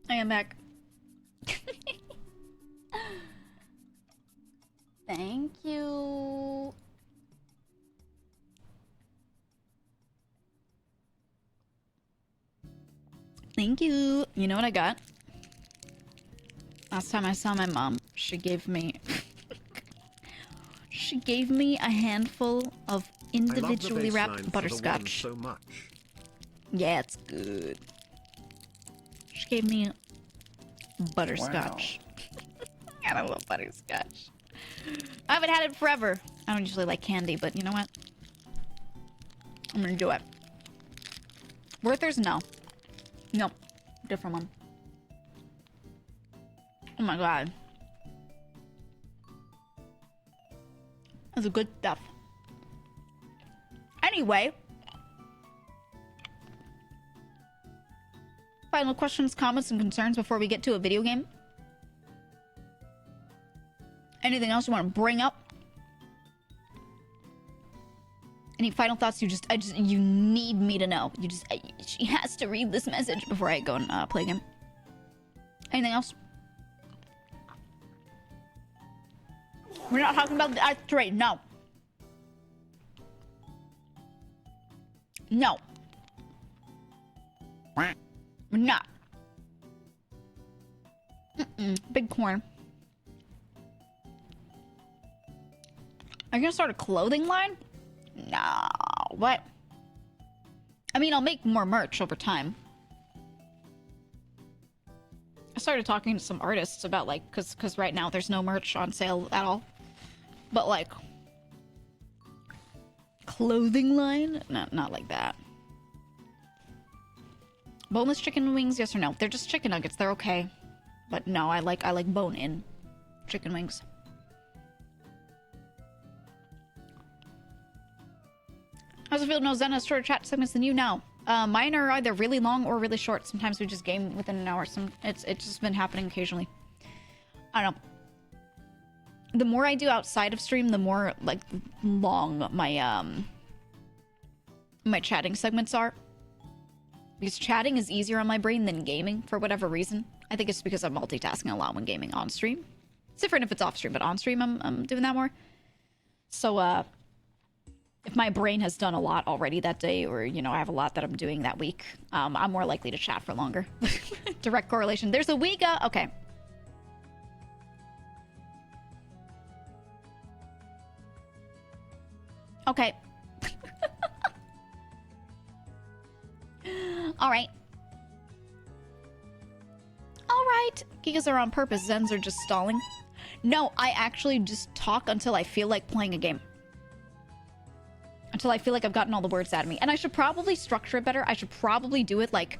I am back. Thank you. Thank you. You know what I got? Last time I saw my mom, she gave me a handful of individually wrapped butterscotch. So much. Yeah, it's good. She gave me butterscotch. Wow. I love butterscotch. I haven't had it forever. I don't usually like candy, but you know what? I'm gonna do it. Werther's? No. Nope. Different one. Oh my god. That's a good stuff. Anyway. Final questions, comments, and concerns before we get to a video game? Anything else you want to bring up? Any final thoughts you need me to know? She has to read this message before I go and play a game. Anything else? We're not talking about the Act 3, no. No. We're not. Big corn. Are you gonna start a clothing line? No. What? I mean, I'll make more merch over time. I started talking to some artists about, like, cause right now there's no merch on sale at all. But, like, clothing line? No, not like that. Boneless chicken wings, yes or no? They're just chicken nuggets. They're okay. But no, I like bone-in chicken wings. How's it feel to know Zen has shorter chat segments than you now? Mine are either really long or really short. Sometimes we just game within an hour. It's just been happening occasionally. I don't know. The more I do outside of stream, the more like long my my chatting segments are. Because chatting is easier on my brain than gaming for whatever reason. I think it's because I'm multitasking a lot when gaming on stream. It's different if it's off stream, but on stream I'm doing that more. So if my brain has done a lot already that day, or you know I have a lot that I'm doing that week, I'm more likely to chat for longer. Direct correlation. There's a Geega. Okay. Okay. All right. All right. Geegas are on purpose. Zens are just stalling. No, I actually just talk until I feel like playing a game. Until I feel like I've gotten all the words out of me. And I should probably structure it better. I should probably do it like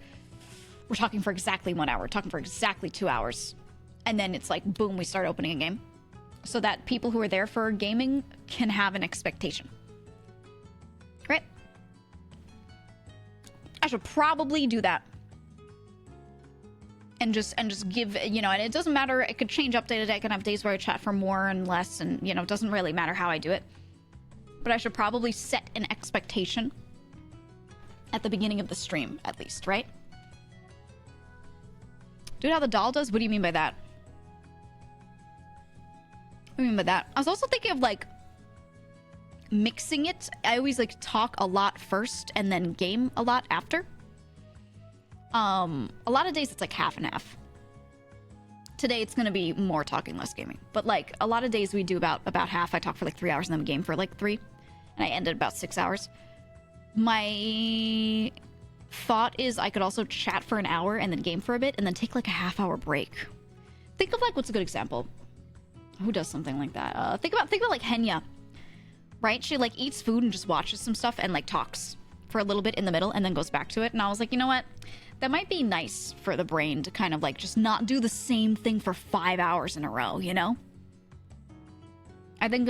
we're talking for exactly 1 hour. We're talking for exactly 2 hours. And then it's like, boom, we start opening a game. So that people who are there for gaming can have an expectation. Right? I should probably do that. And just give, you know, and it doesn't matter. It could change up day to day. I can have days where I chat for more and less. And, you know, it doesn't really matter how I do it. But I should probably set an expectation at the beginning of the stream, at least, right? Do it how the doll does? What do you mean by that? What do you mean by that? I was also thinking of, like, mixing it. I always, like, talk a lot first and then game a lot after. A lot of days it's, like, half and half. Today it's gonna be more talking, less gaming. But, like, a lot of days we do about half. I talk for, like, 3 hours and then we game for, like, 3. And I end at about 6 hours. My thought is I could also chat for an hour and then game for a bit and then take like a half-hour break. Think of like, what's a good example? Who does something like that? Think about like Henya, right? She like eats food and just watches some stuff and like talks for a little bit in the middle and then goes back to it. And I was like, you know what? That might be nice for the brain to kind of like just not do the same thing for 5 hours in a row, you know? I think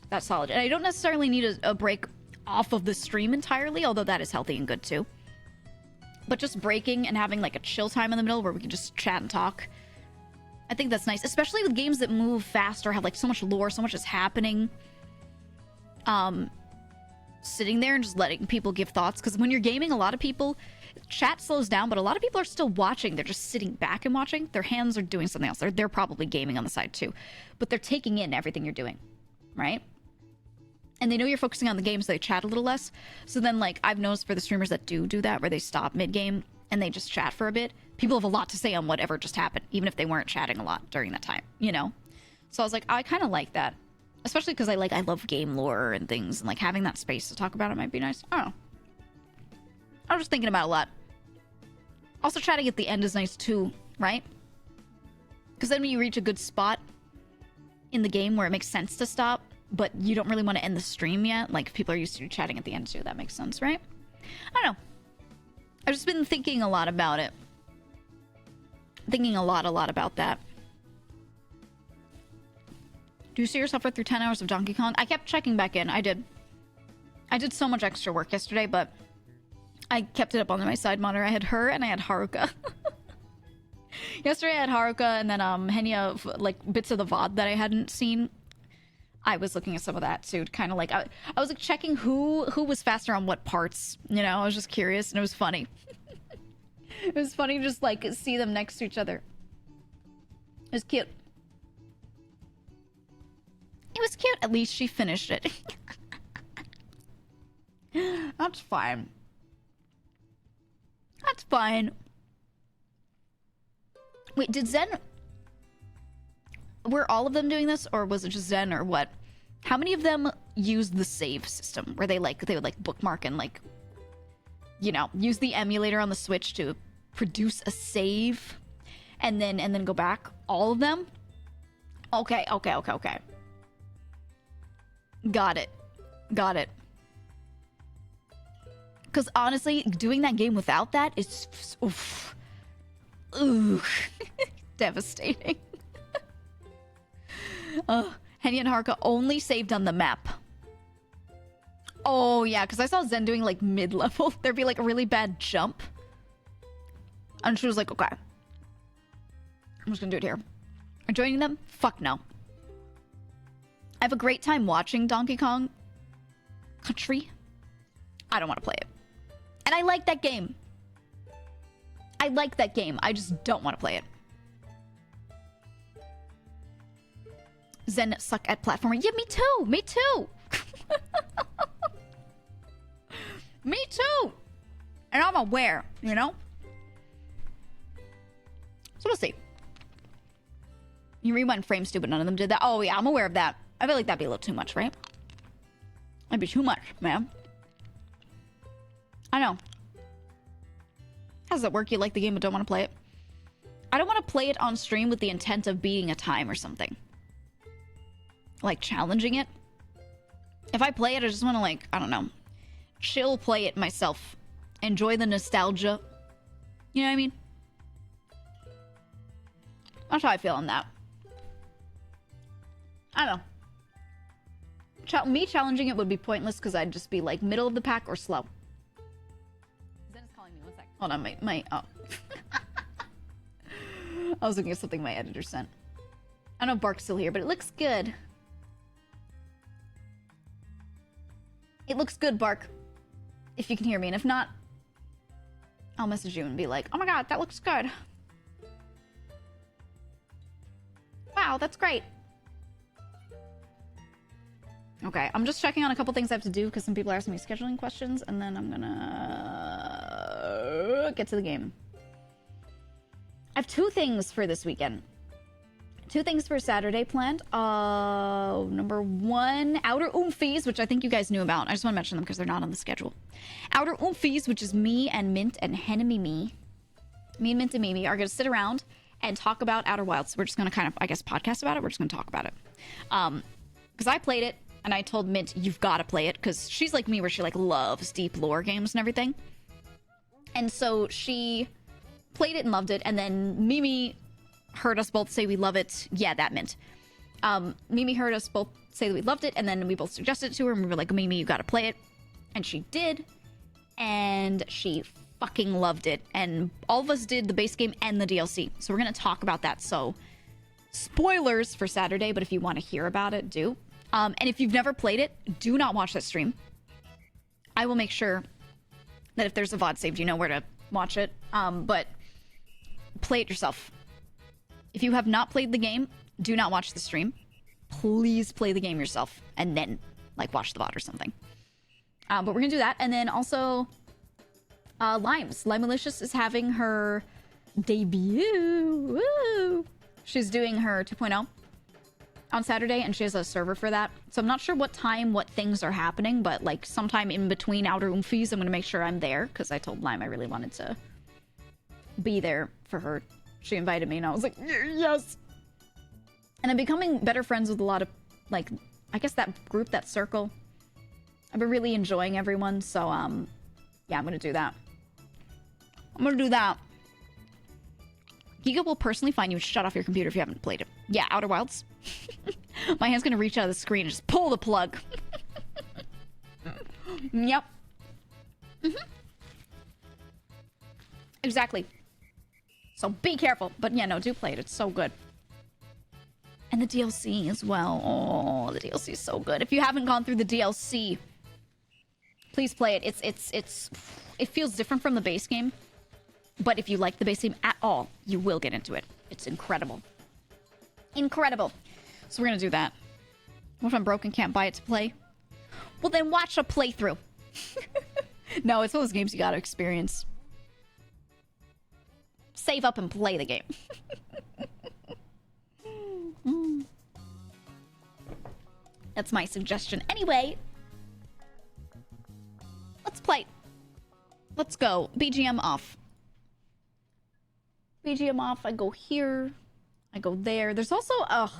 that's solid. And I don't necessarily need a break off of the stream entirely, although that is healthy and good too. But just breaking and having like a chill time in the middle where we can just chat and talk. I think that's nice, especially with games that move fast or have like so much lore, so much is happening. Sitting there and just letting people give thoughts, because when you're gaming, a lot of people, chat slows down, but a lot of people are still watching. They're just sitting back and watching. Their hands are doing something else. They're probably gaming on the side too, but they're taking in everything you're doing, right? And they know you're focusing on the game, so they chat a little less. So then, like, I've noticed for the streamers that do that, where they stop mid-game and they just chat for a bit, people have a lot to say on whatever just happened, even if they weren't chatting a lot during that time, you know? So I was like, I kind of like that. Especially because I love game lore and things, and, like, having that space to talk about it might be nice. I don't know. I was just thinking about it a lot. Also, chatting at the end is nice, too, right? Because then when you reach a good spot in the game where it makes sense to stop, but you don't really want to end the stream yet. Like, if people are used to chatting at the end too. That makes sense, right? I don't know. I've just been thinking a lot about it. Thinking a lot about that. Do you see yourself through 10 hours of Donkey Kong? I kept checking back in. I did. I did so much extra work yesterday, but I kept it up on my side monitor. I had her and I had Haruka. Yesterday I had Haruka and then Henya, like, bits of the VOD that I hadn't seen. I was looking at some of that too, kind of like I was like checking who was faster on what parts, you know. I was just curious and it was funny. It was funny to just like see them next to each other. It was cute. It was cute. At least she finished it. That's fine. That's fine. Wait, did Zen... Were all of them doing this, or was it just Zen, or what? How many of them used the save system, where they would like bookmark and like, you know, use the emulator on the Switch to produce a save, and then go back? All of them? Okay. Got it. Because honestly, doing that game without that is, oof, devastating. Henya and Haruka only saved on the map. Oh, yeah, because I saw Zen doing, like, mid-level. There'd be, like, a really bad jump. And she was like, okay. I'm just gonna do it here. Are joining them? Fuck no. I have a great time watching Donkey Kong Country. I don't want to play it. And I like that game. I like that game. I just don't want to play it. Zen suck at platforming. Yeah, me too. Me too. Me too. And I'm aware, you know? So we'll see. You rewind frames too, but none of them did that. Oh, yeah, I'm aware of that. I feel like that'd be a little too much, right? That'd be too much, man. I know. How does that work? You like the game but don't want to play it? I don't want to play it on stream with the intent of beating a time or something. Like, challenging it. If I play it, I just want to, like, I don't know. Chill play it myself. Enjoy the nostalgia. You know what I mean? That's how I feel on that. I don't know. Me challenging it would be pointless because I'd just be like middle of the pack or slow. Zen is calling me. 1 sec. Hold on, oh. I was looking at something my editor sent. I don't know if Bark's still here, but it looks good. It looks good, Bark. If you can hear me, and if not, I'll message you and be like, oh my god, that looks good. Wow, that's great. Okay, I'm just checking on a couple things I have to do because some people are asking me scheduling questions, and then I'm gonna get to the game. I have 2 things for this weekend. 2 things for Saturday planned. Number 1, Outer Oomfies, which I think you guys knew about. I just want to mention them because they're not on the schedule. Outer Oomfies, which is me and Mint and Henemy. Me and Mint and Mimi are going to sit around and talk about Outer Wilds. We're just going to kind of, I guess, podcast about it. We're just going to talk about it. Because I played it, and I told Mint, you've got to play it, because she's like me, where she, like, loves deep lore games and everything. And so she played it and loved it, and then Mimi heard us both say we love it. Yeah, that Mint. Mimi heard us both say that we loved it, and then we both suggested it to her, and we were like, Mimi, you got to play it. And she did, and she fucking loved it, and all of us did the base game and the DLC, so we're gonna talk about that. So spoilers for Saturday, but if you want to hear about it, do. And if you've never played it, do not watch that stream. I will make sure that if there's a VOD saved, you know where to watch it. But play it yourself. If you have not played the game, do not watch the stream. Please play the game yourself and then, like, watch the VOD or something. But we're gonna do that, and then also Limes. Limelicious is having her debut. Woo! She's doing her 2.0 on Saturday, and she has a server for that. So I'm not sure what time, what things are happening, but, like, sometime in between Outer Oomfies, I'm gonna make sure I'm there, because I told Lime I really wanted to be there for her. She invited me, and I was like, yes! And I'm becoming better friends with a lot of, like, I guess that group, that circle. I've been really enjoying everyone, so, yeah, I'm gonna do that. I'm gonna do that. Geega will personally find you and shut off your computer if you haven't played it. Yeah, Outer Wilds. My hand's gonna reach out of the screen and just pull the plug. Yep. Exactly. So be careful. But yeah, no, do play it. It's so good. And the DLC as well. Oh, the DLC is so good. If you haven't gone through the DLC, please play it. It feels different from the base game. But if you like the base game at all, you will get into it. It's incredible. Incredible. So we're gonna do that. What if I'm broke and can't buy it to play? Well, then watch a playthrough. No, it's one of those games you gotta experience. Save up and play the game. That's my suggestion. Anyway, let's play. Let's go. BGM off. BGM off. I go here. I go there. There's also,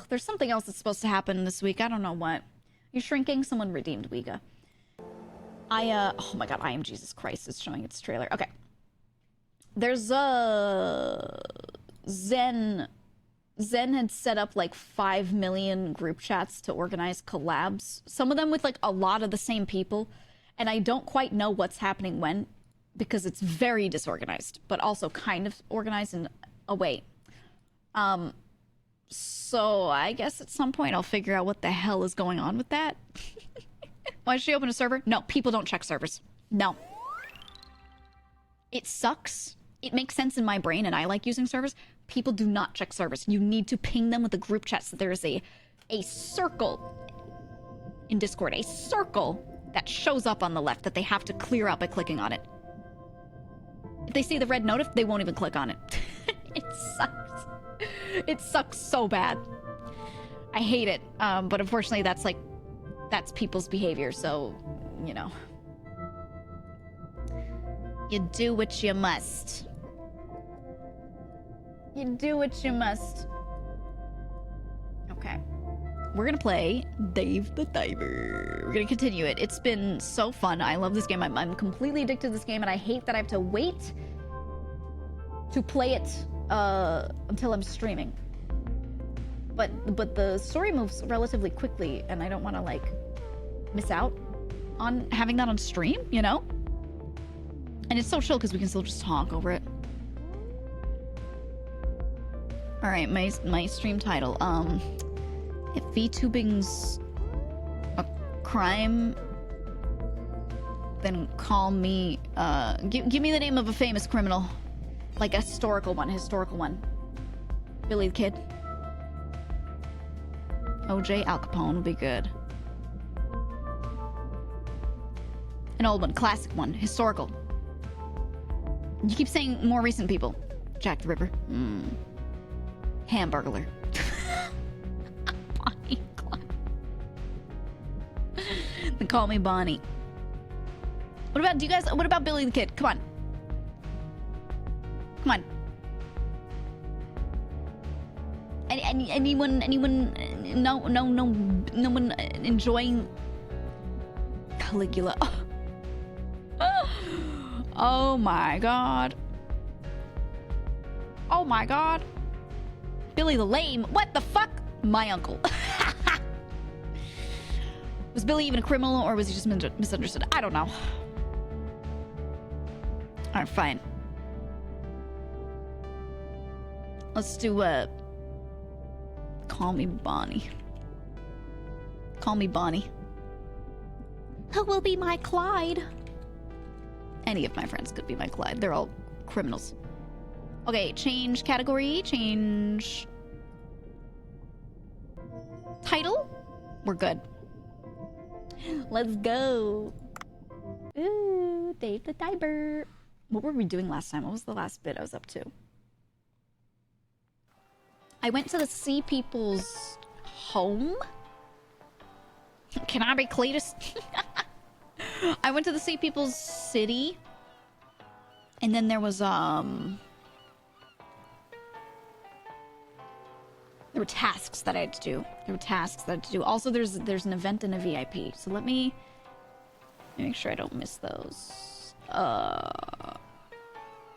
there's something else that's supposed to happen this week. I don't know what. You're shrinking? Someone redeemed Geega. Oh my god, I Am Jesus Christ is showing its trailer. Okay. There's Zen had set up like 5 million group chats to organize collabs. Some of them with like a lot of the same people. and I don't quite know what's happening when, because it's very disorganized, but also kind of organized in a way. So I guess at some point I'll figure out what the hell is going on with that. Why did she open a server? No, people don't check servers. No. It sucks. It makes sense in my brain, and I like using servers. People do not check servers. You need to ping them with a group chat, so there is a circle in Discord, a circle that shows up on the left that they have to clear out by clicking on it. If they see the red notif, they won't even click on it. It sucks. It sucks so bad. I hate it. But unfortunately, that's people's behavior, so, you know. You do what you must. You do what you must. Okay. We're gonna play Dave the Diver. We're gonna continue it. It's been so fun. I love this game. I'm completely addicted to this game, and I hate that I have to wait to play it until I'm streaming. But the story moves relatively quickly, and I don't want to, like, miss out on having that on stream, you know? And it's so chill because we can still just talk over it. Alright, my stream title. If VTubing's a crime, then call me, give me the name of a famous criminal. Like a historical one. Billy the Kid. OJ, Al Capone would be good. An old one, classic one, historical. You keep saying more recent people. Jack the Ripper. Hamburglar. Bonnie Clyde. Then call me Bonnie. What about Billy the Kid? Come on. Come on. Anyone, no one enjoying Caligula. Oh my god. Oh my god. Billy the Lame. What the fuck? My uncle. Was Billy even a criminal, or was he just misunderstood? I don't know. Alright, fine. Let's do call me Bonnie. Call me Bonnie. Who will be my Clyde? Any of my friends could be my Clyde. They're all criminals. Okay, change category, change title. We're good. Let's go. Ooh, Dave the Diver. What were we doing last time? What was the last bit I was up to? I went to the Sea People's home. Can I be Cletus? I went to the Sea People's city. And then there was, there were tasks that I had to do. Also, there's an event and a VIP. So let me make sure I don't miss those. How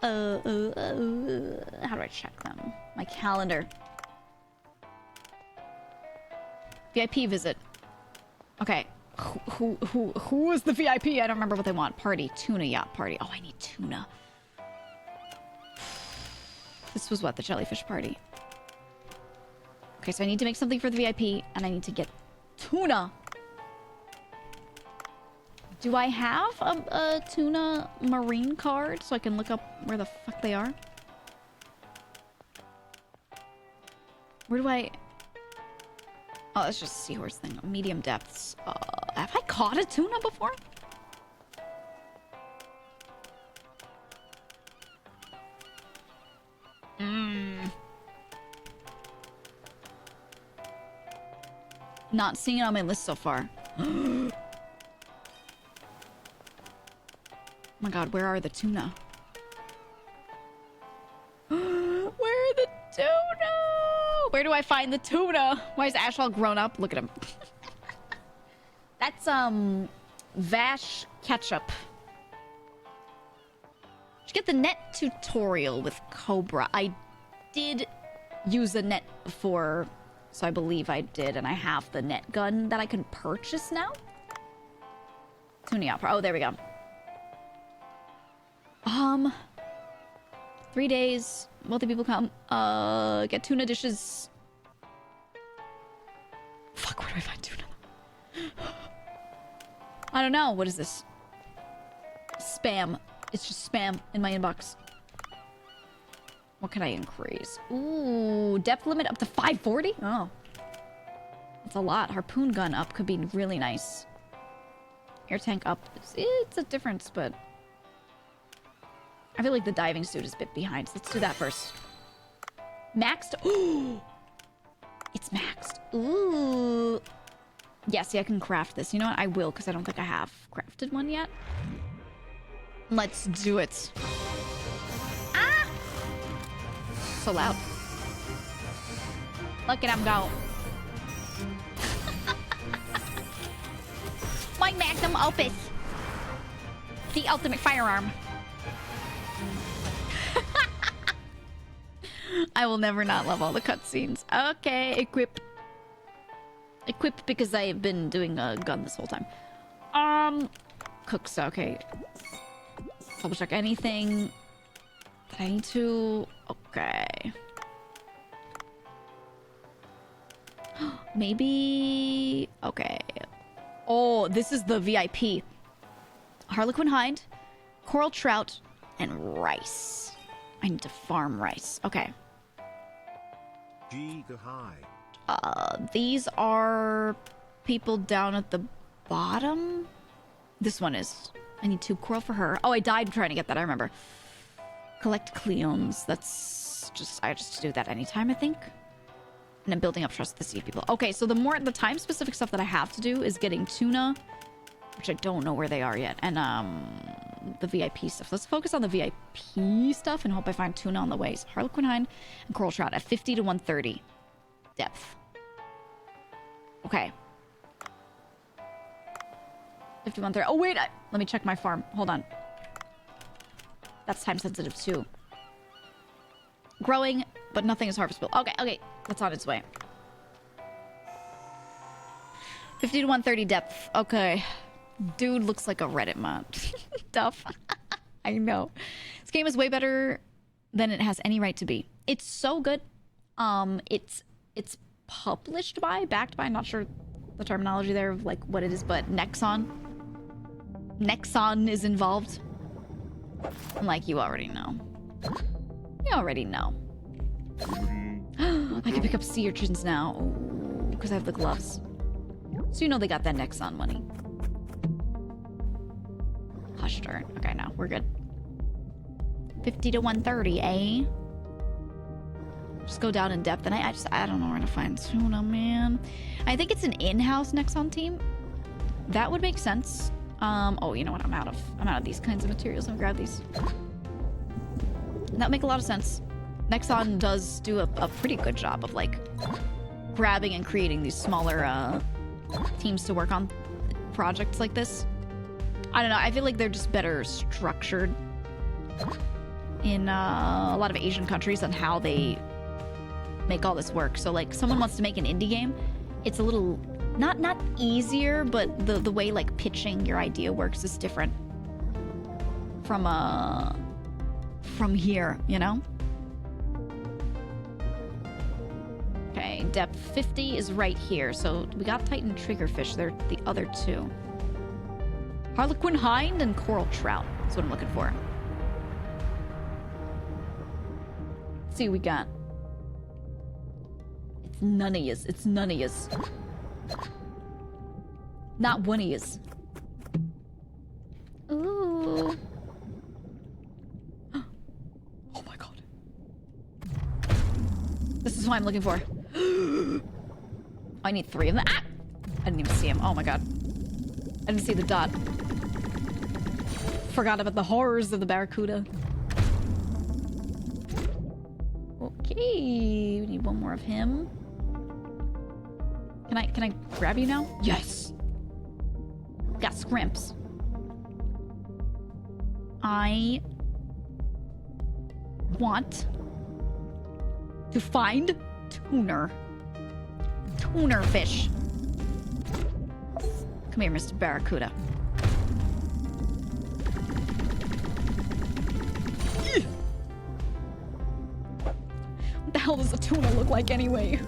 do I check them? My calendar. VIP visit. Okay. Who is the VIP? I don't remember what they want. Party. Tuna yacht party. Oh, I need tuna. This was what? The jellyfish party. Okay, so I need to make something for the VIP, and I need to get tuna. Do I have a tuna marine card so I can look up where the fuck they are? Where do I... Oh, that's just a seahorse thing. Medium depths. Have I caught a tuna before? Not seeing it on my list so far. Oh my god, where are the tuna? Where are the tuna? Where do I find the tuna? Why is Ash all grown up? Look at him. That's, Vash ketchup. Did you get the net tutorial with Cobra? I did use the net before, so I believe I did, and I have the net gun that I can purchase now. Tuning out. Oh, there we go. 3 days. Wealthy people come. Get tuna dishes. Fuck, where do I find tuna? I don't know. What is this? Spam. It's just spam in my inbox. What can I increase? Ooh, depth limit up to 540? Oh. That's a lot. Harpoon gun up could be really nice. Air tank up. It's a difference, but... I feel like the diving suit is a bit behind, so let's do that first. Maxed? Ooh! It's maxed. Ooh! Yeah, see, I can craft this. You know what? I will, because I don't think I have crafted one yet. Let's do it. Ah! So loud. Look at him go. My magnum opus. The ultimate firearm. I will never not love all the cutscenes. Okay, equip. Equip because I've been doing a gun this whole time. Cooks, okay. Double check anything that I need to. Okay. Maybe. Okay. Oh, this is the VIP. Harlequin hind, coral trout, and rice. I need to farm rice. Okay. Geega high. These are people down at the bottom. This one is. I need 2 coral for her. Oh, I died trying to get that. I remember. Collect cleons. That's just... I just do that anytime, I think. And I'm building up trust with the sea people. Okay, so the time-specific stuff that I have to do is getting tuna, which I don't know where they are yet, and the VIP stuff. Let's focus on the VIP stuff and hope I find tuna on the way. So Harlequin hind and coral trout at 50 to 130 depth. Okay. 50 to 130. Oh, wait! Let me check my farm. Hold on. That's time-sensitive, too. Growing, but nothing is harvestable. Okay, okay. That's on its way. 50 to 130 depth. Okay. Dude looks like a Reddit mod. Duff. I know. This game is way better than it has any right to be. It's so good. It's published by, backed by, I'm not sure the terminology there of like what it is, but Nexon. Nexon is involved. And like you already know. You already know. I can pick up sea urchins now. Because I have the gloves. So you know they got that Nexon money. Hush turn. Okay, no, we're good. 50 to 130, eh? Just go down in depth, and I don't know where to find tuna, man. I think it's an in-house Nexon team. That would make sense. Oh, you know what? I'm out of these kinds of materials. I'll grab these. That would make a lot of sense. Nexon does do a pretty good job of like grabbing and creating these smaller teams to work on projects like this. I don't know. I feel like they're just better structured in a lot of Asian countries on how they make all this work. So like someone wants to make an indie game, it's a little not easier, but the way like pitching your idea works is different from here, you know? Okay, depth 50 is right here. So we got Titan triggerfish. They're the other two. Harlequin hind and coral trout. That's what I'm looking for. Let's see what we got. It's none of yous. It's none of yous. Not one of yous. Ooh. Oh my god. This is what I'm looking for. I need 3 of them. Ah! I didn't even see him. Oh my god. I didn't see the dot. Forgot about the horrors of the barracuda. Okay, we need 1 more of him. Can I grab you now? Yes. Got scrimps. I want to find tuner fish. Come here, Mr. Barracuda. hell does a tuna look like anyway?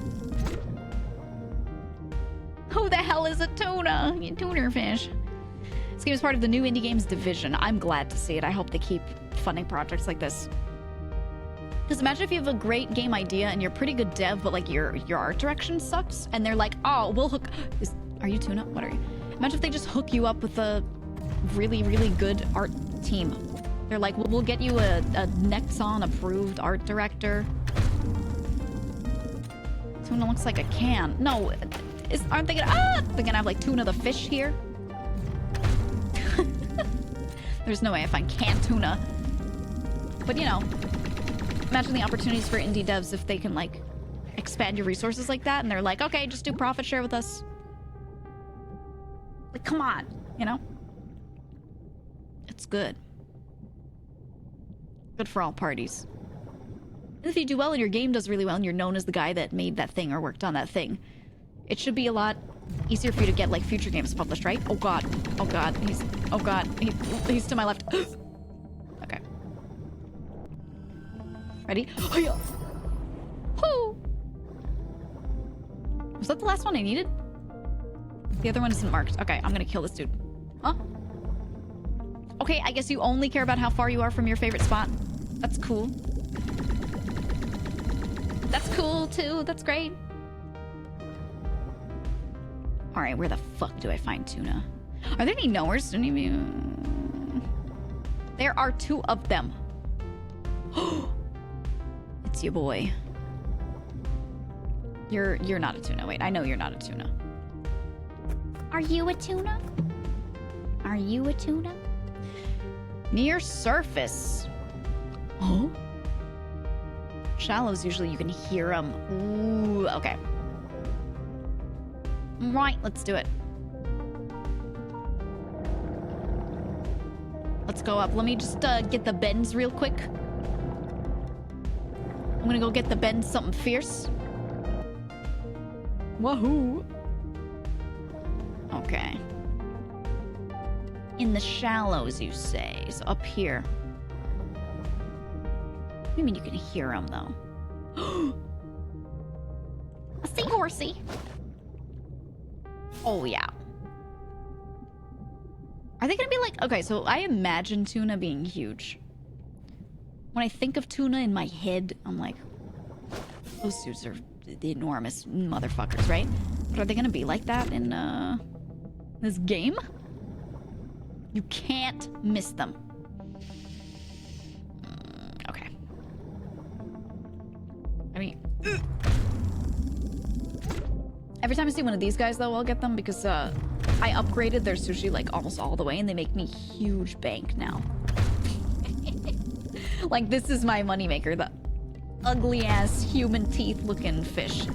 Who the hell is a tuna? You tuner fish. This game is part of the new indie games division. I'm glad to see it. I hope they keep funding projects like this. Because imagine if you have a great game idea and you're pretty good dev, but like your art direction sucks, and they're like, oh, we'll hook... Are you tuna? What are you? Imagine if they just hook you up with a really, really good art team. They're like, well, we'll get you a Nexon approved art director. Tuna looks like a can. No, aren't they gonna... They're gonna have like Tuna the fish here? There's no way I find canned tuna. But you know, imagine the opportunities for indie devs if they can like expand your resources like that, and they're like, okay, just do profit share with us. Like, come on, you know? It's good. Good for all parties. And if you do well and your game does really well and you're known as the guy that made that thing or worked on that thing, it should be a lot easier for you to get like future games published, right? Oh god. Oh god. He's to my left. Okay. Ready? Oh yeah. Whoo! Was that the last one I needed? The other one isn't marked. Okay, I'm gonna kill this dude. Huh? Okay, I guess you only care about how far you are from your favorite spot. That's cool. That's cool too. That's great. Alright, where the fuck do I find tuna? Are there any knowers? There are 2 of them. It's your boy. You're not a tuna. Wait, I know you're not a tuna. Are you a tuna? Are you a tuna? Near surface. Oh? Shallows, usually you can hear them. Ooh, okay. Right, let's do it. Let's go up. Let me just get the bends real quick. I'm gonna go get the bends something fierce. Wahoo! Okay. In the shallows, you say. So up here. What do you mean you can hear them, though? A seahorsey! Oh, yeah. Are they gonna be like... Okay, so I imagine tuna being huge. When I think of tuna in my head, I'm like... Those dudes are the enormous motherfuckers, right? But are they gonna be like that in, this game? You can't miss them. Okay. I mean... Every time I see one of these guys, though, I'll get them because, I upgraded their sushi, like, almost all the way, and they make me huge bank now. Like, this is my moneymaker, the ugly-ass, human teeth-looking fish.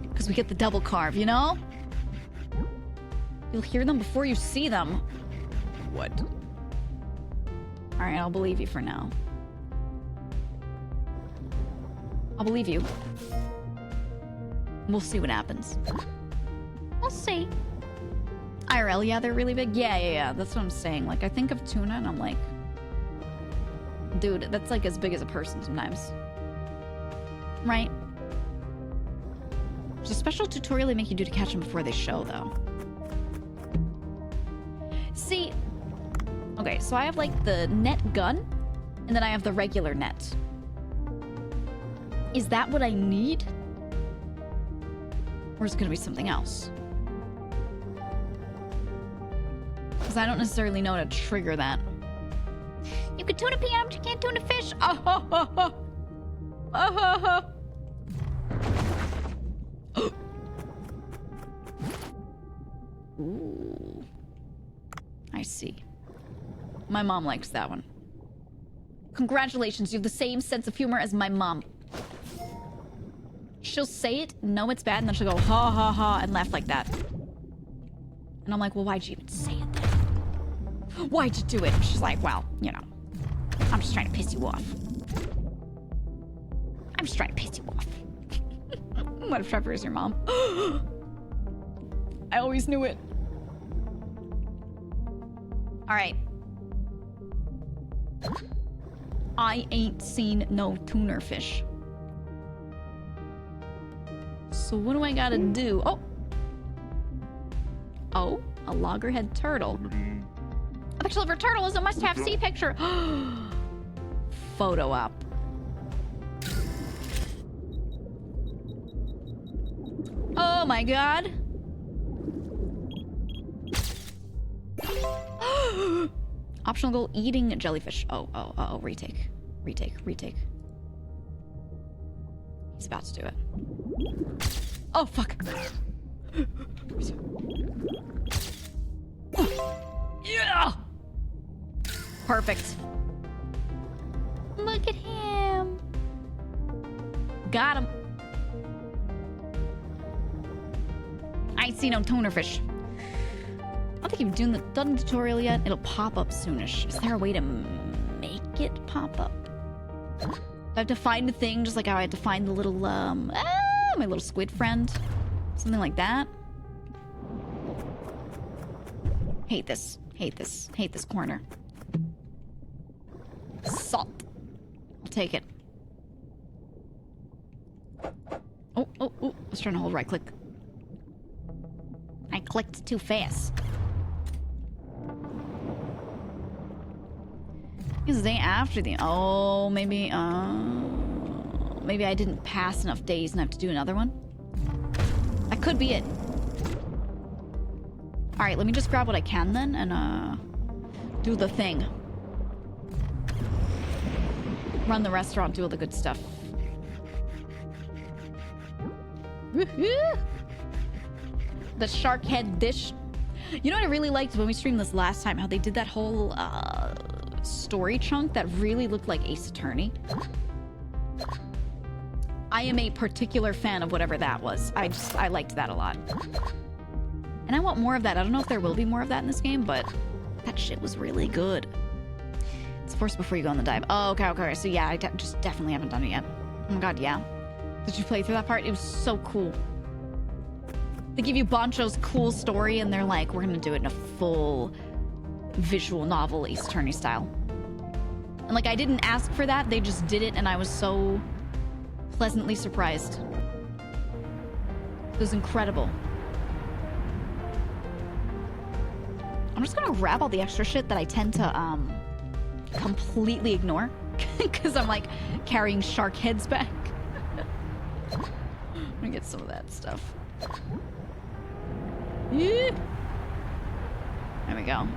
Because we get the double carve, you know? You'll hear them before you see them. What? Alright, I'll believe you for now. I'll believe you. We'll see what happens. We'll see. IRL, yeah, they're really big. Yeah. That's what I'm saying. Like, I think of tuna and I'm like... Dude, that's like as big as a person sometimes. Right? There's a special tutorial they make you do to catch them before they show, though. See... Okay, so I have, like, the net gun, and then I have the regular net. Is that what I need? Or is it gonna be something else? Because I don't necessarily know how to trigger that. You can tune a piano, but you can't tune a fish. Oh, ho, ho, ho. Oh, ho, ho. Ooh. I see. My mom likes that one. Congratulations, you have the same sense of humor as my mom. She'll say it, know it's bad, and then she'll go, ha, ha, ha, and laugh like that. And I'm like, well, why'd you even say it then? Why'd you do it? She's like, well, you know, I'm just trying to piss you off. I'm just trying to piss you off. What if Trevor is your mom? I always knew it. All right. I ain't seen no tuner fish. So what do I gotta do? Oh! Oh, a loggerhead turtle. A picture of a turtle is a must-have sea picture. Photo op. Oh my god. Optional goal, eating jellyfish. Oh, retake. Retake. He's about to do it. Oh, fuck. Yeah! Perfect. Look at him. Got him. I ain't seen no tunerfish. I don't think you've done the tutorial yet. It'll pop up soonish. Is there a way to make it pop up? Do I have to find a thing just like how I had to find the little, my little squid friend? Something like that? Hate this. Hate this corner. Salt. I'll take it. Oh. I was trying to hold right click. I clicked too fast. It's the day after the... Oh, maybe I didn't pass enough days and I have to do another one? That could be it. Alright, let me just grab what I can then and, do the thing. Run the restaurant, do all the good stuff. Woohoo! The shark head dish. You know what I really liked when we streamed this last time? How they did that whole, story chunk that really looked like Ace Attorney. I am a particular fan of whatever that was. I liked that a lot. And I want more of that. I don't know if there will be more of that in this game, but that shit was really good. It's forced before you go on the dive. Oh, okay. So yeah, I just definitely haven't done it yet. Oh my god, yeah. Did you play through that part? It was so cool. They give you Bancho's cool story and they're like, we're gonna do it in a full visual novel, Ace Attorney style. And like, I didn't ask for that, they just did it and I was so pleasantly surprised. It was incredible. I'm just gonna grab all the extra shit that I tend to completely ignore because I'm like carrying shark heads back. I'm gonna get some of that stuff. Yeah. There we go.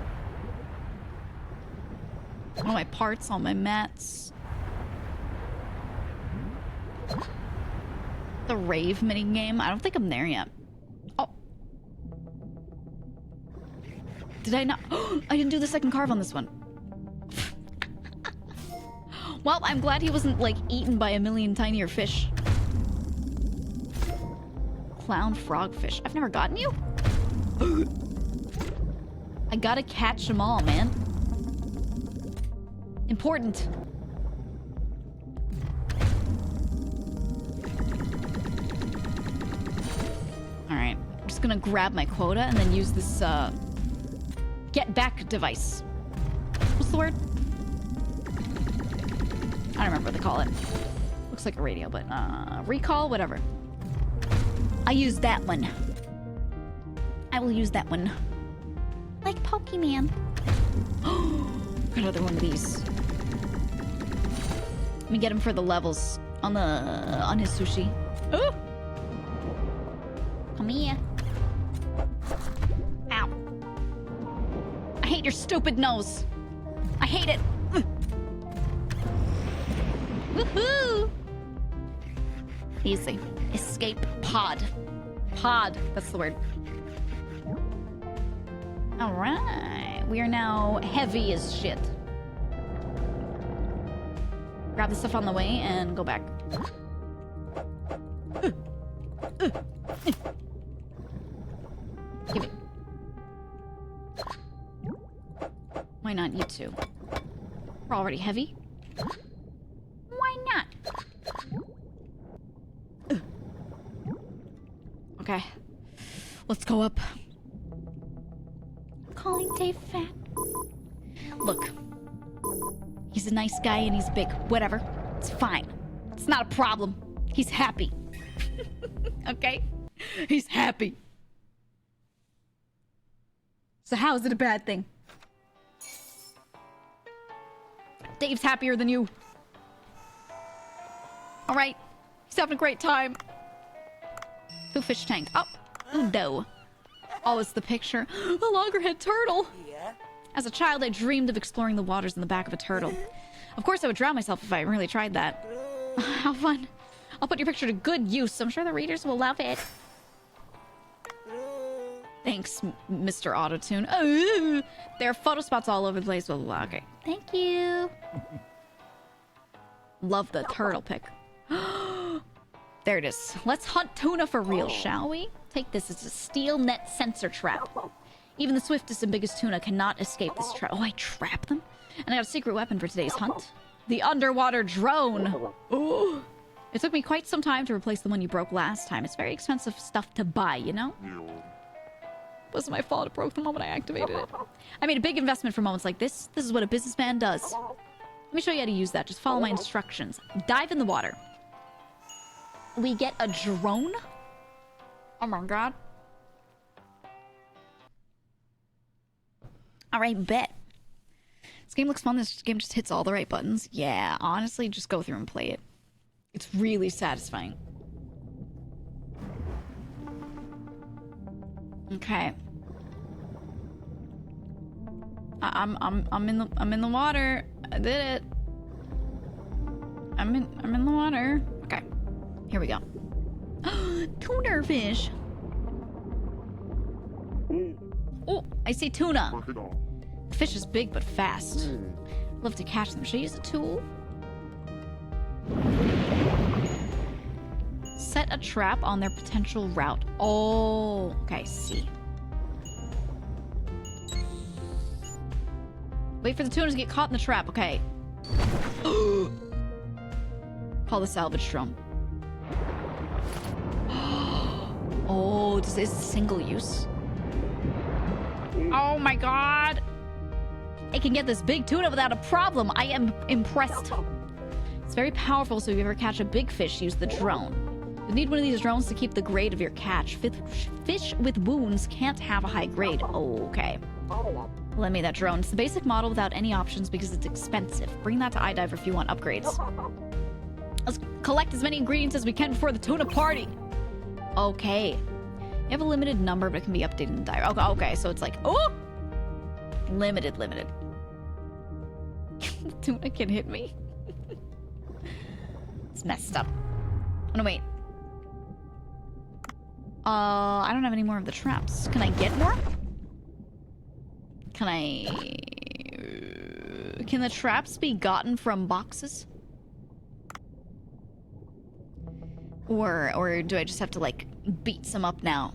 All my parts, all my mats. The rave minigame. I don't think I'm there yet. Oh. Did I not? I didn't do the second carve on this one. Well, I'm glad he wasn't, like, eaten by a million tinier fish. Clown frogfish. I've never gotten you? I gotta catch them all, man. Important. Alright. I'm just gonna grab my quota and then use this, get back device. What's the word? I don't remember what they call it. Looks like a radio, but, recall, whatever. I used that one. I will use that one. Like Pokemon. Got another one of these. Let me get him for the levels on his sushi. Oh! Come here. Ow. I hate your stupid nose. I hate it. Woohoo! Easy. Escape pod. Pod. That's the word. Alright. We are now heavy as shit. Grab the stuff on the way and go back. Give it. Why not you two? We're already heavy. Why not? Okay. Let's go up. Calling Dave fat. Look. He's he's a nice guy and he's big. Whatever. It's fine. It's not a problem. He's happy. Okay? He's happy. So how is it a bad thing? Dave's happier than you. Alright. He's having a great time. Ooh, fish tank. Oh. Ooh, no. Oh, it's the picture. A loggerhead turtle. As a child, I dreamed of exploring the waters in the back of a turtle. Of course, I would drown myself if I really tried that. How fun. I'll put your picture to good use. I'm sure the readers will love it. Thanks, Mr. Autotune. Oh, there are photo spots all over the place. Blah, blah, blah. Okay. Thank you. Love the turtle pic. There it is. Let's hunt tuna for real, shall we? Take this as a steel net sensor trap. Even the swiftest and biggest tuna cannot escape this trap. Oh, I trap them? And I got a secret weapon for today's hunt. The underwater drone. Ooh. It took me quite some time to replace the one you broke last time. It's very expensive stuff to buy, you know? It wasn't my fault. It broke the moment I activated it. I made a big investment for moments like this. This is what a businessman does. Let me show you how to use that. Just follow my instructions. Dive in the water. We get a drone? Oh my god. Alright, bet. This game looks fun. This game just hits all the right buttons. Yeah, honestly, just go through and play it. It's really satisfying. Okay. I'm in the water. I did it. I'm in the water. Okay. Here we go. Tuna fish. Oh, I see tuna. The fish is big but fast. Love to catch them. Should I use a tool? Set a trap on their potential route. Oh, okay, see. Wait for the tuna to get caught in the trap. Okay. Call the salvage drone. Oh, this is single use. Oh my god. I can get this big tuna without a problem. I am impressed. It's very powerful, so if you ever catch a big fish, use the drone. You'll need one of these drones to keep the grade of your catch. Fish with wounds can't have a high grade. Okay. Lend me that drone. It's the basic model without any options because it's expensive. Bring that to iDiver if you want upgrades. Let's collect as many ingredients as we can before the tuna party. Okay. You have a limited number, but it can be updated in the diary. Okay, so it's like, oh! Limited. The tuna can hit me. It's messed up. Oh, no, wait. I don't have any more of the traps. Can I get more? Can the traps be gotten from boxes? Or do I just have to, like, beat some up now?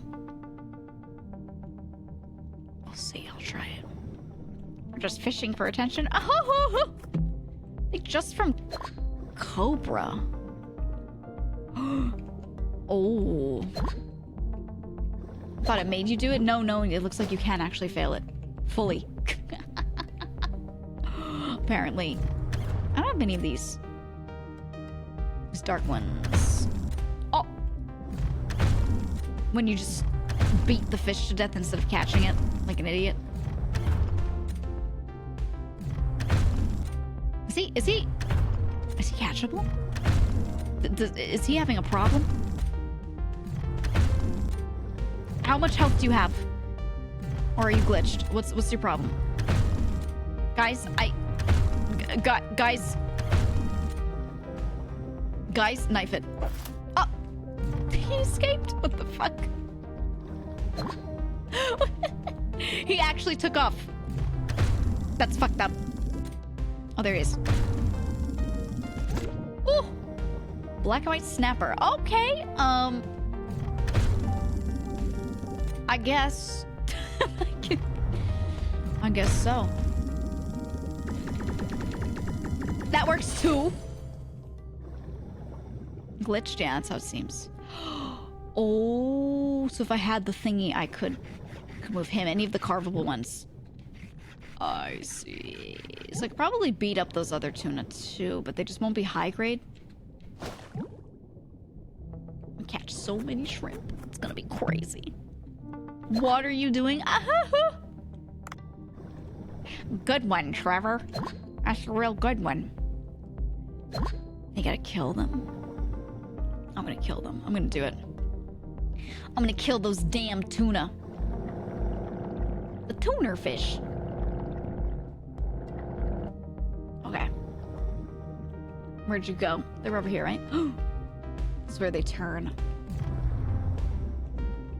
We'll see. I'll try it. We're just fishing for attention. Oh! Like, just from Cobra. Oh. Thought it made you do it? No, it looks like you can actually fail it. Fully. Apparently. I don't have many of these. These dark ones. Oh! When you just beat the fish to death instead of catching it like an idiot. Is he catchable? Is he having a problem? How much health do you have? Or are you glitched? What's your problem? Guys, Guys, knife it. Oh! He escaped! What the fuck? He actually took off. That's fucked up. Oh, there he is. Ooh! Black and white snapper. Okay, I guess. I guess so. That works too. Glitched? Yeah, that's how it seems. Oh, so if I had the thingy, I could move him. Any of the carvable ones. I see. So I could probably beat up those other tuna too, but they just won't be high grade. I'll catch so many shrimp. It's gonna be crazy. What are you doing? Good one, Trevor. That's a real good one. I gotta kill them. I'm gonna kill them. I'm gonna do it. I'm gonna kill those damn tuna. The tuner fish. Okay. Where'd you go? They're over here, right? This is where they turn.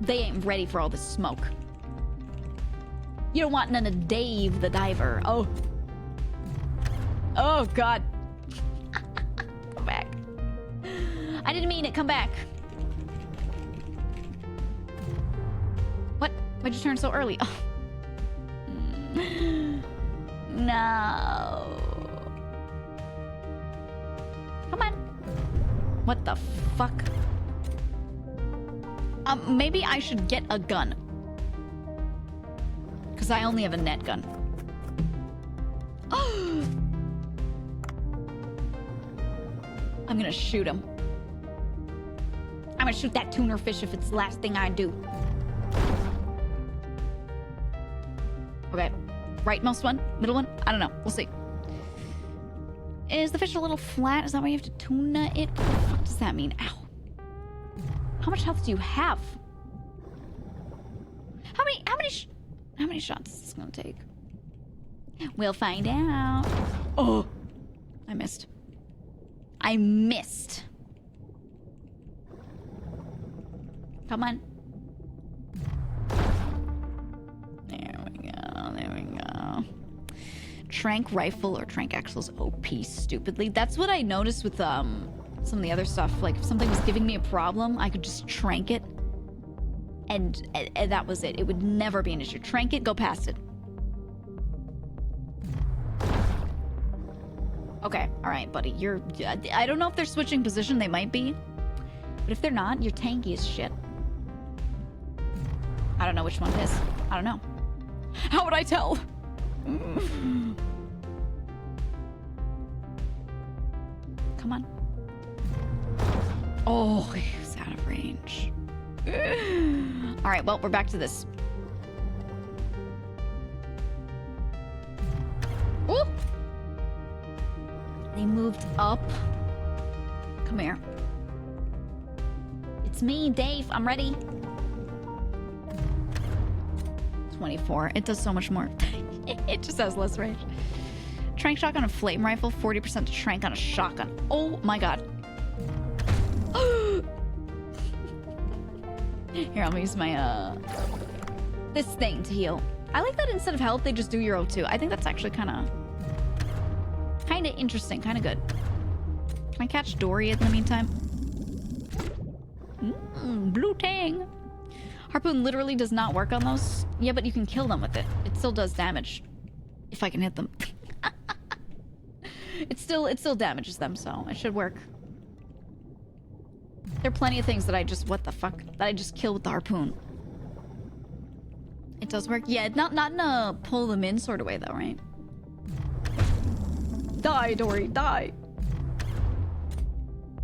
They ain't ready for all this smoke. You don't want none of Dave the diver. Oh. Oh, God. Come back. I didn't mean it. Come back. What? Why'd you turn so early? Oh. No. Come on. What the fuck? Maybe I should get a gun. Because I only have a net gun. I'm gonna shoot him. I'm gonna shoot that tuner fish if it's the last thing I do. Okay. Rightmost one? Middle one? I don't know. We'll see. Is the fish a little flat? Is that why you have to tuna it? What the fuck does that mean? Ow. How much health do you have? How many shots is this gonna take? We'll find out. Oh! I missed. I missed. Come on. There we go. There we go. Trank rifle or Trank Axle is OP stupidly. That's what I noticed with some of the other stuff. Like if something was giving me a problem, I could just trank it. And that was it. It would never be an issue. Trank it, go past it. Okay, alright, buddy. You're... I don't know if they're switching position. They might be. But if they're not, you're tanky as shit. I don't know which one it is. I don't know. How would I tell? Come on. Oh, he's out of range. Alright, well, we're back to this. Ooh! They moved up. Come here. It's me, Dave. I'm ready. 24. It does so much more. It just has less range. Trank shotgun and flame rifle, 40% to trank on a shotgun. Oh my god. Here, I'll use my, this thing to heal. I like that instead of health, they just do your O2. I think that's actually kind of interesting, kind of good. Can I catch Dory in the meantime? Blue tang. Harpoon literally does not work on those. Yeah, but you can kill them with it. It still does damage. If I can hit them. It still damages them, so it should work. There are plenty of things that I just... What the fuck? That I just kill with the harpoon. It does work? Yeah, not in a pull them in sort of way, though, right? Die, Dory, die!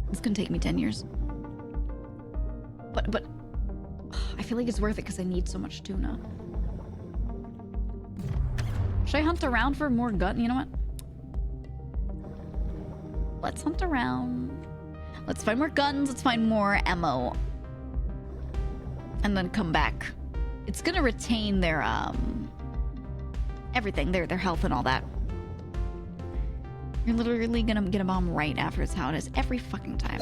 It's gonna take me 10 years. But... I feel like it's worth it because I need so much tuna. Should I hunt around for more gun? You know what? Let's hunt around. Let's find more guns. Let's find more ammo. And then come back. It's gonna retain their, everything. Their health and all that. You're literally gonna get a bomb right after it's how it is. Every fucking time.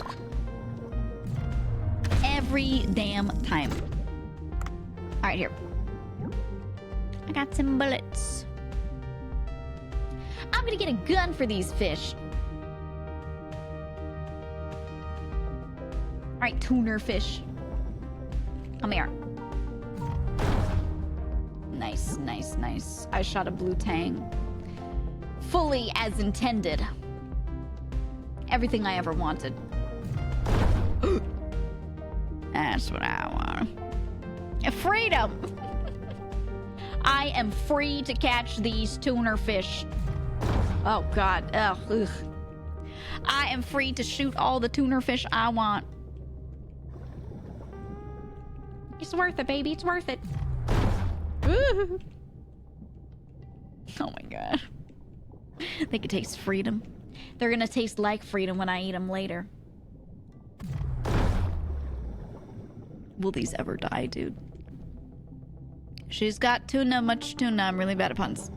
Every damn time. Alright, here. I got some bullets. I'm gonna get a gun for these fish. Alright, tuner fish. Come here. Nice, nice, nice. I shot a blue tang. Fully as intended. Everything I ever wanted. That's what I want. Freedom! I am free to catch these tuner fish. Oh, God. Ugh. I am free to shoot all the tuner fish I want. It's worth it, baby. It's worth it. Ooh. Oh, my God. They could taste freedom. They're gonna taste like freedom when I eat them later. Will these ever die, dude? She's got tuna, much tuna. I'm really bad at puns.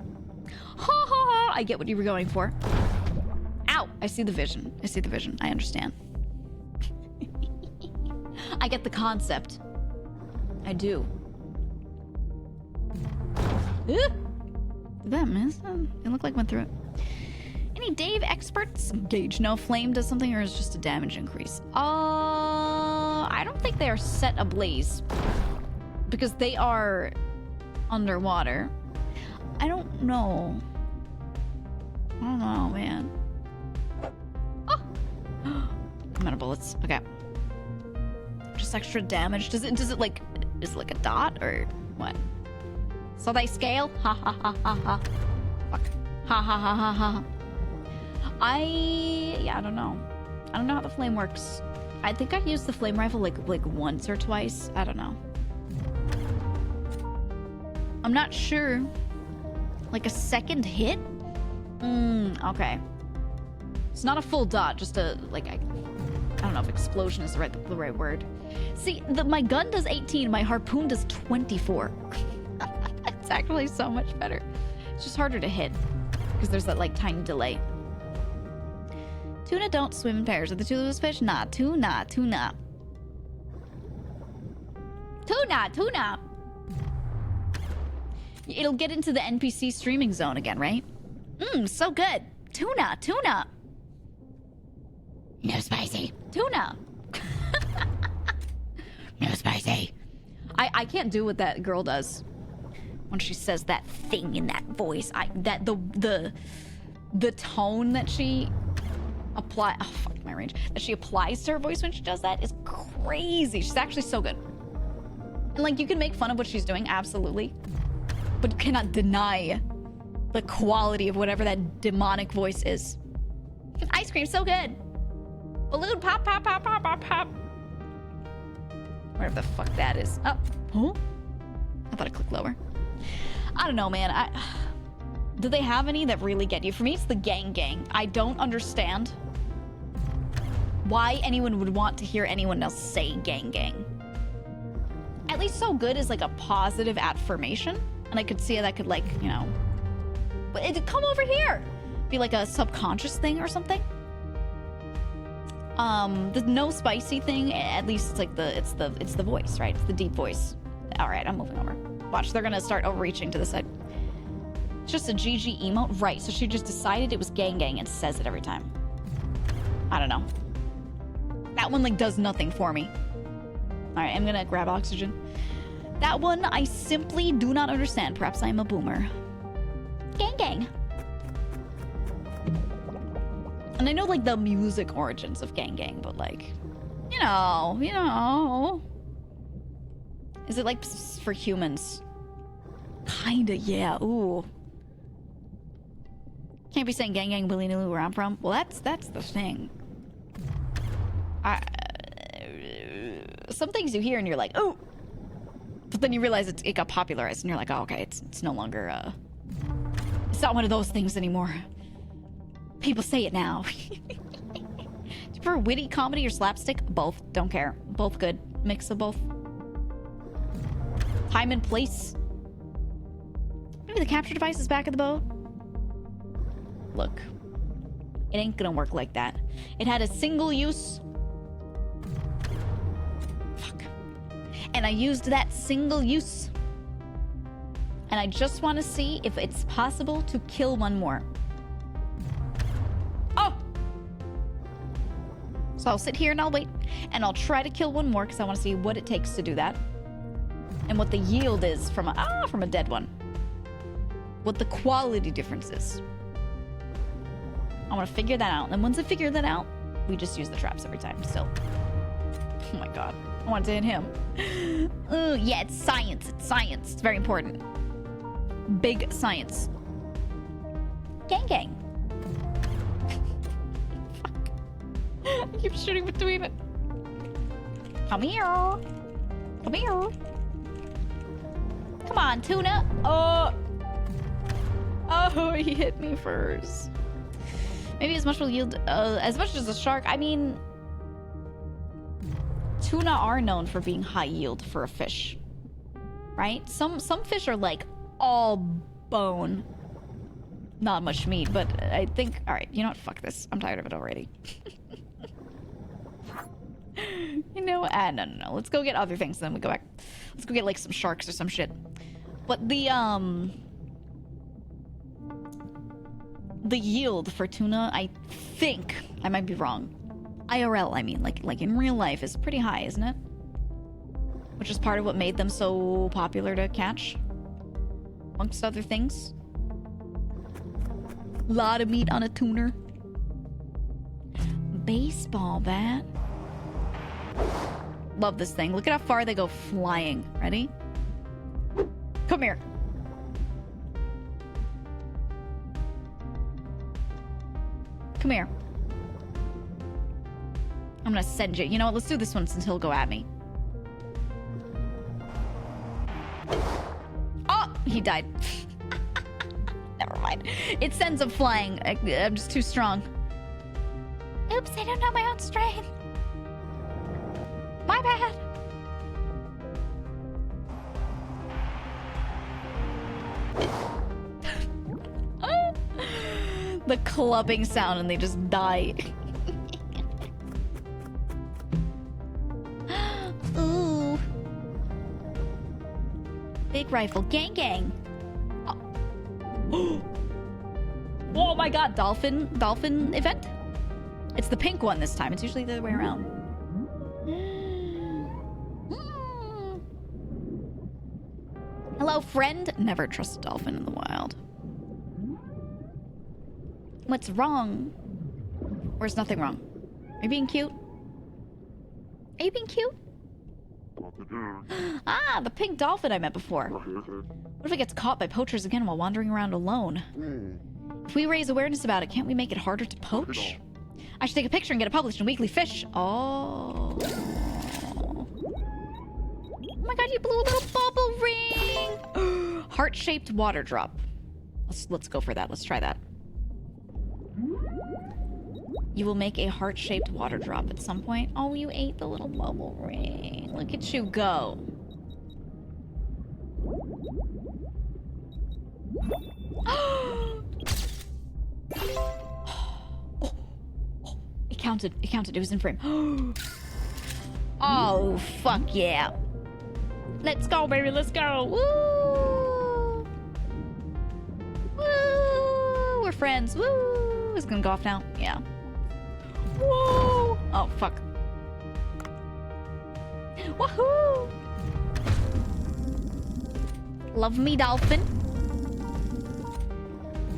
Ha ha ha! I get what you were going for. Ow! I see the vision. I see the vision. I understand. I get the concept. I do. Did that miss? It looked like it went through it. Any Dave experts? Gauge no flame does something, or is it just a damage increase? I don't think they are set ablaze because they are underwater. I don't know. I don't know, man. Oh! I'm out of bullets. Okay. Just extra damage. Does it like, is it like a dot or what? So they scale? Ha ha ha ha ha. Fuck. Ha ha ha ha ha. I don't know. I don't know how the flame works. I think I used the flame rifle like once or twice. I don't know. I'm not sure. Like a second hit? Okay. It's not a full dot, just a like I don't know if explosion is the right word. See, my gun does 18, my harpoon does 24. It's actually so much better. It's just harder to hit because there's that like tiny delay. Tuna don't swim in pairs. Are the two of those fish? Nah, tuna. Tuna. It'll get into the NPC streaming zone again, right? So good. Tuna. No spicy. Tuna. No spicy. I can't do what that girl does when she says that thing in that voice. The tone that she that she applies to her voice when she does that is crazy. She's actually so good. And like, you can make fun of what she's doing, absolutely, but you cannot deny the quality of whatever that demonic voice is. Ice cream, so good. Balloon pop, pop, pop, pop, pop, pop. Whatever the fuck that is. Oh, huh? I thought I clicked lower. I don't know, man. Do they have any that really get you? For me, it's the gang. I don't understand why anyone would want to hear anyone else say gang. At least so good is like a positive affirmation. And I could see how that could, like, you know, but it'd come over here. Be like a subconscious thing or something. The no spicy thing, at least it's like it's the voice, right? It's the deep voice. All right, I'm moving over. Watch, they're gonna start overreaching to the side. It's just a GG emote, right? So she just decided it was gang and says it every time. I don't know. That one like does nothing for me. All right, I'm gonna grab oxygen. That one I simply do not understand. Perhaps I am a boomer. Gang. And I know like the music origins of gang, but like, you know. Is it like for humans? Kinda, yeah. Ooh. Can't be saying gang willy-nilly where I'm from. Well, that's the thing. Some things you hear and you're like, oh, but then you realize it got popularized and you're like, oh, okay, it's no longer it's not one of those things anymore. People say it now. Do you prefer witty comedy or slapstick? Both. Don't care. Both good. Mix of both. Time and place. Maybe the capture device is back at the boat. Look, it ain't gonna work like that. It had a single use. Fuck. And I used that single use. And I just want to see if it's possible to kill one more. Oh! So I'll sit here and I'll wait. And I'll try to kill one more because I want to see what it takes to do that. And what the yield is from a dead one. What the quality difference is. I want to figure that out. And once I figure that out, we just use the traps every time. Still. Oh my god. I want to hit him. Yeah, it's science. It's science. It's very important. Big science. Gang gang. Fuck. I keep shooting between it. Come here. Come here. Come on, tuna. Oh. Oh, he hit me first. Maybe as much will yield as much as a shark. I mean, tuna are known for being high yield for a fish, right? Some fish are like all bone, not much meat. But I think, all right, you know what? Fuck this. I'm tired of it already. You know, no. Let's go get other things. Then we go back. Let's go get like some sharks or some shit. But the yield for tuna, I think, I might be wrong. IRL, I mean, like in real life, is pretty high, isn't it? Which is part of what made them so popular to catch, amongst other things. Lot of meat on a tuner. Baseball bat. Love this thing. Look at how far they go flying. Ready? Come here. Come here. I'm gonna send you. You know what? Let's do this one since he'll go at me. Oh! He died. Never mind. It sends him flying. I'm just too strong. Oops, I don't know my own strength. My bad. The clubbing sound and they just die. Ooh. Big rifle. Gang gang. Oh. Oh my god, dolphin event? It's the pink one this time. It's usually the other way around. Hello, friend. Never trust a dolphin in the wild. What's wrong? Or is nothing wrong? Are you being cute? Are you being cute? Ah, the pink dolphin I met before. What if it gets caught by poachers again while wandering around alone? If we raise awareness about it, can't we make it harder to poach? I should take a picture and get it published in Weekly Fish. Oh. Oh my god, you blew a little bubble ring! Heart-shaped water drop. Let's go for that. Let's try that. You will make a heart-shaped water drop at some point. Oh, you ate the little bubble ring. Look at you go. It counted. It counted. It was in frame. Oh, fuck yeah. Let's go, baby. Let's go. Woo! Woo! We're friends. Woo! It's gonna go off now. Yeah. Whoa! Oh, fuck. Woohoo! Love me, dolphin.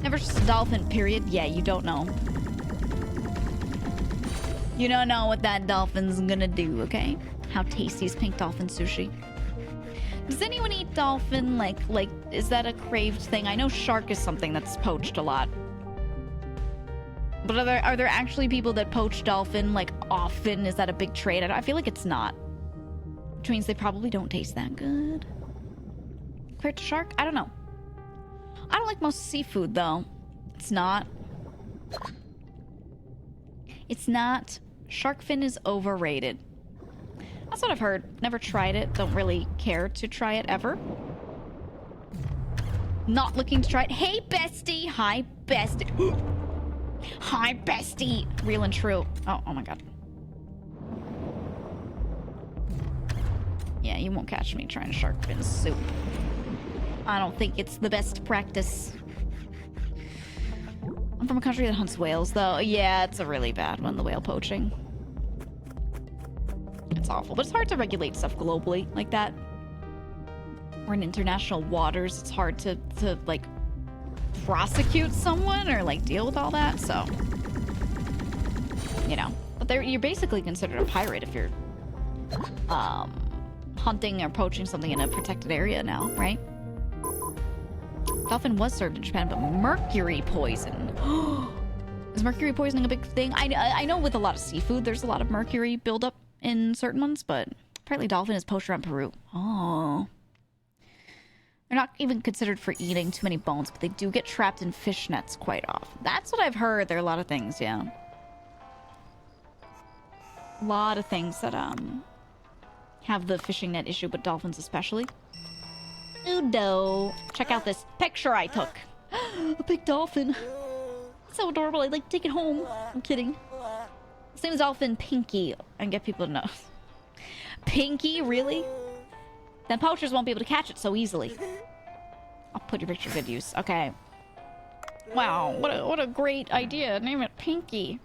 Never just a dolphin, period. Yeah, you don't know. You don't know what that dolphin's gonna do, okay? How tasty is pink dolphin sushi? Does anyone eat dolphin? Like, is that a craved thing? I know shark is something that's poached a lot. But are there actually people that poach dolphin, like, often? Is that a big trade? I feel like it's not. Which means they probably don't taste that good. Compared to shark? I don't know. I don't like most seafood, though. It's not. It's not. Shark fin is overrated. That's what I've heard. Never tried it. Don't really care to try it ever. Not looking to try it. Hey, bestie! Hi, bestie! Hi, bestie! Real and true. Oh my god. Yeah, you won't catch me trying shark fin soup. I don't think it's the best practice. I'm from a country that hunts whales, though. Yeah, it's a really bad one, the whale poaching. It's awful, but it's hard to regulate stuff globally like that. We're in international waters. It's hard to like, prosecute someone or, like, deal with all that, so... You know. But you're basically considered a pirate if you're, hunting or poaching something in a protected area now, right? Dolphin was served in Japan, but mercury poison. Is mercury poisoning a big thing? I know with a lot of seafood, there's a lot of mercury buildup in certain ones, but apparently dolphin is poached around Peru. Oh. They're not even considered for eating too many bones, but they do get trapped in fish nets quite often. That's what I've heard. There are a lot of things, yeah. A lot of things that, have the fishing net issue, but dolphins especially. Udo. Check out this picture I took. A big dolphin. So adorable. I'd like to take it home. I'm kidding. His name is Dolphin Pinky. And get people to know. Pinky? Really? Then poachers won't be able to catch it so easily. I'll put your picture to good use. Okay. Wow. What a great idea. Name it Pinky.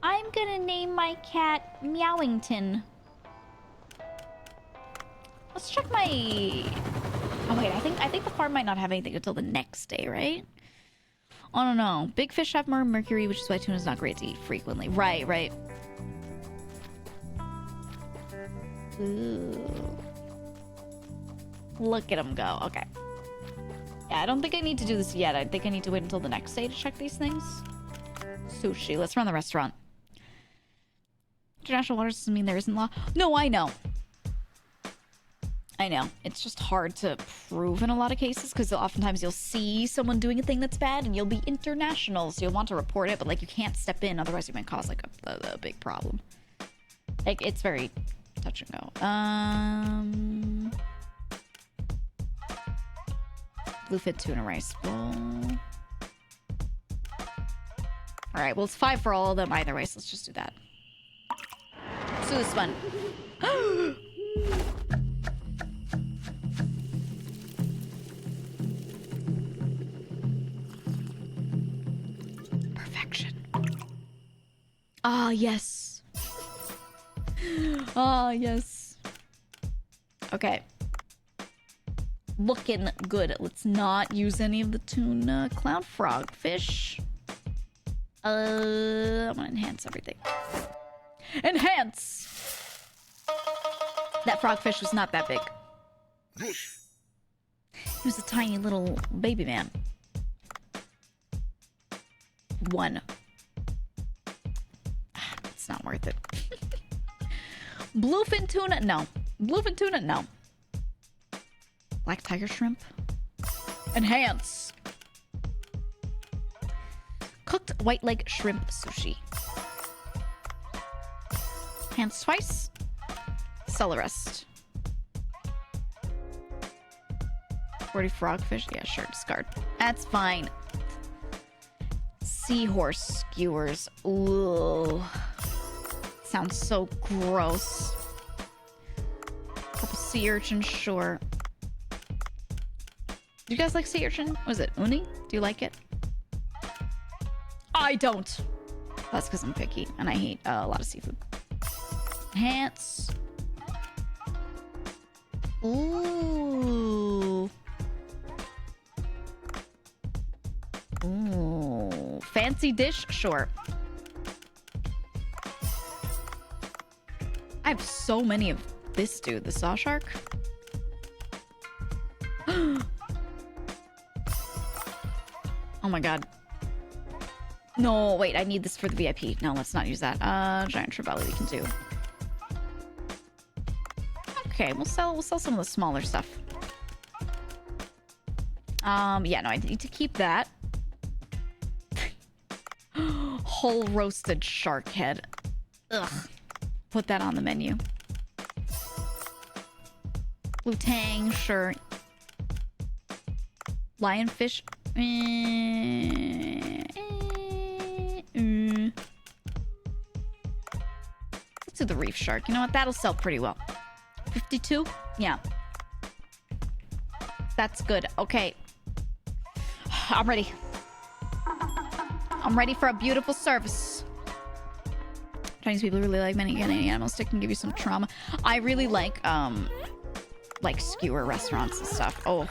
I'm gonna name my cat Meowington. Let's check my... Oh wait, I think the farm might not have anything until the next day, right? I don't know. Big fish have more mercury, which is why tuna is not great to eat frequently. Right. Ooh. Look at them go. Okay. Yeah, I don't think I need to do this yet. I think I need to wait until the next day to check these things. Sushi. Let's run the restaurant. International waters doesn't mean there isn't law. No, I know. It's just hard to prove in a lot of cases because oftentimes you'll see someone doing a thing that's bad and you'll be international, so you'll want to report it, but like you can't step in, otherwise you might cause like a big problem. Like it's very touch and go. Bluefin tuna rice bowl. All right, well it's 5 for all of them either way, so let's just do that. Let's do this one. Perfection. Ah, yes. Ah, yes. Okay. Looking good. Let's not use any of the tuna. Clown frog fish. I'm gonna enhance everything. Enhance! That frogfish was not that big. He was a tiny little baby man. 1. It's not worth it. Bluefin tuna? No. Bluefin tuna? No. Black tiger shrimp? Enhance! Cooked white leg shrimp sushi. Enhance twice. Sell the rest. 40 frogfish? Yeah, sure. Discard. That's fine. Seahorse skewers. Ooh. Sounds so gross. Couple sea urchin, sure. Do you guys like sea urchin? What is it? Uni? Do you like it? I don't. That's because I'm picky and I hate a lot of seafood. Enhance. Ooh. Ooh. Fancy dish? Sure. I have so many of this dude, the saw shark. Oh my god. No, wait, I need this for the VIP. No, let's not use that. Giant trevally we can do. Okay, we'll sell some of the smaller stuff. Yeah, no, I need to keep that. Whole roasted shark head. Ugh. Put that on the menu. Blue tang, sure. Lionfish. Let's do the reef shark. You know what? That'll sell pretty well. 52? Yeah. That's good. Okay. I'm ready. I'm ready for a beautiful service. Chinese people really like many animals that can give you some trauma. I really like skewer restaurants and stuff. Oh.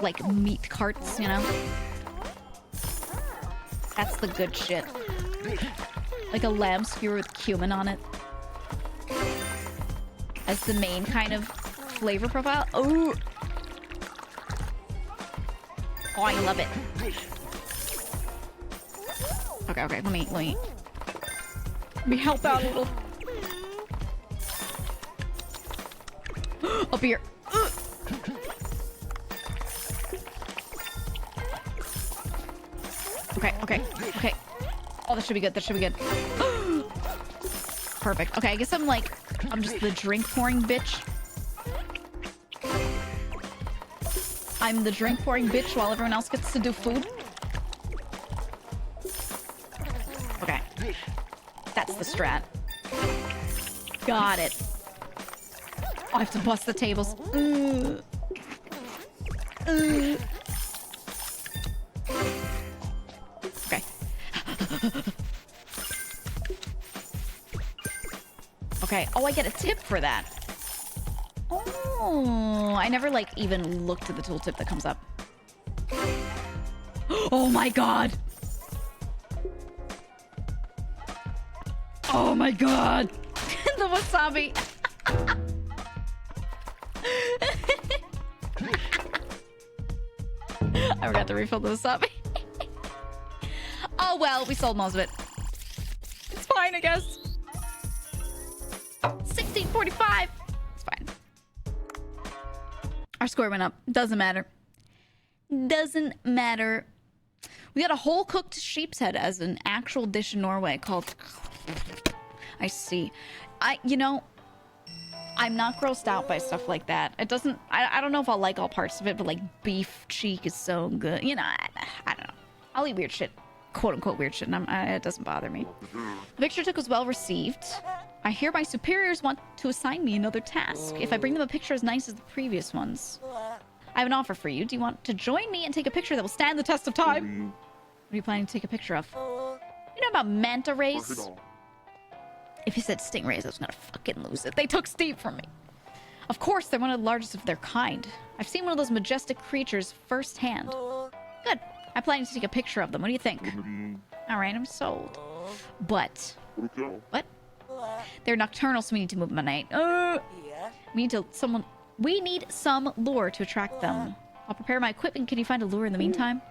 Like meat carts, you know? That's the good shit. Like a lamb skewer with cumin on it. as the main kind of flavor profile. Oh, oh, I love it. Okay, okay, let me help out a little. Up here. Okay, okay, okay. Oh, that should be good. That should be good. Perfect. Okay, I guess I'm just the drink pouring bitch. I'm the drink pouring bitch while everyone else gets to do food. Okay. That's the strat. Got it. Oh, I have to bust the tables. Okay. Okay. Oh, I get a tip for that. Oh, I never even looked at the tooltip that comes up. Oh my god. Oh my god. The wasabi. I forgot to refill the wasabi. Oh well, we sold most of it. It's fine, I guess. 1645. It's fine. Our score went up. Doesn't matter. Doesn't matter. We got a whole cooked sheep's head as an actual dish in Norway called... I see. I'm not grossed out by stuff like that. It doesn't... I don't know if I'll like all parts of it, but beef cheek is so good. I don't know. I'll eat weird shit. Quote-unquote weird shit, and it doesn't bother me. The picture I took was well received. I hear my superiors want to assign me another task if I bring them a picture as nice as the previous ones. I have an offer for you. Do you want to join me and take a picture that will stand the test of time? What are you planning to take a picture of? You know about manta rays? If you said stingrays, I was gonna fucking lose it. They took Steve from me. Of course, they're one of the largest of their kind. I've seen one of those majestic creatures firsthand. Good. I'm planning to take a picture of them. What do you think? Alright, I'm sold. But... What? They're nocturnal, so we need to move them at night. We need some lure to attract them. I'll prepare my equipment. Can you find a lure in the meantime?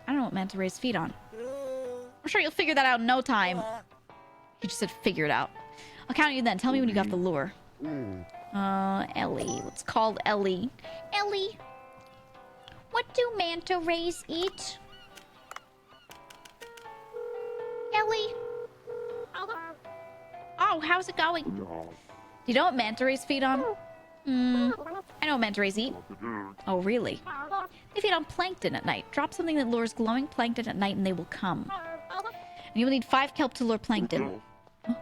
I don't know what manta rays feed on. I'm sure you'll figure that out in no time. You just said figure it out. I'll count you then. Tell me when you got the lure. Ellie. Let's call Ellie. Ellie. What do manta rays eat? Ellie. Oh, how's it going? Do you know what manta rays feed on? I know what manta rays eat. Oh, really? They feed on plankton at night. Drop something that lures glowing plankton at night and they will come. And you will need 5 kelp to lure plankton. Oh,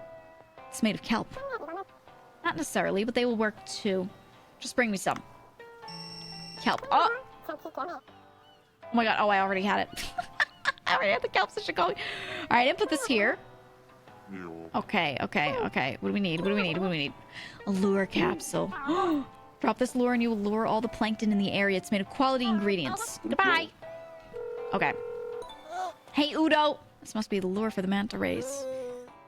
it's made of kelp. Not necessarily, but they will work too. Just bring me some. Kelp. Oh! Oh my god, oh, I already had it. I already had the kelp so going. Alright, input this here. Okay. What do we need? A lure capsule. Drop this lure and you will lure all the plankton in the area. It's made of quality ingredients. Goodbye. Okay. Hey, Udo. This must be the lure for the manta rays.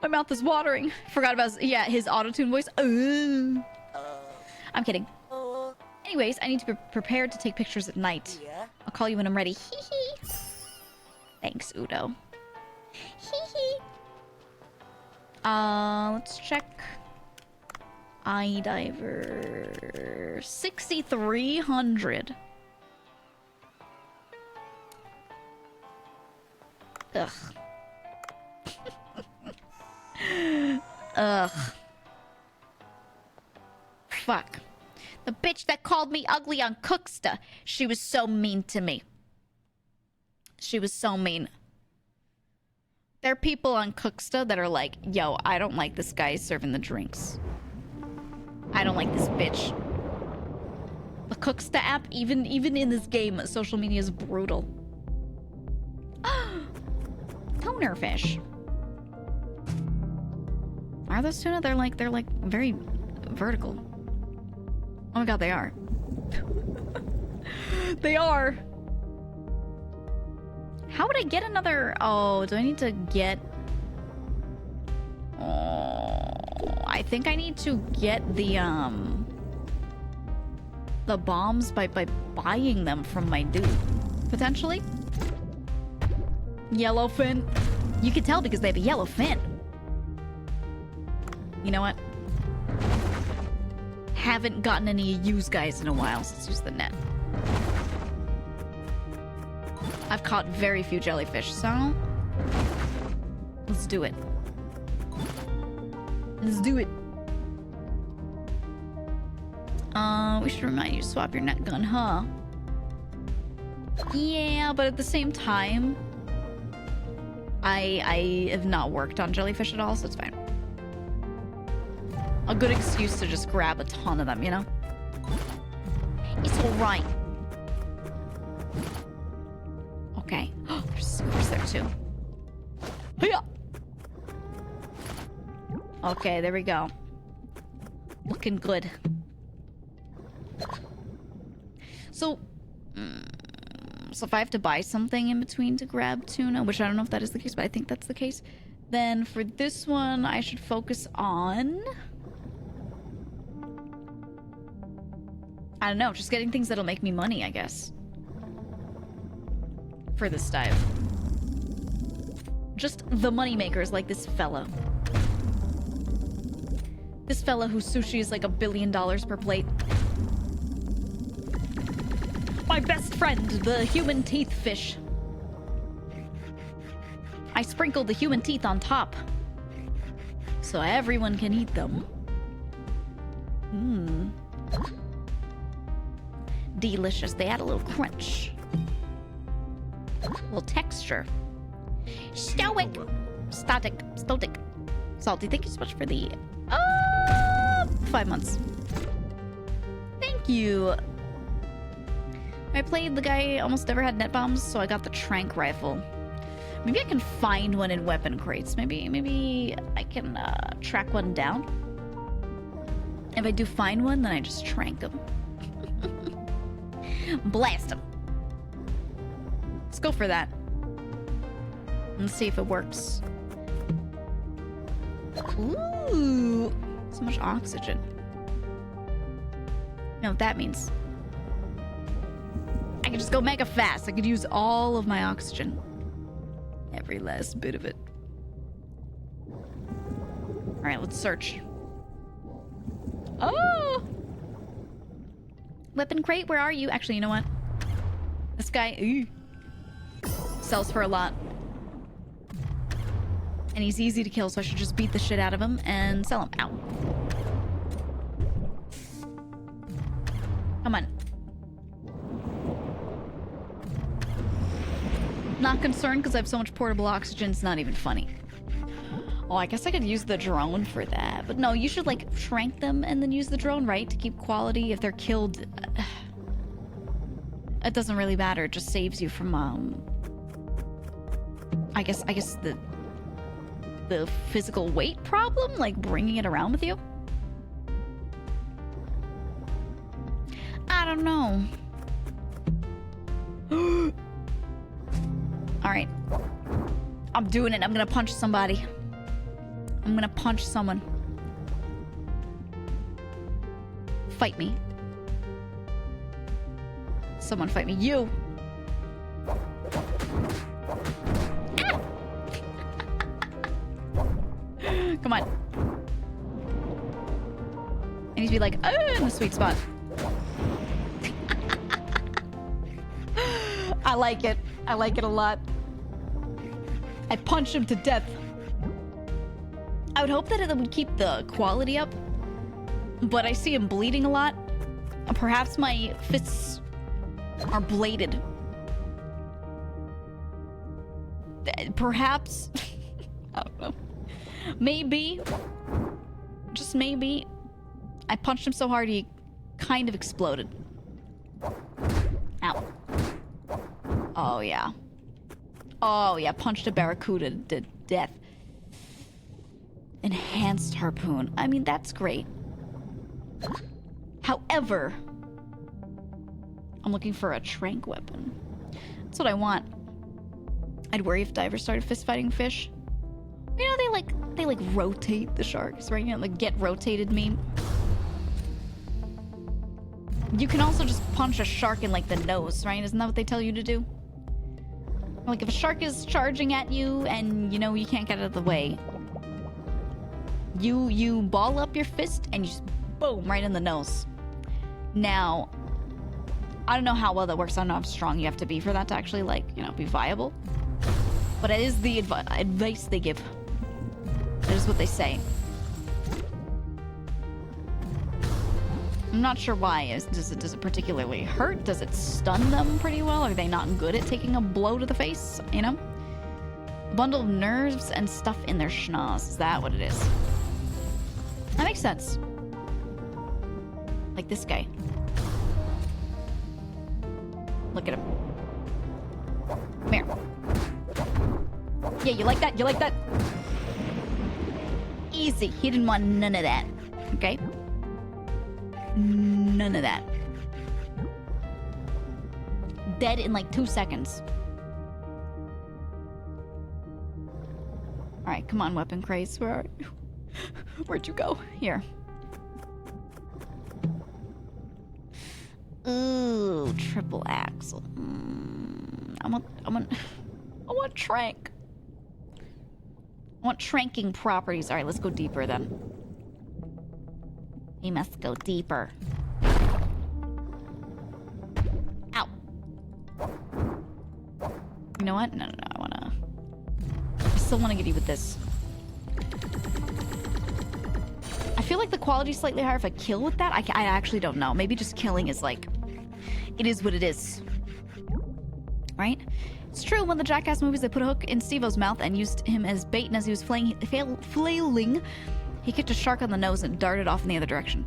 My mouth is watering. Forgot about his auto-tune voice. I'm kidding. Anyways, I need to be prepared to take pictures at night. I'll call you when I'm ready. Hee hee. Thanks, Udo. Hee hee. Let's check. iDiver 6,300. Ugh. Ugh. Fuck. The bitch that called me ugly on Cooksta. She was so mean to me. She was so mean. There are people on Cooksta that are like, yo, I don't like this guy serving the drinks. I don't like this bitch. The Cooksta app, even in this game, social media is brutal. Toner fish. Are those tuna? They're like very vertical. Oh my god, they are. They are. How would I get another? Oh, do I need to get? Oh, I I think I need to get the bombs by buying them from my dude. Potentially. Yellowfin. You can tell because they have a yellow fin. You know what? Haven't gotten any use guys in a while, so let's use the net. I've caught very few jellyfish, so let's do it. Let's do it. We should remind you to swap your net gun, huh? Yeah, but at the same time, I have not worked on jellyfish at all, so it's fine. A good excuse to just grab a ton of them, you know? It's alright. Okay. There's skewers there too. Hiya! Okay, there we go. Looking good. So if I have to buy something in between to grab tuna, which I don't know if that is the case, but I think that's the case, then for this one, I should focus on... I don't know, just getting things that'll make me money, I guess. For this dive. Just the money makers like this fella. This fella whose sushi is like $1 billion per plate. My best friend, the human teeth fish. I sprinkled the human teeth on top, so everyone can eat them. Delicious. They add a little crunch. A little texture. Stoic. Stoic. Salty, thank you so much for the 5 months. Thank you. I played the guy almost never had net bombs, so I got the trank rifle. Maybe I can find one in weapon crates. Maybe I can track one down. If I do find one, then I just trank him. Blast him. Let's go for that. Let's see if it works. Ooh, so much oxygen. You know what that means? I could just go mega fast. I could use all of my oxygen. Every last bit of it. Alright, let's search. Oh! Weapon crate, where are you? Actually, you know what? This guy sells for a lot. And he's easy to kill, so I should just beat the shit out of him and sell him. Ow. Come on. Not concerned because I have so much portable oxygen, it's not even funny. Oh, I guess I could use the drone for that. But no, you should, like, trank them and then use the drone, right? To keep quality. If they're killed... it doesn't really matter. It just saves you from, I guess the physical weight problem? Like, bringing it around with you? I don't know. Alright. I'm doing it. I'm gonna punch somebody. I'm gonna punch someone. Fight me. Someone fight me. You! Ah! Come on. I need to be like, oh, in the sweet spot. I like it. I like it a lot. I punched him to death. I would hope that it would keep the quality up, but I see him bleeding a lot. Perhaps my fists are bladed. Perhaps. I don't know. Maybe. Just maybe. I punched him so hard he kind of exploded. Ow. Oh, yeah. Oh, yeah. Punched a barracuda to death. Enhanced harpoon. I mean, that's great. However, I'm looking for a trank weapon. That's what I want. I'd worry if divers started fist fighting fish. You know, they like rotate the sharks, right? You know, like get rotated meme. You can also just punch a shark in like the nose, right? Isn't that what they tell you to do? Like if a shark is charging at you and you know you can't get out of the way, you ball up your fist and you just boom right in the nose. Now, I don't know how well that works. I don't know how strong you have to be for that to actually, like, you know, be viable. But it is the advice they give. It is what they say. I'm not sure why. Does it particularly hurt? Does it stun them pretty well? Are they not good at taking a blow to the face? You know? A bundle of nerves and stuff in their schnoz. Is that what it is? That makes sense. Like this guy. Look at him. Come here. Yeah, you like that? You like that? Easy. He didn't want none of that. Okay? None of that. Dead in like 2 seconds. Alright, come on, weapon craze. Where are you? Where'd you go? Here. Ooh, triple axle. I want trank. I want tranking properties. Alright, let's go deeper then. We must go deeper. Ow. You know what? No. I still want to get you with this. I feel like the quality's slightly higher if I kill with that. I actually don't know. Maybe just killing is like... It is what it is. Right? It's true, one of the Jackass movies, they put a hook in Steve-O's mouth and used him as bait, and as he was flailing, he kicked a shark on the nose and darted off in the other direction.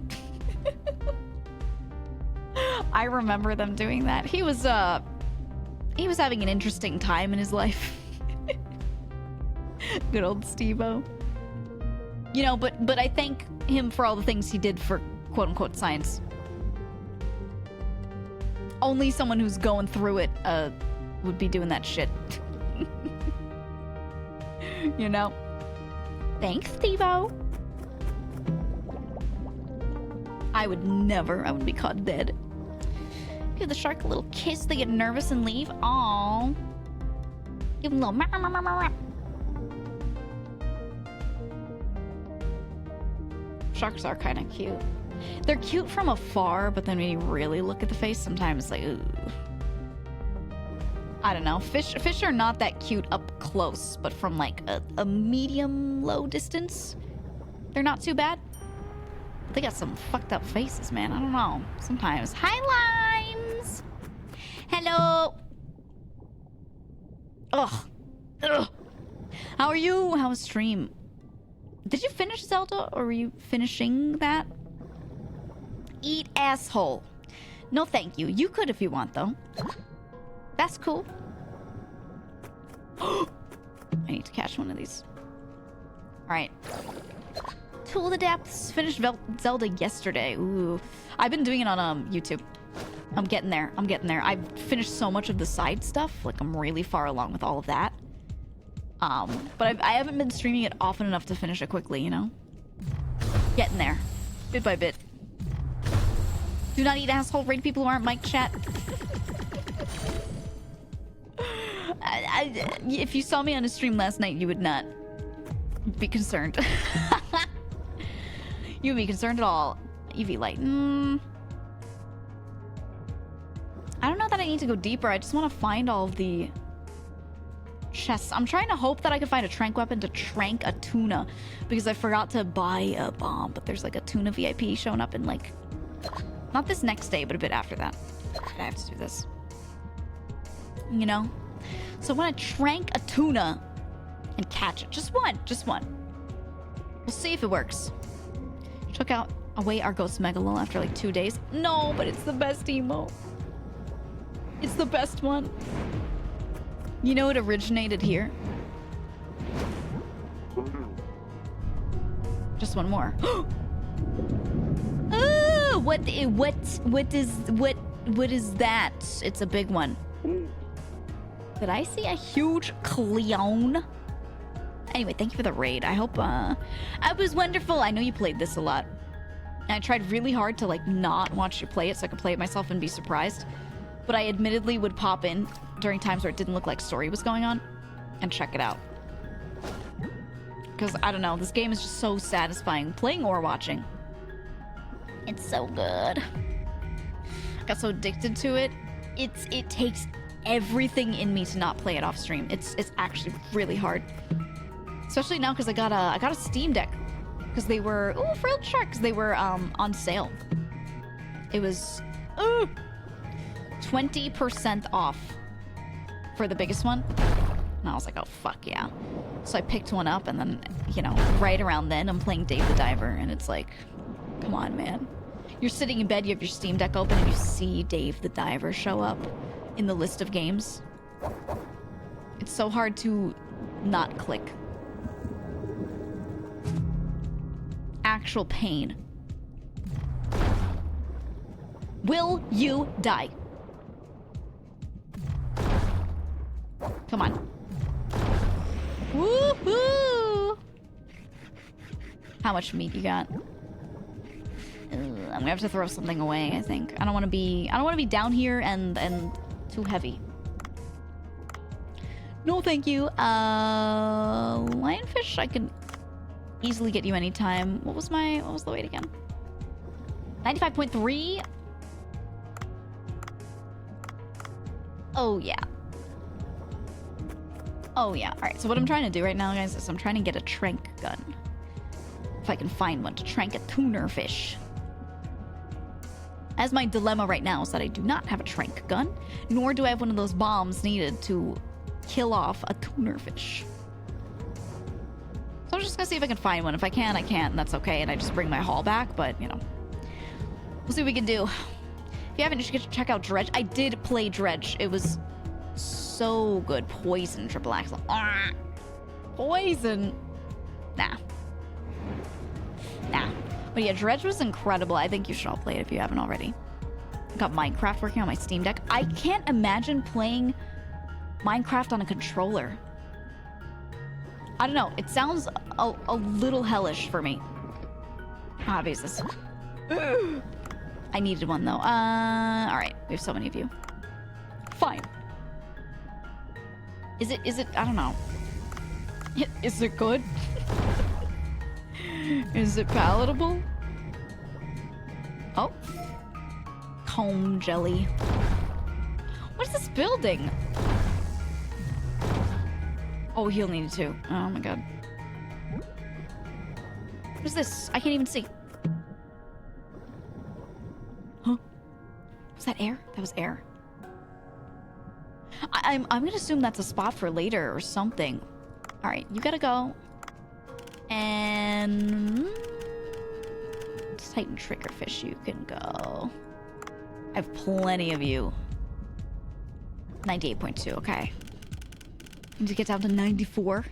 I remember them doing that. He was having an interesting time in his life. Good old Steve-O. You know, but I thank him for all the things he did for quote-unquote science. Only someone who's going through it would be doing that shit. You know? Thanks, Steve-O. I would be caught dead. Give the shark a little kiss, they get nervous and leave. Aww. Give him a little Sharks are kind of cute. They're cute from afar, but then when you really look at the face, sometimes it's like, ooh. I don't know. Fish are not that cute up close, but from like a medium low distance, they're not too bad. But they got some fucked up faces, man. I don't know. Sometimes. Hi, Limes! Hello! Ugh. How are you? How was stream? Did you finish Zelda, or were you finishing that? Eat asshole. No thank you. You could if you want, though. That's cool. I need to catch one of these. Alright. Tool the Depths. Finished Zelda yesterday. Ooh. I've been doing it on YouTube. I'm getting there. I've finished so much of the side stuff. Like, I'm really far along with all of that. But I haven't been streaming it often enough to finish it quickly, you know? Getting there. Bit by bit. Do not eat asshole. Raid people who aren't mic chat. If you saw me on a stream last night, you would not be concerned. You would be concerned at all. UV light. I don't know that I need to go deeper. I just want to find all of the chests. I'm trying to hope that I can find a trank weapon to trank a tuna, because I forgot to buy a bomb, but there's like a tuna VIP showing up in like, not this next day, but a bit after that. I have to do this. You know? So I want to trank a tuna and catch it. Just one. We'll see if it works. Took away our ghost megalol after like 2 days. No, but it's the best emo. It's the best one. You know it originated here? Just one more. Oh, what is that? It's a big one. Did I see a huge cleon? Anyway, thank you for the raid. I hope it was wonderful. I know you played this a lot. And I tried really hard to like not watch you play it so I could play it myself and be surprised. But I admittedly would pop in during times where it didn't look like story was going on and check it out. Because, I don't know, this game is just so satisfying, playing or watching. It's so good. I got so addicted to it. It takes everything in me to not play it off stream. It's actually really hard. Especially now because I got a Steam Deck. Because they were, ooh, frilled shark, because they were on sale. It was 20% off for the biggest one. And I was like, oh, fuck yeah. So I picked one up, and then, you know, right around then, I'm playing Dave the Diver, and it's like, come on, man. You're sitting in bed, you have your Steam Deck open, and you see Dave the Diver show up in the list of games. It's so hard to not click. Actual pain. Will you die? Come on. Woohoo! How much meat you got? I'm gonna have to throw something away, I think. I don't wanna be down here and too heavy. No, thank you. Lionfish, I can easily get you anytime. What was the weight again? 95.3? Oh, yeah. Oh, yeah. Alright, so what I'm trying to do right now, guys, is I'm trying to get a trank gun. If I can find one to trank a tuner fish. As my dilemma right now is that I do not have a trank gun, nor do I have one of those bombs needed to kill off a tuner fish. So I'm just gonna see if I can find one. If I can, I can't, and that's okay, and I just bring my haul back, but, you know. We'll see what we can do. If you haven't, you should check out Dredge. I did play Dredge. It was so good. Poison, triple axle. Ah, poison. Nah. But yeah, Dredge was incredible. I think you should all play it if you haven't already. I got Minecraft working on my Steam Deck. I can't imagine playing Minecraft on a controller. I don't know. It sounds a little hellish for me. How obvious is this? I needed one, though. Alright. We have so many of you. Fine. Is it, I don't know. Is it good? Is it palatable? Oh. Comb jelly. What is this building? Oh, he'll need it too. Oh my god. What is this? I can't even see. Huh? Was that air? That was air. I'm gonna assume that's a spot for later or something. Alright, you gotta go. And Titan triggerfish, you can go. I have plenty of you. 98.2, okay. Need to get down to 94.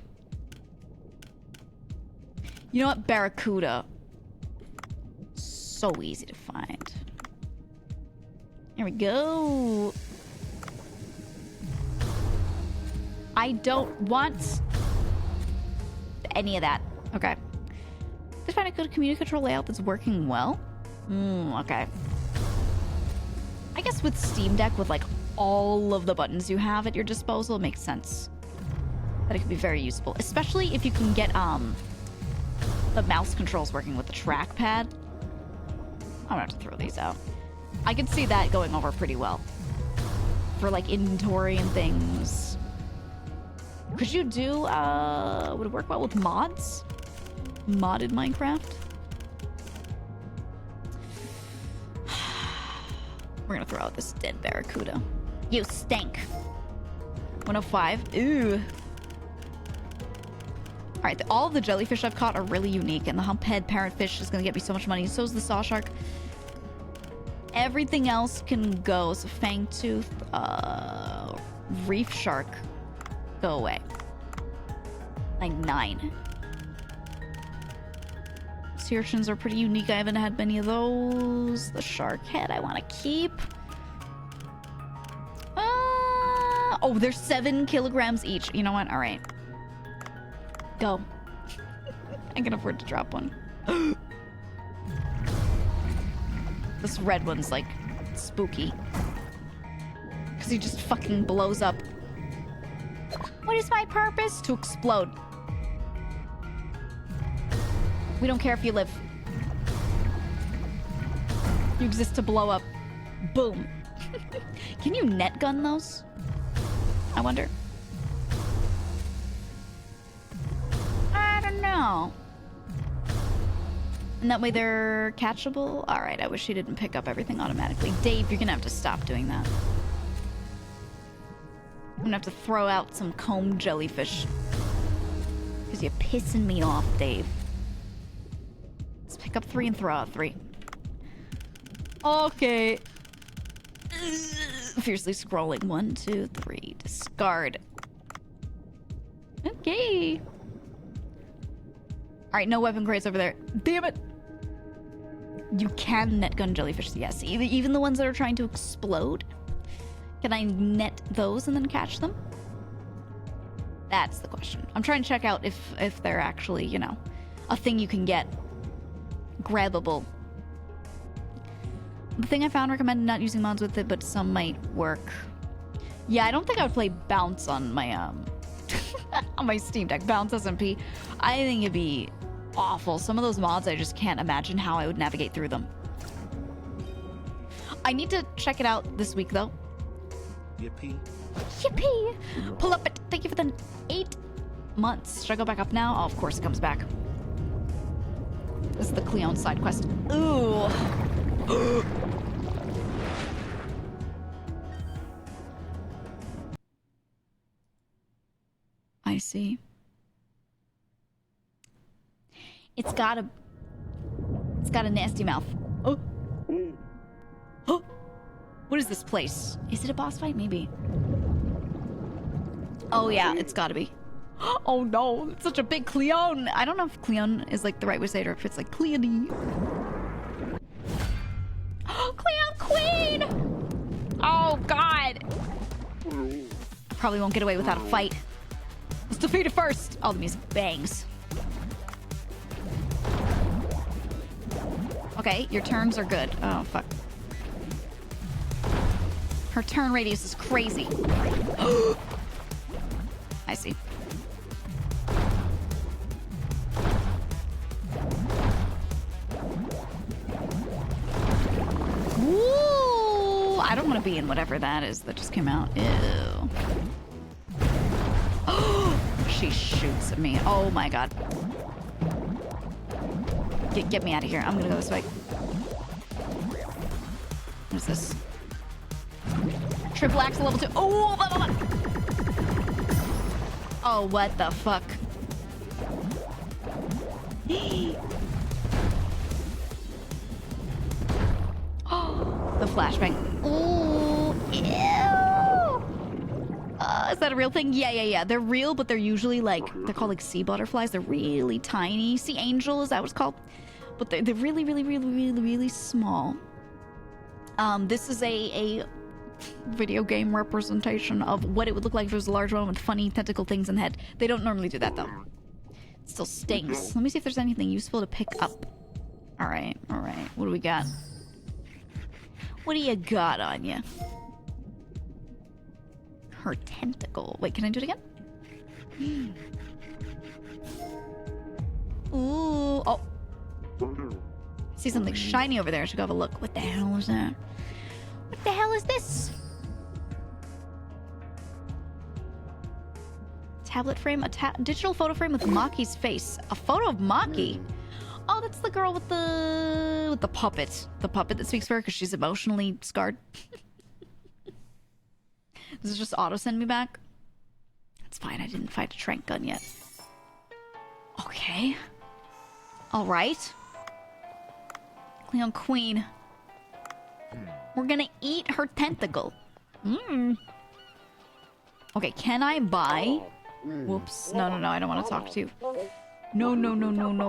You know what? Barracuda. So easy to find. There we go. I don't want any of that. Okay. Just find a good community control layout that's working well. Okay. I guess with Steam Deck, with like all of the buttons you have at your disposal, it makes sense that it could be very useful. Especially if you can get the mouse controls working with the trackpad. I'm gonna have to throw these out. I can see that going over pretty well. For like inventory and things. Could you do, would it work well with mods? Modded Minecraft? We're gonna throw out this dead barracuda. You stink. 105. Ooh. Alright, all the jellyfish I've caught are really unique, and the humphead parrotfish is gonna get me so much money. So is the saw shark. Everything else can go. So fangtooth, reef shark, go away. Like 9. Sea urchins are pretty unique. I haven't had many of those. The shark head I want to keep. Oh, they're 7 kilograms each. You know what? All right. Go. I can afford to drop one. This red one's like spooky. Because he just fucking blows up. What is my purpose? To explode. We don't care if you live. You exist to blow up. Boom. Can you net gun those? I wonder. I don't know. And that way they're catchable? Alright, I wish he didn't pick up everything automatically. Dave, you're gonna have to stop doing that. I'm gonna have to throw out some comb jellyfish. Because you're pissing me off, Dave. Let's pick up 3 and throw out 3. Okay. Fiercely scrolling. 1, 2, 3. Discard. Okay. Alright, no weapon crates over there. Damn it! You can net gun jellyfish, yes. Even the ones that are trying to explode? Can I net those and then catch them? That's the question. I'm trying to check out if they're actually, you know, a thing you can get. Grabbable. The thing I found recommended not using mods with it, but some might work. Yeah, I don't think I would play Bounce on my, on my Steam Deck. Bounce SMP. I think it'd be awful. Some of those mods, I just can't imagine how I would navigate through them. I need to check it out this week, though. Yippee. Yippee! Pull up it. Thank you for the 8 months. Should I go back up now? Oh, of course it comes back. This is the Cleon side quest. Ooh. I see. It's got a nasty mouth. Oh. Oh. What is this place? Is it a boss fight? Maybe. Oh yeah, it's gotta be. Oh no, it's such a big Cleon. I don't know if Cleon is like the right way to say it or if it's like Cleony. Oh, Cleon Queen! Oh god. Probably won't get away without a fight. Let's defeat it first. Oh, the music bangs. Okay, your turns are good. Oh, fuck. Her turn radius is crazy. I see. Ooh, I don't want to be in whatever that is that just came out. Ew. She shoots at me. Oh my god. Get me out of here. I'm gonna go this way. What is this? Triple axle level 2. Oh, blah, blah, blah. Oh, what the fuck? Oh, the flashbang. Ooh, ew. Is that a real thing? Yeah. They're real, but they're usually like, they're called like sea butterflies. They're really tiny. Sea angel, is that what it's called? But they're really small. This is a video game representation of what it would look like if it was a large one with funny tentacle things in the head. They don't normally do that though. It still stinks. Let me see if there's anything useful to pick up. Alright. What do we got? What do you got on you? Her tentacle. Wait, can I do it again? Ooh. Oh. See something shiny over there. I should go have a look. What the hell is that? What the hell is this? Tablet frame, a digital photo frame with Maki's face. A photo of Maki? Oh, that's the girl with the puppet. The puppet that speaks for her because she's emotionally scarred. Does it just auto send me back? It's fine, I didn't fight a trank gun yet. Okay. Alright. Cleon Queen. We're gonna eat her tentacle. Okay, can I buy? Whoops. No, I don't want to talk to you. No.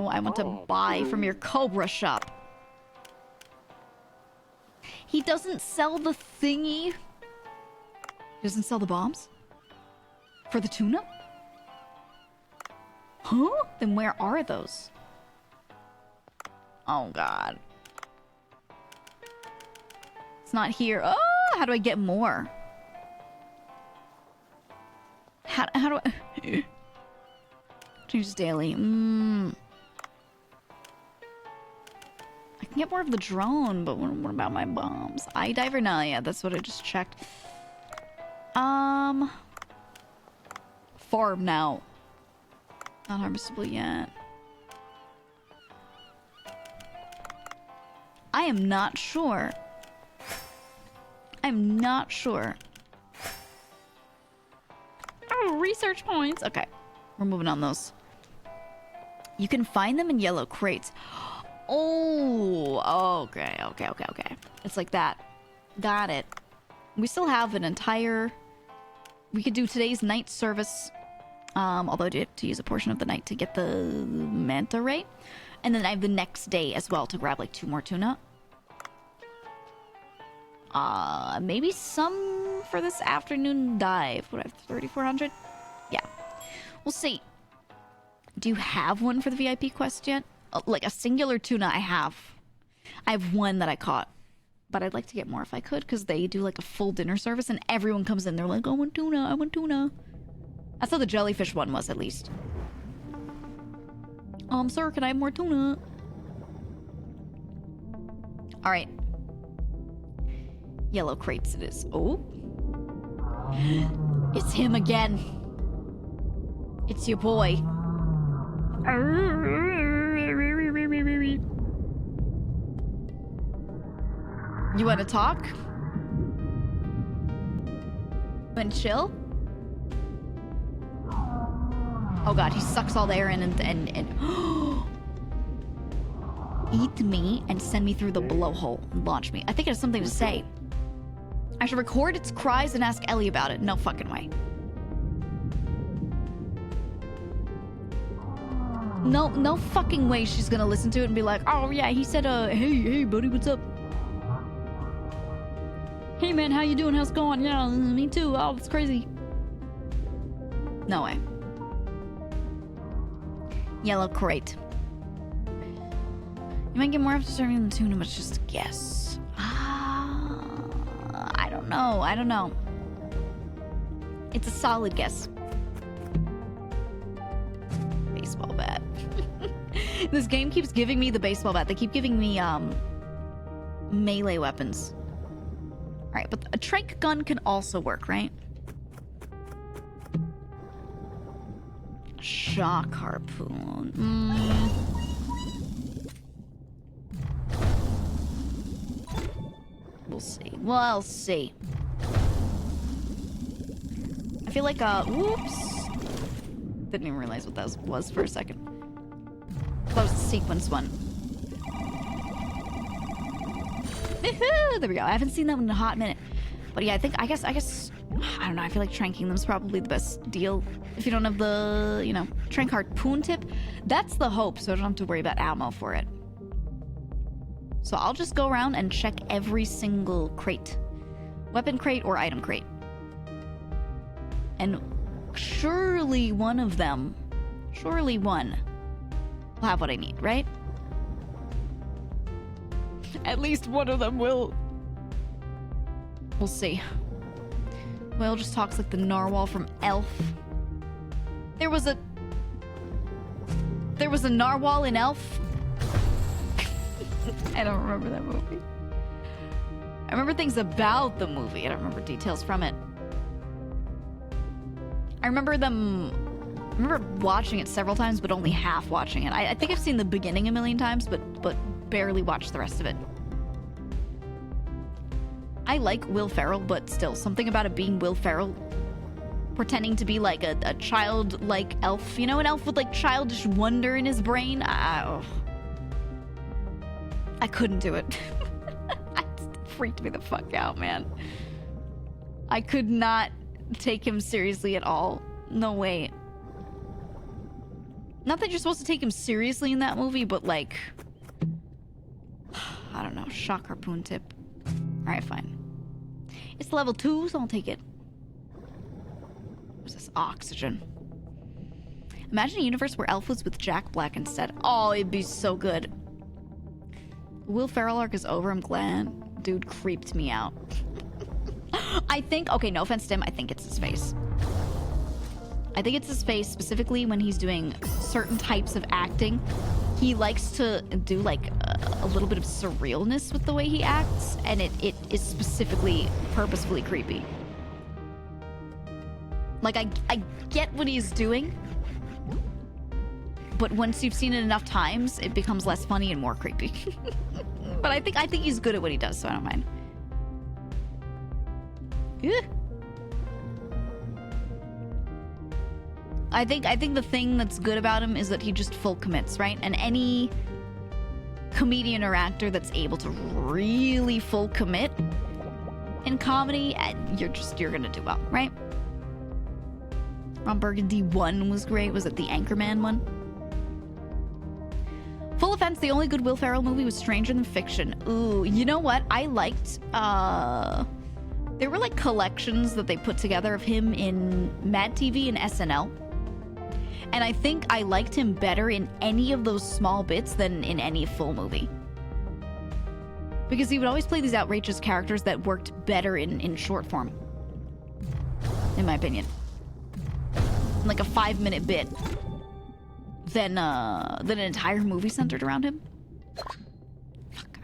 I want to buy from your Cobra shop. He doesn't sell the thingy. He doesn't sell the bombs? For the tuna? Huh? Then where are those? Oh, God. It's not here. Oh, how do I get more? How do I... Changes daily. I can get more of the drone, but what about my bombs? Eye diver? No, yeah, that's what I just checked. Farm now. Not harvestable yet. I am not sure. I'm not sure. Oh, research points. Okay, we're moving on those. You can find them in yellow crates. Oh, okay. It's like that. Got it. We still have an entire... We could do today's night service. Although I do have to use a portion of the night to get the manta ray. And then I have the next day as well to grab like 2 more tuna. Maybe some for this afternoon dive. What, I have 3,400? Yeah. We'll see. Do you have one for the VIP quest yet? Like a singular tuna I have. I have one that I caught. But I'd like to get more if I could, because they do like a full dinner service and everyone comes in. They're like, I want tuna, I want tuna. That's how the jellyfish one was, at least. Sir, can I have more tuna? Alright. Yellow crates it is. Oh. It's him again. It's your boy. You want to talk? Want to chill? Oh god, he sucks all the air in and eat me and send me through the blowhole and launch me. I think it has something to say. I should record its cries and ask Ellie about it. No fucking way. No fucking way she's gonna listen to it and be like, oh yeah, he said, hey buddy, what's up? Hey man, how you doing? How's it going? Yeah, me too. Oh, it's crazy. No way. Yellow crate. You might get more after serving the tuna, but it's just a guess. I don't know. It's a solid guess. Baseball bat. This game keeps giving me the baseball bat. They keep giving me melee weapons. Alright, but a trank gun can also work, right? Shock harpoon. We'll see. We'll see. I feel like, whoops. Didn't even realize what that was for a second. That was the sequence one. There we go. I haven't seen that one in a hot minute. But yeah, I guess, I don't know. I feel like tranking them is probably the best deal. If you don't have the, you know, trank harpoon tip, that's the hope, so I don't have to worry about ammo for it. So I'll just go around and check every single crate. Weapon crate or item crate. And surely one of them, surely one, will have what I need, right? At least one of them will. We'll see. Will just talks like the narwhal from Elf. There was a narwhal in Elf. I don't remember that movie. I remember things about the movie. I don't remember details from it. I remember watching it several times, but only half watching it. I think I've seen the beginning a million times, but barely watched the rest of it. I like Will Ferrell, but still, something about it being Will Ferrell pretending to be like a child-like elf. You know, an elf with like childish wonder in his brain? I couldn't do it. It freaked me the fuck out, man. I could not take him seriously at all. No way. Not that you're supposed to take him seriously in that movie, but like... I don't know. Shock harpoon tip. Alright, fine. It's level 2, so I'll take it. What's this? Oxygen. Imagine a universe where Elf was with Jack Black instead. Oh, it'd be so good. Will Ferrell arc is over. I'm glad. Dude creeped me out. I think, okay, no offense to him, I think it's his face. I think it's his face, specifically when he's doing certain types of acting. He likes to do like a little bit of surrealness with the way he acts, and it is specifically purposefully creepy. Like, I get what he's doing, but once you've seen it enough times, it becomes less funny and more creepy. But I think he's good at what he does, so I don't mind. Ugh. I think the thing that's good about him is that he just full commits, right? And any comedian or actor that's able to really full commit in comedy, you're gonna do well, right? Ron Burgundy 1 was great. Was it the Anchorman one? Full offense, the only good Will Ferrell movie was Stranger Than Fiction. Ooh, you know what? I liked, there were like collections that they put together of him in Mad TV and SNL. And I think I liked him better in any of those small bits than in any full movie. Because he would always play these outrageous characters that worked better in short form. In my opinion. Like a 5-minute bit. Than an entire movie centered around him. Fuck,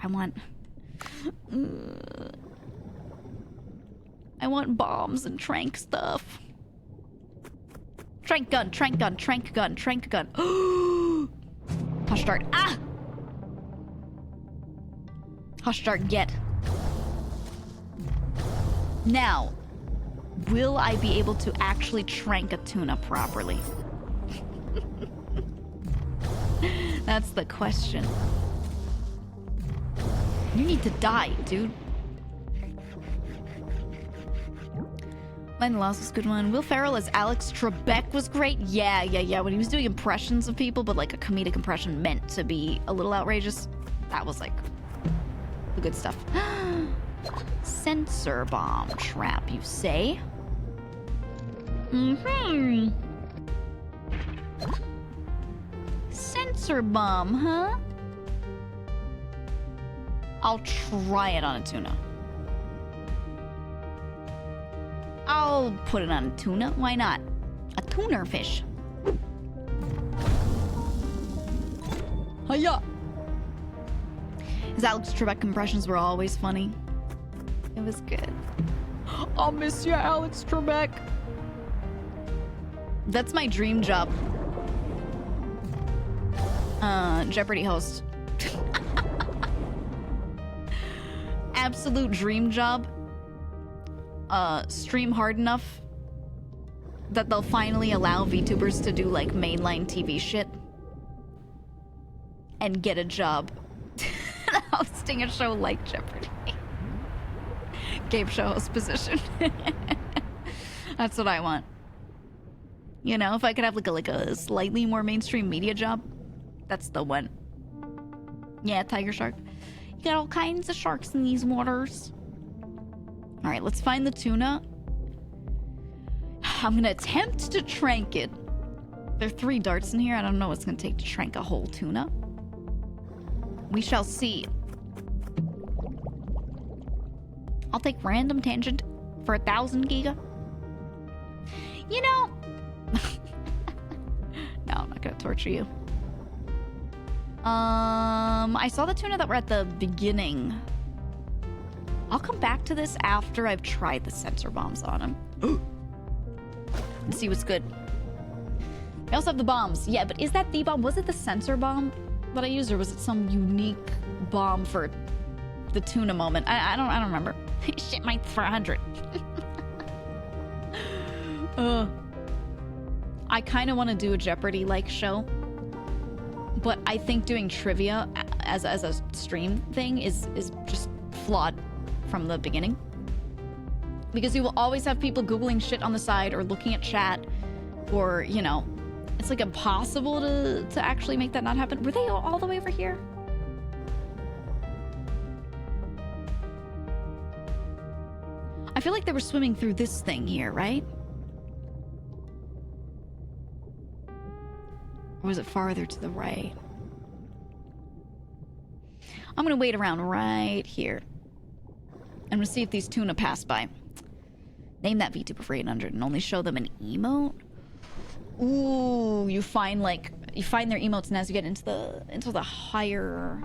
I want bombs and trank stuff. Trank gun, trank gun, trank gun, trank gun. Hush dart. Ah! Hush dart, get. Now, will I be able to actually trank a tuna properly? That's the question. You need to die, dude. Len Lost was a good one. Will Ferrell as Alex Trebek was great. Yeah. When he was doing impressions of people, but like a comedic impression meant to be a little outrageous. That was like the good stuff. Sensor bomb trap, you say? Mm-hmm. Sensor bomb, huh? I'll try it on a tuna. I'll put it on a tuna. Why not? A tuner fish. Hiya! His Alex Trebek impressions were always funny. It was good. I'll miss you, Alex Trebek. That's my dream job. Jeopardy host. Absolute dream job. Stream hard enough that they'll finally allow VTubers to do like mainline TV shit and get a job hosting a show like Jeopardy. Game show host position. That's what I want. You know, if I could have like a slightly more mainstream media job, that's the one. Yeah, tiger shark. You got all kinds of sharks in these waters. All right, let's find the tuna. I'm gonna attempt to trank it. There are 3 darts in here. I don't know what it's gonna take to trank a whole tuna. We shall see. I'll take random tangent for 1,000 Geega. You know... No, I'm not gonna torture you. I saw the tuna that were at the beginning. I'll come back to this after I've tried the sensor bombs on him. And see what's good. I also have the bombs. Yeah, but is that the bomb? Was it the sensor bomb that I used, or was it some unique bomb for the tuna moment? I don't remember. Shit might for 100. I kind of want to do a Jeopardy-like show, but I think doing trivia as a stream thing is just flawed from the beginning. Because you will always have people Googling shit on the side or looking at chat, or, you know, it's like impossible to actually make that not happen. Were they all the way over here? I feel like they were swimming through this thing here, right? Or was it farther to the right? I'm gonna wait around right here. I'm gonna see if these tuna pass by. Name that VTuber for 800 and only show them an emote. Ooh, you find their emotes, and as you get into the higher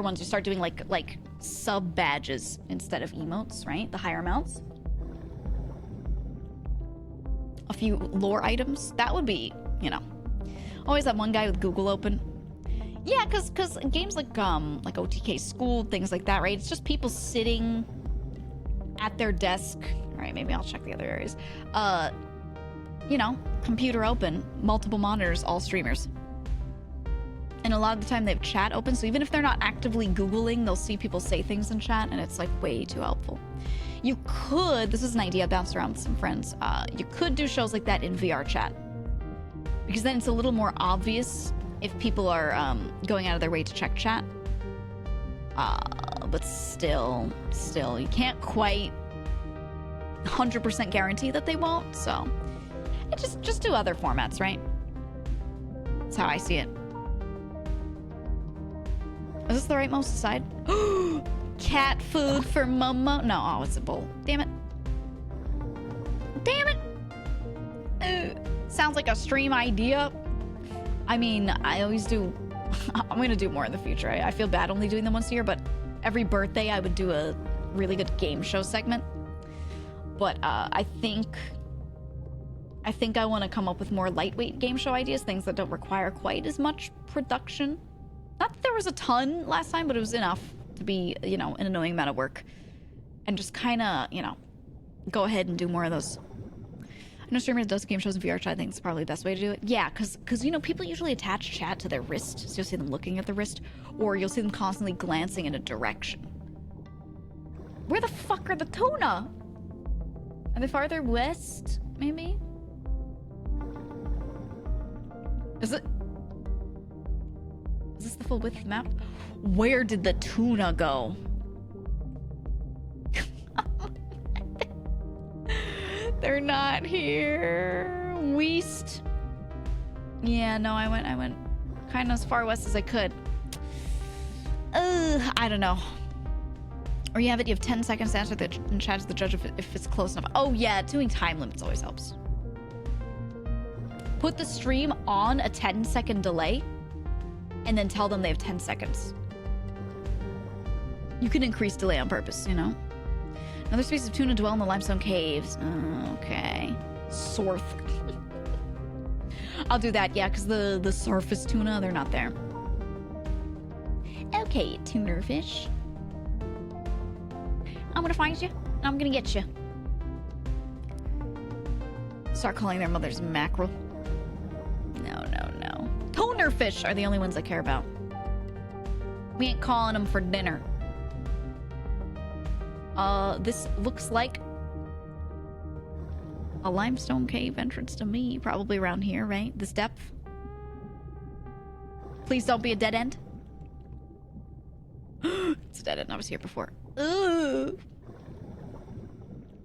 ones, you start doing like sub badges instead of emotes, right? The higher amounts. A few lore items. That would be, you know. Always that one guy with Google open. Yeah, cause games like OTK School, things like that, right? It's just people sitting at their desk. All right, maybe I'll check the other areas. You know, computer open, multiple monitors, all streamers. And a lot of the time they have chat open, so even if they're not actively Googling, they'll see people say things in chat, and it's like way too helpful. You could, this is an idea I bounced around with some friends, you could do shows like that in VR chat. Because then it's a little more obvious if people are going out of their way to check chat. But still, you can't quite 100% guarantee that they won't, so just do other formats, right? That's how I see it. Is this the rightmost side? Cat food for Momo. No, oh, it's a bowl. Damn it. Damn it. Sounds like a stream idea. I mean, I always do. I'm going to do more in the future. I feel bad only doing them once a year, but every birthday I would do a really good game show segment. But I think I want to come up with more lightweight game show ideas, things that don't require quite as much production. Not that there was a ton last time, but it was enough to be, you know, an annoying amount of work. And just kind of, you know, go ahead and do more of those. I know streamers does game shows in VR chat. I think it's probably the best way to do it. Yeah, because you know, people usually attach chat to their wrist. So you'll see them looking at the wrist, or you'll see them constantly glancing in a direction. Where the fuck are the tuna? Are they farther west, maybe? Is this the full width map? Where did the tuna go? They're not here. West. Yeah, no, I went kind of as far west as I could. I don't know. Or you have 10 seconds to answer and chat to the judge if it's close enough. Oh yeah, doing time limits always helps. Put the stream on a 10-second delay and then tell them they have 10 seconds. You can increase delay on purpose, you know? Another species of tuna dwell in the limestone caves. Okay. Sorth. I'll do that, yeah, because the surface tuna, they're not there. Okay, tuner fish. I'm gonna find you. I'm gonna get you. Start calling their mothers mackerel. No. Toner fish are the only ones I care about. We ain't calling them for dinner. This looks like a limestone cave entrance to me. Probably around here, right? This depth. Please don't be a dead end. It's a dead end. I was here before. Ooh.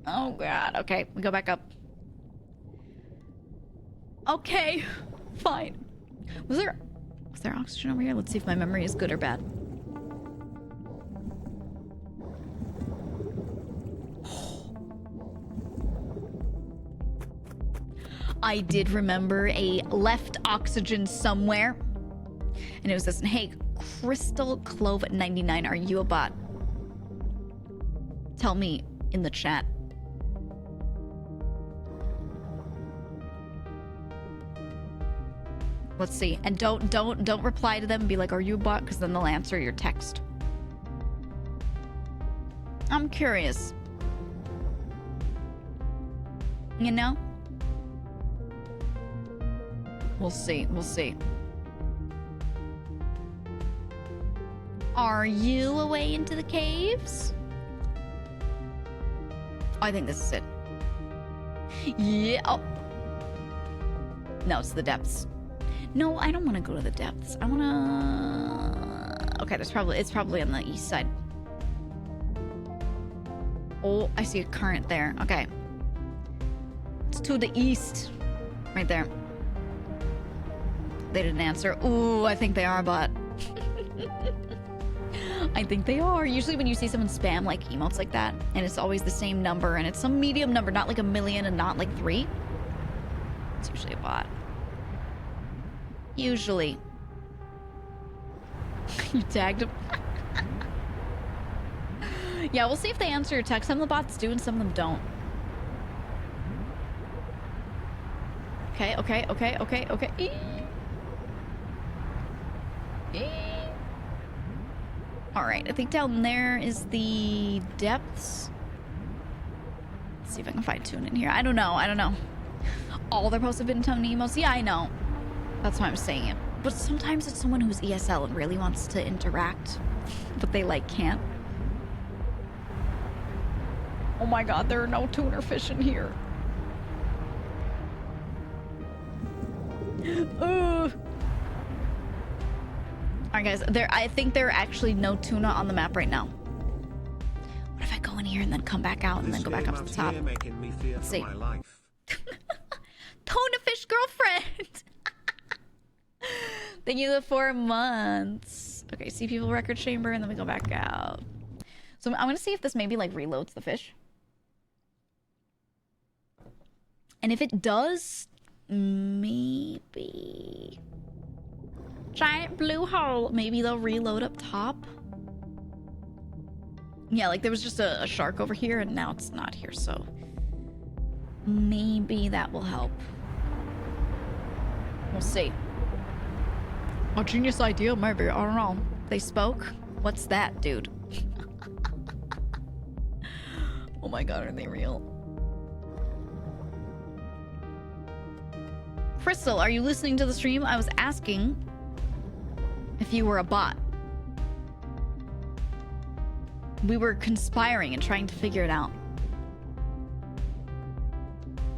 Oh god. Okay, we go back up. Okay, fine. Was there oxygen over here? Let's see if my memory is good or bad. I did remember a left oxygen somewhere. And it was this, hey, Crystal Clove 99, are you a bot? Tell me in the chat. Let's see. And don't reply to them and be like, are you a bot? Because then they'll answer your text. I'm curious. You know? We'll see. Are you away into the caves? I think this is it. Yeah. Oh. No, it's the depths. No, I don't want to go to the depths. I want to... Okay, it's probably on the east side. Oh, I see a current there. Okay. It's to the east. Right there. They didn't answer. Ooh, I think they are a bot. I think they are. Usually when you see someone spam like emotes like that, and it's always the same number, and it's some medium number, not like 1 million and not like 3, it's usually a bot. Usually. You tagged him. Yeah, we'll see if they answer your text. Some of the bots do and some of them don't. Okay. Alright, I think down there is the depths. Let's see if I can find tune in here. I don't know. All their posts have been tone emos. Yeah, I know. That's why I'm saying it. But sometimes it's someone who's ESL and really wants to interact, but they like can't. Oh my god, there are no tuner fish in here. Alright guys, I think there are actually no tuna on the map right now. What if I go in here and then come back out and then go back up to the top? Let's see. Tuna fish girlfriend! Thank you for the 4 months. Okay, see people record chamber and then we go back out. So I'm gonna see if this maybe like reloads the fish. And if it does, maybe... Giant blue hole. Maybe they'll reload up top. Yeah, like there was just a shark over here and now it's not here, so... Maybe that will help. We'll see. A genius idea, maybe. I don't know. They spoke? What's that, dude? Oh my god, are they real? Crystal, are you listening to the stream? I was asking if you were a bot. We were conspiring and trying to figure it out.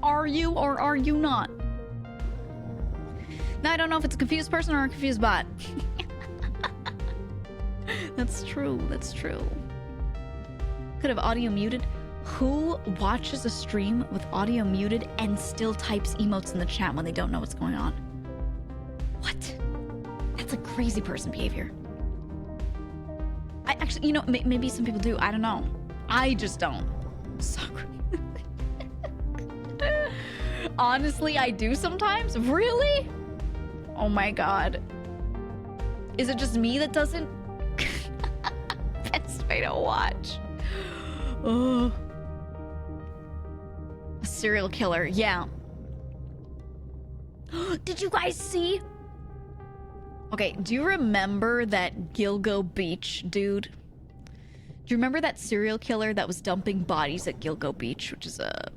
Are you or are you not? Now I don't know if it's a confused person or a confused bot. That's true, that's true. Could have audio muted. Who watches a stream with audio muted and still types emotes in the chat when they don't know what's going on? What? That's a crazy person behavior. I actually, you know, maybe some people do. I don't know. I just don't. So honestly, I do sometimes. Really? Oh my god. Is it just me that doesn't? Best way to watch. Oh. A serial killer, yeah. Did you guys see? Okay, do you remember that Gilgo Beach dude? Do you remember that serial killer that was dumping bodies at Gilgo Beach, which is a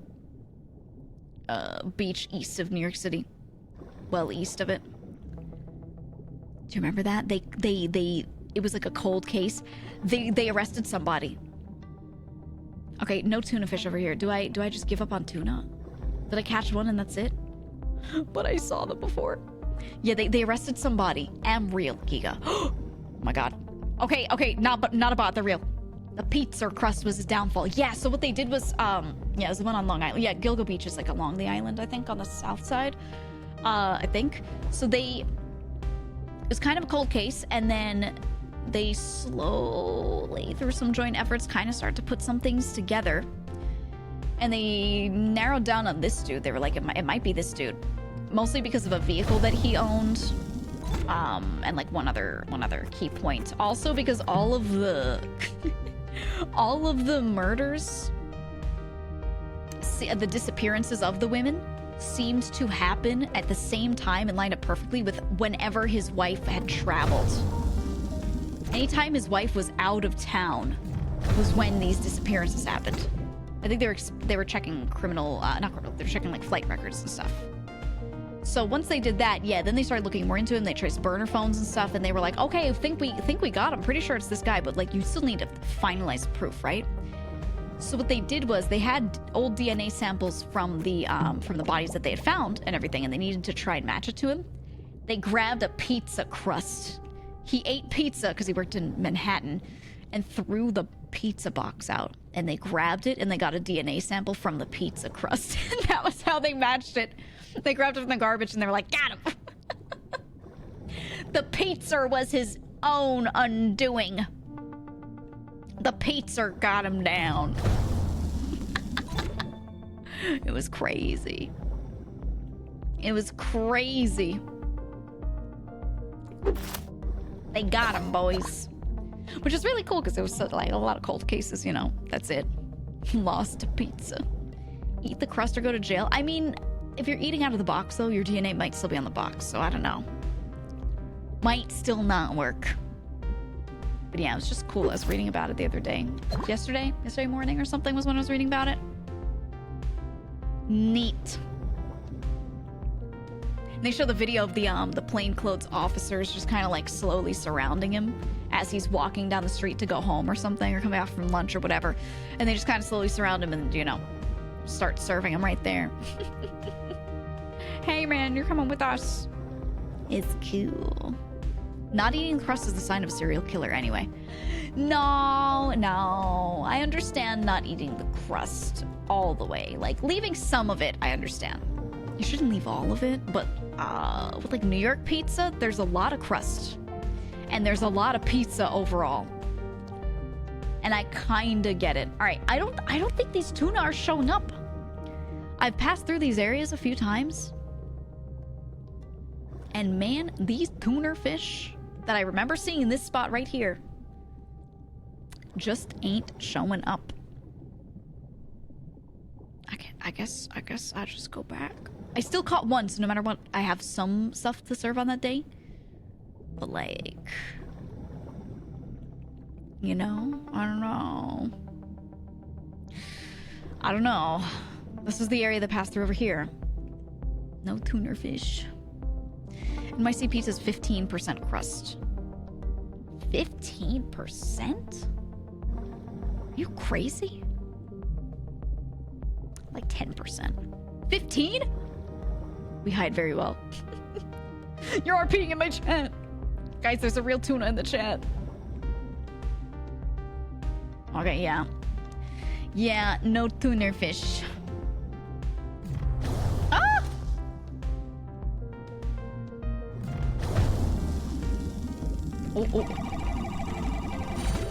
beach east of New York City? Well, east of it. Do you remember that? It was like a cold case. They arrested somebody. Okay, no tuna fish over here. Do I just give up on tuna? Did I catch one and that's it? But I saw them before. Yeah, they arrested somebody. Am real, Geega. Oh my god. Okay, not a bot, they're real. The pizza crust was his downfall. Yeah, so what they did was, yeah, it was the one on Long Island. Yeah, Gilgo Beach is like along the island, I think, on the south side. I think. So it was kind of a cold case, and then they slowly, through some joint efforts, kind of start to put some things together. And they narrowed down on this dude. They were like, it might be this dude. Mostly because of a vehicle that he owned. And like one other key point. Also because all of the murders, the disappearances of the women seemed to happen at the same time and lined up perfectly with whenever his wife had traveled. Anytime his wife was out of town was when these disappearances happened. I think they were checking not criminal, they were checking like flight records and stuff. So once they did that, yeah, then they started looking more into it and they traced burner phones and stuff and they were like, okay, I think we got him. Pretty sure it's this guy, but like you still need to finalize proof, right? So what they did was they had old DNA samples from the bodies that they had found and everything, and they needed to try and match it to him. They grabbed a pizza crust. He ate pizza because he worked in Manhattan and threw the pizza box out, and they grabbed it and they got a DNA sample from the pizza crust. And that was how they matched it. They grabbed it from the garbage and they were like, got him. The pizza was his own undoing. The pizza got him down. It was crazy. It was crazy. They got him, boys. Which is really cool because there was like a lot of cold cases, you know. That's it. Lost to pizza. Eat the crust or go to jail. I mean, if you're eating out of the box, though, your DNA might still be on the box. So I don't know. Might still not work. But yeah, it was just cool. I was reading about it the other day. Yesterday morning or something was when I was reading about it. Neat. And they show the video of the plainclothes officers just kind of like slowly surrounding him as he's walking down the street to go home or something, or coming back from lunch or whatever. And they just kind of slowly surround him and, you know, start serving him right there. Hey man, you're coming with us. It's cool. Not eating the crust is the sign of a serial killer anyway. No. I understand not eating the crust all the way. Like, leaving some of it, I understand. You shouldn't leave all of it, but with like New York pizza, there's a lot of crust. And there's a lot of pizza overall. And I kinda get it. Alright, I don't think these tuna are showing up. I've passed through these areas a few times. And man, these tuna fish that I remember seeing in this spot right here just ain't showing up. I guess I'll just go back. I still caught one, so no matter what, I have some stuff to serve on that day. But like, you know, I don't know. This is the area that passed through over here. No tuna fish. And my sea pizza is 15% crust. 15%? Are you crazy? Like 10%. 15? We hide very well. You're RPing in my chat. Guys, there's a real tuna in the chat. Okay, yeah. Yeah, no tuna fish. Ah! Oh.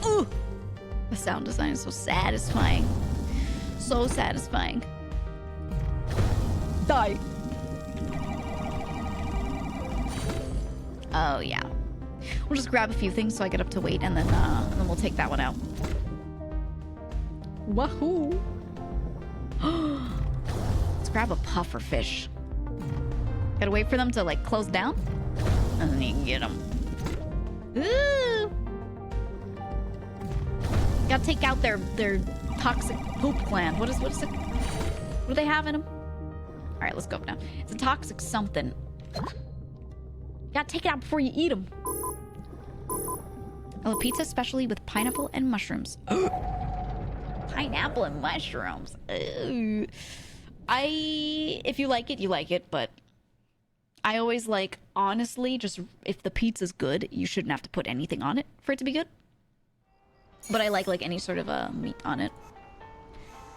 Ooh! The sound design is so satisfying. So satisfying. Die. Oh, yeah. We'll just grab a few things so I get up to weight, and then we'll take that one out. Wahoo! Let's grab a puffer fish. Gotta wait for them to, like, close down, and then you can get them. Ooh! Gotta take out their toxic poop gland. What is it? What do they have in them? All right, let's go now. It's a toxic something. You gotta take it out before you eat them. Oh, a pizza especially with pineapple and mushrooms. Pineapple and mushrooms. Ooh. If you like it, you like it, but I always like, honestly, just if the pizza's good, you shouldn't have to put anything on it for it to be good. But I like any sort of meat on it.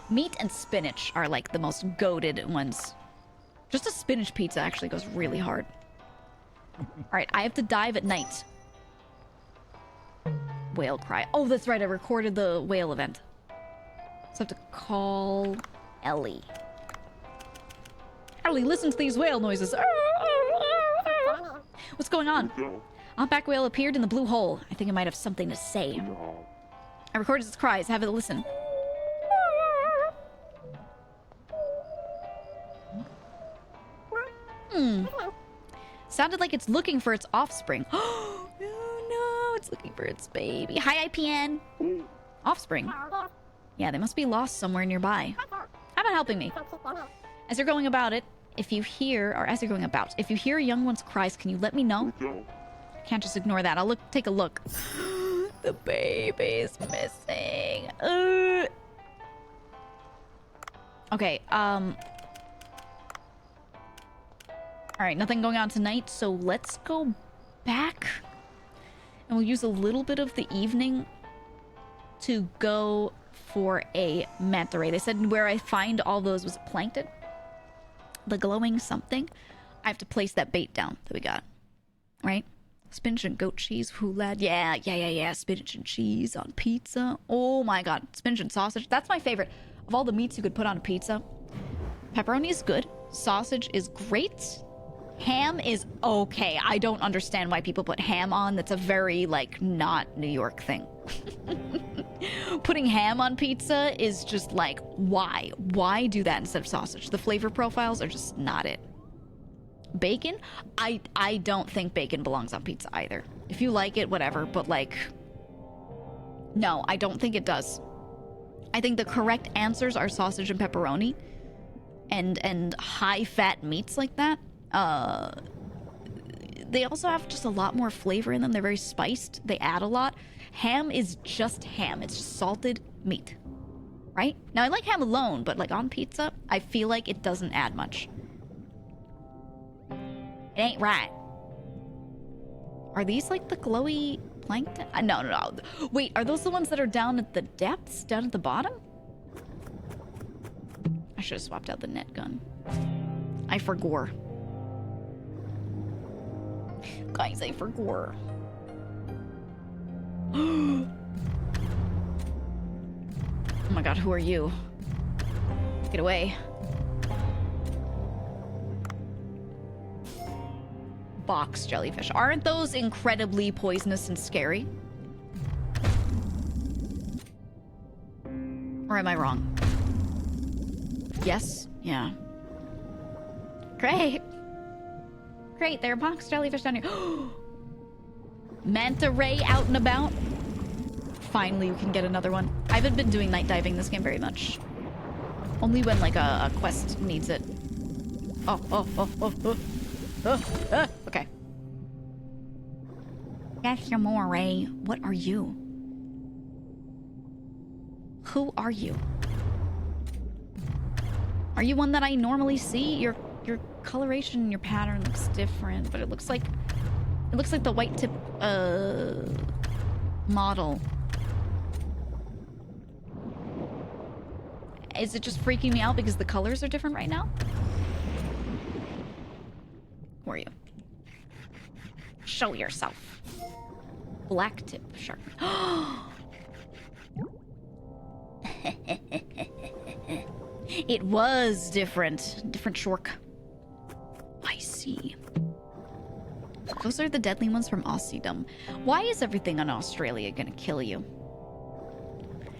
Meat and spinach are like the most goated ones. Just a spinach pizza actually goes really hard. Alright, I have to dive at night. Whale cry. Oh, that's right, I recorded the whale event. So I have to call Ellie. Ellie, listen to these whale noises. What's going on? Humpback whale appeared in the blue hole. I think it might have something to say. I recorded its cries. Have it listen. Sounded like it's looking for its offspring. Oh, no, it's looking for its baby. Hi, IPN. Offspring. Yeah, they must be lost somewhere nearby. How about helping me? As you're going about it, if you hear a young one's cries, can you let me know? Can't just ignore that. I'll take a look. The baby's missing. Okay, alright, nothing going on tonight, so let's go back. And we'll use a little bit of the evening to go for a manta ray. They said where I find all those was plankton. The glowing something. I have to place that bait down that we got. Right? Spinach and goat cheese, who lad? Yeah. Spinach and cheese on pizza. Oh my god. Spinach and sausage. That's my favorite. Of all the meats you could put on a pizza, pepperoni is good. Sausage is great. Ham is okay. I don't understand why people put ham on. That's a very, like, not New York thing. Putting ham on pizza is just like, why? Why do that instead of sausage? The flavor profiles are just not it. Bacon? I don't think bacon belongs on pizza either. If you like it, whatever, but like, no, I don't think it does. I think the correct answers are sausage and pepperoni and high-fat meats like that. They also have just a lot more flavor in them. They're very spiced. They add a lot. Ham is just ham. It's just salted meat, right? Now, I like ham alone, but like on pizza, I feel like it doesn't add much. It ain't right. Are these like the glowy plankton? No. Wait, are those the ones that are down at the depths? Down at the bottom? I should have swapped out the net gun. I forgore. Guys, I forgore. Oh my god, who are you? Get away. Box jellyfish. Aren't those incredibly poisonous and scary? Or am I wrong? Yes? Yeah. Great. Great, there are box jellyfish down here. Manta ray out and about. Finally, we can get another one. I haven't been doing night diving this game very much. Only when, like, a quest needs it. Okay. Yes, your more, Ray. What are you? Who are you? Are you one that I normally see? Your coloration and your pattern looks different, but it looks like the white tip model. Is it just freaking me out because the colors are different right now? Who are you? Show yourself. Black tip shark. It was different. Different shark. I see. Those are the deadly ones from Aussiedom. Why is everything on Australia gonna kill you?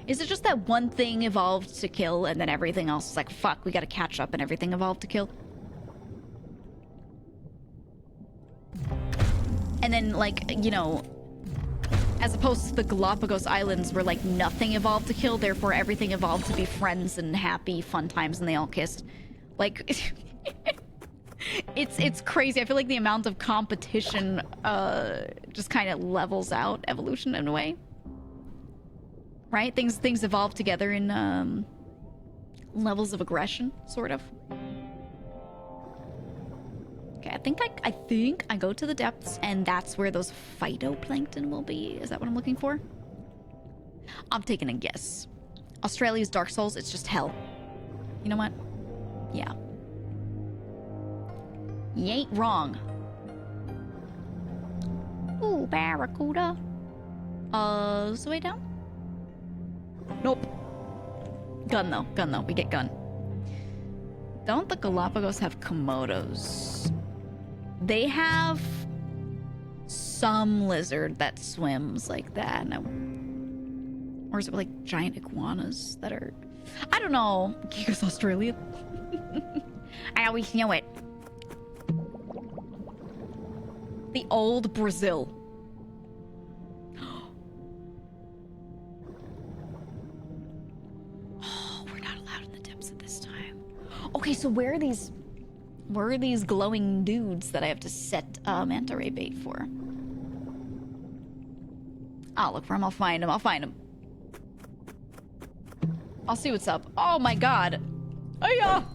Is it just that one thing evolved to kill and then everything else is like, fuck, we gotta catch up and everything evolved to kill? And then, like, you know, as opposed to the Galapagos Islands where, like, nothing evolved to kill, therefore everything evolved to be friends and happy, fun times, and they all kissed. Like, it's crazy. I feel like the amount of competition just kind of levels out evolution in a way. Right? Things evolve together in levels of aggression, sort of. Okay, I think I go to the depths, and that's where those phytoplankton will be. Is that what I'm looking for? I'm taking a guess. Australia's Dark Souls, it's just hell. You know what? Yeah. You ain't wrong. Ooh, barracuda. Is the way down? Nope. Gun though. We get gun. Don't the Galapagos have Komodos? They have some lizard that swims like that. Or is it like giant iguanas that are... I don't know. Geega's Australia. I always knew it. The old Brazil. Oh, we're not allowed in the depths at this time. Okay, so where are these glowing dudes that I have to set manta ray bait for? I'll look for them. I'll find them. I'll see what's up. Oh my god. Hiya!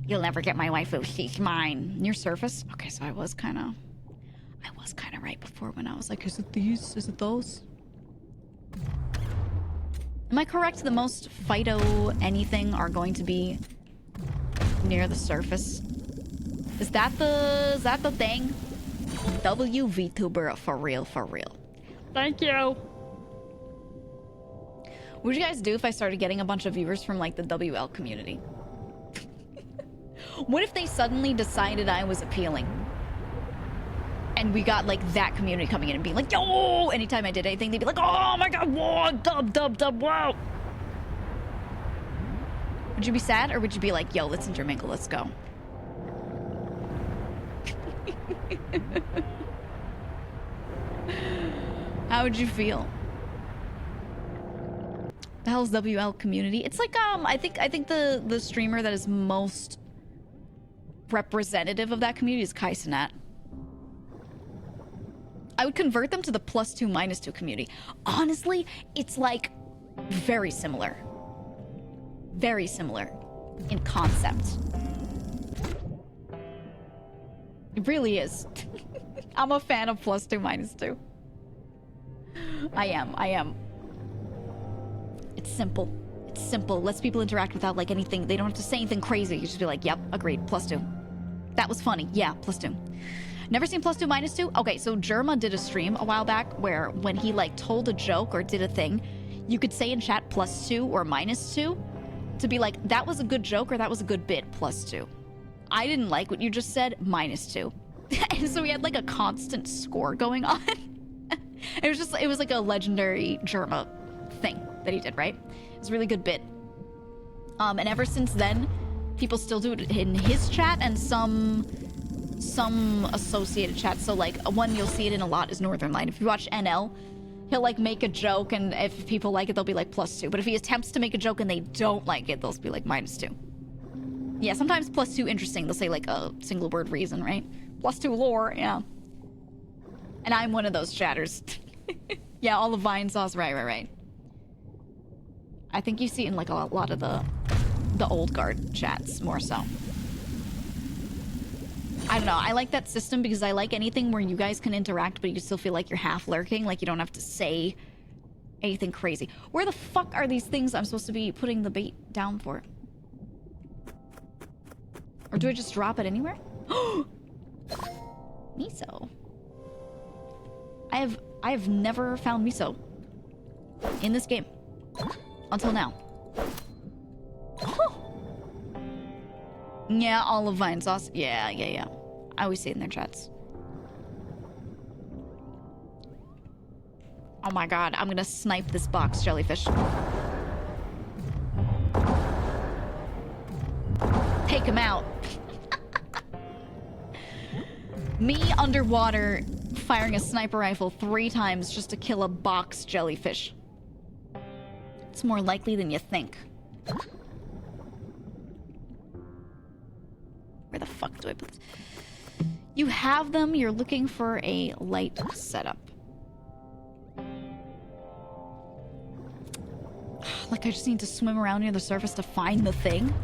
You'll never get my waifu. She's mine. Near surface? Okay, so I was kind of right before when I was like, is it these? Is it those? Am I correct? The most phyto anything are going to be near the surface? Is that the thing? WVTuber for real, for real. Thank you. What would you guys do if I started getting a bunch of viewers from like the WL community? What if they suddenly decided I was appealing? And we got like that community coming in and being like, yo, anytime I did anything, they'd be like, oh my god, whoa, dub, whoa. Would you be sad or would you be like, yo, let's intermingle, let's go? How would you feel? The hell's WL community? It's like I think the streamer that is most representative of that community is Kai Cenat. I would convert them to the +2 -2 community. Honestly, it's like very similar. Very similar in concept. It really is. I'm a fan of +2 -2. I am. It's simple. It's simple. Lets people interact without like anything. They don't have to say anything crazy. You just be like, yep, agreed, +2. That was funny. Yeah, +2. Never seen +2 -2? Okay, so Germa did a stream a while back where when he like told a joke or did a thing, you could say in chat +2 or -2 to be like, that was a good joke or that was a good bit, +2. I didn't like what you just said, -2. And so we had like a constant score going on. It was like a legendary Germa thing that he did, right? It was a really good bit. And ever since then, people still do it in his chat and some associated chats. So like one you'll see it in a lot is Northern Light. If you watch NL, he'll like make a joke and if people like it, they'll be like +2. But if he attempts to make a joke and they don't like it, they'll be like -2. Yeah, sometimes +2 interesting. They'll say like a single word reason, right? +2 lore, yeah. And I'm one of those chatters. Yeah, all the Vine sauce, right. I think you see it in like a lot of the old guard chats more so. I don't know. I like that system because I like anything where you guys can interact, but you still feel like you're half lurking. Like you don't have to say anything crazy. Where the fuck are these things I'm supposed to be putting the bait down for? Or do I just drop it anywhere? Miso. I have never found miso in this game until now. Yeah, all of Vine sauce. Yeah. I always see it in their chats. Oh my god, I'm gonna snipe this box jellyfish. Take him out. Me underwater firing a sniper rifle 3 times just to kill a box jellyfish. It's more likely than you think. Where the fuck do I put this? You have them, you're looking for a light setup. Like I just need to swim around near the surface to find the thing.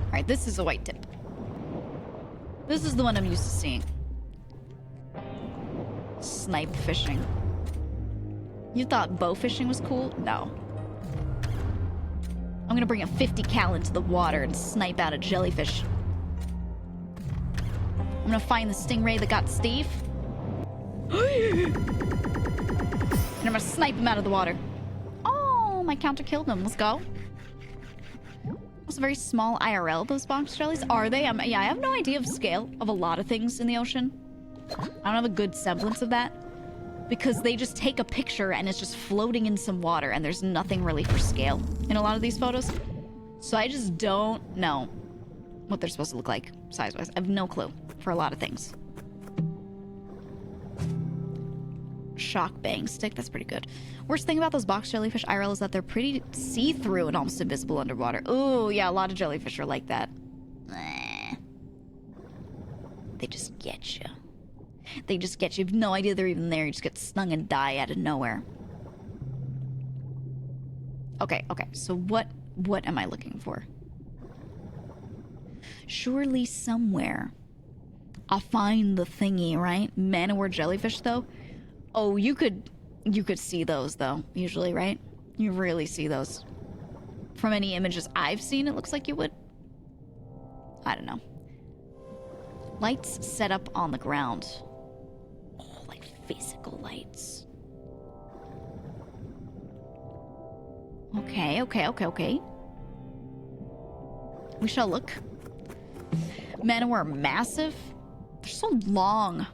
Alright, this is a white tip. This is the one I'm used to seeing. Snipe fishing. You thought bow fishing was cool? No. I'm gonna bring a 50 cal into the water and snipe out a jellyfish. I'm gonna find the stingray that got Steve. And I'm gonna snipe him out of the water. Oh, my counter killed him. Let's go. It's a very small IRL, those box jellies. Are they? Yeah, I have no idea of scale of a lot of things in the ocean. I don't have a good semblance of that. Because they just take a picture and it's just floating in some water and there's nothing really for scale in a lot of these photos. So I just don't know what they're supposed to look like size-wise. I have no clue for a lot of things. Shock bang stick, that's pretty good. Worst thing about those box jellyfish IRL is that they're pretty see-through and almost invisible underwater. Ooh, yeah, a lot of jellyfish are like that. They just get you. They just get you. You have no idea they're even there. You just get stung and die out of nowhere. Okay. So what am I looking for? Surely somewhere I'll find the thingy, right? Man-o-war jellyfish, though? Oh, you could see those, though, usually, right? You really see those. From any images I've seen, it looks like you would. I don't know. Lights set up on the ground. Oh, like physical lights. Okay, okay, okay, okay. We shall look. Men were massive. They're so long.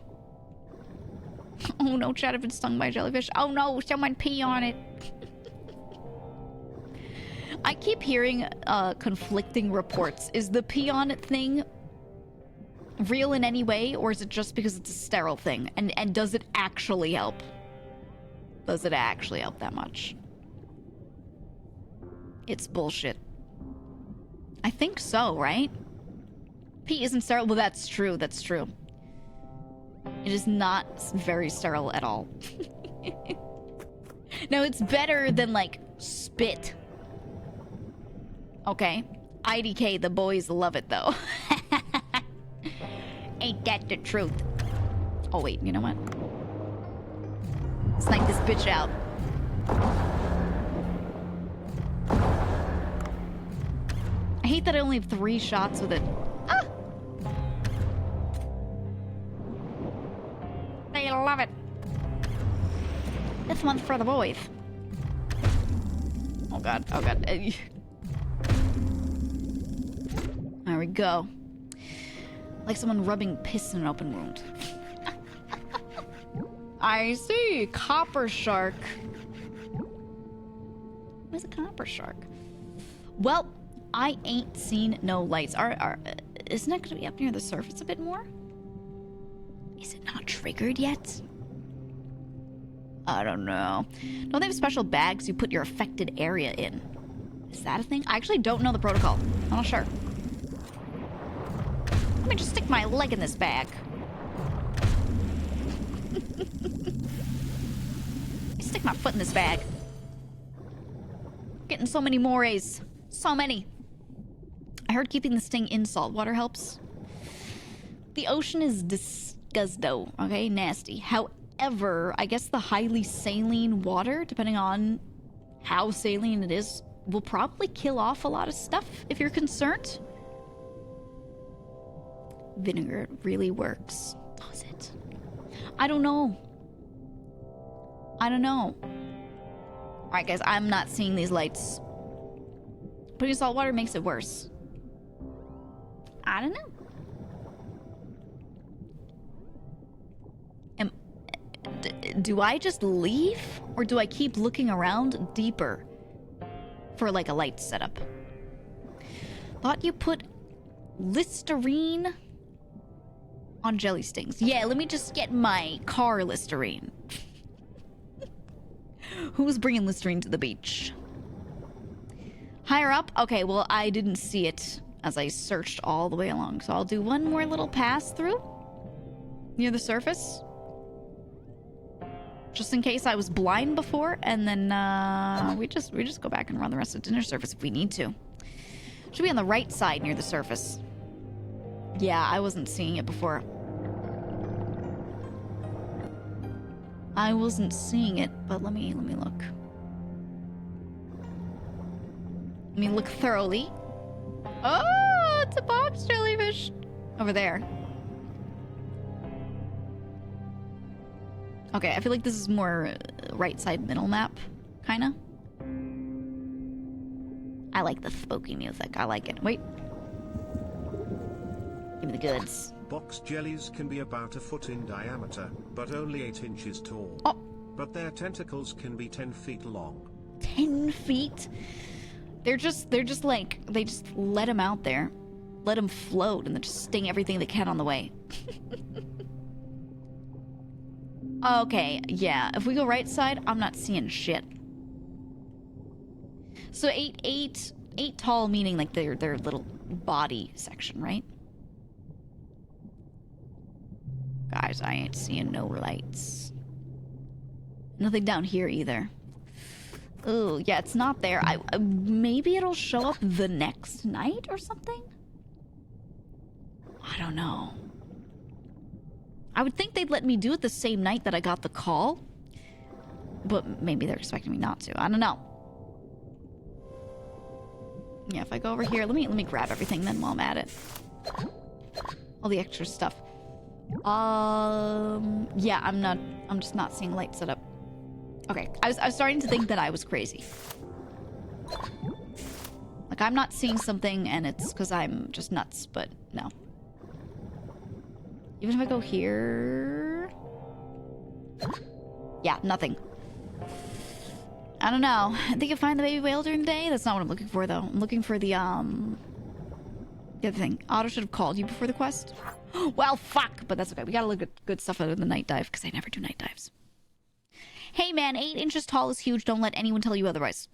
Oh no, Chad, I've been stung by a jellyfish. Oh no, someone pee on it. I keep hearing conflicting reports. Is the pee on it thing real in any way, or is it just because it's a sterile thing? And does it actually help? Does it actually help that much? It's bullshit. I think so, right? Pee isn't sterile. Well, that's true. That's true. It is not very sterile at all. No, it's better than, like, spit. Okay. IDK, the boys love it, though. Ain't that the truth? Oh, wait, you know what? Snipe this bitch out. I hate that I only have 3 shots with it. Ah! They love it. This one's for the boys. Oh god, oh god. There we go. Like someone rubbing piss in an open wound. I see. Copper shark. Where's a copper shark? Well, I ain't seen no lights. Isn't that gonna be up near the surface a bit more? Is it not triggered yet? I don't know. Don't they have special bags you put your affected area in? Is that a thing? I actually don't know the protocol. I'm not sure. Let me just stick my leg in this bag. Stick my foot in this bag. Getting so many mores. So many. I heard keeping the sting in salt water helps. The ocean is disgusto, okay? Nasty. However, I guess the highly saline water, depending on how saline it is, will probably kill off a lot of stuff if you're concerned. Vinegar really works. Does it? I don't know. I don't know. Alright, guys, I'm not seeing these lights. Putting salt water makes it worse. I don't know. Do I just leave? Or do I keep looking around deeper for, like, a light setup? Thought you put Listerine on jelly stings. Yeah, let me just get my car Listerine. Who's bringing Listerine to the beach? Higher up? Okay, well, I didn't see it as I searched all the way along. So I'll do one more little pass through near the surface. Just in case I was blind before. And then we just go back and run the rest of the dinner surface if we need to. Should be on the right side near the surface. Yeah, I wasn't seeing it before. I wasn't seeing it, but let me look. Let me look thoroughly. Oh, it's a box jellyfish over there. Okay, I feel like this is more right side middle map, kind of. I like the spooky music. I like it. Wait. Give me the goods. Box jellies can be about a foot in diameter, but only 8 inches tall. Oh. But their tentacles can be 10 feet long. 10 feet? They're just like, they just let them out there. Let them float and then just sting everything they can on the way. Okay, yeah. If we go right side, I'm not seeing shit. So 8 tall, meaning like their little body section, right? Guys, I ain't seeing no lights. Nothing down here either. Ooh, yeah, it's not there. Maybe it'll show up the next night or something? I don't know. I would think they'd let me do it the same night that I got the call. But maybe they're expecting me not to. I don't know. Yeah, if I go over here, let me grab everything then while I'm at it. all the extra stuff. Yeah, I'm just not seeing light set up. Okay, I was starting to think that I was crazy. Like, I'm not seeing something and it's because I'm just nuts, but no. Even if I go here... Yeah, nothing. I don't know. I think you'll find the baby whale during the day. That's not what I'm looking for, though. I'm looking for the other thing. Otto should have called you before the quest. Well, fuck! But that's okay. We gotta look at good stuff other than night dive, because I never do night dives. Hey, man, 8 inches tall is huge. Don't let anyone tell you otherwise.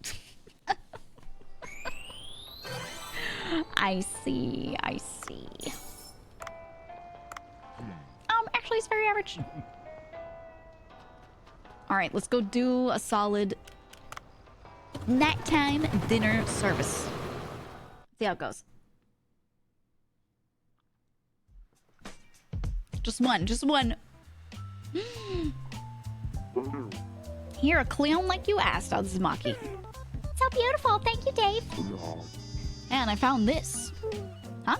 I see. I see. Actually, it's very average. Alright, let's go do a solid nighttime dinner service. See how it goes. Just one, just one. Here, a clown like you asked. Oh, this is Maki. So beautiful. Thank you, Dave. And I found this. Huh?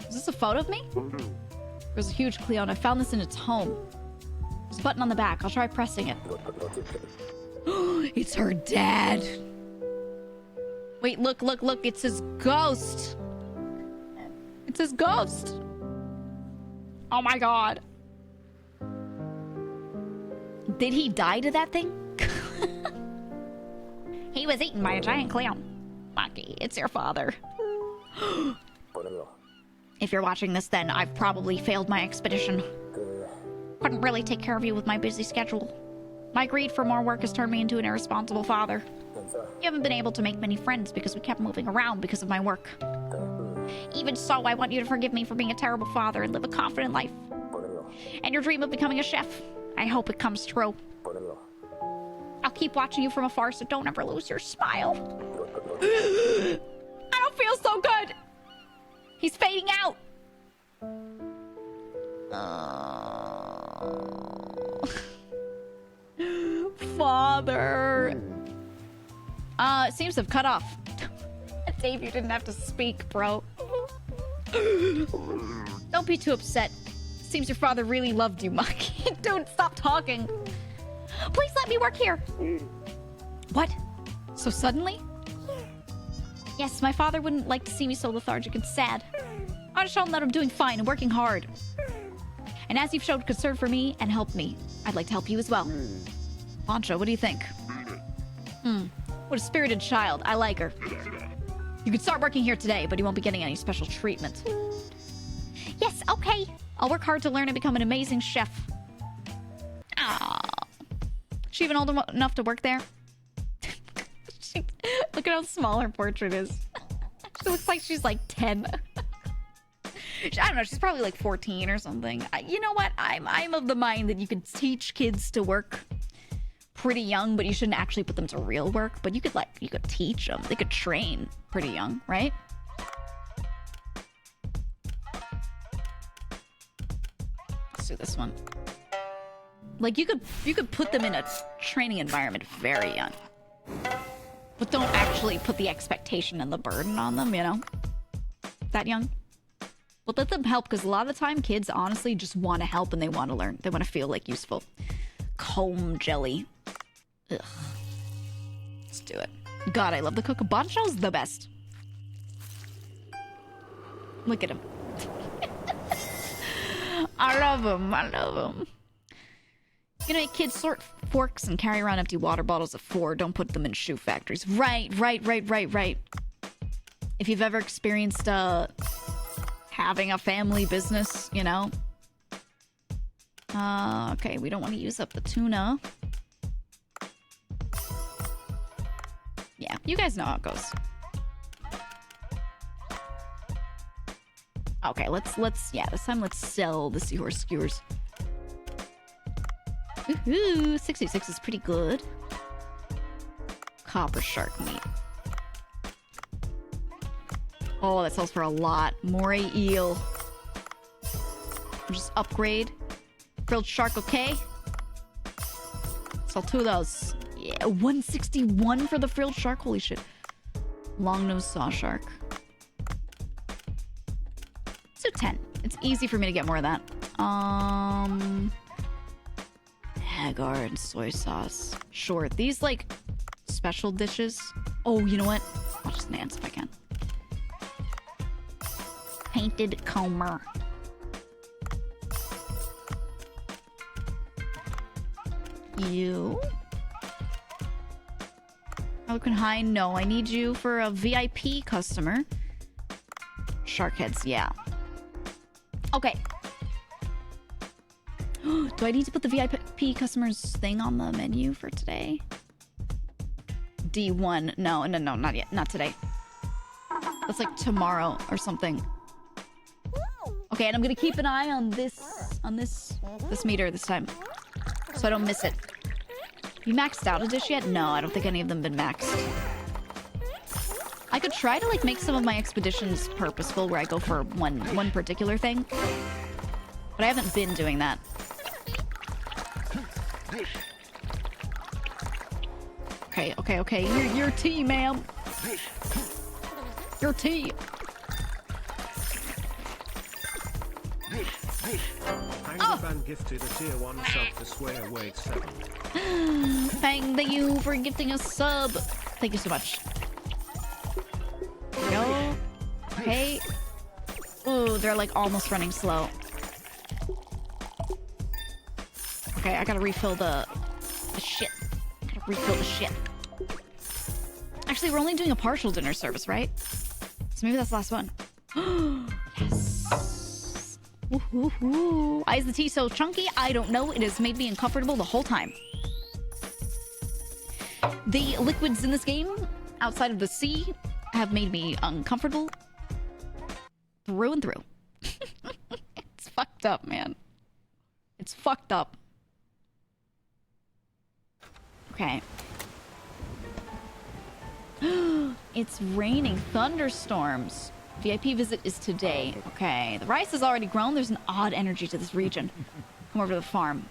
Is this a photo of me? There's a huge clown. I found this in its home. There's a button on the back. I'll try pressing it. It's her dad. Wait, look, look, look. It's his ghost. It's his ghost. Oh my god. Did he die to that thing? He was eaten by a giant clown. Maki, it's your father. If you're watching this, then I've probably failed my expedition. Couldn't really take care of you with my busy schedule. My greed for more work has turned me into an irresponsible father. You haven't been able to make many friends because we kept moving around because of my work. Even so, I want you to forgive me for being a terrible father and live a confident life. And your dream of becoming a chef, I hope it comes true. I'll keep watching you from afar, so don't ever lose your smile. I don't feel so good. He's fading out. Father. It seems to have cut off. Dave, you didn't have to speak, bro. Don't be too upset. Seems your father really loved you, Maki. Dude, stop talking. Please let me work here. What? So suddenly? Yes, my father wouldn't like to see me so lethargic and sad. I want to show him that I'm doing fine and working hard. And as you've showed concern for me and helped me, I'd like to help you as well. Vshojo, what do you think? What a spirited child. I like her. You can start working here today, but you won't be getting any special treatment. Yes, okay. I'll work hard to learn and become an amazing chef. Aww. She even old enough to work there? Look at how small her portrait is. She looks like she's like 10. I don't know, she's probably like 14 or something. You know what? I'm of the mind that you could teach kids to work pretty young, but you shouldn't actually put them to real work. But you could teach them. They could train pretty young, right? Let's do this one. Like, you could put them in a training environment very young. But don't actually put the expectation and the burden on them, you know? That young. But let them help, because a lot of the time, kids honestly just want to help and they want to learn. They want to feel, like, useful. Comb jelly. Ugh. Let's do it. God, I love the cook. Vshojo's the best. Look at him. I love him. I love him. You know, kids sort forks and carry around empty water bottles at 4. Don't put them in shoe factories. Right. If you've ever experienced having a family business, you know. Okay, we don't want to use up the tuna. Yeah, you guys know how it goes. Okay, yeah, this time let's sell the seahorse skewers. Woohoo! 66 is pretty good. Copper shark meat. Oh, that sells for a lot. Moray eel. Just upgrade. Grilled shark, okay? Sell 2 of those. Yeah, 161 for the frilled shark. Holy shit. Long nose saw shark. So 10. It's easy for me to get more of that. Hagar and soy sauce. Sure, these like special dishes. Oh, you know what? I'll just Nance if I can. Painted comber. You? Harlequin High? No, I need you for a VIP customer. Shark heads, yeah. Okay. Do I need to put the VIP customers thing on the menu for today? D1. No, not yet. Not today. That's like tomorrow or something. Okay, and I'm gonna keep an eye on this meter this time, so I don't miss it. You maxed out a dish yet? No, I don't think any of them been maxed. I could try to like make some of my expeditions purposeful, where I go for one particular thing, but I haven't been doing that. Okay. Your tea, ma'am. Your tea. Hangman gifted a tier 1 sub to Swear Wait 7. Thank you for gifting a sub. Thank you so much. Go. Okay. Ooh, they're like almost running slow. Okay, I gotta refill the shit. Refill the shit. Actually, we're only doing a partial dinner service, right? So maybe that's the last one. Yes. Woohoo. Why is the tea so chunky? I don't know. It has made me uncomfortable the whole time. The liquids in this game, outside of the sea, have made me uncomfortable through and through. It's fucked up, man. It's fucked up. Okay. It's raining thunderstorms. VIP visit is today. Okay. The rice has already grown. There's an odd energy to this region. Come over to the farm.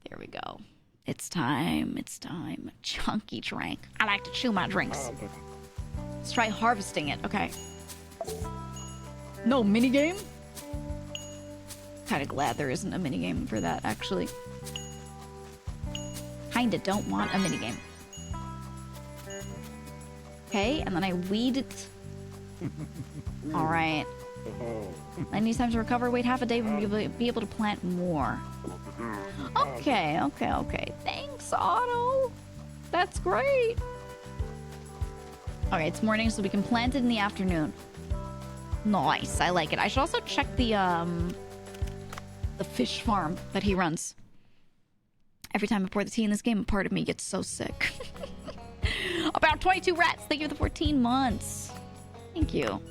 There we go. It's time. It's time. Chunky drink. I like to chew my drinks. Let's try harvesting it. Okay. No minigame? Kind of glad there isn't a minigame for that, actually. Kinda don't want a minigame. Okay, and then I weed it. Alright. I need time to recover. Wait half a day, we'll be able to plant more. Okay. Thanks, Otto. That's great. Okay, it's morning, so we can plant it in the afternoon. Nice, I like it. I should also check the fish farm that he runs. Every time I pour the tea in this game, a part of me gets so sick. About 22 rats. Thank you for the 14 months. Thank you.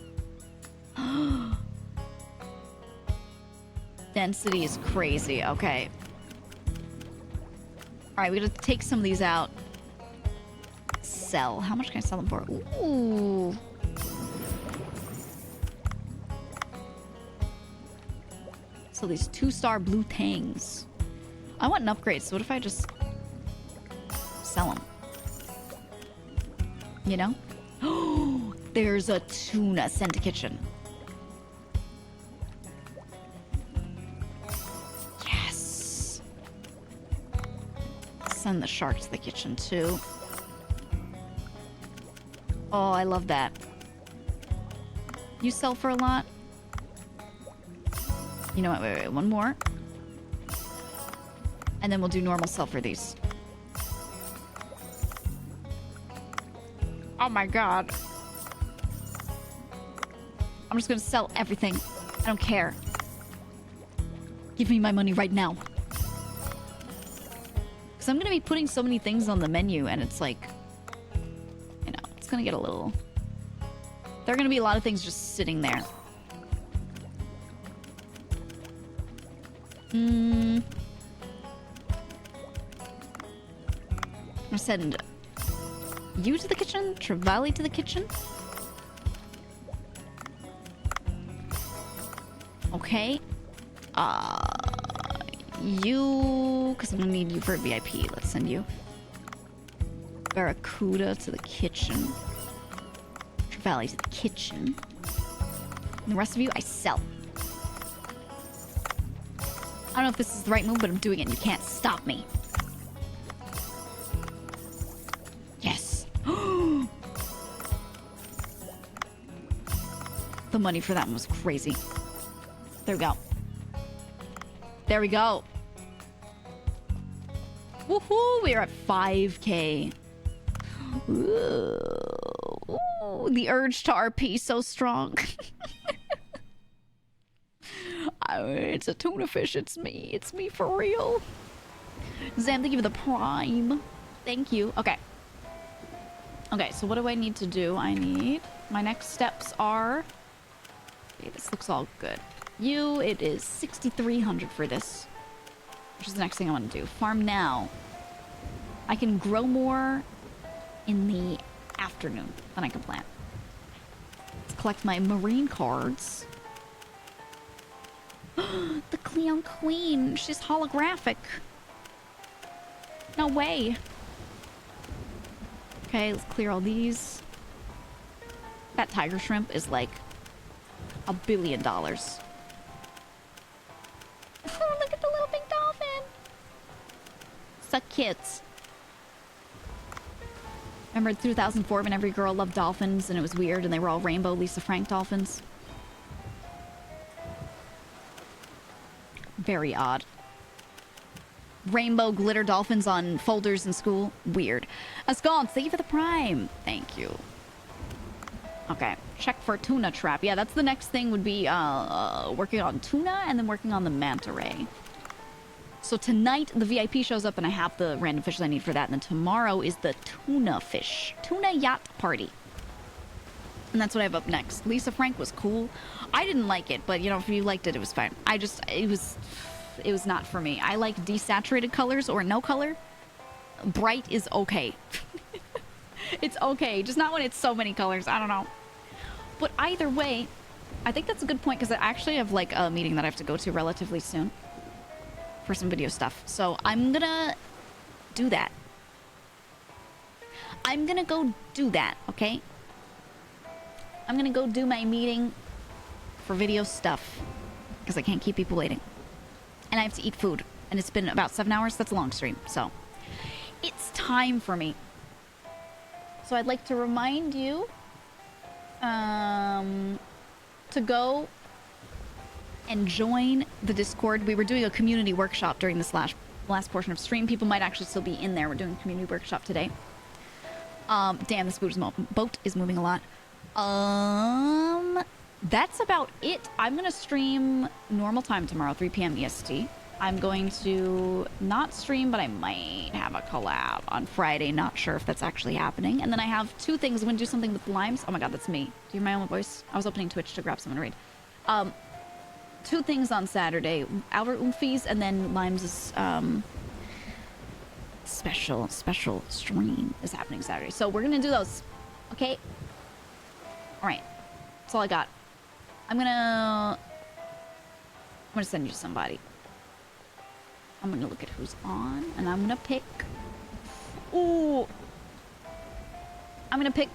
Density is crazy. Okay. Alright, we gotta take some of these out. Sell. How much can I sell them for? Ooh. So these 2-star blue tangs. I want an upgrade, so what if I just sell them? You know? Oh, there's a tuna. Send to kitchen. Yes. Send the shark to the kitchen, too. Oh, I love that. You sell for a lot? You know what? Wait. One more. And then we'll do normal sell for these. Oh my god. I'm just gonna sell everything. I don't care. Give me my money right now. Because I'm gonna be putting so many things on the menu, and it's like... You know, it's gonna get a little... There are gonna be a lot of things just sitting there. I'm gonna send you to the kitchen, Trevally to the kitchen. Okay. You, because I'm gonna need you for a VIP. Let's send you. Barracuda to the kitchen. Trevally to the kitchen. And the rest of you, I sell. I don't know if this is the right move, but I'm doing it and you can't stop me. Yes. The money for that one was crazy. There we go. There we go. Woohoo! We are at 5K. Ooh, the urge to RP so strong. It's a tuna fish. It's me. It's me for real. Zam, thank you for the prime. Thank you. Okay. Okay, so what do I need to do? My next steps are... Okay, this looks all good. It is 6,300 for this. Which is the next thing I want to do. Farm now. I can grow more in the afternoon than I can plant. Let's collect my marine cards. The Cleon Queen. She's holographic. No way. Okay, let's clear all these. That tiger shrimp is like $1 billion. Oh, look at the little pink dolphin. So cute. Remember 2004 when every girl loved dolphins and it was weird and they were all rainbow Lisa Frank dolphins? Very odd. Rainbow glitter dolphins on folders in school? Weird. Ascons, thank you for the prime. Thank you. Okay, check for tuna trap. Yeah, that's the next thing would be working on tuna and then working on the manta ray. So tonight the VIP shows up and I have the random fishes I need for that. And then tomorrow is the tuna fish. Tuna yacht party. And that's what I have up next. Lisa Frank was cool. I didn't like it, but you know, if you liked it, it was fine. It was not for me. I like desaturated colors or no color. Bright is okay. It's okay. Just not when it's so many colors. I don't know. But either way, I think that's a good point because I actually have like a meeting that I have to go to relatively soon for some video stuff. So I'm gonna do that. I'm gonna go do that, okay? I'm gonna go do my meeting for video stuff because I can't keep people waiting. And I have to eat food. And it's been about 7 hours. That's a long stream. So it's time for me. So I'd like to remind you to go and join the Discord. We were doing a community workshop during this last portion of stream. People might actually still be in there. We're doing a community workshop today. Damn, this boat is moving a lot. That's about it. I'm gonna stream normal time tomorrow, 3 p.m. EST. I'm going to not stream, but I might have a collab on Friday. Not sure if that's actually happening. And then I have 2 things. I'm gonna do something with Limes. Oh my god, that's me. Do you hear my own voice? I was opening Twitch to grab someone to read. 2 things on Saturday. Albert Umfies and then Limes' special stream is happening Saturday. So we're gonna do those. Okay? Alright. That's all I got. I'm gonna send you somebody. I'm gonna look at who's on, and I'm gonna pick... Ooh! I'm gonna pick...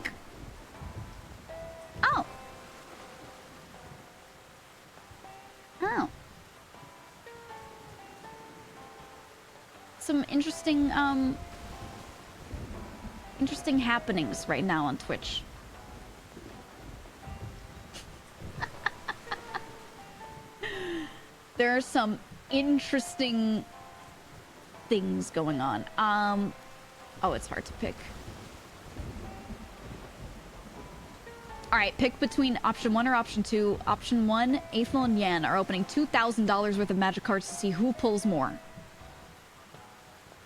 Oh! Oh. Some interesting happenings right now on Twitch. There are some interesting things going on. Oh, it's hard to pick. Alright, pick between option 1 or option 2. Option 1, Aethel and Yan are opening $2,000 worth of magic cards to see who pulls more.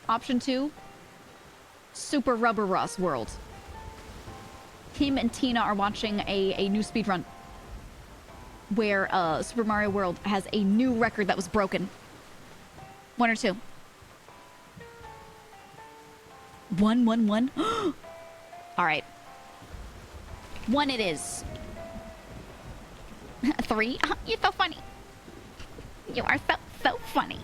Option 2, Super Rubber Ross World. Tim and Tina are watching a new speedrun where Super Mario World has a new record that was broken. 1 or 2? 1, 1, 1. Alright. 1 it is. 3? You're so funny. You are so funny.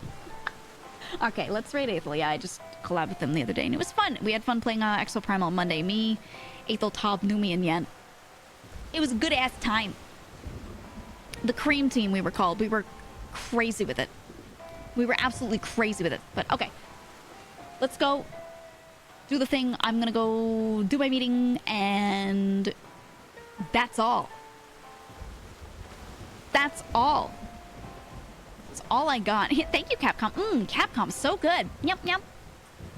Okay, let's raid Aethel. Yeah, I just collabed with them the other day and it was fun. We had fun playing Exo Primal on Monday. Me, Aethel, Tob, Numi, and Yen. It was a good ass time. The cream team we were called. We were crazy with it. We were absolutely crazy with it. But okay. Let's go do the thing. I'm gonna go do my meeting, and that's all. That's all. That's all I got. Thank you, Capcom. Capcom, so good. Yep, yep.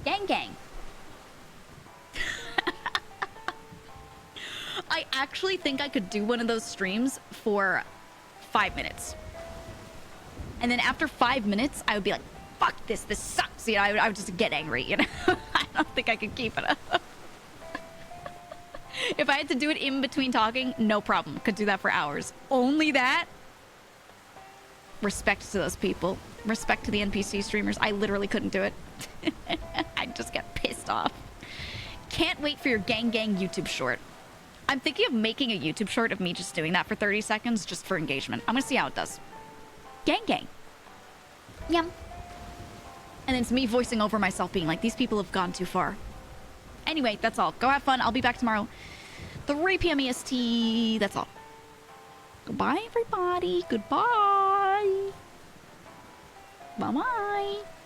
Gang, gang. I actually think I could do one of those streams for 5 minutes. And then after 5 minutes, I would be like, fuck this sucks. You know, I would just get angry, you know? I don't think I could keep it up. If I had to do it in between talking, no problem. Could do that for hours. Only that? Respect to those people. Respect to the NPC streamers. I literally couldn't do it. I'd just get pissed off. Can't wait for your Gang Gang YouTube short. I'm thinking of making a YouTube short of me just doing that for 30 seconds just for engagement. I'm gonna see how it does. Gang Gang. Yum. And then it's me voicing over myself being like, these people have gone too far. Anyway, that's all. Go have fun. I'll be back tomorrow. 3 p.m. EST. That's all. Goodbye, everybody. Goodbye. Bye-bye.